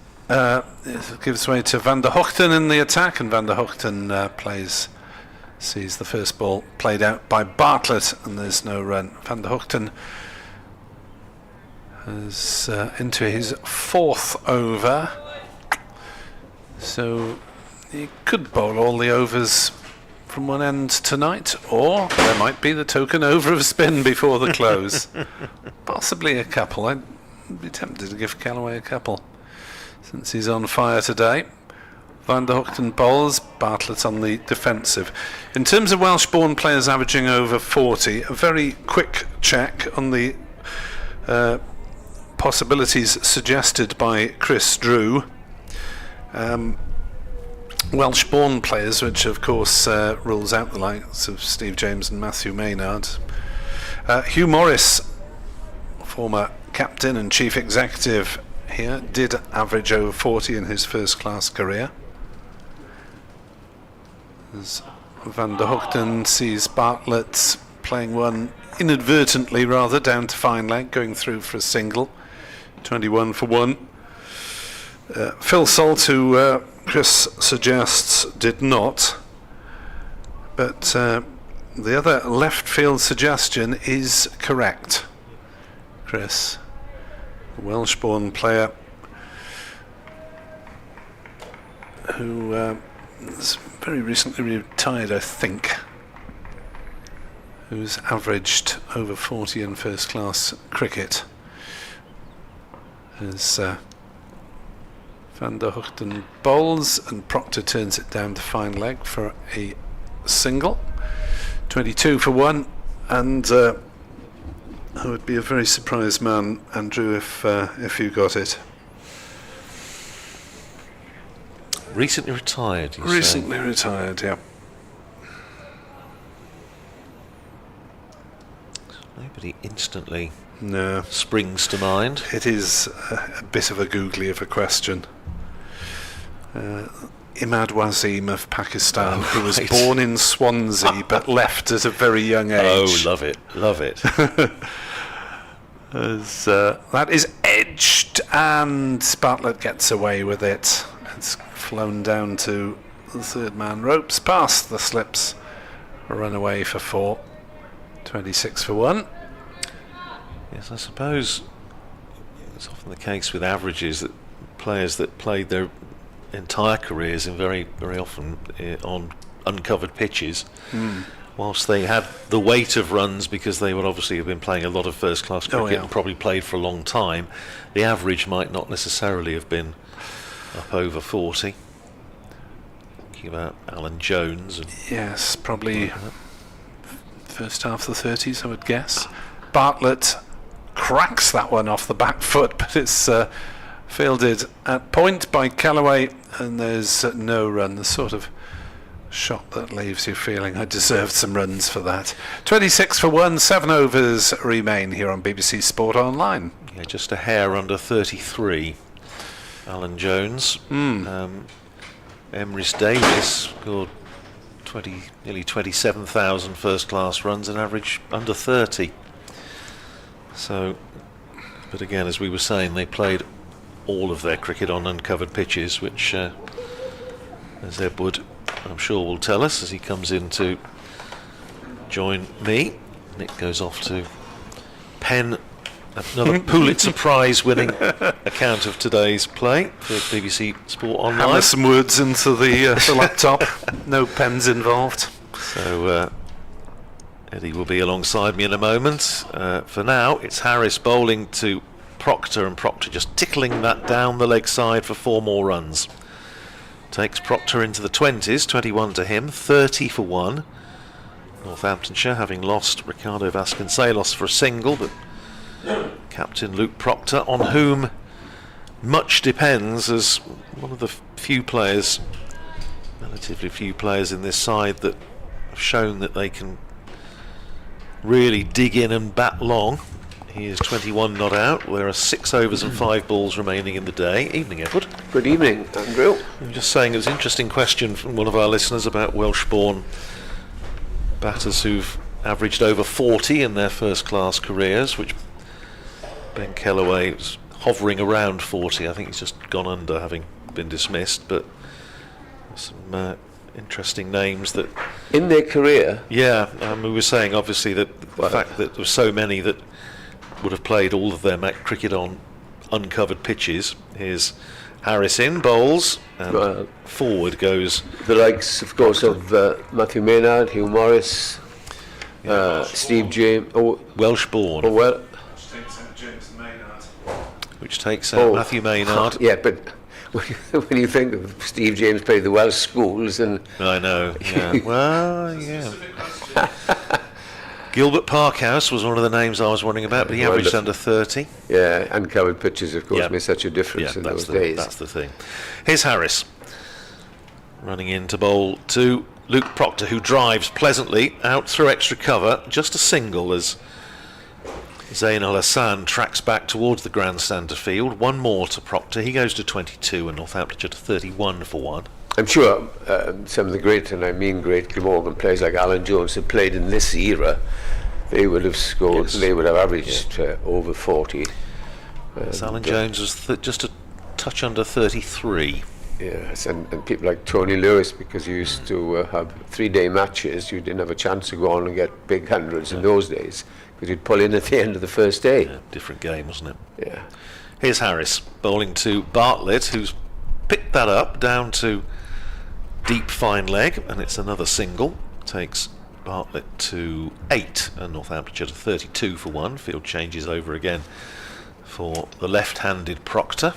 C: gives way to Van der Hoogten in the attack, and Van der Hoogten sees the first ball played out by Bartlett, and there's no run. Van der Hoogten is into his 4th over, so he could bowl all the overs from one end tonight, or there might be the token over of spin before the close. Possibly a couple. I'd be tempted to give Callaway a couple, since he's on fire today. Van der Hoogten bowls, Bartlett on the defensive. In terms of Welsh-born players averaging over 40, a very quick check on the possibilities suggested by Chris Drew. Welsh-born players, which of course rules out the likes of Steve James and Matthew Maynard. Hugh Morris, former captain and chief executive here, did average over 40 in his first-class career. As Van der Hoogten sees Bartlett playing one inadvertently, rather, down to fine leg, going through for a single, 21 for 1. Phil Salt, who Chris suggests did not, but the other left field suggestion is correct. Chris, a Welsh-born player who is very recently retired, I think, who's averaged over 40 in first-class cricket, as Van der Hoogten bowls and Proctor turns it down to fine leg for a single, 22 for 1, and I would be a very surprised man, Andrew, if you got it.
D: Recently retired, you
C: Recently
D: say?
C: retired, yeah.
D: Nobody instantly
C: No,
D: springs to mind.
C: it is a bit of a googly of a question. Imad Wasim of Pakistan, who was
D: right.
C: born in Swansea but left at a very young age.
D: Oh, love it, love it.
C: That is edged, and Bartlett gets away with it. It's flown down to the third man ropes, past the slips, run away for 4, 26 for 1.
D: Yes, I suppose it's often the case with averages that players that played their entire careers in very, very often on uncovered pitches, whilst they had the weight of runs because they would obviously have been playing a lot of first-class cricket and probably played for a long time, the average might not necessarily have been up over 40. Thinking about Alan Jones. And
C: yes, probably first half of the 30s, I would guess. Bartlett cracks that one off the back foot, but it's fielded at point by Callaway, and there's no run. The sort of shot that leaves you feeling I deserved some runs for that. 26 for 1, 7 overs remain here on BBC Sport Online.
D: yeah, just a hair under 33. Alan Jones. Emrys Davis scored nearly 27,000 first-class runs and average under 30. So, but again, as we were saying, they played all of their cricket on uncovered pitches, which, as Edward, I'm sure, will tell us as he comes in to join me. Nick goes off to pen another Pulitzer Prize winning account of today's play for BBC Sport Online.
C: Hammer some words into the laptop. No pens involved.
D: So Eddie will be alongside me in a moment. For now, it's Harris bowling to Proctor, and Proctor just tickling that down the leg side for 4 more runs. Takes Proctor into the 20s, 21 to him, 30 for 1. Northamptonshire having lost Ricardo Vasconcelos for a single, but Captain Luke Proctor, on whom much depends as one of the few players, relatively few players in this side that have shown that they can really dig in and bat long. He is 21 not out. There are 6 overs and 5 balls remaining in the day. Evening, Edward.
E: Good evening, Andrew.
D: I'm just saying it was an interesting question from one of our listeners about Welsh-born batters who've averaged over 40 in their first-class careers, which Ben Kellaway was hovering around 40. I think he's just gone under, having been dismissed, but some interesting names that...
E: In their career?
D: Yeah, we were saying, obviously, that the fact that there were so many that would have played all of their cricket on uncovered pitches. Here's Harris in, bowls, and forward goes...
E: The likes, of course, of Matthew Maynard, Hugh Morris, Steve James...
D: Welsh-born.
E: Oh, well...
D: Which takes Matthew Maynard.
E: Yeah, but when you think of Steve James played the Welsh schools, and...
D: I know, yeah. Well, yeah. Gilbert Parkhouse was one of the names I was wondering about, but he averaged under 30.
E: Yeah, uncovered pitches, of course, made such a difference in those days.
D: That's the thing. Here's Harris, running in to bowl to Luke Proctor, who drives pleasantly out through extra cover, just a single as Zain Al-Hassan tracks back towards the grandstander field. 1 more to Proctor. He goes to 22 and Northamptonshire to 31 for 1.
E: I'm sure some of the great, and I mean great, Glamorgan players like Alan Jones had played in this era. They would have scored, they would have averaged over 40.
D: Alan Jones was just a touch under 33.
E: Yes, and people like Tony Lewis, because you used to have 3-day matches, you didn't have a chance to go on and get big hundreds in those days, because you'd pull in at the end of the first day.
D: Yeah, different game, wasn't it?
E: Yeah.
D: Here's Harris bowling to Bartlett, who's picked that up down to deep fine leg, and it's another single. Takes Bartlett to 8 and Northamptonshire to 32 for 1. Field changes over again for the left-handed Proctor.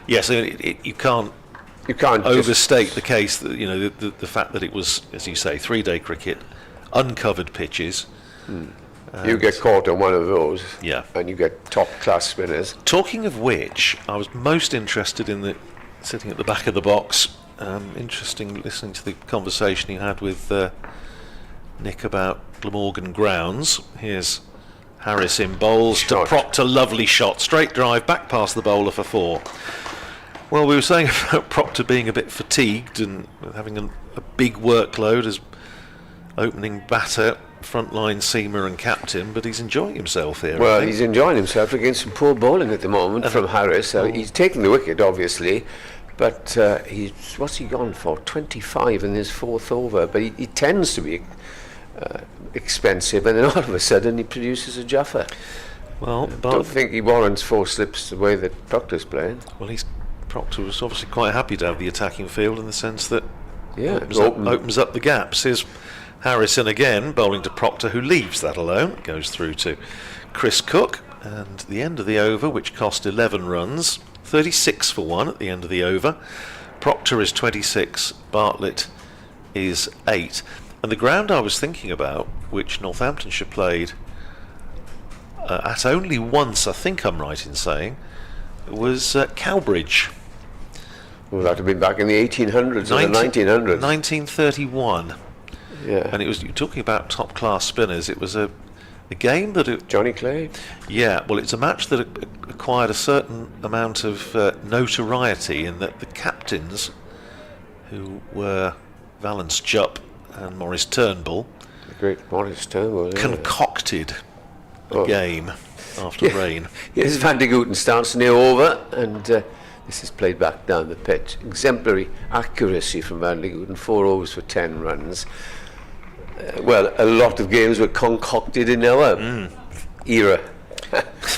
D: Yes, you can't overstate the case that, you know, the fact that it was, as you say, 3-day cricket, uncovered pitches.
E: You get caught on one of those,
D: and
E: you get top class spinners.
D: Talking of which, I was most interested in sitting at the back of the box. Interesting listening to the conversation you had with Nick about Glamorgan grounds. Here's Harris in bowls to Proctor, lovely shot, straight drive back past the bowler for 4. Well, we were saying about Proctor being a bit fatigued and having a big workload as opening batter, frontline seamer and captain, but he's enjoying himself here.
E: Well, he's enjoying himself against some poor bowling at the moment from Harris. He's taking the wicket, obviously, but what's he gone for? 25 in his 4th over, but he tends to be expensive, and then all of a sudden he produces a juffer.
D: Well,
E: don't think he warrants 4 slips the way that Proctor's playing.
D: Well, Proctor was obviously quite happy to have the attacking field in the sense that opens up the gaps. Here's Harris in again, bowling to Proctor, who leaves that alone. Goes through to Chris Cook, and the end of the over, which cost 11 runs, 36 for 1 at the end of the over. Proctor is 26, Bartlett is 8. And the ground I was thinking about, which Northamptonshire played at only once, I think I'm right in saying, was Cowbridge.
E: Well, that would have been back in the 1800s or the 1900s.
D: 1931.
E: Yeah.
D: And you're talking about top class spinners. It was a game that
E: Johnny Clay.
D: Yeah, well, it's a match that acquired a certain amount of notoriety in that the captains, who were Valence Jupp and Maurice Turnbull
E: The great Maurice Turnbull. Yeah.
D: concocted a
E: Oh.
D: game after rain.
E: Here's Van de Gooten starts near over, and this is played back down the pitch. Exemplary accuracy from Van de Gooten, 4 overs for 10 runs. Well, a lot of games were concocted in our era.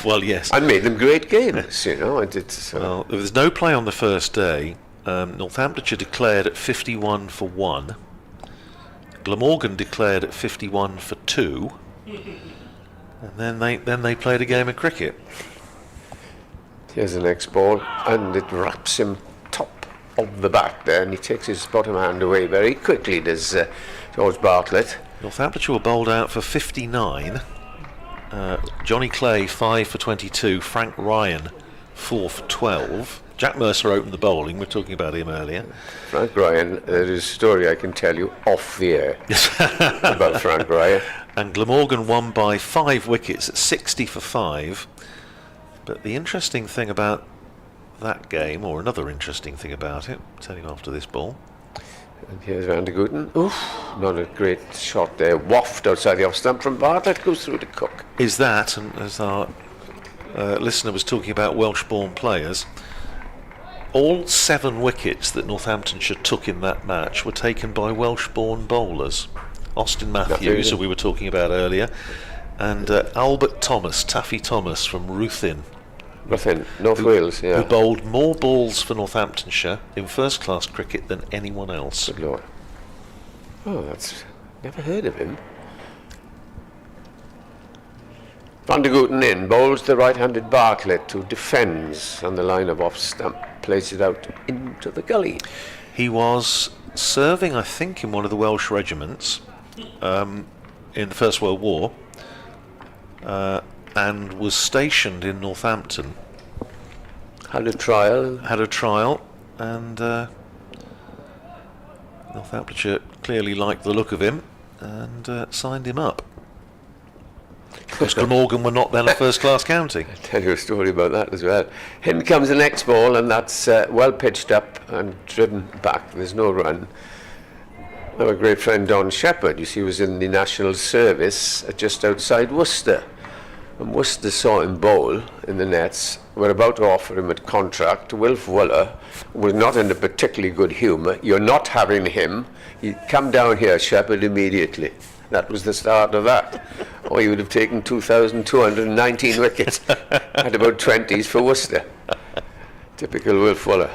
D: Well, yes.
E: I made them great games, you know. I did. So.
D: Well, there was no play on the first day. Northamptonshire declared at 51 for 1. Glamorgan declared at 51 for 2. And then they played a game of cricket.
E: Here's the next ball, and it wraps him top of the bat there, and he takes his bottom hand away very quickly, does George Bartlett.
D: Northamptonshire were bowled out for 59. Johnny Clay 5 for 22. Frank Ryan 4 for 12. Jack Mercer opened the bowling. We were talking about him earlier.
E: Frank Ryan, there is a story I can tell you off the air about Frank Ryan.
D: And Glamorgan won by 5 wickets at 60 for 5. But the interesting thing about that game, or another interesting thing about it, I'll tell you after this ball.
E: And here's Van de Gooten. Oof, not a great shot there. Waft outside the off stump from Bartlett, goes through to Cook.
D: Is that, and as our listener was talking about Welsh-born players, all 7 wickets that Northamptonshire took in that match were taken by Welsh-born bowlers. Austin Matthews, who we were talking about earlier, and Albert Thomas, Taffy Thomas from Ruthin,
E: North Wales, yeah.
D: who bowled more balls for Northamptonshire in first-class cricket than anyone else.
E: Good Lord. Oh, that's... never heard of him. Van de Gooten in, bowls the right-handed Bartlett, who defends on the line of off-stump, plays it out into the gully.
D: He was serving, I think, in one of the Welsh regiments in the First World War, and was stationed in Northampton.
E: Had a trial.
D: And Northamptonshire clearly liked the look of him and signed him up. Because Glamorgan were not then a first-class county.
E: I'll tell you a story about that as well. In comes the next ball, and that's well pitched up and driven back. There's no run. Our great friend Don Shepherd, you see, was in the National Service just outside Worcester. And Worcester saw him bowl in the nets, were about to offer him a contract. Wilf Wuller was not in a particularly good humour. You're not having him. He'd come down here, Shepherd, immediately. That was the start of that. Or he would have taken 2,219 wickets at about 20s for Worcester. Typical Wilf Wuller.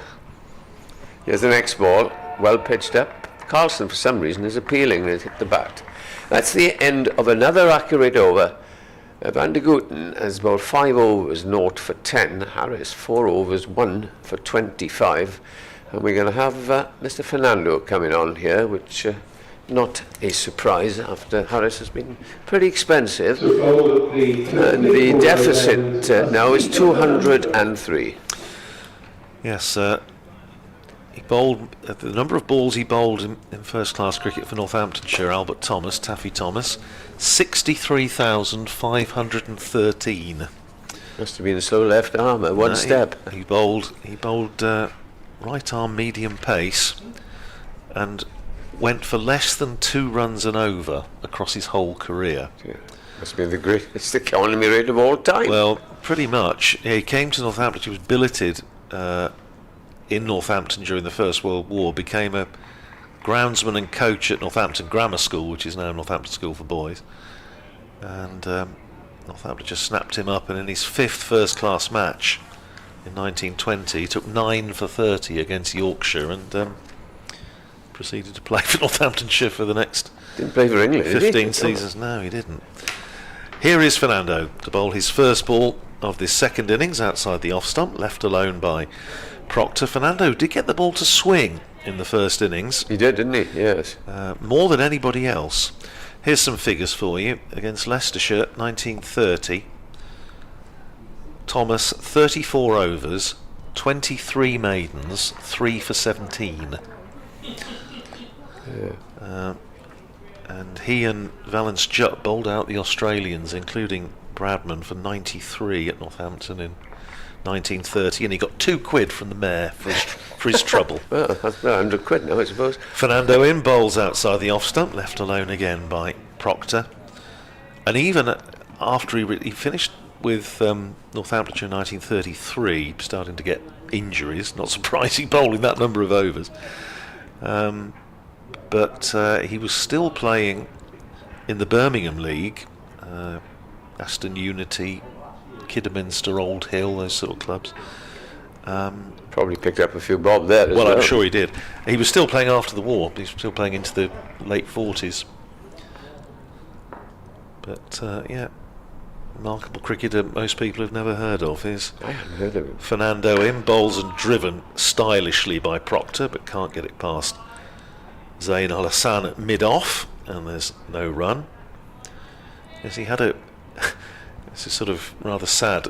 E: Here's the next ball, well pitched up. Carlson, for some reason, is appealing and it hit the bat. That's the end of another accurate over. Van de Gooten has about 5 overs, 0 for 10. Harris, 4 overs, 1 for 25. And we're going to have Mr. Fernando coming on here, which not a surprise after Harris has been pretty expensive. And the deficit now is 203.
D: Yes, he bowled the number of balls he bowled in first-class cricket for Northamptonshire. Albert Thomas, Taffy Thomas, 63,513.
E: Must have been a slow left arm at one step.
D: He bowled right arm medium pace, and went for less than 2 runs and over across his whole career.
E: Yeah. Must be the greatest economy rate of all time.
D: Well, pretty much. Yeah, he came to Northampton. He was billeted in Northampton during the First World War. Became a groundsman and coach at Northampton Grammar School, which is now Northampton School for Boys. And Northampton just snapped him up. And in his 5th first-class match in 1920, he took 9 for 30 against Yorkshire and proceeded to play for Northamptonshire for the next
E: Didn't play for England,
D: 15 seasons. No, he didn't. Here is Fernando to bowl his first ball of this second innings outside the off stump, left alone by Proctor. Fernando did get the ball to swing in the first innings.
E: He did, didn't he? Yes.
D: More than anybody else. Here's some figures for you. Against Leicestershire, 1930. Thomas, 34 overs, 23 maidens, 3 for 17. And he and Valence Jupp bowled out the Australians, including Bradman, for 93 at Northampton in 1930, and he got £2 from the mayor for his trouble.
E: Well, that's £100 now, I suppose.
D: Fernando in bowls outside the off stump, left alone again by Proctor. And even after he finished with Northamptonshire in 1933, starting to get injuries, not surprising bowling that number of overs. But he was still playing in the Birmingham League, Aston Unity, Kidderminster, Old Hill, those sort of clubs.
E: Probably picked up a few bob there as well.
D: Well, I'm sure he did. He was still playing after the war. He was still playing into the late 40s. But, yeah, remarkable cricketer most people have never heard of is
E: I haven't heard of him.
D: Fernando in, bowls and driven stylishly by Proctor, but can't get it past Zain Al Hassan at mid-off, and there's no run. Yes, he had it's a sort of rather sad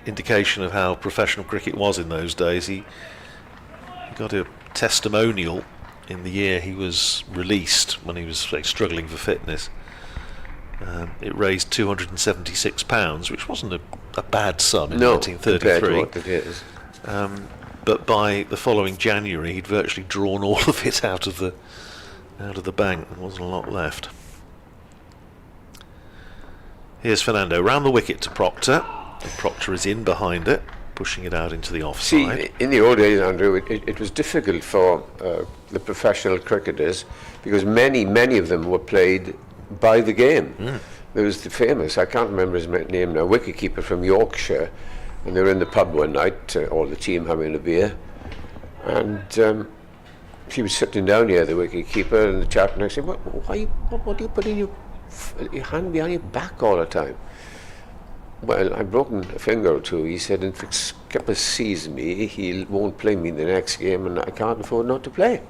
D: indication of how professional cricket was in those days. He got a testimonial in the year he was released when he was struggling for fitness. It raised £276, which wasn't a bad sum in 1933.
E: What it is.
D: But by the following January, he'd virtually drawn all of it out of the bank. There wasn't a lot left. Here's Fernando round the wicket to Proctor. And Proctor is in behind it, pushing it out into the offside.
E: See, in the old days, Andrew, it was difficult for the professional cricketers because many of them were played by the game. There was the famous, I can't remember his name now, wicketkeeper from Yorkshire, and they were in the pub one night, all the team having a beer, and he was sitting down here, the wicketkeeper, and the chap next to him, what do you put in your hand behind your back all the time? Well, I've broken a finger or two. He said, if Skipper sees me, he won't play me in the next game, and I can't afford not to play.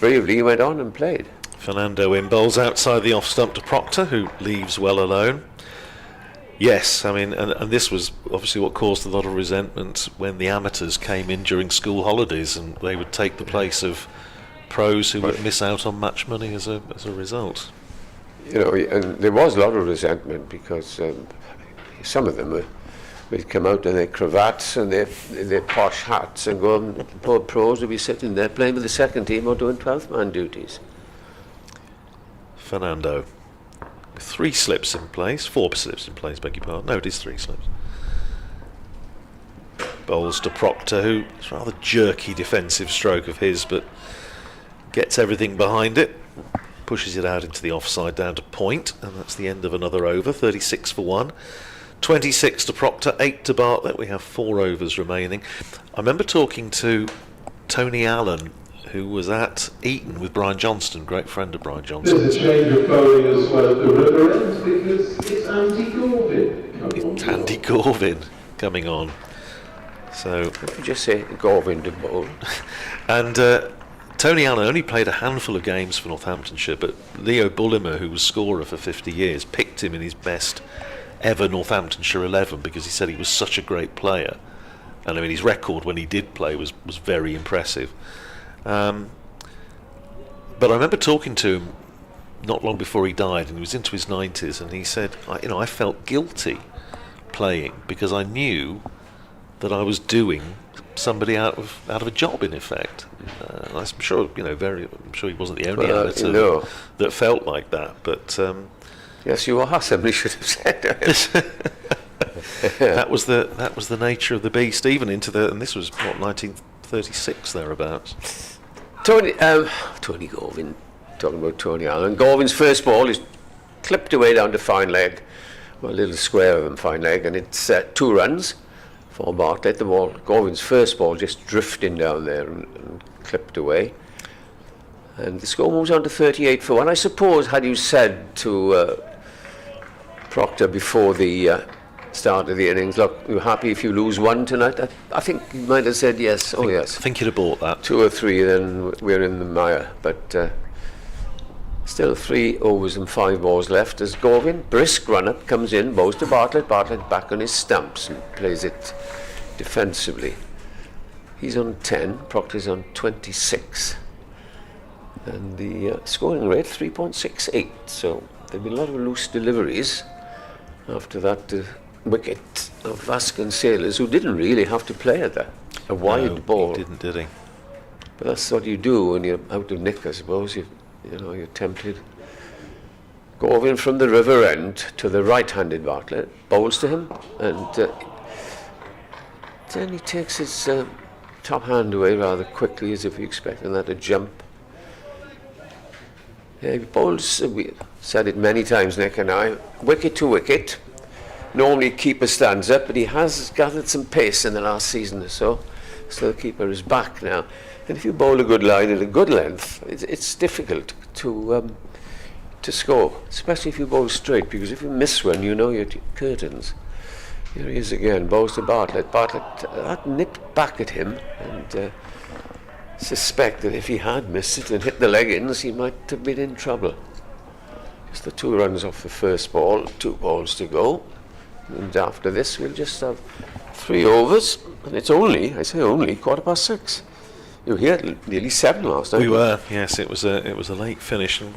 E: Bravely, he went on and played.
D: Fernando in, bowls outside the off stump to Proctor, who leaves well alone. Yes, I mean, and this was obviously what caused a lot of resentment when the amateurs came in during school holidays, and they would take the place of pros who would miss out on match money as a result.
E: You know, and there was a lot of resentment because some of them would come out in their cravats and their posh hats and go, and the poor pros would be sitting there playing with the second team or doing 12th man duties.
D: Fernando. 4 slips in place, beg your pardon. No, it is 3 slips. Bowls to Proctor, who it's a rather jerky defensive stroke of his, but gets everything behind it, pushes it out into the offside down to point, and that's the end of another over. 36 for 1. 26 to Proctor, 8 to Bartlett. We have 4 overs remaining. I remember talking to Tony Allen, who was at Eton with Brian Johnston, great friend of Brian Johnston.
A: There's a change of bowling as well at the river end because it's Andy Gorvin.
D: It's Andy Gorvin coming on. So
E: Could you just say Gorvin to bowl?
D: and Tony Allen only played a handful of games for Northamptonshire, but Leo Bullimer, who was scorer for 50 years, picked him in his best ever Northamptonshire 11 because he said he was such a great player. And I mean, his record when he did play was very impressive. But I remember talking to him not long before he died, and he was into his 90s, and he said, I felt guilty playing because I knew that I was doing somebody out of a job in effect. I'm sure I'm sure he wasn't the only amateur that felt like that, but
E: yes, you are. Somebody should have said that.
D: that was the nature of the beast, even into and this was 1936 thereabouts.
E: Tony Gorvin, talking about Tony Allen. Gorvin's first ball is clipped away down to fine leg, well, a little square of them fine leg, and it's 2 runs for Bartlett. The ball, Gorvin's first ball, just drifting down there and clipped away. And the score moves on to 38 for 1. I suppose, had you said to Proctor before the start of the innings, look, you're happy if you lose 1 tonight? I think he might have said yes. Yes.
D: I think he'd have bought that.
E: 2 or 3, then we're in the mire. But still 3 overs and 5 balls left as Gorvin, brisk run-up, comes in, bows to Bartlett. Bartlett back on his stumps and plays it defensively. He's on 10, Proctor's on 26. And the scoring rate, 3.68. So there've been a lot of loose deliveries after that wicket of Vasconcelos, who didn't really have to play at that. A wide ball.
D: He didn't, did he?
E: But that's what you do when you're out of nick, I suppose. You're tempted. Glamorgan from the river end to the right-handed Bartlett, bowls to him, and then he takes his top hand away rather quickly, as if he expected that to jump. Yeah, he bowls, we said it many times, Nick and I, wicket to wicket. Normally keeper stands up, but he has gathered some pace in the last season or so the keeper is back now. And if you bowl a good line at a good length, it's difficult to score, especially if you bowl straight, because if you miss one, you know your curtains. Here he is again, bowls to Bartlett. Bartlett that nipped back at him, and suspect that if he had missed it and hit the leggings, he might have been in trouble. Just the 2 runs off the first ball, 2 balls to go, and after this we'll just have 3 overs, and it's only, I say only, 6:15. You were here at nearly 7 last night.
D: We were, yes. It was a late finish, and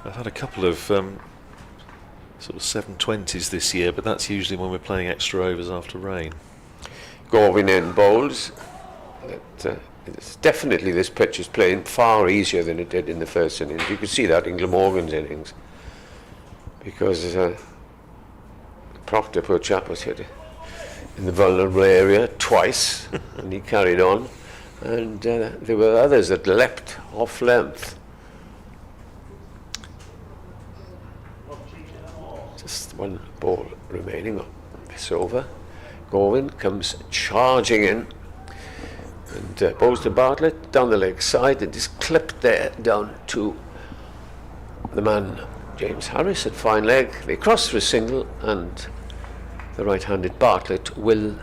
D: I've had a couple of sort of 7:20s this year, but that's usually when we're playing extra overs after rain.
E: Glamorgan in bowls. It's definitely, this pitch is playing far easier than it did in the first innings. You could see that in Glamorgan's innings, because Proctor, poor chap, was hit in the vulnerable area twice, and he carried on. And there were others that leapt off length. Just 1 ball remaining on this over. Glamorgan comes charging in, and bowls to Bartlett down the leg side, and is clipped there down to the man James Harris at fine leg. They cross for a single, and the right-handed Bartlett will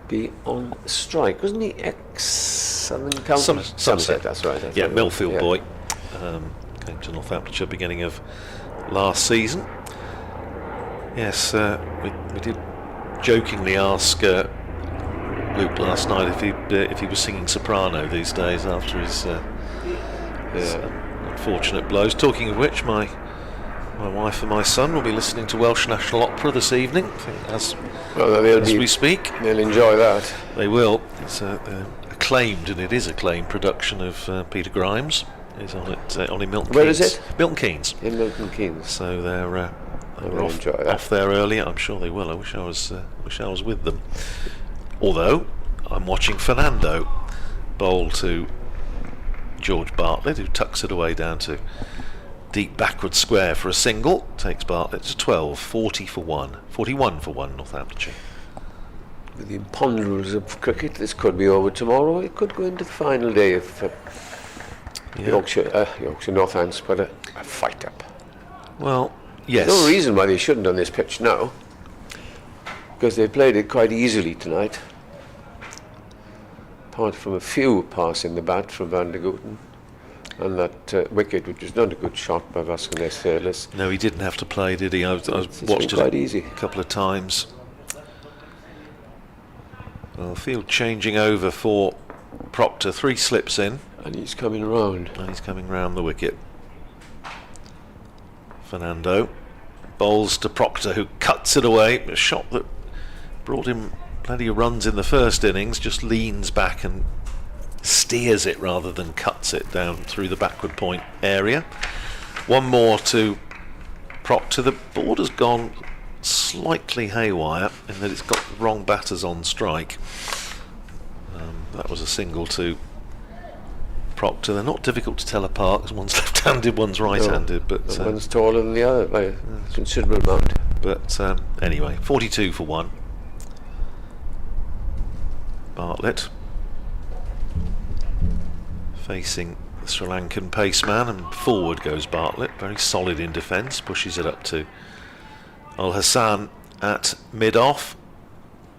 E: be on strike. Wasn't he ex-Southern County?
D: Somerset,
E: that's right.
D: Yeah, Millfield boy. Came to Northamptonshire beginning of last season. Yes, we did jokingly ask Luke last night if he was singing soprano these days after his unfortunate blows. Talking of which, my wife and my son will be listening to Welsh National Opera this evening, as we speak.
E: They'll enjoy that.
D: They will. It's acclaimed, and it is acclaimed production of Peter Grimes. It's on in Milton Keynes.
E: Where is it?
D: Milton Keynes.
E: In Milton Keynes.
D: So they're
E: off
D: there early. I'm sure they will. I wish I was with them. Although I'm watching Fernando bowl to George Bartlett, who tucks it away down to deep backward square for a single, takes Bartlett to 12, 41 for 1, Northamptonshire.
E: With the imponderables of cricket, this could be over tomorrow. It could go into the final day of Yorkshire Northants, but a fight up.
D: Well, yes.
E: There's no reason why they shouldn't on this pitch now, because they played it quite easily tonight, apart from a few passing the bat from Van der Gooten. And that wicket, which was not a good shot by Vasconcelos.
D: No, he didn't have to play, did he? I watched it a couple of times. Well, field changing over for Proctor. 3 slips in.
E: And he's coming round.
D: And he's coming round the wicket. Fernando bowls to Proctor, who cuts it away. A shot that brought him plenty of runs in the first innings, just leans back and steers it rather than cuts it down through the backward point area. 1 more to Proctor. The board has gone slightly haywire in that it's got the wrong batters on strike. That was a single to Proctor. They're not difficult to tell apart because one's left-handed, one's right-handed, but
E: one's taller than the other by a considerable amount.
D: But anyway, 42 for 1. Bartlett facing the Sri Lankan paceman, and forward goes Bartlett, very solid in defence, pushes it up to Al Hassan at mid-off.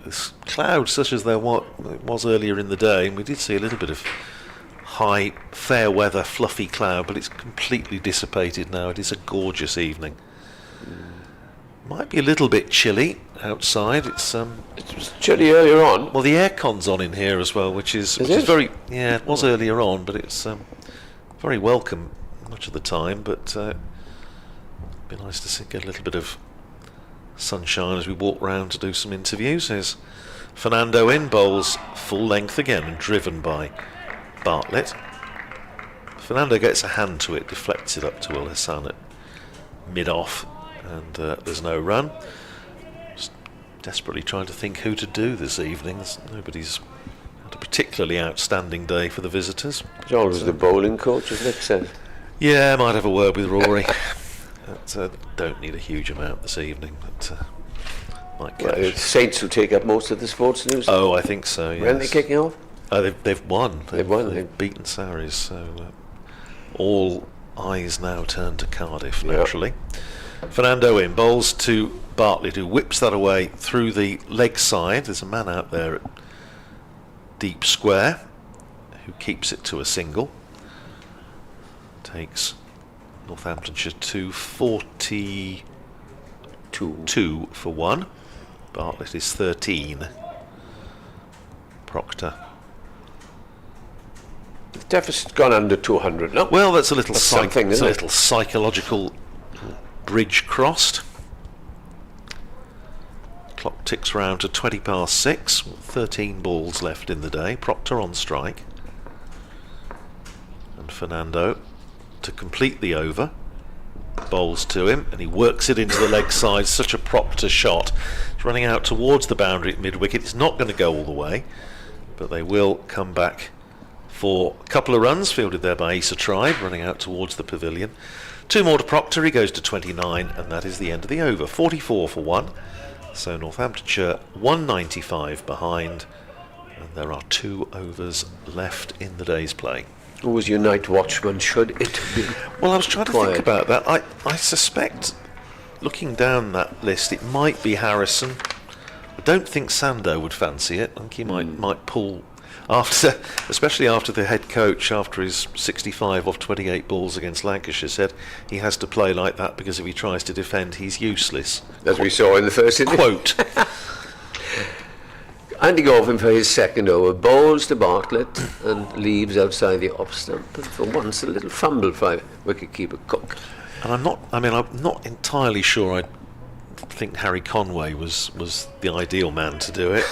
D: This cloud, such as there was earlier in the day, and we did see a little bit of high, fair weather, fluffy cloud, but it's completely dissipated now. It is a gorgeous evening. Might be a little bit chilly outside. It
E: was chilly earlier on.
D: Well, the aircon's on in here as well, which is very. Yeah, it was earlier on, but it's very welcome much of the time. But it'd be nice to get a little bit of sunshine as we walk round to do some interviews. Here's Fernando in, bowls full length again and driven by Bartlett. Fernando gets a hand to it, deflects it up to Al Hassan at mid-off, and there's no run. Just desperately trying to think who to do this evening. Nobody's had a particularly outstanding day for the visitors.
E: It's always the bowling coach, as Nick said.
D: Yeah, I might have a word with Rory. But, don't need a huge amount this evening, but might catch.
E: Well, Saints will take up most of the sports news.
D: Oh, I think so, yes.
E: When are they kicking off?
D: They've won.
E: They've won.
D: They've beaten Saris, so all eyes now turn to Cardiff, naturally. Fernando in, bowls to Bartlett, who whips that away through the leg side. There's a man out there at deep square who keeps it to a single. Takes Northamptonshire to 42 for 1. Bartlett is 13. Proctor.
E: The deficit's gone under 200 now.
D: Well, that's a little
E: something,
D: it's a
E: isn't it?
D: little psychological bridge crossed. Clock ticks round to 20 past 6. 13 balls left in the day. Proctor on strike. And Fernando to complete the over. Bowls to him, and he works it into the leg side. Such a Proctor shot. It's running out towards the boundary at mid-wicket. It's not going to go all the way, but they will come back for a couple of runs, fielded there by Issa Tribe, running out towards the pavilion. 2 more to Proctor. He goes to 29, and that is the end of the over. 44 for 1. So Northamptonshire 195 behind, and there are 2 overs left in the day's play.
E: Who was your night watchman, should it be?
D: Well, I was trying to
E: quiet?
D: think about that. I suspect, looking down that list, it might be Harrison. I don't think Sando would fancy it. I think he might pull, after, especially after the head coach, after his 65 off 28 balls against Lancashire, said he has to play like that because if he tries to defend, he's useless.
E: As we saw in the first inning.
D: Quote.
E: Andy Govin for his second over, bowls to Bartlett and leaves outside the off stump. And for once, a little fumble by wicketkeeper Cook.
D: And I'm not entirely sure. I think Harry Conway was the ideal man to do it.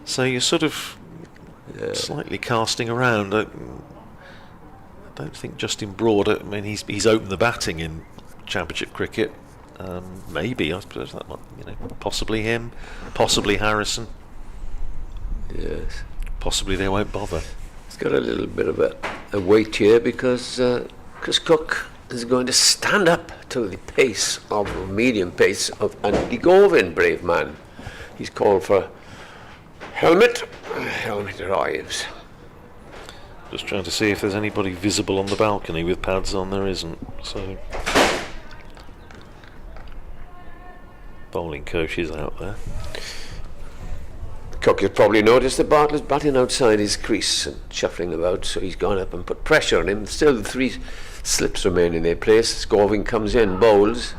D: So you're sort of slightly casting around. I don't think Justin Broad. I mean, he's opened the batting in Championship cricket. Maybe, I suppose that might, possibly him, possibly Harrison.
E: Yes.
D: Possibly they won't bother.
E: It's got a little bit of a weight here because Cook is going to stand up to the medium pace of Andy Govin, brave man. He's called for helmet. Helmet arrives.
D: Just trying to see if there's anybody visible on the balcony with pads on. There isn't. So bowling coach is out there.
E: Cook has probably noticed that Bartlett's batting outside his crease and shuffling about, so he's gone up and put pressure on him. Still the 3 slips remain in their place. Govin comes in, bowls.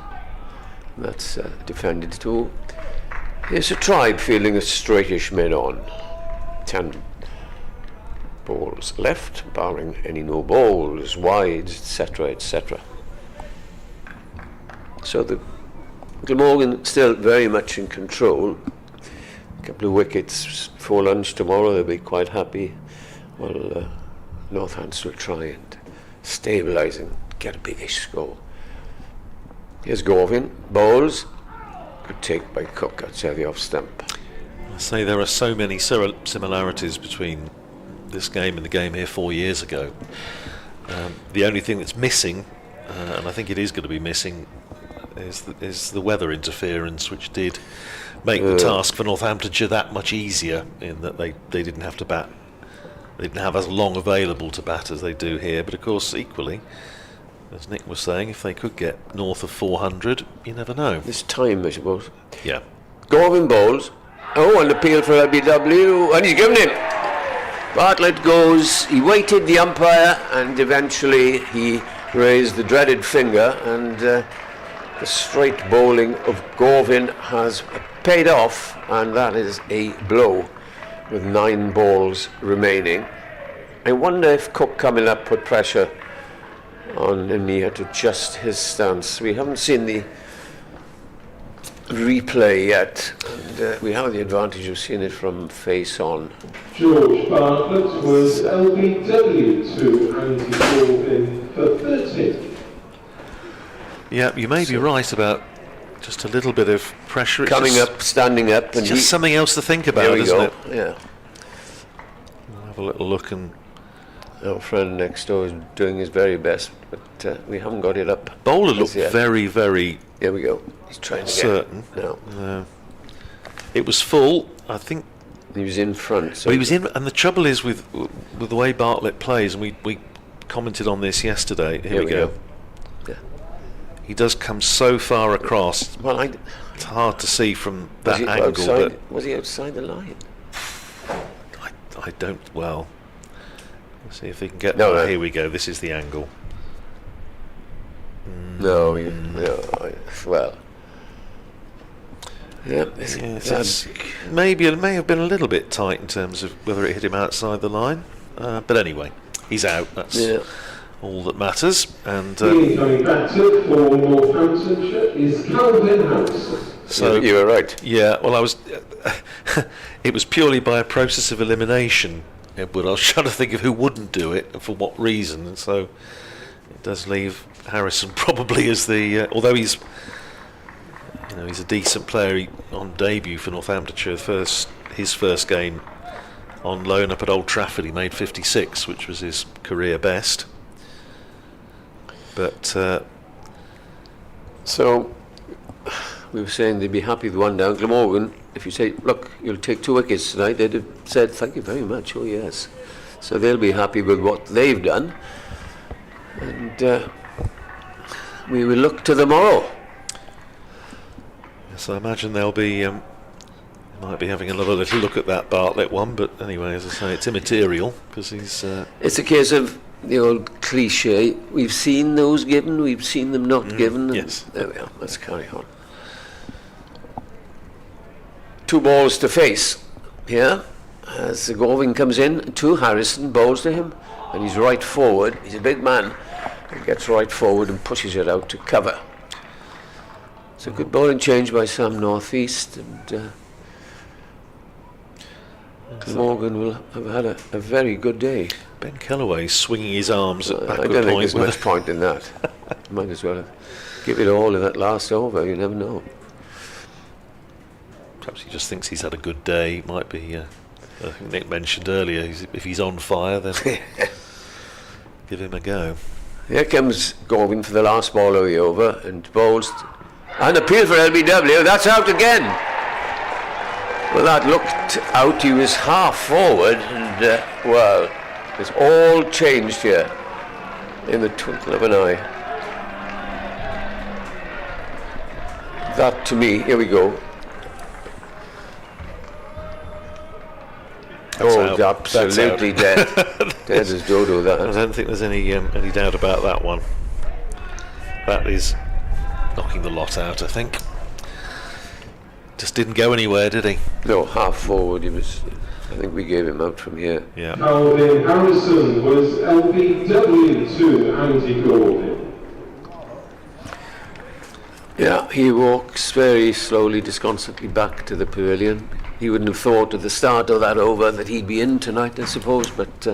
E: That's defended too. Here's a Tribe fielding a straightish mid-on. 10 balls left, barring any no balls, wides, etc., etc. So the Glamorgan still very much in control. A couple of wickets before lunch tomorrow, they'll be quite happy. Well, Northants will try and stabilise and get a biggish score. Here's Govin, bowls. Good take by Cook outside the off stump.
D: I say there are so many similarities between this game and the game here 4 years ago. The only thing that's missing, and I think it is going to be missing, is the weather interference, which did make the task for Northamptonshire that much easier in that they didn't have to bat. They didn't have as long available to bat as they do here. But of course, equally, as Nick was saying, if they could get north of 400, you never know.
E: This time, I suppose.
D: Yeah.
E: Govin bowls. Oh, an appeal for LBW, and he's given it. Bartlett goes, he waited the umpire, and eventually he raised the dreaded finger, and the straight bowling of Govin has paid off, and that is a blow with 9 balls remaining. I wonder if Cook coming up put pressure on him. He had to adjust his stance. We haven't seen the replay yet. And, we have the advantage of seeing it from face on.
A: George Bartlett was LBW to Andy Corbin for 30.
D: Yeah, you may be right about just a little bit of pressure. It's
E: Coming
D: just,
E: up, standing up, and
D: just something else to think about,
E: there we
D: isn't
E: go.
D: it?
E: Yeah.
D: We'll have a little look and
E: Our friend next door is doing his very best, but we haven't got it up.
D: Bowler
E: as
D: looked
E: yet.
D: very, very
E: Here we go. He's trying to
D: certain.
E: get it. No,
D: It was full, I think.
E: he was in front. So
D: But he was in, and the trouble is with the way Bartlett plays, and we commented on this yesterday. Here we go.
E: Yeah.
D: He does come so far across.
E: Well,
D: It's hard to see from
E: was
D: that
E: he
D: angle,
E: outside? Was he outside the line?
D: but I don't. Well, let's see if they can get.
E: No, no.
D: Here we go. This is the angle.
E: No, well. Yeah,
D: Yes, maybe it may have been a little bit tight in terms of whether it hit him outside the line. But anyway, he's out. That's all that matters. And
A: The incoming batter for Northamptonshire is Calvin Harrison.
D: so
E: you were right.
D: yeah, well, I was. It was purely by a process of elimination, Edward. I was trying to think of who wouldn't do it and for what reason, and so it does leave Harrison probably as the. Although he's a decent player on debut for Northamptonshire. His first game on loan up at Old Trafford, he made 56, which was his career best. But
E: So we were saying they'd be happy with one down. Glamorgan, if you say, look, you'll take 2 wickets tonight, they'd have said, thank you very much. Oh yes. So they'll be happy with what they've done, and we will look to tomorrow.
D: so I imagine they'll be might be having another little look at that Bartlett one. But anyway, as I say, it's immaterial because he's.
E: It's a case of the old cliche. We've seen those given, we've seen them not given. And
D: yes.
E: there we are. Let's carry on. 2 balls to face here as Goving comes in. 2 Harrison bowls to him, and he's right forward. He's a big man. He gets right forward and pushes it out to cover. It's a good bowling change by Sam North East, and Morgan will have had a very good day.
D: Ben Kellaway swinging his arms at
E: I
D: backward
E: don't think
D: point.
E: there's much point in that. Might as well give it all in that last over. You never know.
D: Perhaps he just thinks he's had a good day. Might be. I think Nick mentioned earlier. If he's on fire, then give him a go.
E: Here comes Goving for the last ball of the over, and bowls an appeal for LBW. That's out again. Well, that looked out. He was half forward, and well, it's all changed here in the twinkle of an eye. That to me, here we go.
D: That's
E: Oh,
D: out.
E: it's absolutely dead. Dead as dodo,
D: I
E: that.
D: don't think there's any doubt about that one. That is knocking the lot out, I think. Just didn't go anywhere, did he?
E: No, half forward. He was. I think we gave him out from here.
D: Yeah.
A: Calvin Harrison was LBW to Andy Gordon.
E: Yeah, he walks very slowly, disconsolately back to the pavilion. He wouldn't have thought at the start of that over that he'd be in tonight, I suppose, but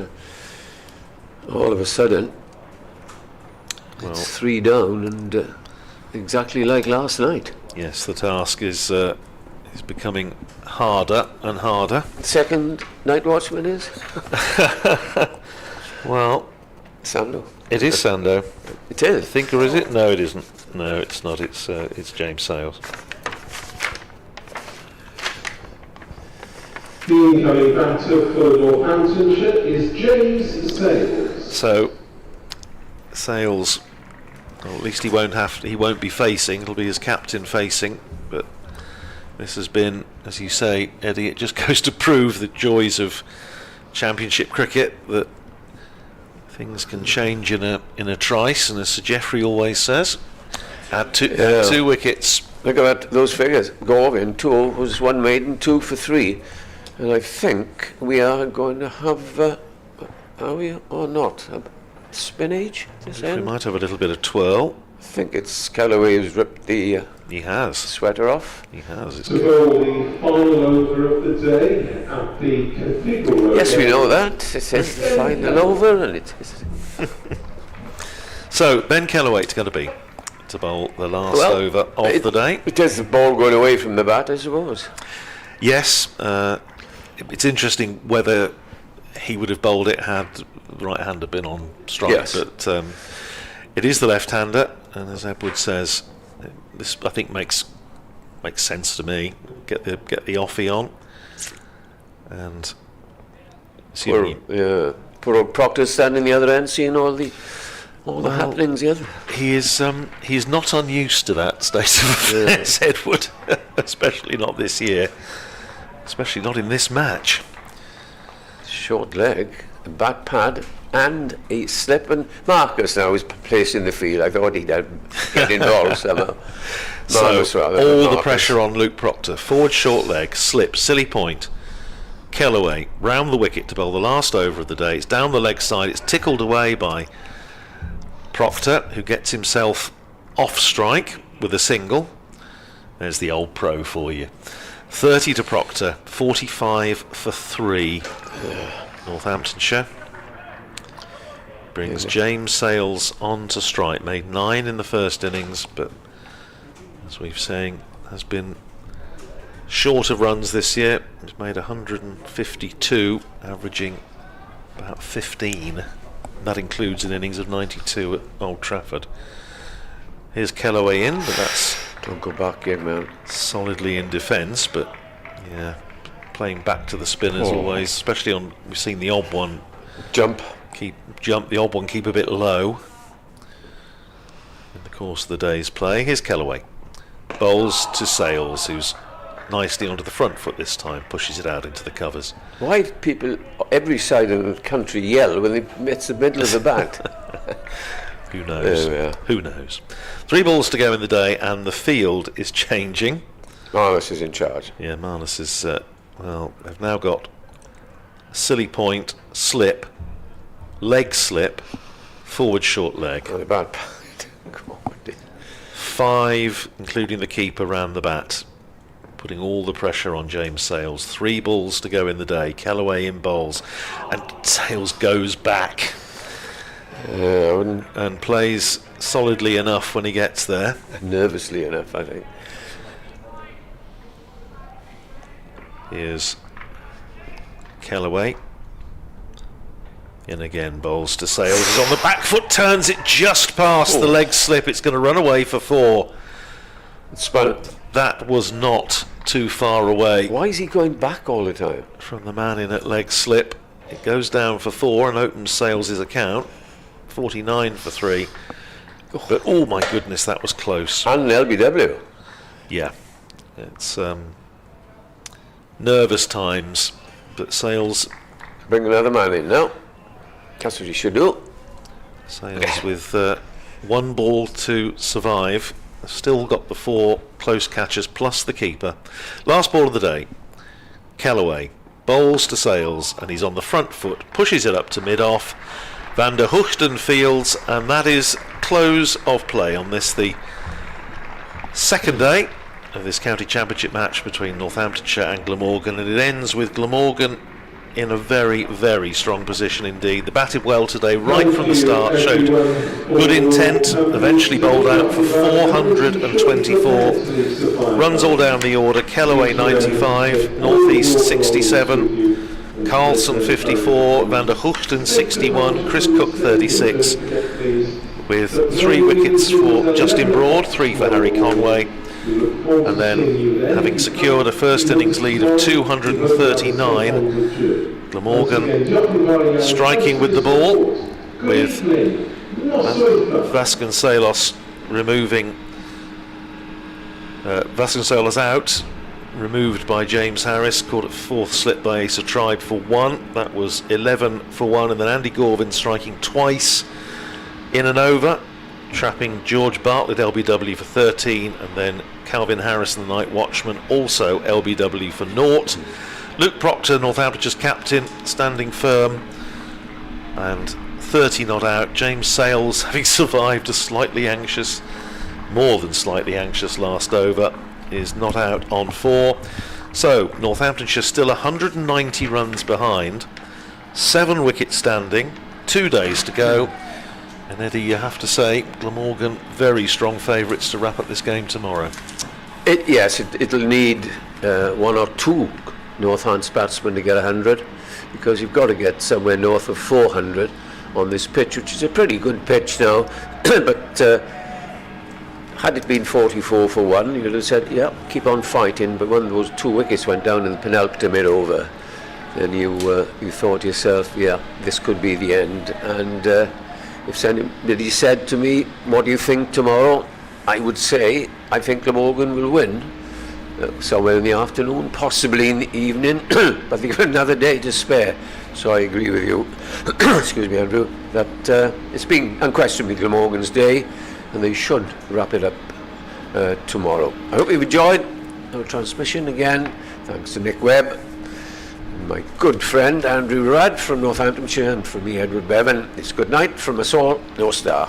E: all of a sudden, it's 3 down, and exactly like last night.
D: Yes, the task is becoming harder and harder.
E: Second night watchman is
D: Well,
E: Sando.
D: it is Sando.
E: It is.
D: I think, or is it? No, it isn't. No, it's not. It's James Sales.
A: The incoming batter for Northamptonshire is James Sales.
D: So Sales, well, at least he won't be facing. It'll be his captain facing. But this has been, as you say, Eddie, it just goes to prove the joys of Championship cricket, that things can change in a trice, and as Sir Geoffrey always says, add 2 wickets.
E: Look at those figures. Goving, 2 was 1 maiden, 2 for 3. And I think we are going to have, are we or not, a spinach this
D: We
E: end?
D: might have a little bit of twirl.
E: I think it's Callaway who's ripped the
D: He has.
E: sweater off.
D: He has. It's
A: To bowl the final over of the day at the Cathedral Road.
E: Yes, we know that. It says the final over, and it is.
D: So, Ben Kellaway to going to be to bowl the last
E: Well,
D: over of the day.
E: It is the ball going away from the bat, I suppose.
D: Yes, it's interesting whether he would have bowled it had the right hander been on strike.
E: Yes.
D: But it is the left-hander, and as Edward says, this I think makes sense to me. Get the offie on, and
E: Poor old Proctor's standing the other end, seeing all the happenings the other.
D: he is not unused to that state of affairs, Edward, especially not this year, especially not in this match.
E: Short leg, a bat pad, and a slip. And Marcus now is placed in the field. I thought he'd get involved somehow. Marcus,
D: So
E: rather,
D: all the
E: Marcus.
D: pressure on Luke Proctor. Forward short leg, slip, silly point. Kellaway round the wicket to bowl the last over of the day. It's down the leg side. It's tickled away by Proctor, who gets himself off strike with a single. There's the old pro for you. 30 to Proctor, 45 for 3. Northamptonshire brings James Sales on to strike. Made 9 in the first innings, but as we've saying, has been short of runs this year. He's made 152, averaging about 15. That includes an innings of 92 at Old Trafford. Here's Kellaway in, but that's
E: Don't go back in, man.
D: solidly in defence. But yeah, playing back to the spinners always, especially on. We've seen the odd one
E: Jump.
D: the odd one keep a bit low in the course of the day's play. Here's Kellaway. Bowls to Sales, who's nicely onto the front foot this time, pushes it out into the covers.
E: Why do people every side of the country yell when it's the middle of the bat?
D: Who knows?
E: There we are.
D: Who knows? 3 balls to go in the day, and the field is changing.
E: Marcus is in charge.
D: Yeah, Marnus is, they've now got silly point, slip, leg slip, forward short leg.
E: Oh, the bat pad. Come on.
D: 5, including the keeper, round the bat, putting all the pressure on James Sales. 3 balls to go in the day. Kellaway in bowls, and Sales goes back and plays solidly enough when he gets there.
E: Nervously enough, I think.
D: Here's Kellaway. And again, bowls to Sales. He's on the back foot, turns it just past the leg slip. It's going to run away for 4. That was not too far away
E: Why is he going back all the time?
D: from the man in at leg slip. It goes down for 4 and opens Sales' account. 49 for 3. But oh my goodness, that was close.
E: And an LBW.
D: Yeah, it's nervous times, but Sales
E: Bring another man in now. That's what he should do.
D: Sales with 1 ball to survive. Still got the 4 close catches plus the keeper. Last ball of the day. Kellaway bowls to Sales, and he's on the front foot, pushes it up to mid-off. Van der Hoogten fields, and that is close of play on this, the second day of this county championship match between Northamptonshire and Glamorgan, and it ends with Glamorgan in a very, very strong position indeed. They batted well today, right from the start, showed good intent, eventually bowled out for 424. Runs all down the order. Kellaway 95, North East 67, Carlson 54, Van der Hoogten 61, Chris Cook 36, with 3 wickets for Justin Broad, 3 for Harry Conway, and then having secured a first innings lead of 239, Glamorgan striking with the ball, with Vasconcelos Vasconcelos out, removed by James Harris, caught at 4th slip by Asa Tribe for 1. That was 11 for 1, and then Andy Gorvin striking twice in and over, trapping George Bartlett LBW for 13, and then Calvin Harrison, the night watchman, also LBW for 0. Luke Proctor, Northamptonshire's captain, standing firm, and 30 not out. James Sales, having survived a more than slightly anxious last over, is not out on 4. So Northamptonshire still 190 runs behind, 7 wickets standing, 2 days to go. And Eddie, you have to say, Glamorgan very strong favourites to wrap up this game tomorrow.
E: Yes, it'll need 1 or 2 Northants batsmen to get 100, because you've got to get somewhere north of 400 on this pitch, which is a pretty good pitch now. But had it been 44 for 1, you'd have said, yeah, keep on fighting. But when those 2 wickets went down in the penultimate over, then you thought to yourself, yeah, this could be the end. And if somebody said to me, what do you think tomorrow? I would say, I think Glamorgan will win. Somewhere in the afternoon, possibly in the evening, but they've got another day to spare. So I agree with you, excuse me, Andrew, that it's been unquestionably Glamorgan's day, and they should wrap it up tomorrow. I hope you've enjoyed our transmission again. Thanks to Nick Webb, my good friend Andrew Rudd from Northamptonshire, and from me, Edward Bevan. It's good night from us all. No star.